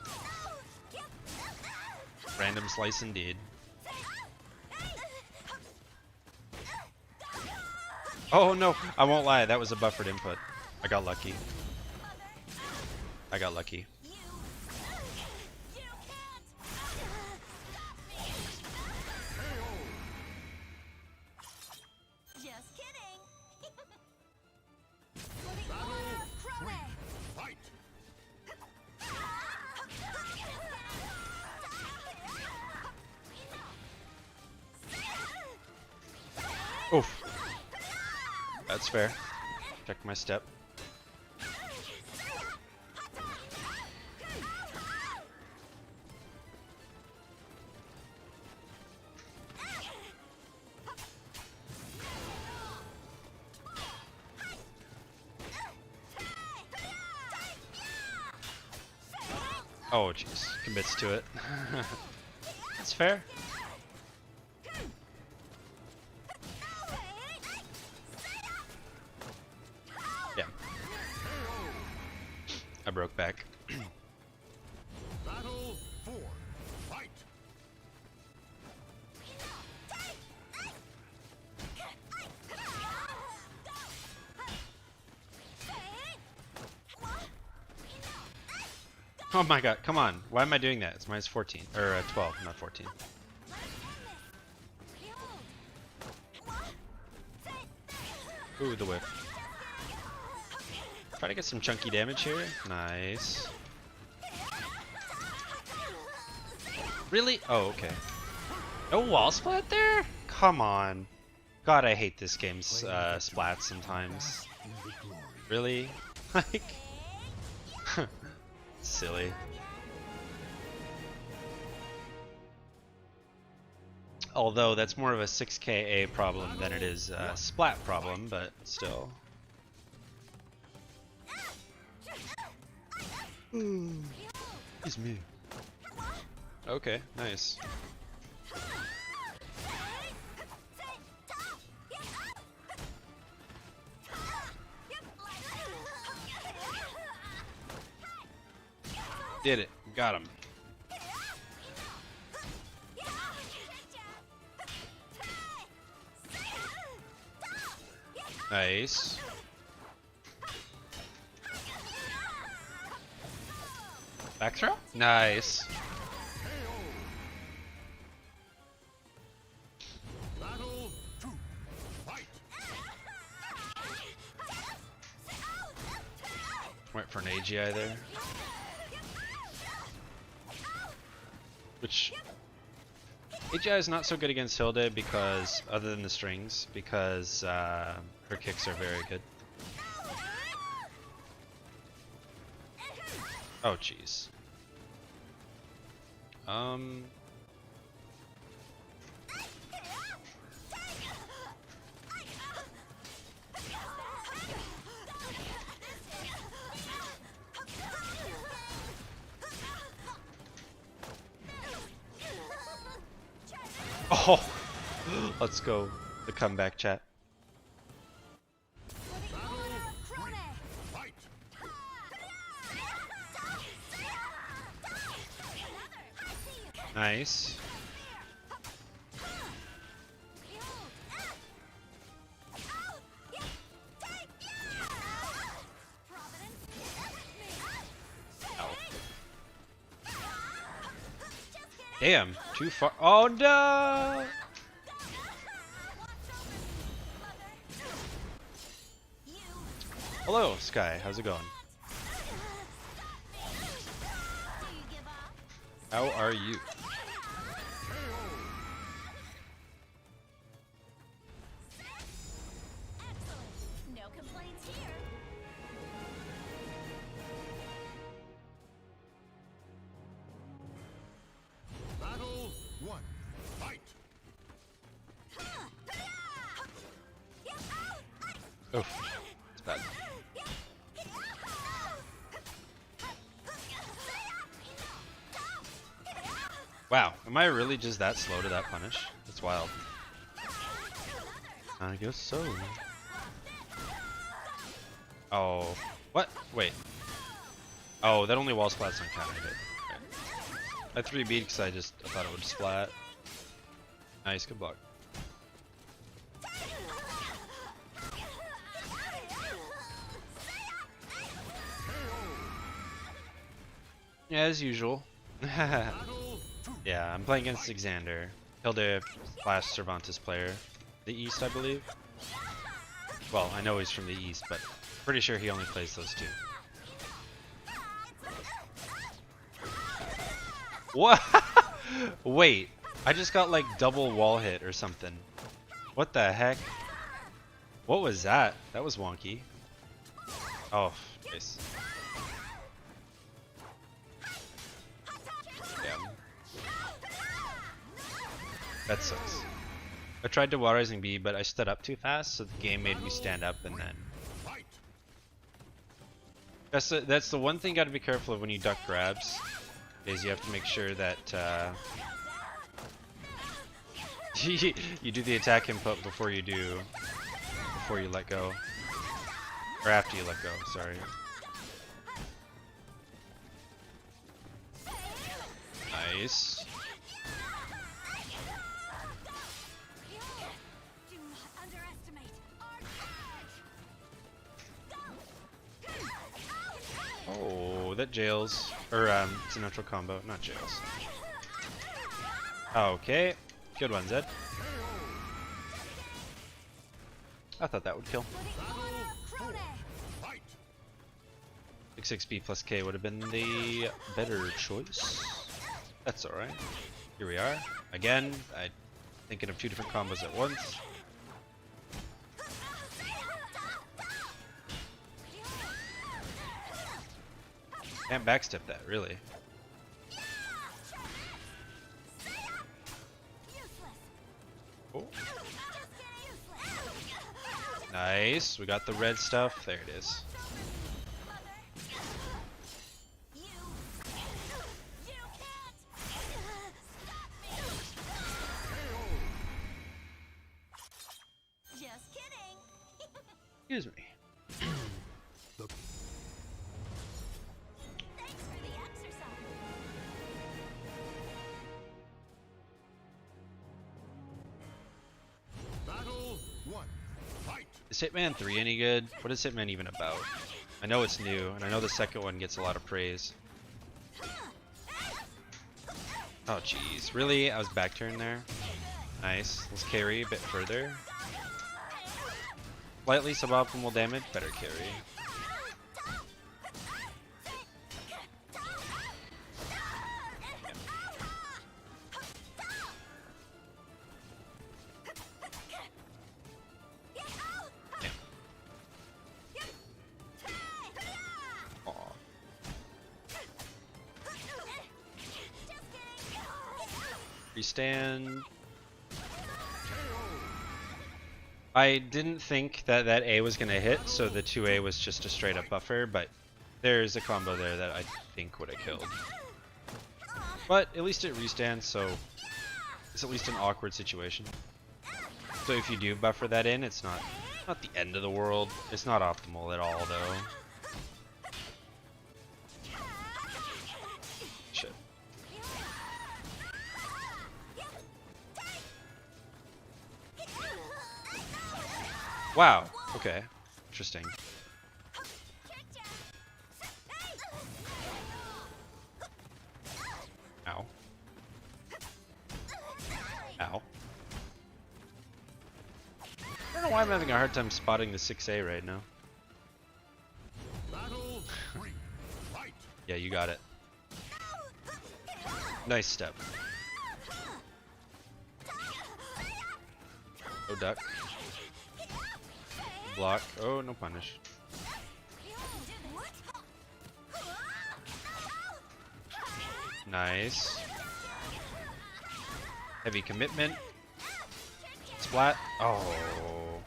Random slice indeed. Oh no, I won't lie, that was a buffered input. I got lucky. I got lucky. Just kidding. Fight. Oof. That's fair. Check my step. Oh jeez, commits to it. That's fair. Yeah. I broke back. Battle 4. Fight. Oh my god, come on. Why am I doing that? It's minus 14. Or 12, not 14. Ooh, the whip. Try to get some chunky damage here. Nice. Really? Oh, okay. No wall splat there? Come on. God, I hate this game's splats sometimes. In the glory. Really? Like, silly. Although that's more of a 6KA problem than it is a splat problem, but still. It's me. Okay, nice. Did it. Got him. Nice. Back throw? Nice. Battle 2. Fight. Went for an AGI there. Which AGI is not so good against Hilde because, other than the strings, because her kicks are very good. Oh jeez. Oh, let's go. The comeback chat. Fight. Nice. Ow. Damn, too far. Oh no! Hello, Sky. How's it going? How are you? No complaints here. Battle 1. Fight. Oof. It's bad. Wow, am I really just that slow to that punish? That's wild. I guess so. Oh, what? Wait. Oh, that only wall splats on counter hit. Okay. I 3B'd because I thought it would splat. Nice, good block. Yeah, as usual. Yeah, I'm playing against Xander. Hilde slash Cervantes player. The East, I believe. Well, I know he's from the East, but pretty sure he only plays those two. What? Wait, I just got like double wall hit or something. What the heck? What was that? That was wonky. Oh, nice. Damn. That sucks. I tried to wall rising B, but I stood up too fast, so the game made me stand up and then. That's the one thing you got to be careful of when you duck grabs, is you have to make sure that you do the attack input before you let go, or after you let go. Sorry. Nice. Do not underestimate our Oh, that jails, or it's a neutral combo, not jails. Okay, good one, Zedd. I thought that would kill. 6B plus K would have been the better choice. That's alright. Here we are. Again, I'm thinking of two different combos at once. Can't backstep that, really. Oh. Nice. We got the red stuff. There it is. Just kidding. Excuse me. The Thanks for the exercise. battle 1. Fight. Is Hitman 3 any good? What is Hitman even about? I know it's new, and I know the second one gets a lot of praise. Oh jeez, really? I was back turned there? Nice. Let's carry a bit further. Slightly suboptimal damage, better carry. Aw. Restand. I didn't think that that A was going to hit, so the 2A was just a straight up buffer, but there's a combo there that I think would have killed. But at least it restands, so it's at least an awkward situation. So if you do buffer that in, it's not the end of the world. It's not optimal at all, though. Shit. Wow. Okay. Interesting. Ow. Ow. I don't know why I'm having a hard time spotting the 6A right now. Battle 3. Fight. Yeah, you got it. Nice step. Oh, duck. Block. Oh, no punish. Nice. Heavy commitment. Splat. Oh.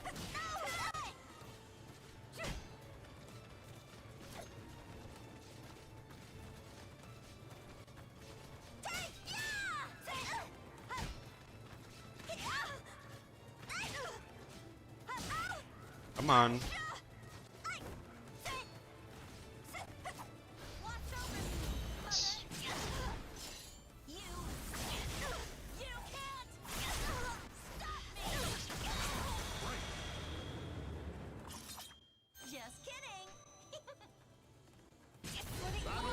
Come on.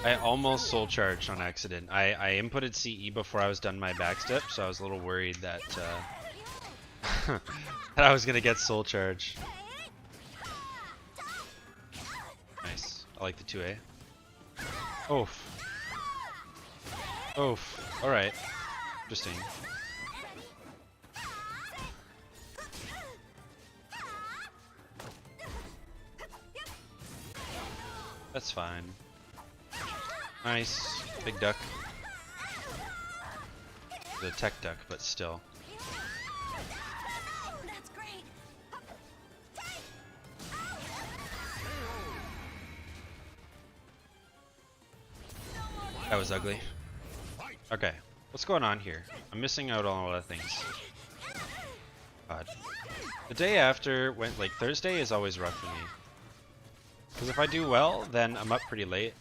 I almost soul charged on accident. I inputted CE before I was done my backstep, so I was a little worried that that I was gonna get soul charge. Nice. I like the 2A. Oof. Oof. Alright. Interesting. That's fine. Nice. Big duck. The tech duck, but still. That's great. That was ugly. Okay. What's going on here? I'm missing out on a lot of things. God. The day after, like Thursday is always rough for me. Because if I do well, then I'm up pretty late.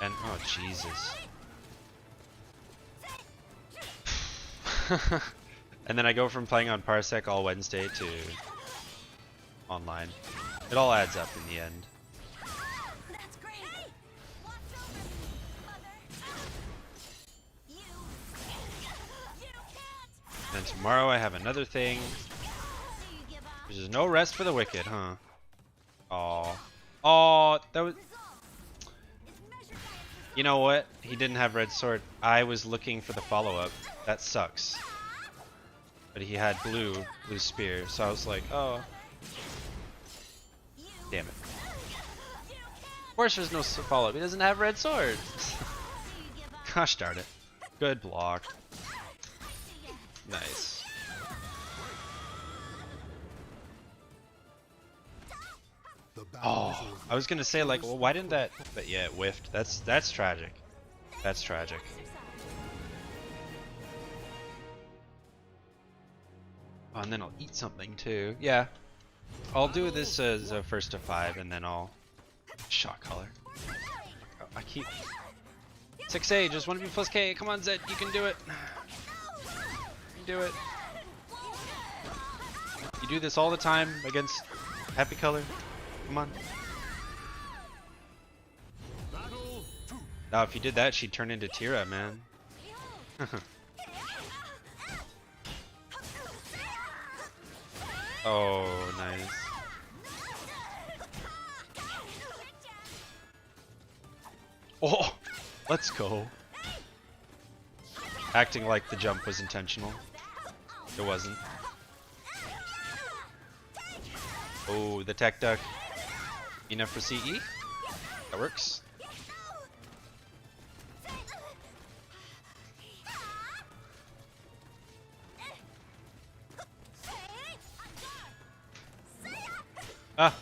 And, oh Jesus. And then I go from playing on Parsec all Wednesday to online. It all adds up in the end. That's great. Watch over, mother. You can't. And tomorrow I have another thing. Do you give up? There's no rest for the wicked, huh? Aw. Aw, that was... You know what? He didn't have red sword. I was looking for the follow-up. That sucks. But he had blue spear, so I was like, oh. Damn it. Of course there's no follow-up. He doesn't have red sword. Gosh darn it. Good block. Nice. The battle is Oh, over. I was gonna say like, well, why didn't that? But yeah, it whiffed. That's tragic. That's tragic. Oh, and then I'll eat something too. Yeah, I'll do this as a first to 5, and then I'll shot collar. Oh, I keep 6A. Just 1B plus K. Come on, Zedd, you can do it. You can do it. You do this all the time against Happy Color. Come on. Now, if you did that, she'd turn into Tira, man. Oh, nice. Oh, let's go. Acting like the jump was intentional. It wasn't. Oh, the tech duck. Enough for CE? That works. Ah.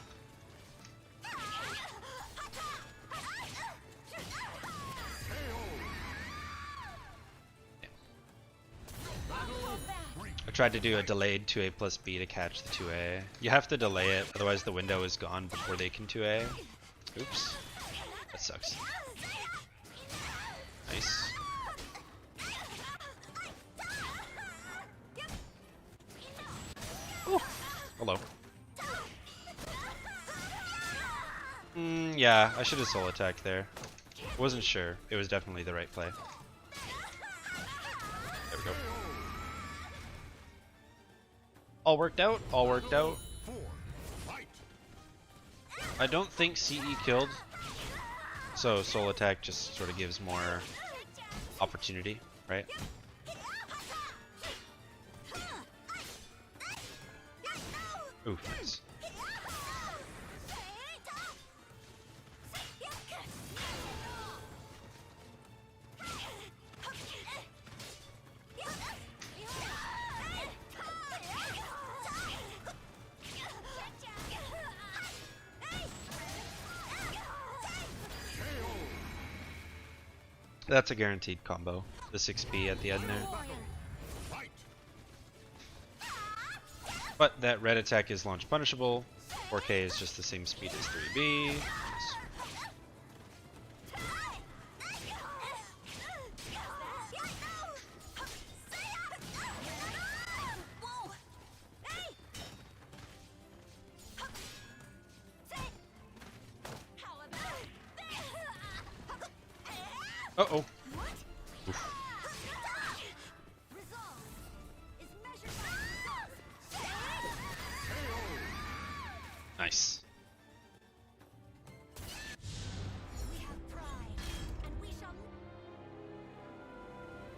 I tried to do a delayed 2A plus B to catch the 2A. You have to delay it, otherwise the window is gone before they can 2A. Oops. That sucks. Nice. Ooh. Hello. Yeah, I should have soul attacked there. Wasn't sure. It was definitely the right play. There we go. All worked out. All worked out. I don't think CE killed, so soul attack just sort of gives more opportunity, right? Ooh, nice. That's a guaranteed combo. The 6B at the end there. But that red attack is launch punishable. 4K is just the same speed as 3B. Uh-oh. Oof. Nice.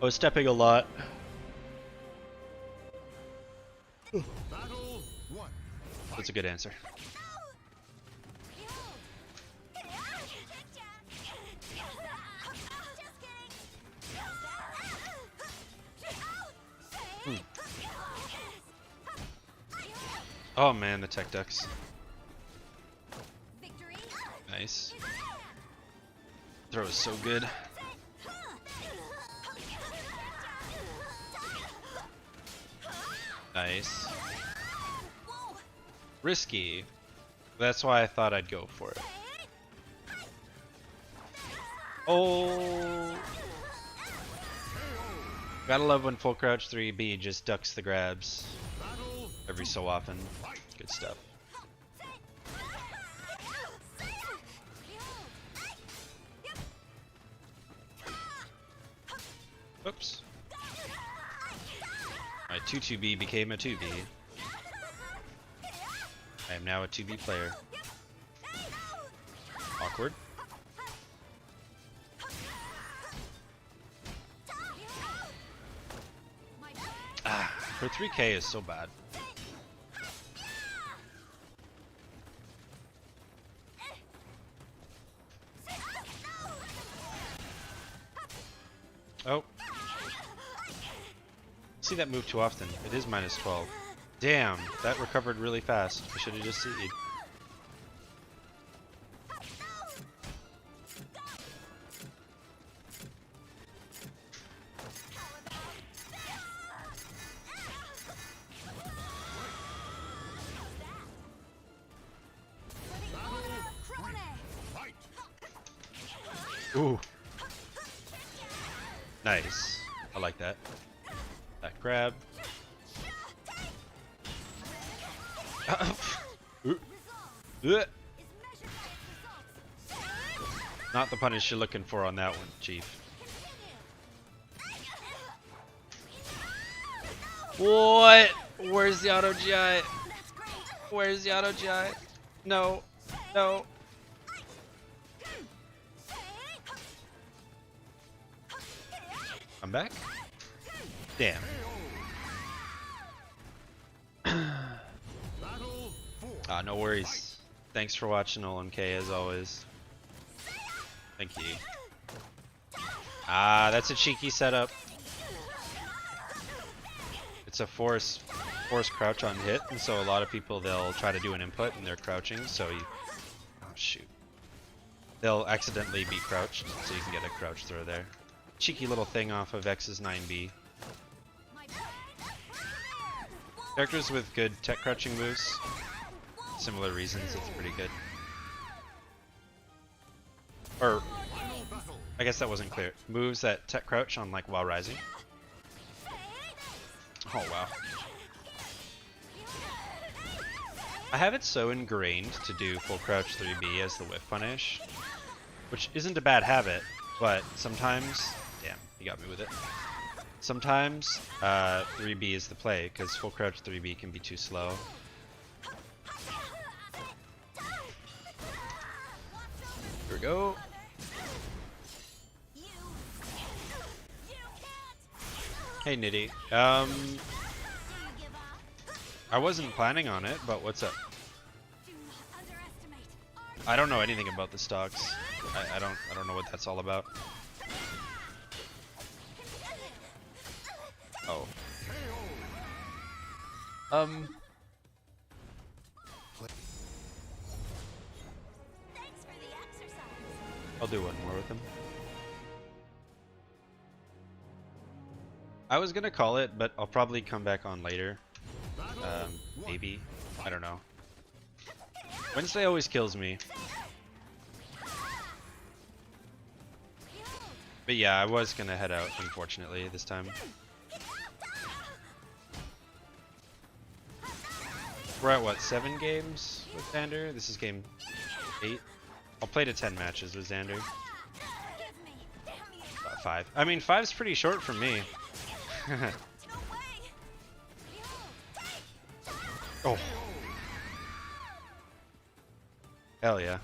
I was stepping a lot. Battle 1. That's a good answer. Oh man, the tech ducks. Nice. Throw is so good. Nice. Risky. That's why I thought I'd go for it. Oh. Gotta love when full crouch 3B just ducks the grabs every so often. Good stuff. Oops. My 2-2B became a 2B. I am now a 2B player. Awkward. Her 3K is so bad. Oh. See that move too often. It is minus 12. Damn, that recovered really fast. I should have just CE'd. Ooh. Nice. I like that. That grab. Not the punish you're looking for on that one, Chief. What? Where's the auto GI? Where's the auto GI? No. No. I'm back? Damn. No worries. Thanks for watching, Olin K, as always. Thank you. That's a cheeky setup. It's a force crouch on hit, and so a lot of people, they'll try to do an input and they're crouching, so you... Oh shoot. They'll accidentally be crouched, so you can get a crouch throw there. Cheeky little thing off of X's 9B. Characters with good tech crouching moves, similar reasons, it's pretty good. Or, I guess that wasn't clear. Moves that tech crouch on like while rising. Oh wow. I have it so ingrained to do full crouch 3B as the whiff punish, which isn't a bad habit, but sometimes, damn, you got me with it. Sometimes 3B is the play, because full crouch 3B can be too slow. Here we go. Hey Nitty. I wasn't planning on it, but what's up? I don't know anything about the stocks. I don't know what that's all about. Oh. I'll do one more with him. I was gonna call it, but I'll probably come back on later. Maybe. I don't know. Wednesday always kills me. But yeah, I was gonna head out, unfortunately, this time. We're at what, 7 games with Xander? This is game 8. I'll play to 10 matches with Xander. 5. I mean, 5's pretty short for me. Oh. Hell yeah.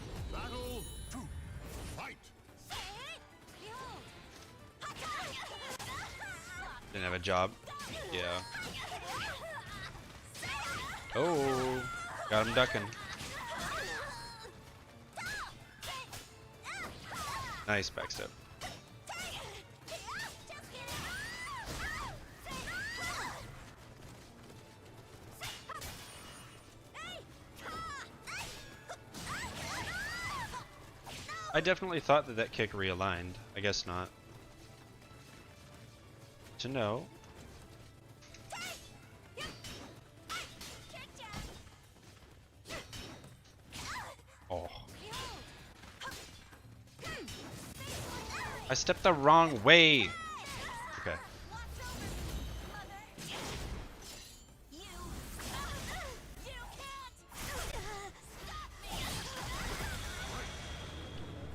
Didn't have a job. Yeah. Oh, got him ducking. Nice backstep. I definitely thought that kick realigned. I guess not. To know. Oh. I stepped the wrong way. Okay.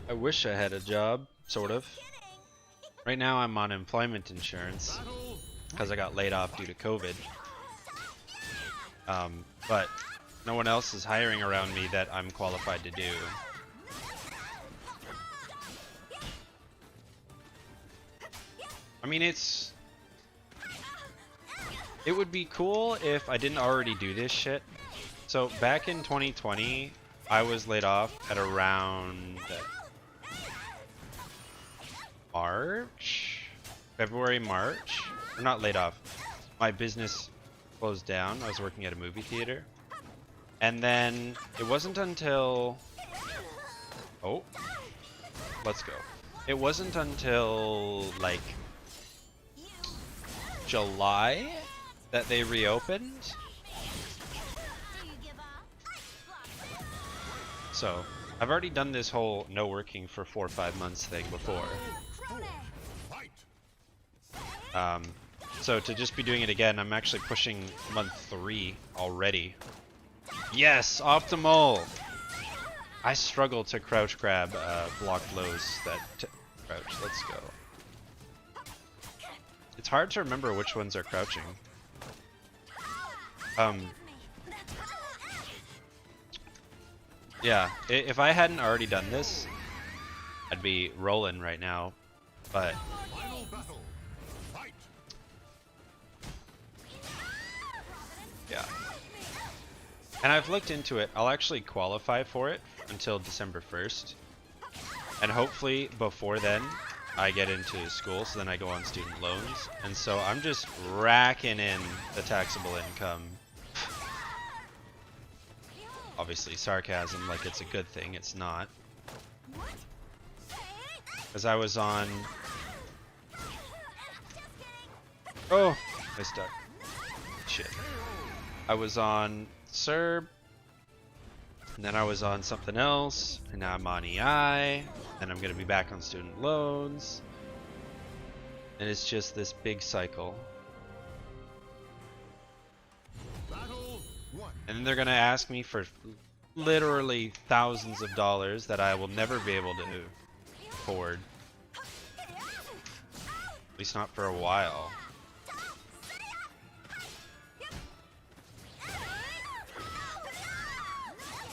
I wish I had a job, sort of. Right now I'm on employment insurance because I got laid off due to COVID. But no one else is hiring around me that I'm qualified to do. I mean, it's It would be cool if I didn't already do this shit. So back in 2020, I was laid off at around March? February, March? Or not laid off. My business closed down. I was working at a movie theater. And then it wasn't until... Oh. Let's go. It wasn't until, like, July that they reopened. Do you give up? So, I've already done this whole no working for 4 or 5 months thing before. So to just be doing it again, I'm actually pushing month 3 already. Yes, optimal! I struggle to crouch grab blocked lows that crouch. Let's go. It's hard to remember which ones are crouching. Yeah, if I hadn't already done this, I'd be rolling right now, but... Final battle. Fight. Yeah. And I've looked into it. I'll actually qualify for it until December 1st. And hopefully before then, I get into school, so then I go on student loans. And so I'm just racking in the taxable income. Obviously sarcasm, like it's a good thing. It's not. Because I was on... Oh! I stuck. Shit. I was on Serb, and then I was on something else, and now I'm on EI, and I'm going to be back on student loans. And it's just this big cycle. Battle 1. And then they're going to ask me for literally thousands of dollars that I will never be able to afford. At least not for a while.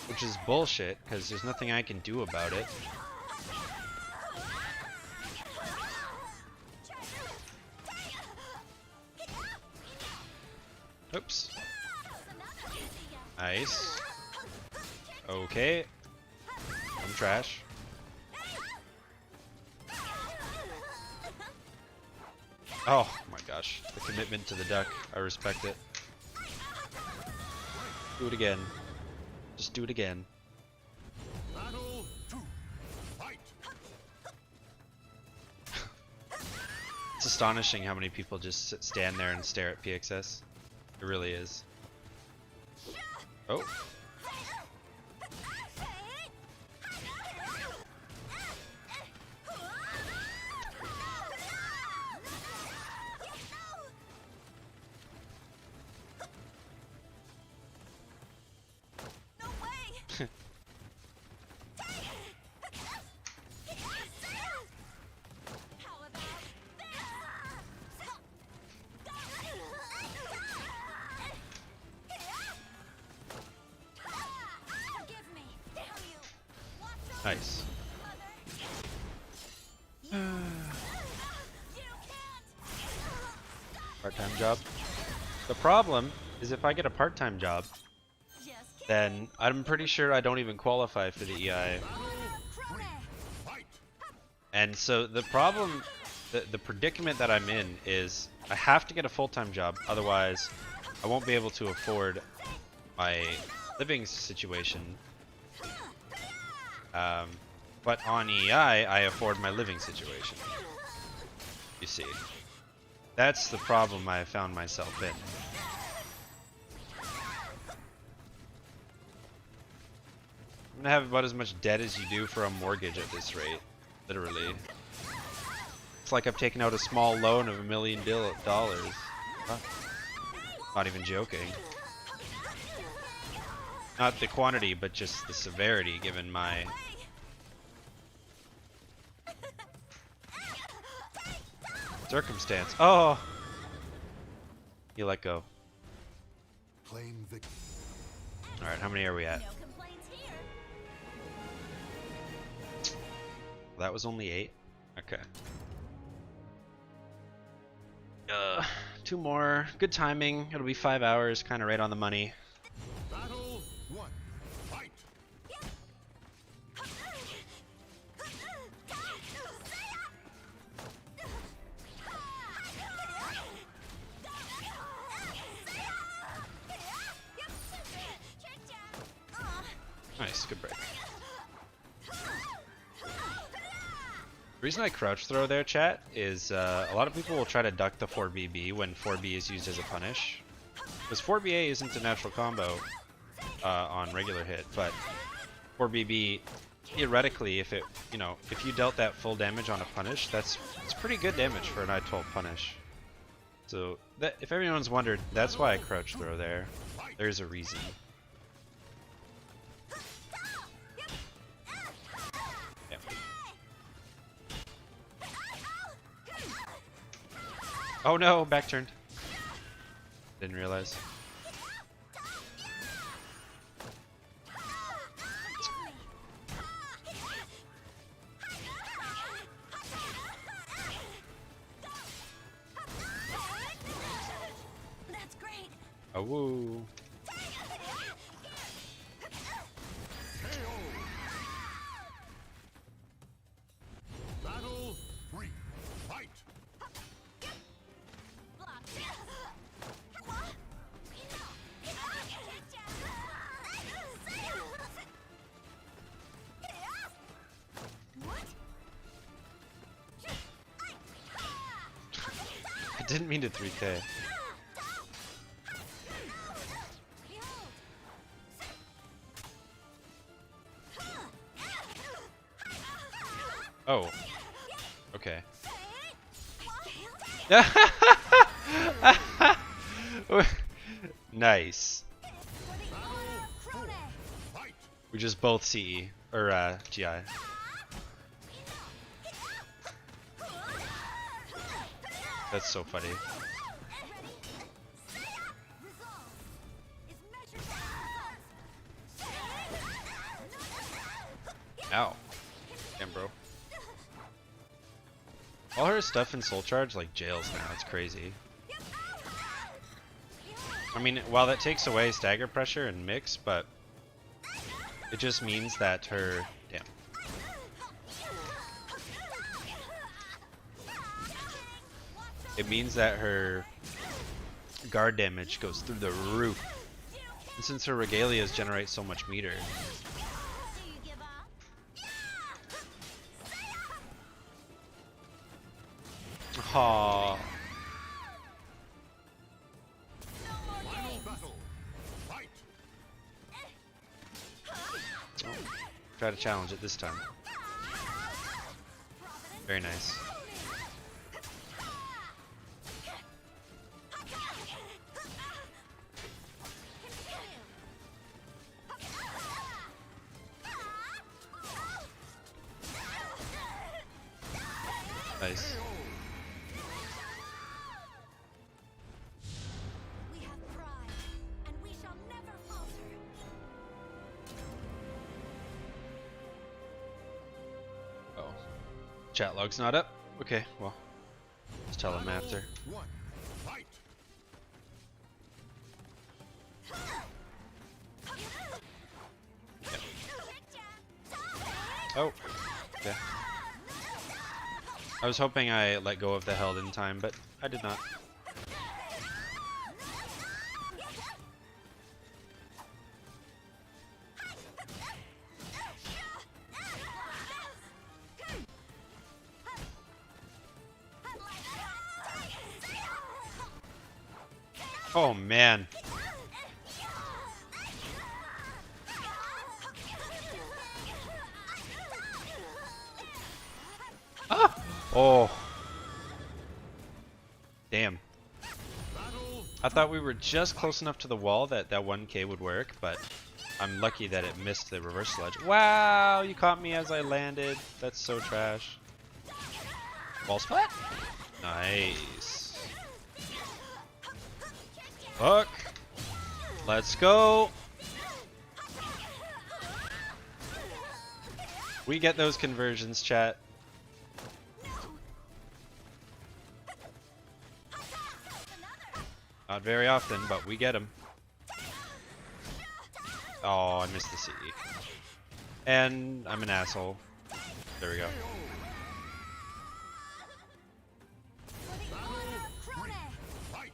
Which is bullshit, because there's nothing I can do about it. Oops. Nice. Okay. I'm trash. Oh my gosh. The commitment to the duck. I respect it. Do it again. Just do it again. Battle 2. Fight. It's astonishing how many people just stand there and stare at PXS. It really is. Oh. No way! How about Forgive me, damn you! Watch over Nice. Mother. You can't. Part-time job. The problem is if I get a part-time job, Just kidding. then I'm pretty sure I don't even qualify for the EI. Crony. Fight. And so the problem, the predicament that I'm in is I have to get a full-time job, otherwise I won't be able to afford my living situation. But on EI, I afford my living situation. You see. That's the problem I have found myself in. I'm gonna have about as much debt as you do for a mortgage at this rate. Literally. It's like I've taken out a small loan of $1 million. Huh? Not even joking. Not the quantity, but just the severity given my... circumstance. Oh! You let go. Claim victory. Alright, how many are we at? No complaints here. That was only 8? Okay. 2 more. Good timing. It'll be 5 hours, kind of right on the money. Battle 1. Fight! Nice, good break. The reason I crouch throw there, chat, is a lot of people will try to duck the 4BB when 4B is used as a punish. Because 4BA isn't a natural combo on regular hit, but 4BB, theoretically, if it, you know, if you dealt that full damage on a punish, it's pretty good damage for an I-12 punish. So, that, if everyone's wondered, that's why I crouch throw there. There's a reason. Yeah. Oh no, back turned. Didn't realize. That's great. Oh woo. Battle 3. Fight! I didn't mean to 3K. Oh. Okay. Nice. Fight! We just both CE or GI. That's so funny. Ow. Damn, bro. All her stuff in Soul Charge like jails now. It's crazy. I mean, while that takes away stagger pressure and mix, but it just means that her... Damn. It means that her guard damage goes through the roof. And since her regalias generate so much meter. Aww. Final battle! Fight! Oh, try to challenge it this time. Very nice. Nice. We have pride, and we shall never falter. Oh. Chat log's not up? Okay, well. Just tell him after. 1. Fight! Oh. Okay. I was hoping I let go of the held in time, but I did not. Oh man. Ah! Oh. Damn. I thought we were just close enough to the wall that that 1K would work, but I'm lucky that it missed the reverse ledge. Wow, you caught me as I landed. That's so trash. Ball splat? Nice. Fuck. Let's go. We get those conversions, chat. Not very often, but we get them. Oh, I missed the CE. And I'm an asshole. There we go. Fight!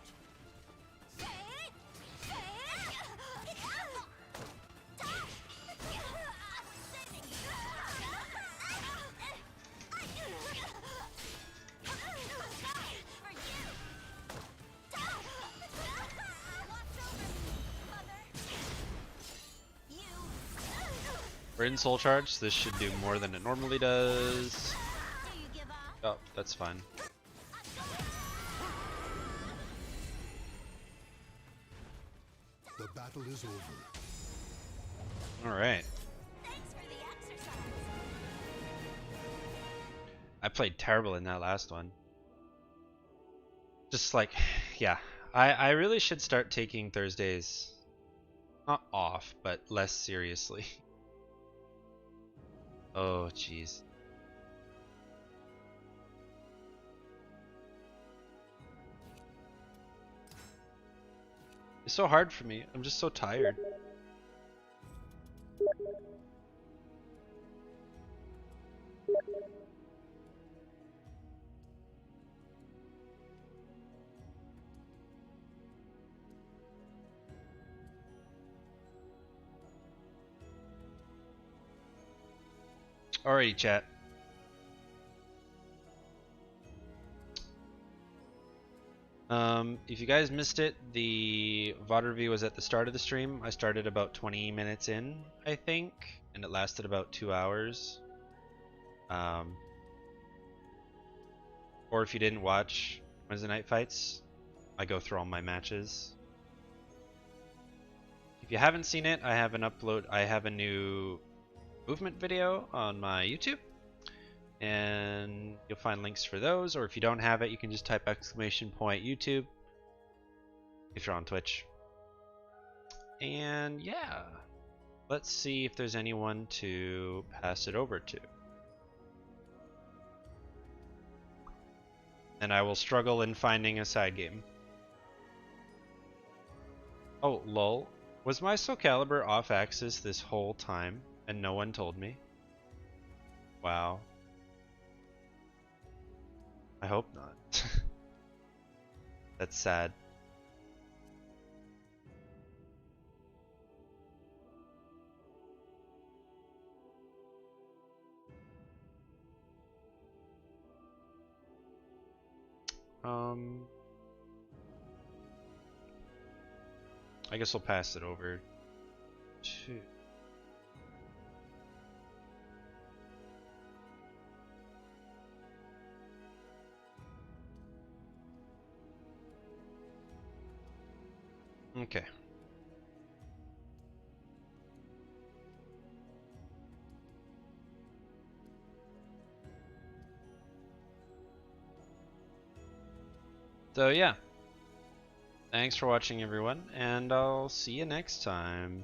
We're in Soul Charge. This should do more than it normally does. Oh, that's fine. The battle is over. Alright. I played terrible in that last one. Just like, yeah. I really should start taking Thursdays, not off, but less seriously. Oh, jeez. It's so hard for me. I'm just so tired. Alrighty, chat. If you guys missed it, the VOD review was at the start of the stream. I started about 20 minutes in, I think, and it lasted about 2 hours. Or if you didn't watch Wednesday Night Fights, I go through all my matches. If you haven't seen it, I have a new movement video on my YouTube, and you'll find links for those, or if you don't have it, you can just type !YouTube if you're on Twitch. And yeah, let's see if there's anyone to pass it over to. And I will struggle in finding a side game. Oh, lol. Was my Soul Calibur off axis this whole time and no one told me? Wow. I hope not. That's sad. I guess I'll pass it over to... Okay. So yeah. Thanks for watching, everyone, and I'll see you next time.